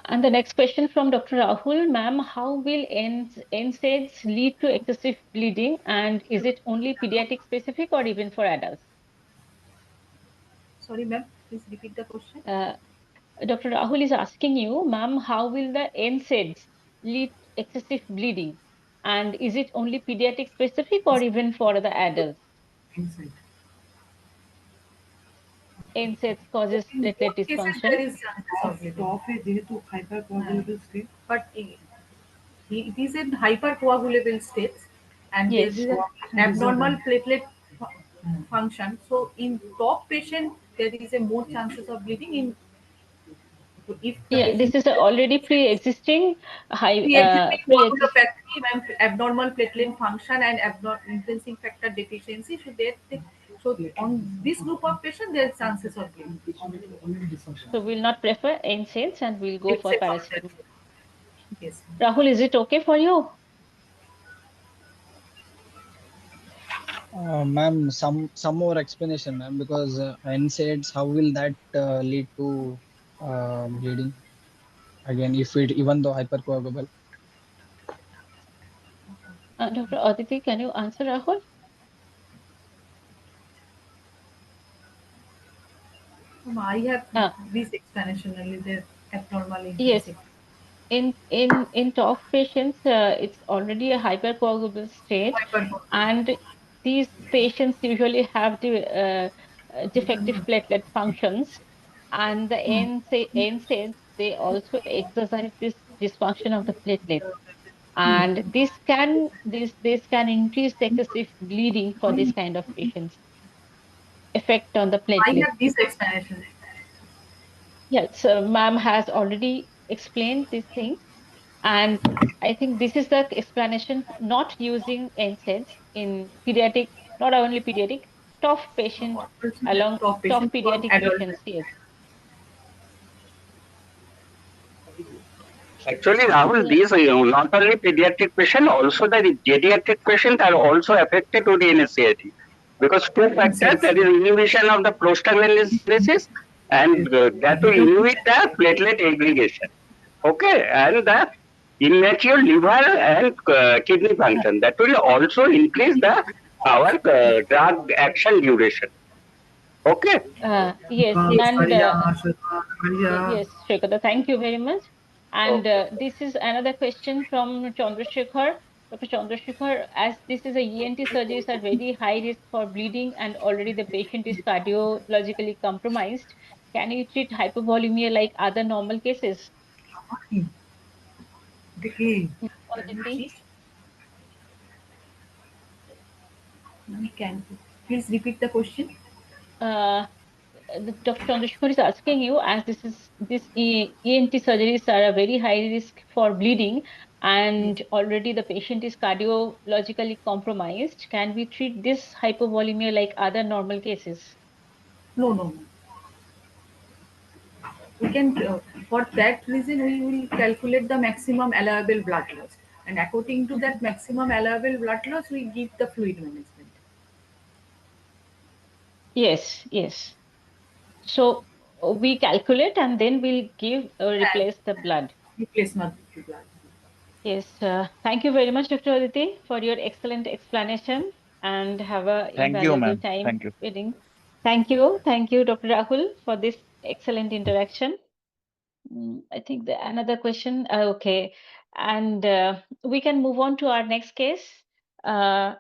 And the next question from Dr. Rahul, ma'am, how will NSAIDs lead to excessive bleeding, and is it only pediatric specific or even for adults? Sorry, ma'am, please repeat the question. Dr. Rahul is asking you, ma'am, how will the NSAIDs lead excessive bleeding, and is it only pediatric specific or even for the adults? Inside. NSAIDs causes In platelet both cases, dysfunction. there is chances of bleeding. Hypercoagulable state. But it is in hypercoagulable states, and there is Yes. an abnormal platelet function. So in top patient, there is a more chances of bleeding. In if the Yeah, patient this is a already pre-existing high pre-existing pre-existing. coagulopathy, abnormal platelet function, and intrinsic factor deficiency, so on this group of patients, there is chances of bleeding. So we'll not prefer NSAIDs and we'll go for Except for that. paracetamol. Yes. Rahul, is it okay for you? Ma'am, some more explanation, ma'am, because NSAIDs, how will that lead to bleeding again if it even though hypercoagulable? Dr. Aditi, can you answer Rahul? I have Uh, this explanation only the abnormal yes, intrinsic. in TOF patients, it's already a hypercoagulable state, and these patients usually have the defective platelet functions, and the NSAIDs, they also exercise this dysfunction of the platelets, and this can increase the excessive bleeding for this kind of patients, effect on the I platelets. have this explanation. Yes, ma'am has already explained these things, and I think this is the explanation not using NSAIDs in pediatric, not only pediatric, tough patient along Top tough patient for pediatric adult. patients. Yes. Actually, Rahul, Yeah. these not only pediatric patient, also the geriatric patient are also affected with the NSAID. Because two factors, Insights. that is inhibition of the prostaglandinolysis and that will inhibit the platelet aggregation. Okay, and the immature liver and kidney function. That will also increase the our drug action duration. Okay. Yes, and yes, Shrikata, thank you very much. And Okay. this is another question from Chandrasekhar. Dr. Chandrasekhar, as this is a ENT surgeries are very high risk for bleeding and already the patient is cardiologically compromised, can you treat hypovolemia like other normal cases? Aditi? We can. Please repeat the question. Uh, Dr. Chandrasekhar is asking you, as this ENT surgeries are a very high risk for bleeding, Yes. and already the patient is cardiologically compromised. Can we treat this hypovolemia like other normal cases? No, no, no. We can, for that reason, we will calculate the maximum allowable blood loss, and according to that maximum allowable blood loss, we give the fluid management. Yes, yes. So we calculate and then we'll give And replace the blood. replacement of blood. Yes, thank you very much, Dr. Aditi, for your excellent explanation and have a Thank you, invaluable ma'am. time Thank you. reading. Thank you, Dr. Rahul, for this excellent interaction. I think another question. Okay, and we can move on to our next case. Uh,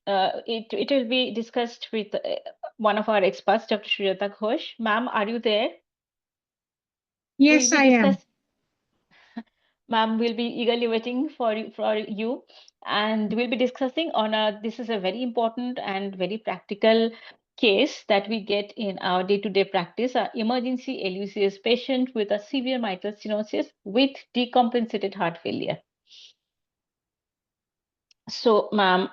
it will be discussed with one of our experts, Dr. Shriyata Ghosh. Ma'am, are you there? Yes, I am. Ma'am will be eagerly waiting for you, and we'll be discussing on this is a very important and very practical case that we get in our day-to-day practice, an emergency LUCS patient with a severe mitral stenosis with decompensated heart failure. So, ma'am,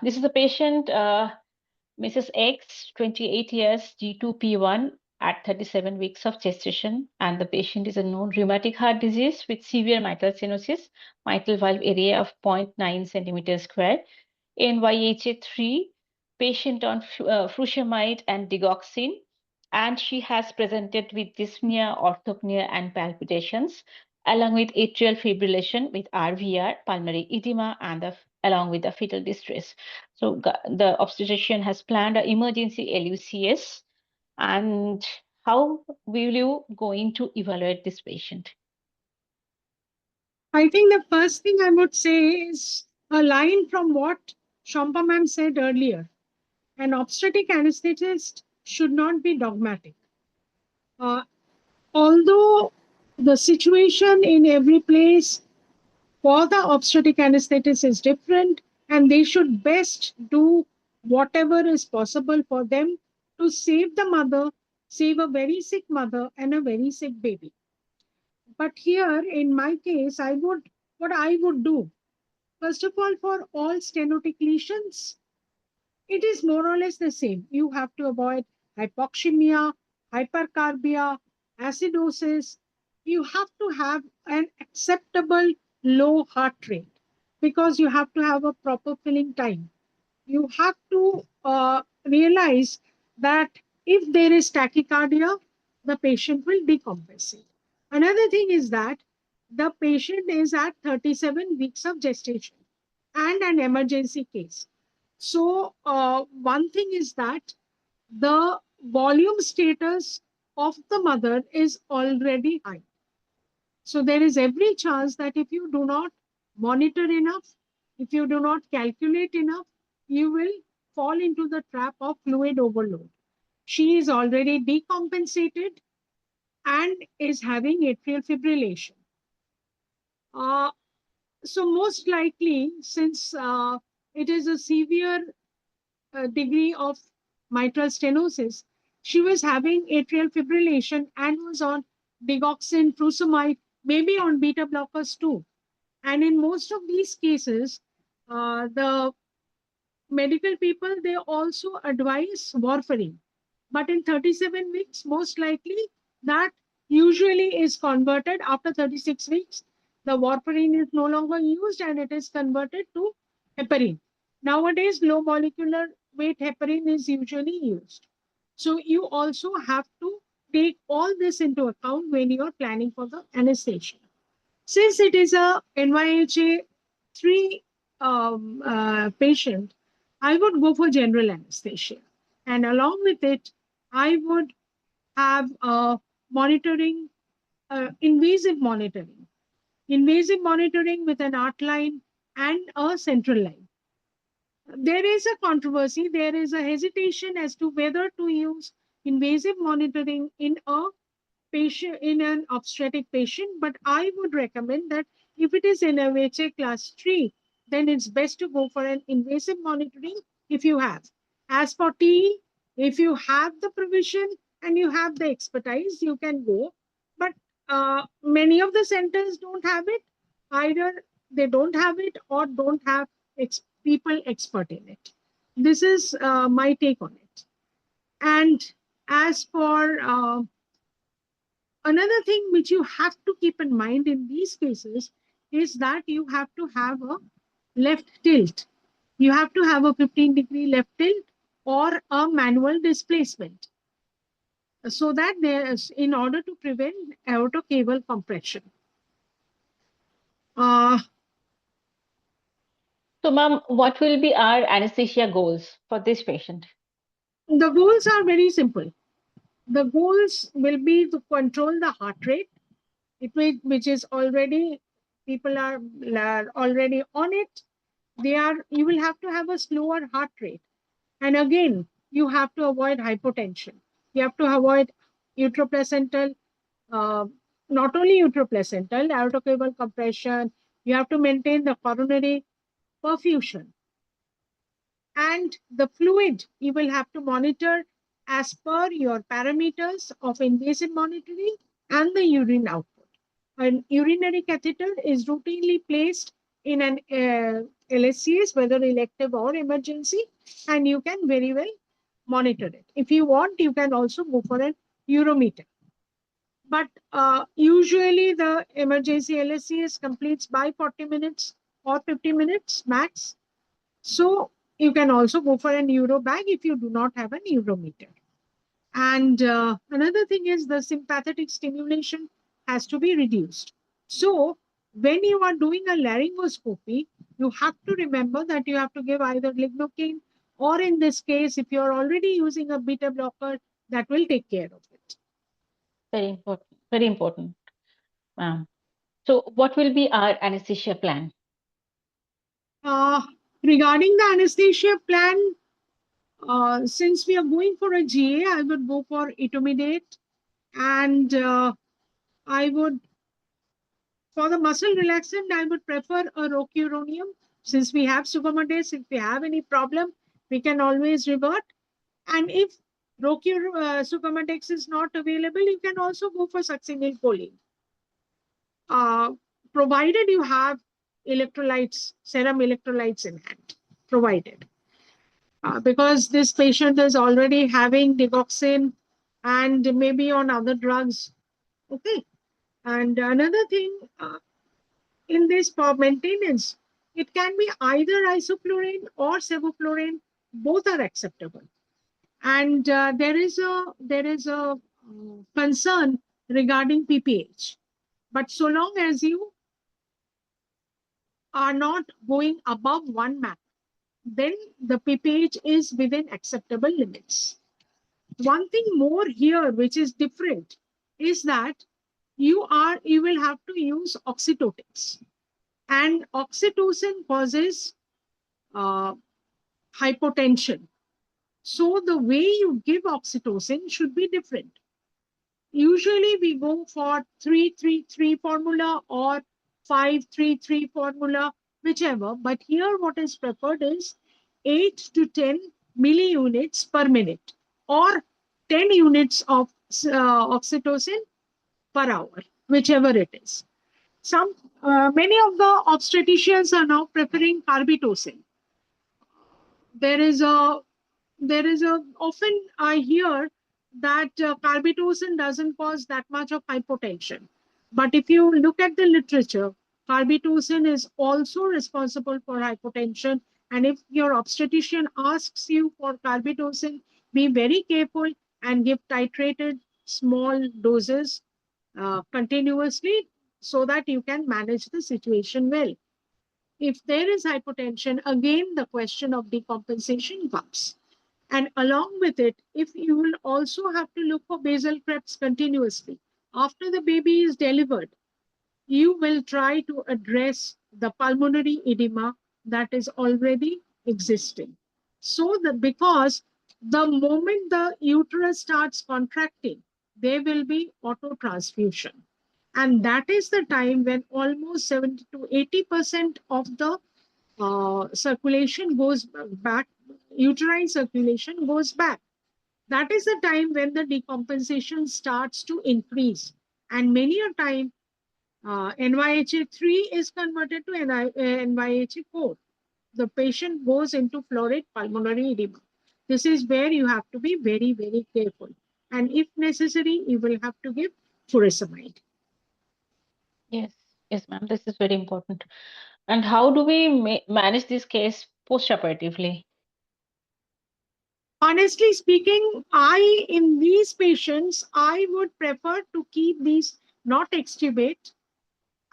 this is a patient, Mrs. X, 28 years, G2P1 at 37 weeks of gestation, and the patient is a known rheumatic heart disease with severe mitral stenosis, mitral valve area of 0.9 centimeters square, NYHA3, patient on furosemide and digoxin, and she has presented with dyspnea, orthopnea, and palpitations, along with atrial fibrillation with RVR, pulmonary edema, and along with the fetal distress. So the obstetrician has planned an emergency LUCS. And how will you going to evaluate this patient? I think the first thing I would say is a line from what Shampa ma'am said earlier. An obstetric anesthetist should not be dogmatic. Although the situation in every place for the obstetric anesthetist is different, and they should best do whatever is possible for them to save the mother, save a very sick mother and a very sick baby. But here, in my case, what I would do, first of all, for all stenotic lesions, it is more or less the same. You have to avoid hypoxemia, hypercarbia, acidosis. You have to have an acceptable low heart rate because you have to have a proper filling time. You have to realize that if there is tachycardia, the patient will decompensate. Another thing is that the patient is at 37 weeks of gestation and an emergency case. So one thing is that the volume status of the mother is already high. So there is every chance that if you do not monitor enough, if you do not calculate enough, you will fall into the trap of fluid overload. She is already decompensated and is having atrial fibrillation. So most likely, since it is a severe degree of mitral stenosis, she was having atrial fibrillation and was on digoxin, furosemide, maybe on beta blockers too. And in most of these cases, the medical people, they also advise warfarin. But in 37 weeks, most likely that usually is converted after 36 weeks. The warfarin is no longer used and it is converted to heparin. Nowadays, low molecular weight heparin is usually used. So you also have to take all this into account when you are planning for the anesthesia. Since it is a NYHA 3 patient, I would go for general anesthesia. And along with it, I would have monitoring, invasive monitoring with an art line and a central line. There is a controversy, there is a hesitation as to whether to use invasive monitoring in a patient, in an obstetric patient, but I would recommend that if it is in a WHA class 3, then it's best to go for an invasive monitoring if you have. As for TE, if you have the provision and you have the expertise, you can go. But many of the centers don't have it. Either they don't have it or don't have people expert in it. This is my take on it. And as for another thing which you have to keep in mind in these cases is that you have to have a left tilt. You have to have a 15-degree left tilt or a manual displacement so that there is, in order to prevent aortocaval compression. So, ma'am, what will be our anesthesia goals for this patient? The goals are very simple. The goals will be to control the heart rate, which is already, people are already on it. You will have to have a slower heart rate. And again, you have to avoid hypotension. You have to avoid uteroplacental, uh, not only uteroplacental, aortocaval compression. You have to maintain the coronary perfusion. And the fluid, you will have to monitor as per your parameters of invasive monitoring and the urine output. An urinary catheter is routinely placed in an LSCS, whether elective or emergency, and you can very well monitor it. If you want, you can also go for an urometer. But usually the emergency LSCS completes by 40 minutes or 50 minutes max. So you can also go for an euro bag if you do not have an eurometer. And another thing is the sympathetic stimulation has to be reduced. So when you are doing a laryngoscopy, you have to remember that you have to give either lignocaine, or in this case, if you're already using a beta blocker, that will take care of it. Very important. Very important. So what will be our anesthesia plan? Regarding the anesthesia plan, since we are going for a GA, I would go for etomidate, and I would, for the muscle relaxant, I would prefer a rocuronium. Since we have sugammadex, if we have any problem, we can always revert. And if sugammadex is not available, you can also go for succinylcholine. Provided you have electrolytes, serum electrolytes in hand, provided. Because this patient is already having digoxin and maybe on other drugs. Okay. And another thing, in this for maintenance, it can be either isoflurane or sevoflurane. Both are acceptable. And there is a concern regarding PPH. But so long as you are not going above 1 MAP, then the PPH is within acceptable limits. One thing more here, which is different, is that you will have to use oxytocics. And oxytocin causes hypotension. So the way you give oxytocin should be different. Usually we go for 3-3-3 formula or 5-3-3 formula, whichever. But here what is preferred is 8 to 10 milliunits per minute, or 10 units of oxytocin per hour, whichever it is. Many of the obstetricians are now preferring carbitocin. There is a often I hear that carbitocin doesn't cause that much of hypotension. But if you look at the literature, carbitocin is also responsible for hypotension. And if your obstetrician asks you for carbitocin, be very careful and give titrated small doses continuously so that you can manage the situation well. If there is hypotension, again, the question of decompensation comes. And along with it, if you will also have to look for basal Krebs continuously. After the baby is delivered, you will try to address the pulmonary edema that is already existing. So because the moment the uterus starts contracting, there will be autotransfusion. And that is the time when almost 70 to 80% of the circulation goes back, uterine circulation goes back. That is the time when the decompensation starts to increase. And many a time, NYHA3 is converted to NYHA4. The patient goes into florid pulmonary edema. This is where you have to be very, very careful. And if necessary, you will have to give furosemide. Yes, yes, ma'am. This is very important. And how do we manage this case post-operatively? Honestly speaking, in these patients, I would prefer to keep these not extubate.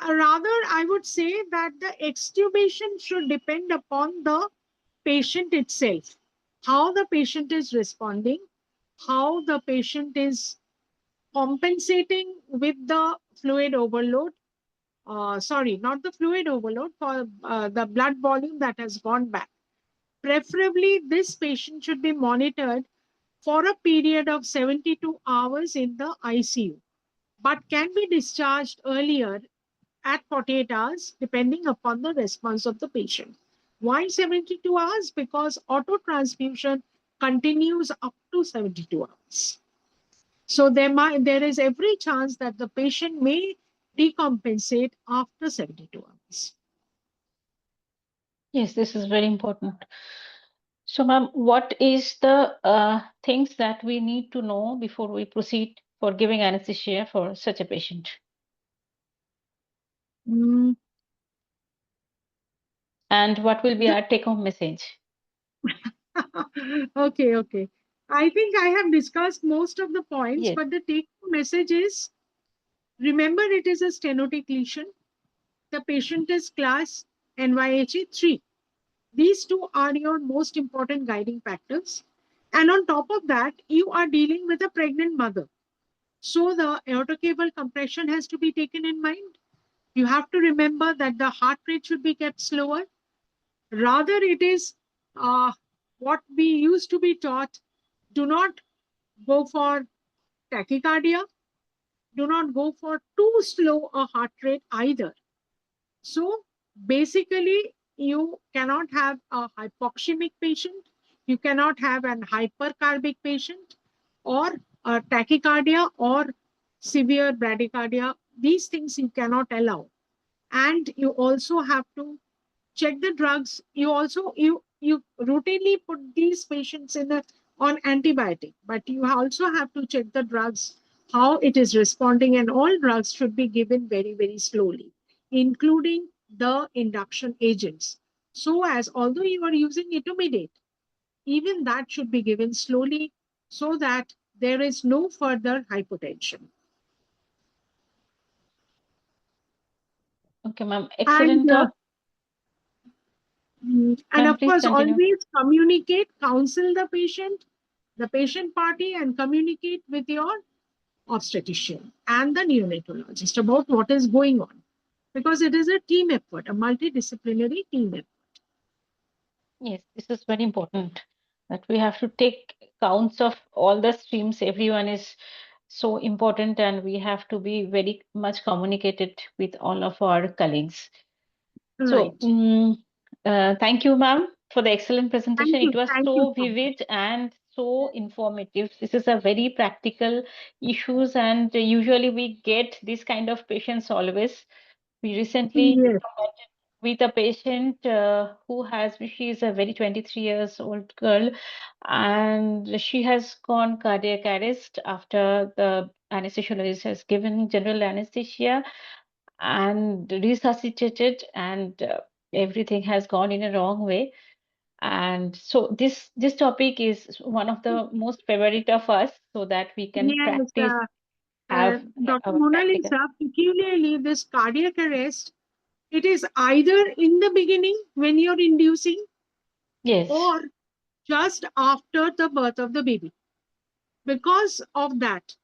Rather, I would say that the extubation should depend upon the patient itself, how the patient is responding, how the patient is compensating with the fluid overload, sorry, not the fluid overload, for the blood volume that has gone back. Preferably, this patient should be monitored for a period of 72 hours in the ICU, but can be discharged earlier at 48 hours, depending upon the response of the patient. Why 72 hours? Because autotransfusion continues up to 72 hours. So there is every chance that the patient may decompensate after 72 hours. Yes, this is very important. So, ma'am, what is the things that we need to know before we proceed for giving anesthesia for such a patient? Mm. And what will be our take-home message? Okay. I think I have discussed most of the points, Yes. but the take-home message is, remember it is a stenotic lesion. The patient is class NYHE 3. These two are your most important guiding factors. And on top of that, you are dealing with a pregnant mother. So the aortocaval compression has to be taken in mind. You have to remember that the heart rate should be kept slower. Rather, it is what we used to be taught. Do not go for tachycardia. Do not go for too slow a heart rate either. So basically, you cannot have a hypoxemic patient. You cannot have an hypercarbic patient or a tachycardia or severe bradycardia. These things you cannot allow. And you also have to check the drugs. You routinely put these patients on antibiotic, but you also have to check the drugs, how it is responding, and all drugs should be given very, very slowly, including the induction agents. So as although you are using etomidate, even that should be given slowly so that there is no further hypotension. Okay, ma'am. Excellent. And Ma'am, of please course, continue. always communicate, counsel the patient party, and communicate with your obstetrician and the neonatologist about what is going on. Because it is a team effort, a multidisciplinary team effort. Yes, this is very important that we have to take counts of all the streams. Everyone is so important, and we have to be very much communicated with all of our colleagues. So, thank you, ma'am, for the excellent presentation. It was so vivid and so informative. This is a very practical issues, and usually we get this kind of patients always. We recently consulted with a patient she is a very 23 years old girl, and she has gone cardiac arrest after the anesthesiologist has given general anesthesia and resuscitated, and everything has gone in a wrong way. And so this topic is one of the most favorite of us, so that we can practice, have Dr. our Mona practical. Lisa, peculiarly this cardiac arrest, it is either in the beginning when you're inducing, yes, or just after the birth of the baby. Because of that,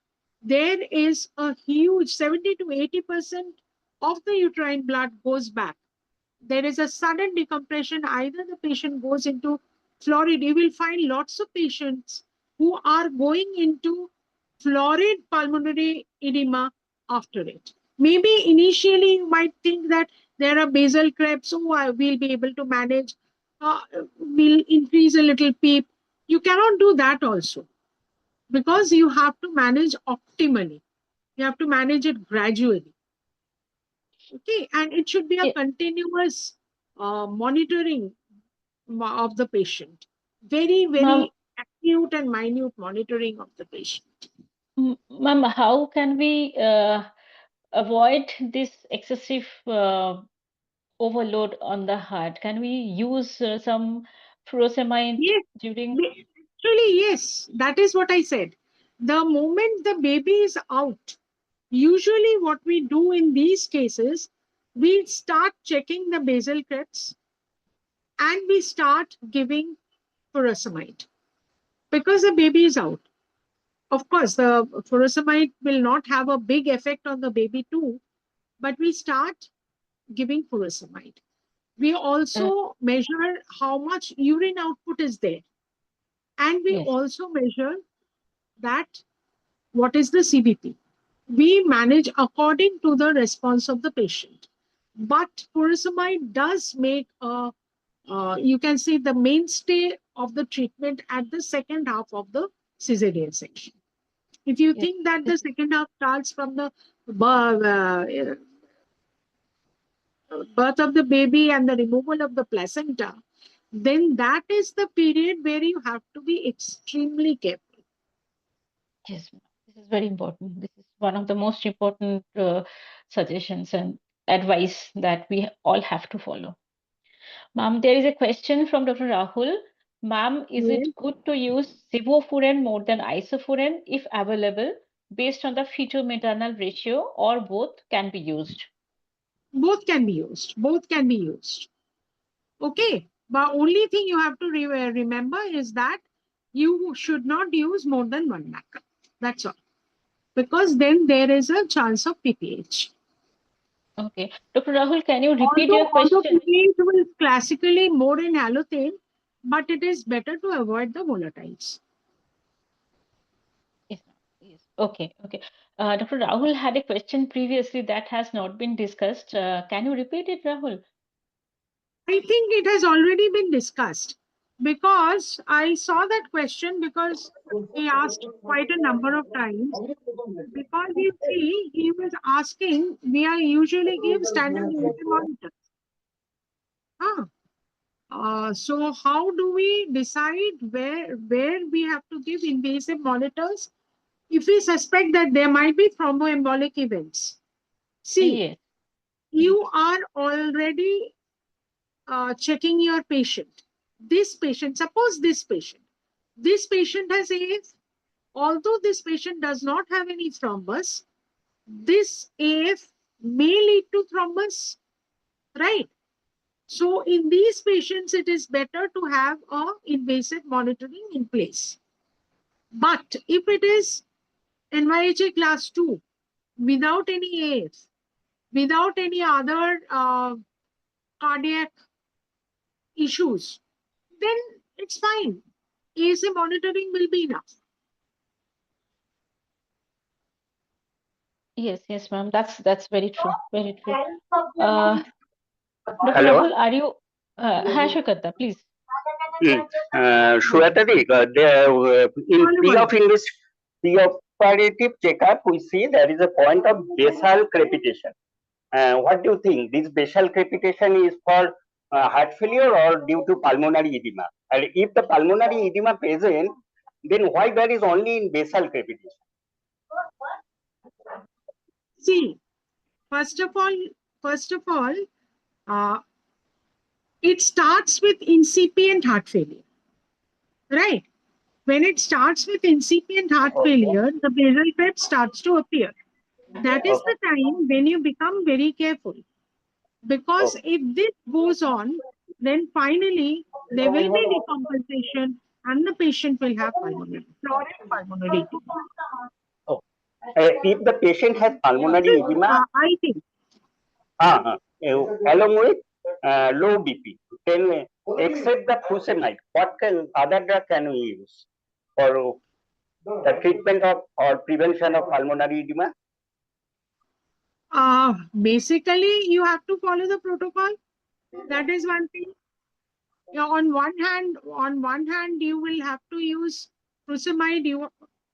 there is a huge 70 to 80% of the uterine blood goes back. There is a sudden decompression. Either the patient goes into florid. You will find lots of patients who are going into florid pulmonary edema after it. Maybe initially you might think that there are basal crepes, so I will be able to manage, we'll increase a little PEEP. You cannot do that also, because you have to manage optimally. You have to manage it gradually. Okay, and it should be a continuous monitoring of the patient. Very, very acute and minute monitoring of the patient. Ma'am, how can we avoid this excessive overload on the heart? Can we use some furosemide during? Actually, yes, that is what I said. The moment the baby is out, usually what we do in these cases, we start checking the basal crepes and we start giving furosemide because the baby is out. Of course, the furosemide will not have a big effect on the baby too, but we start giving furosemide. We also measure how much urine output is there. And we also measure that what is the CBP. We manage according to the response of the patient. But furosemide does make you can say the mainstay of the treatment at the second half of the cesarean section. If you think that the second half starts from the birth of the baby and the removal of the placenta, then that is the period where you have to be extremely careful. Yes, this is very important. This is one of the most important suggestions and advice that we all have to follow. Ma'am, there is a question from Dr. Rahul. Ma'am, is it good to use sevoflurane more than isoflurane if available based on the fetal-maternal ratio, or both can be used? Both can be used. Both can be used. Okay. But only thing you have to remember is that you should not use more than 1 macron. That's all. Because then there is a chance of PPH. Okay. Dr. Rahul, can you repeat your Although question? PPH is classically more in halothane, but it is better to avoid the volatiles. Yes. Okay. Dr. Rahul had a question previously that has not been discussed. Can you repeat it, Rahul? I think it has already been discussed because I saw that question because he asked quite a number of times. Because you see, he was asking, we are usually give standard monitors. So how do we decide where we have to give invasive monitors if we suspect that there might be thromboembolic events? See, you are already checking your patient. This patient, suppose this patient has AF. Although this patient does not have any thrombus, this AF may lead to thrombus, right? So in these patients, it is better to have a invasive monitoring in place. But if it is NYHA class 2, without any AF, without any other cardiac issues, then it's fine. ASA monitoring will be enough. Yes, ma'am. That's very true. Very true. Dr. Hello? Rahul, are you? Hi, Shweta, please. Shwetadi, in pre-operative checkup, we see there is a point of basal crepitation. What do you think? This basal crepitation is for heart failure or due to pulmonary edema? And if the pulmonary edema present, then why there is only in basal crepitation? See, first of all, it starts with incipient heart failure, right? When it starts with incipient heart failure, the basal crepe starts to appear. That is the time when you become very careful. Because if this goes on, then finally there will be decompensation and the patient will have pulmonary edema. If the patient has pulmonary edema, I think. Along with low BP, then except the furosemide, what other drug can we use for the treatment of or prevention of pulmonary edema? Basically, you have to follow the protocol. That is one thing. On one hand, you will have to use furosemide.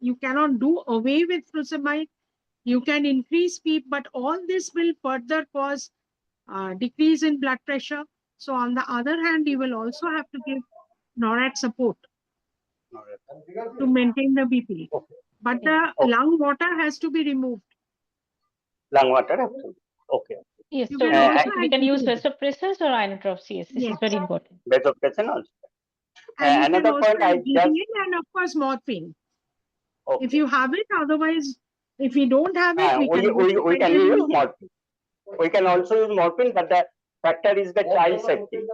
You cannot do away with furosemide. You can increase PEEP, but all this will further cause decrease in blood pressure. So on the other hand, you will also have to give NORAD support to maintain the BP. But the lung water has to be removed. Lung water, okay. Yes, so we can use vasopressors or inotropes. Yes, this is very important. Vasopressin also. And another point I just... and of course morphine. Okay. If you have it, otherwise, if you don't have it, we can use morphine. We can also use morphine, but the factor is the child safety.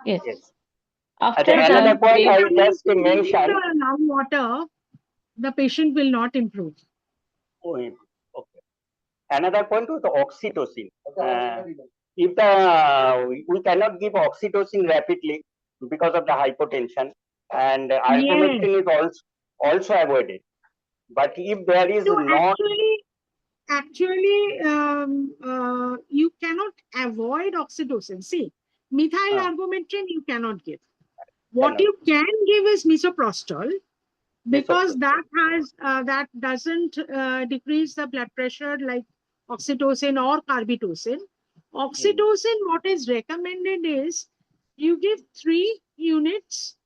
Yes. After another point I just mentioned. Lung water, the patient will not improve. Okay. Another point with oxytocin. If we cannot give oxytocin rapidly because of the hypotension, and Yes. ivermectin is also avoided. But if there is So not, actually, you cannot avoid oxytocin. See, methyl argometrin you cannot give. What you can give is misoprostol, because that has that doesn't decrease the blood pressure like oxytocin or carbitocin. Oxytocin, what is recommended is you give 3 units,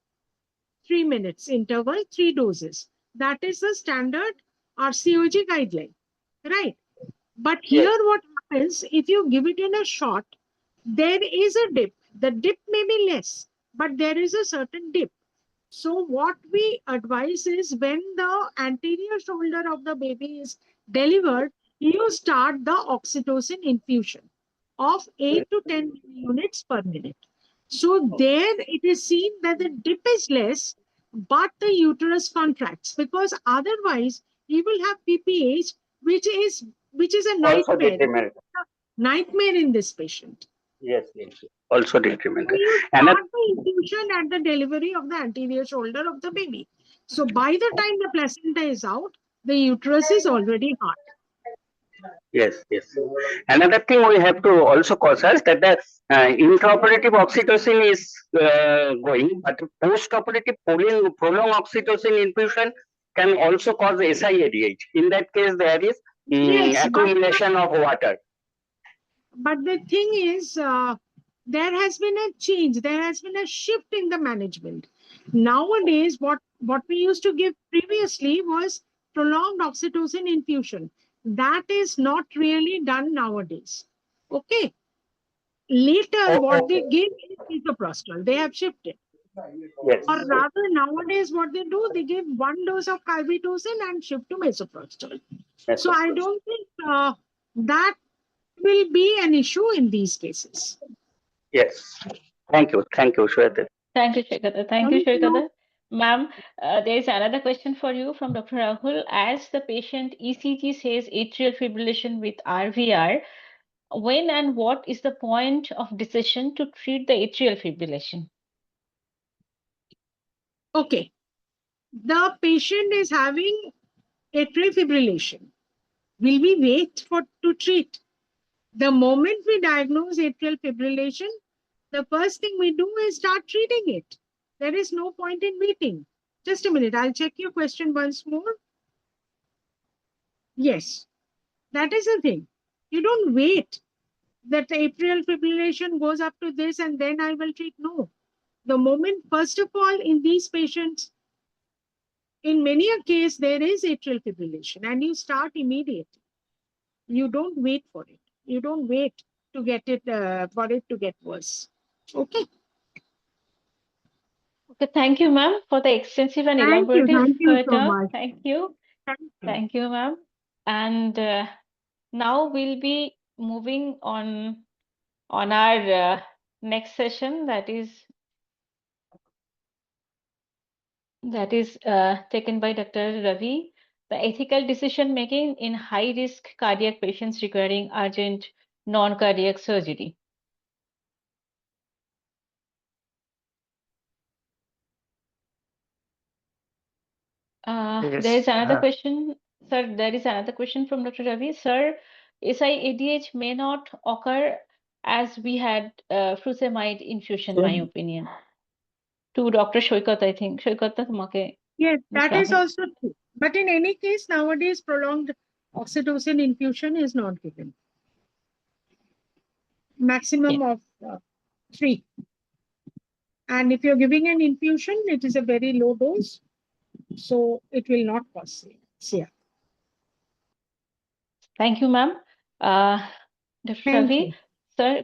3 minutes interval, 3 doses. That is the standard RCOG guideline, right? But here what happens, if you give it in a shot, there is a dip. The dip may be less, but there is a certain dip. So what we advise is when the anterior shoulder of the baby is delivered, you start the oxytocin infusion of 8 to 10 units per minute. So there it is seen that the dip is less, but the uterus contracts, because otherwise you will have PPH, which is a also nightmare. detrimental. Nightmare in this patient. Yes, also detrimental. So you And start the infusion at the delivery of the anterior shoulder of the baby. So by the time the placenta is out, the uterus is already hard. yes. Another thing we have to also cautious that the intraoperative oxytocin is going, but postoperative prolonged oxytocin infusion can also cause SIADH. In that case, there is Yes, accumulation of water. But the thing is, there has been a change. There has been a shift in the management. Nowadays, what we used to give previously was prolonged oxytocin infusion. That is not really done nowadays. Okay. Later, what they give is misoprostol. They have shifted. Yes. Or rather, nowadays, what they do, they give 1 dose of carbitocin and shift to misoprostol. So I don't think that will be an issue in these cases. Yes. Thank you, Shweta. Thank you, Shrikata. Thank you, Shrikata. Ma'am, there is another question for you from Dr. Rahul. As the patient ECG says atrial fibrillation with RVR, when and what is the point of decision to treat the atrial fibrillation? Okay. The patient is having atrial fibrillation. Will we wait to treat? The moment we diagnose atrial fibrillation, the first thing we do is start treating it. There is no point in waiting. Just a minute, I'll check your question once more. Yes, that is the thing. You don't wait that atrial fibrillation goes up to this and then I will treat. No. The moment, first of all, in these patients, in many a case, there is atrial fibrillation and you start immediately. You don't wait for it. You don't wait to get it, for it to get worse. Okay. Okay, thank you, ma'am, for the extensive and Thank elaborative you so talk. much. Thank you. Thank you. Thank you, ma'am. And now we'll be moving on our next session, that is taken by Dr. Ravi, the ethical decision making in high risk cardiac patients requiring urgent non-cardiac surgery. There is another question, sir. There is another question from Dr. Ravi. Sir, SIADH may not occur as we had furosemide infusion, my opinion. To Dr. Shoikat, I think. Shoikat, তোমাকে Yes, that is Rahul. also true. But in any case, nowadays, prolonged oxytocin infusion is not given. Maximum of 3. And if you're giving an infusion, it is a very low dose. So it will not cause CR. Thank you, ma'am. Dr. Thank Ravi, you. sir,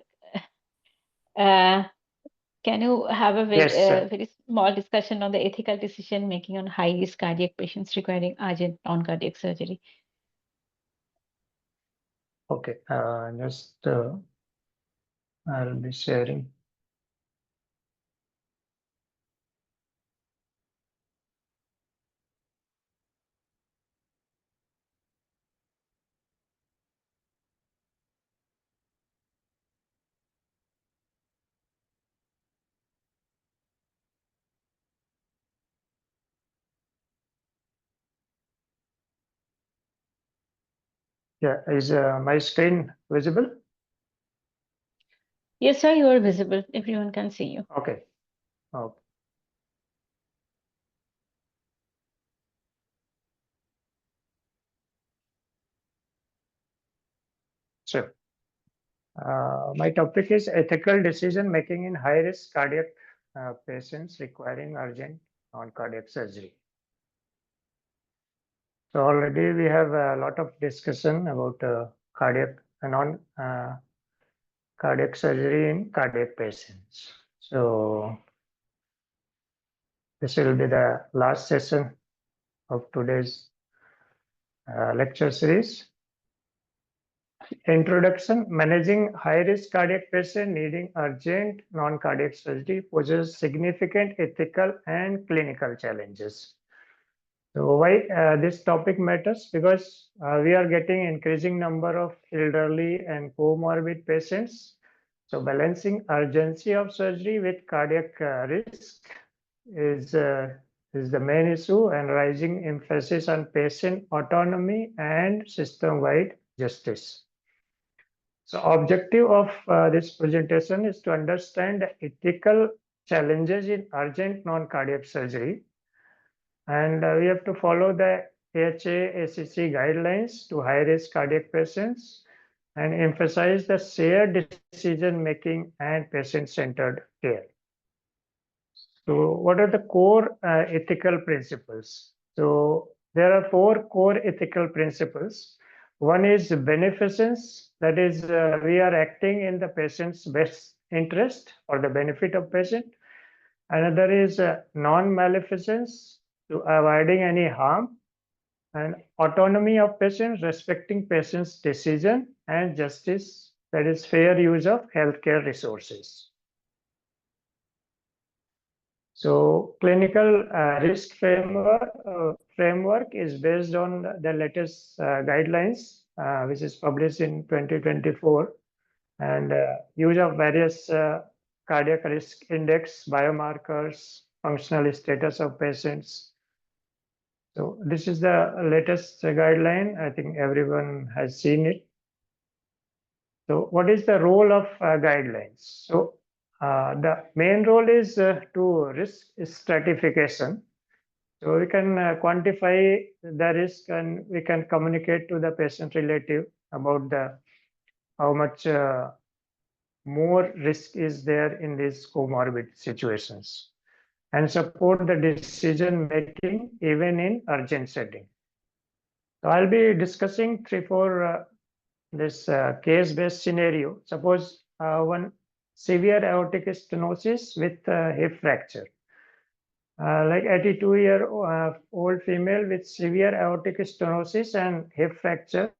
can you have a very small discussion on the ethical decision making on high risk cardiac patients requiring urgent non-cardiac surgery? Okay, just I'll be sharing. Yeah, is my screen visible? Yes, sir, you are visible. Everyone can see you. Okay. Okay. Sure. My topic is ethical decision making in high risk cardiac patients requiring urgent non-cardiac surgery. So already we have a lot of discussion about cardiac non-cardiac surgery in cardiac patients. So this will be the last session of today's lecture series. Introduction: Managing high-risk cardiac patient needing urgent non-cardiac surgery poses significant ethical and clinical challenges. So why this topic matters? Because we are getting increasing number of elderly and comorbid patients. So balancing urgency of surgery with cardiac risk is the main issue, and rising emphasis on patient autonomy and system-wide justice. So objective of this presentation is to understand the ethical challenges in urgent non-cardiac surgery, and we have to follow the AHA-ACC guidelines to high-risk cardiac patients and emphasize the shared decision-making and patient-centered care. So what are the core ethical principles? So there are 4 core ethical principles. One is beneficence, that is we are acting in the patient's best interest or the benefit of patient. Another is non-maleficence, to avoiding any harm, and autonomy of patients, respecting patient's decision, and justice, that is fair use of healthcare resources. So clinical risk framework is based on the latest guidelines, which is published in 2024, and use of various cardiac risk index, biomarkers, functional status of patients. So this is the latest guideline. I think everyone has seen it. So what is the role of guidelines? So the main role is to risk stratification. So we can quantify the risk, and we can communicate to the patient relative about the how much more risk is there in these comorbid situations, and support the decision making even in urgent setting. So I'll be discussing 3-4 this case-based scenario. Suppose one severe aortic stenosis with hip fracture. Like 82-year-old female with severe aortic stenosis and hip fracture.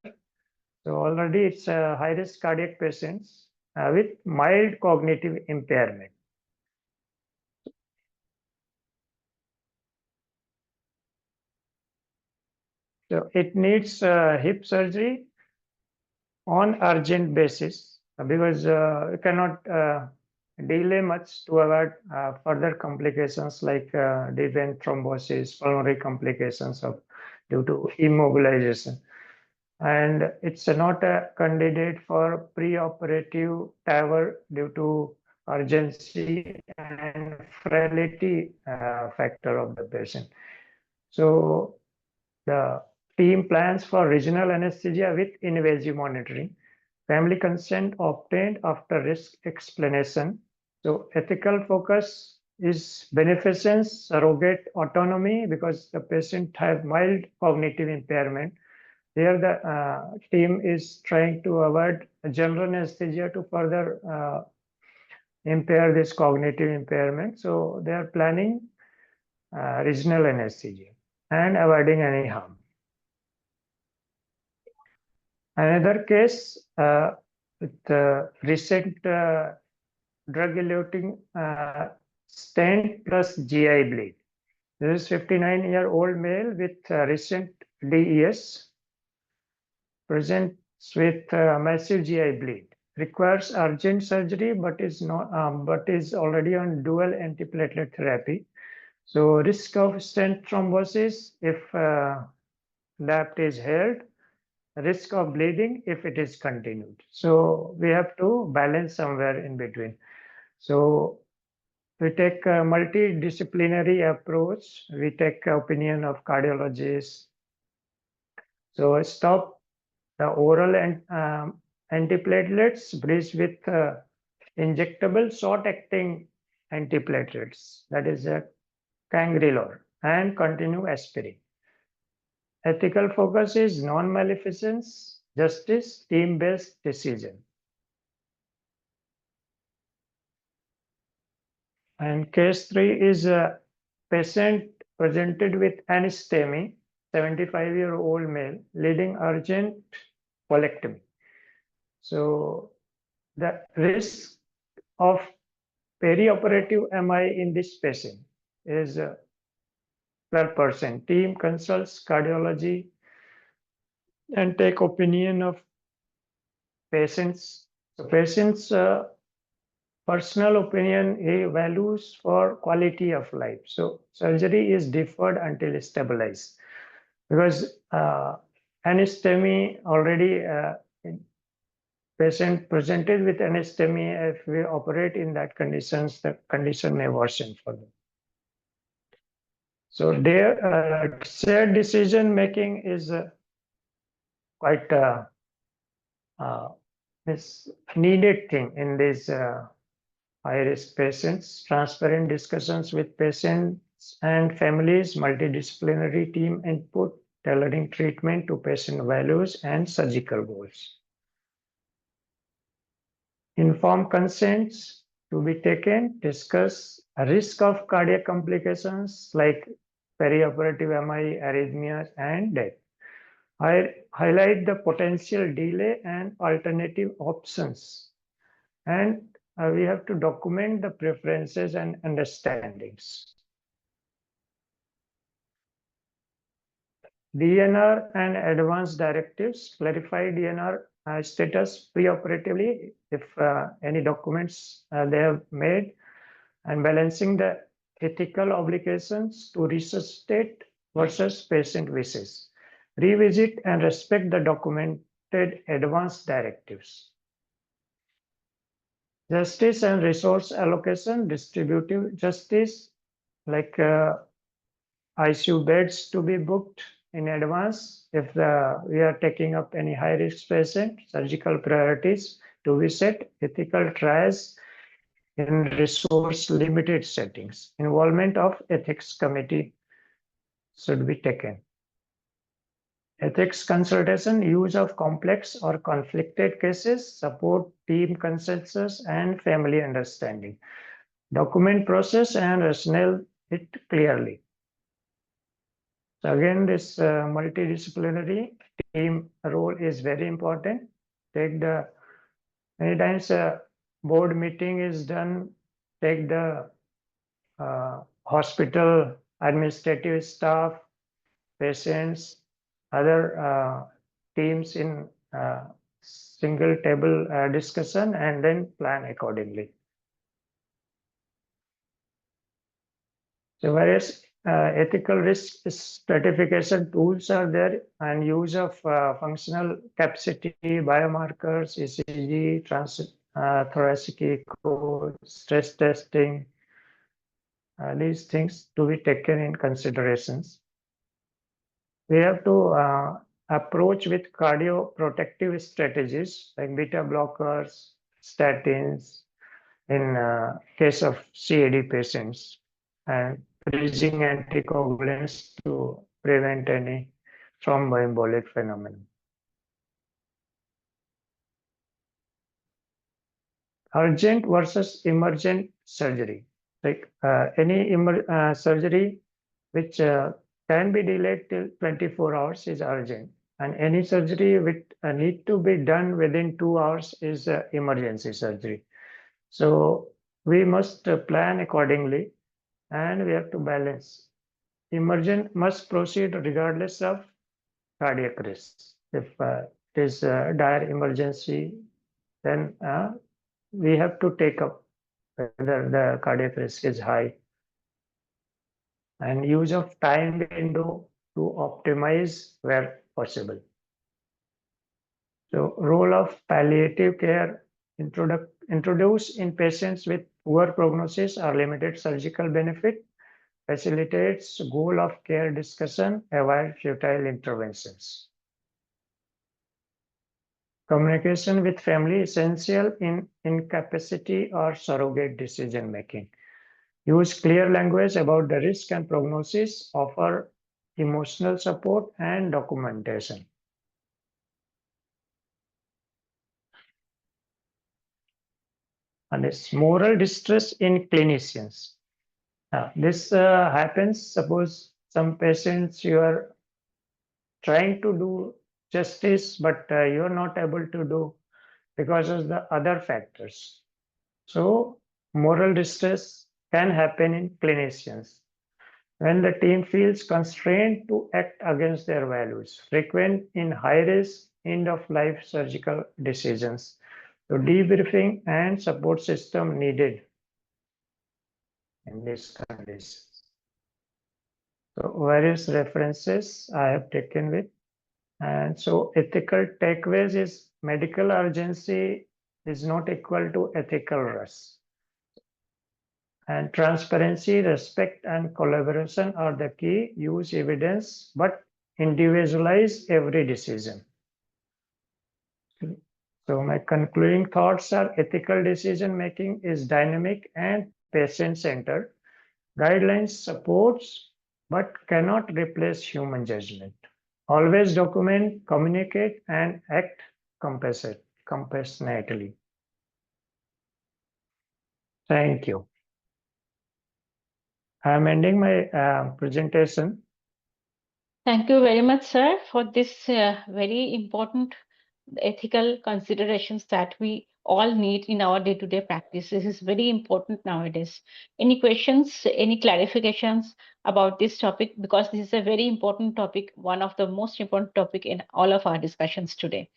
So already it's high-risk cardiac patients with mild cognitive impairment. So it needs hip surgery on urgent basis because we cannot delay much to avoid further complications like deep vein thrombosis, pulmonary complications of due to immobilization. And it's not a candidate for preoperative TAVR due to urgency and frailty factor of the patient. So the team plans for regional anesthesia with invasive monitoring. Family consent obtained after risk explanation. So ethical focus is beneficence, surrogate autonomy, because the patient has mild cognitive impairment. Here the team is trying to avoid general anesthesia to further impair this cognitive impairment. So they are planning regional anesthesia and avoiding any harm. Another case with recent drug-eluting stent plus GI bleed. This is 59-year-old male with recent DES, presents with massive GI bleed, requires urgent surgery, but is already on dual antiplatelet therapy. So risk of stent thrombosis if LAPT is held, risk of bleeding if it is continued. So we have to balance somewhere in between. So we take a multidisciplinary approach. We take opinion of cardiologists. So stop the oral and antiplatelets, bridge with injectable short-acting antiplatelets, that is a cangrelor, and continue aspirin. Ethical focus is non-maleficence, justice, team-based decision. And case 3 is a patient presented with anastomia, 75-year-old male, leading urgent colectomy. So the risk of perioperative MI in this patient is 12%. Team consults cardiology and take opinion of patients. So patients' personal opinion he values for quality of life. So surgery is deferred until stabilized because anastomia already patient presented with anastomia, if we operate in that conditions, the condition may worsen for them. So their shared decision making is quite this needed thing in these high-risk patients. Transparent discussions with patients and families, multidisciplinary team input, tailoring treatment to patient values and surgical goals. Informed consents to be taken, discuss a risk of cardiac complications like perioperative MI, arrhythmias, and death. I highlight the potential delay and alternative options. And we have to document the preferences and understandings. DNR and advanced directives clarify DNR status preoperatively if any documents they have made, and balancing the ethical obligations to resuscitate versus patient wishes. Revisit and respect the documented advanced directives. Justice and resource allocation, distributive justice, like ICU beds to be booked in advance if we are taking up any high-risk patient, surgical priorities to be set, ethical trials in resource-limited settings. Involvement of ethics committee should be taken. Ethics consultation, use of complex or conflicted cases, support team consensus and family understanding. Document process and rationale it clearly. So again, this multidisciplinary team role is very important. Many times a board meeting is done, take the hospital administrative staff, patients, other teams in single table discussion and then plan accordingly. So various ethical risk stratification tools are there, and use of functional capacity, biomarkers, ECG, thoracic echo, stress testing, these things to be taken in considerations. We have to approach with cardioprotective strategies like beta blockers, statins in case of CAD patients, and bridging anticoagulants to prevent any thromboembolic phenomenon. Urgent versus emergent surgery. Like any surgery which can be delayed till 24 hours is urgent, and any surgery which need to be done within 2 hours is emergency surgery. So we must plan accordingly, and we have to balance. Emergent must proceed regardless of cardiac risk. If it is a dire emergency, then we have to take up whether the cardiac risk is high, and use of time window to optimize where possible. So role of palliative care introduced in patients with poor prognosis or limited surgical benefit, facilitates goal of care discussion, avoid futile interventions. Communication with family essential in incapacity or surrogate decision making. Use clear language about the risk and prognosis, offer emotional support and documentation. And it's moral distress in clinicians. This happens, suppose some patients you are trying to do justice, but you're not able to do because of the other factors. So moral distress can happen in clinicians when the team feels constrained to act against their values, frequent in high-risk end-of-life surgical decisions. So debriefing and support system needed in these conditions. So various references I have taken with. And so ethical takeaways is medical urgency is not equal to ethical rush. And transparency, respect, and collaboration are the key. Use evidence, but individualize every decision. So my concluding thoughts are ethical decision making is dynamic and patient-centered. Guidelines supports, but cannot replace human judgment. Always document, communicate, and act compassionately. Thank you. I'm ending my presentation. Thank you very much, sir, for this very important ethical considerations that we all need in our day-to-day practice. This is very important nowadays. Any questions, any clarifications about this topic? Because this is a very important topic, one of the most important topic in all of our discussions today.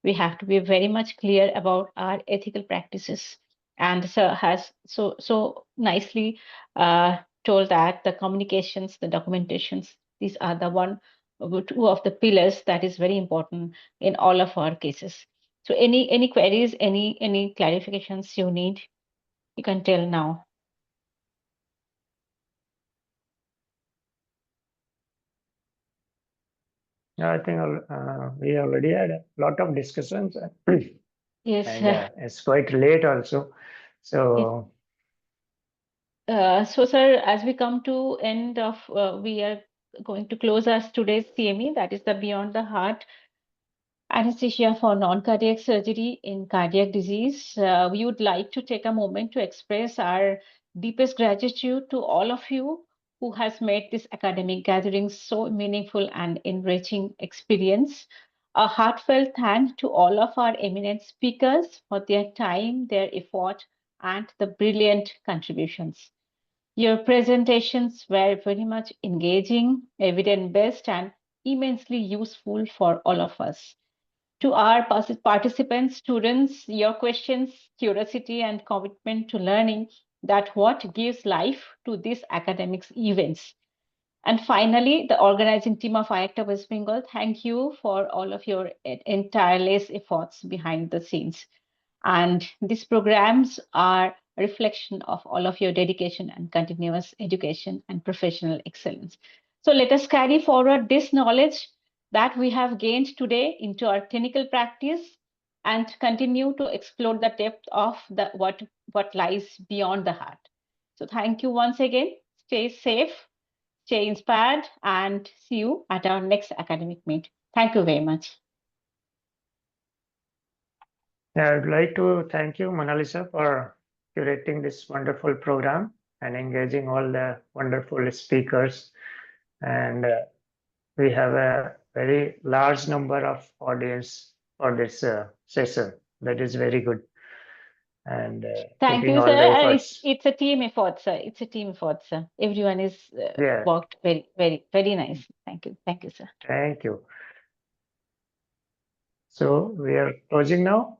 We have to be very much clear about our ethical practices. And sir has so nicely told that the communications, the documentations, these are the two of the pillars that is very important in all of our cases. So any queries, any clarifications you need, you can tell now. I think we already had a lot of discussions. Yes. And it's quite late also. So. So, sir, as we come to end of, we are going to close our today's CME, that is the Beyond the Heart anesthesia for non-cardiac surgery in cardiac disease. We would like to take a moment to express our deepest gratitude to all of you who has made this academic gathering so meaningful and enriching experience. A heartfelt thanks to all of our eminent speakers for their time, their effort, and the brilliant contributions. Your presentations were very much engaging, evidence-based, and immensely useful for all of us. To our participants, students, your questions, curiosity, and commitment to learning that what gives life to these academic events. And finally, the organizing team of IACTA West Bengal, thank you for all of your tireless efforts behind the scenes. And these programs are a reflection of all of your dedication and continuous education and professional excellence. So let us carry forward this knowledge that we have gained today into our clinical practice and continue to explore the depth of what lies beyond the heart. So thank you once again. Stay safe, stay inspired, and see you at our next academic meet. Thank you very much. Yeah, I'd like to thank you, Mona Lisa, for curating this wonderful program and engaging all the wonderful speakers. And we have a very large number of audience for this session. That is very good. And thank you, sir. It's a team effort, sir. It's a team effort, sir. Everyone is worked very, very, very nice. Thank you. Thank you, sir. Thank you. So we are closing now?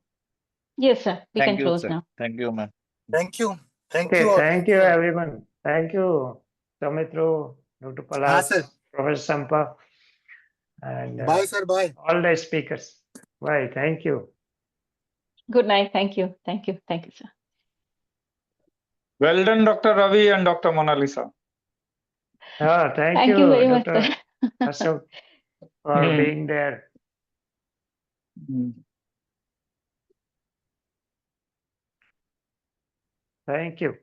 Yes, sir. We can close now. Thank you, ma'am. Thank you. Thank you. Thank you, everyone. Thank you, Somitro, Dr. Palas, Professor Sampa, and bye, sir. Bye. All the speakers. Bye. Thank you. Good night. Thank you. Thank you. Thank you, sir. Well done, Dr. Ravi and Dr. Mona Lisa. Thank you very much, Dr. sir. Ashok, for being there. Thank you.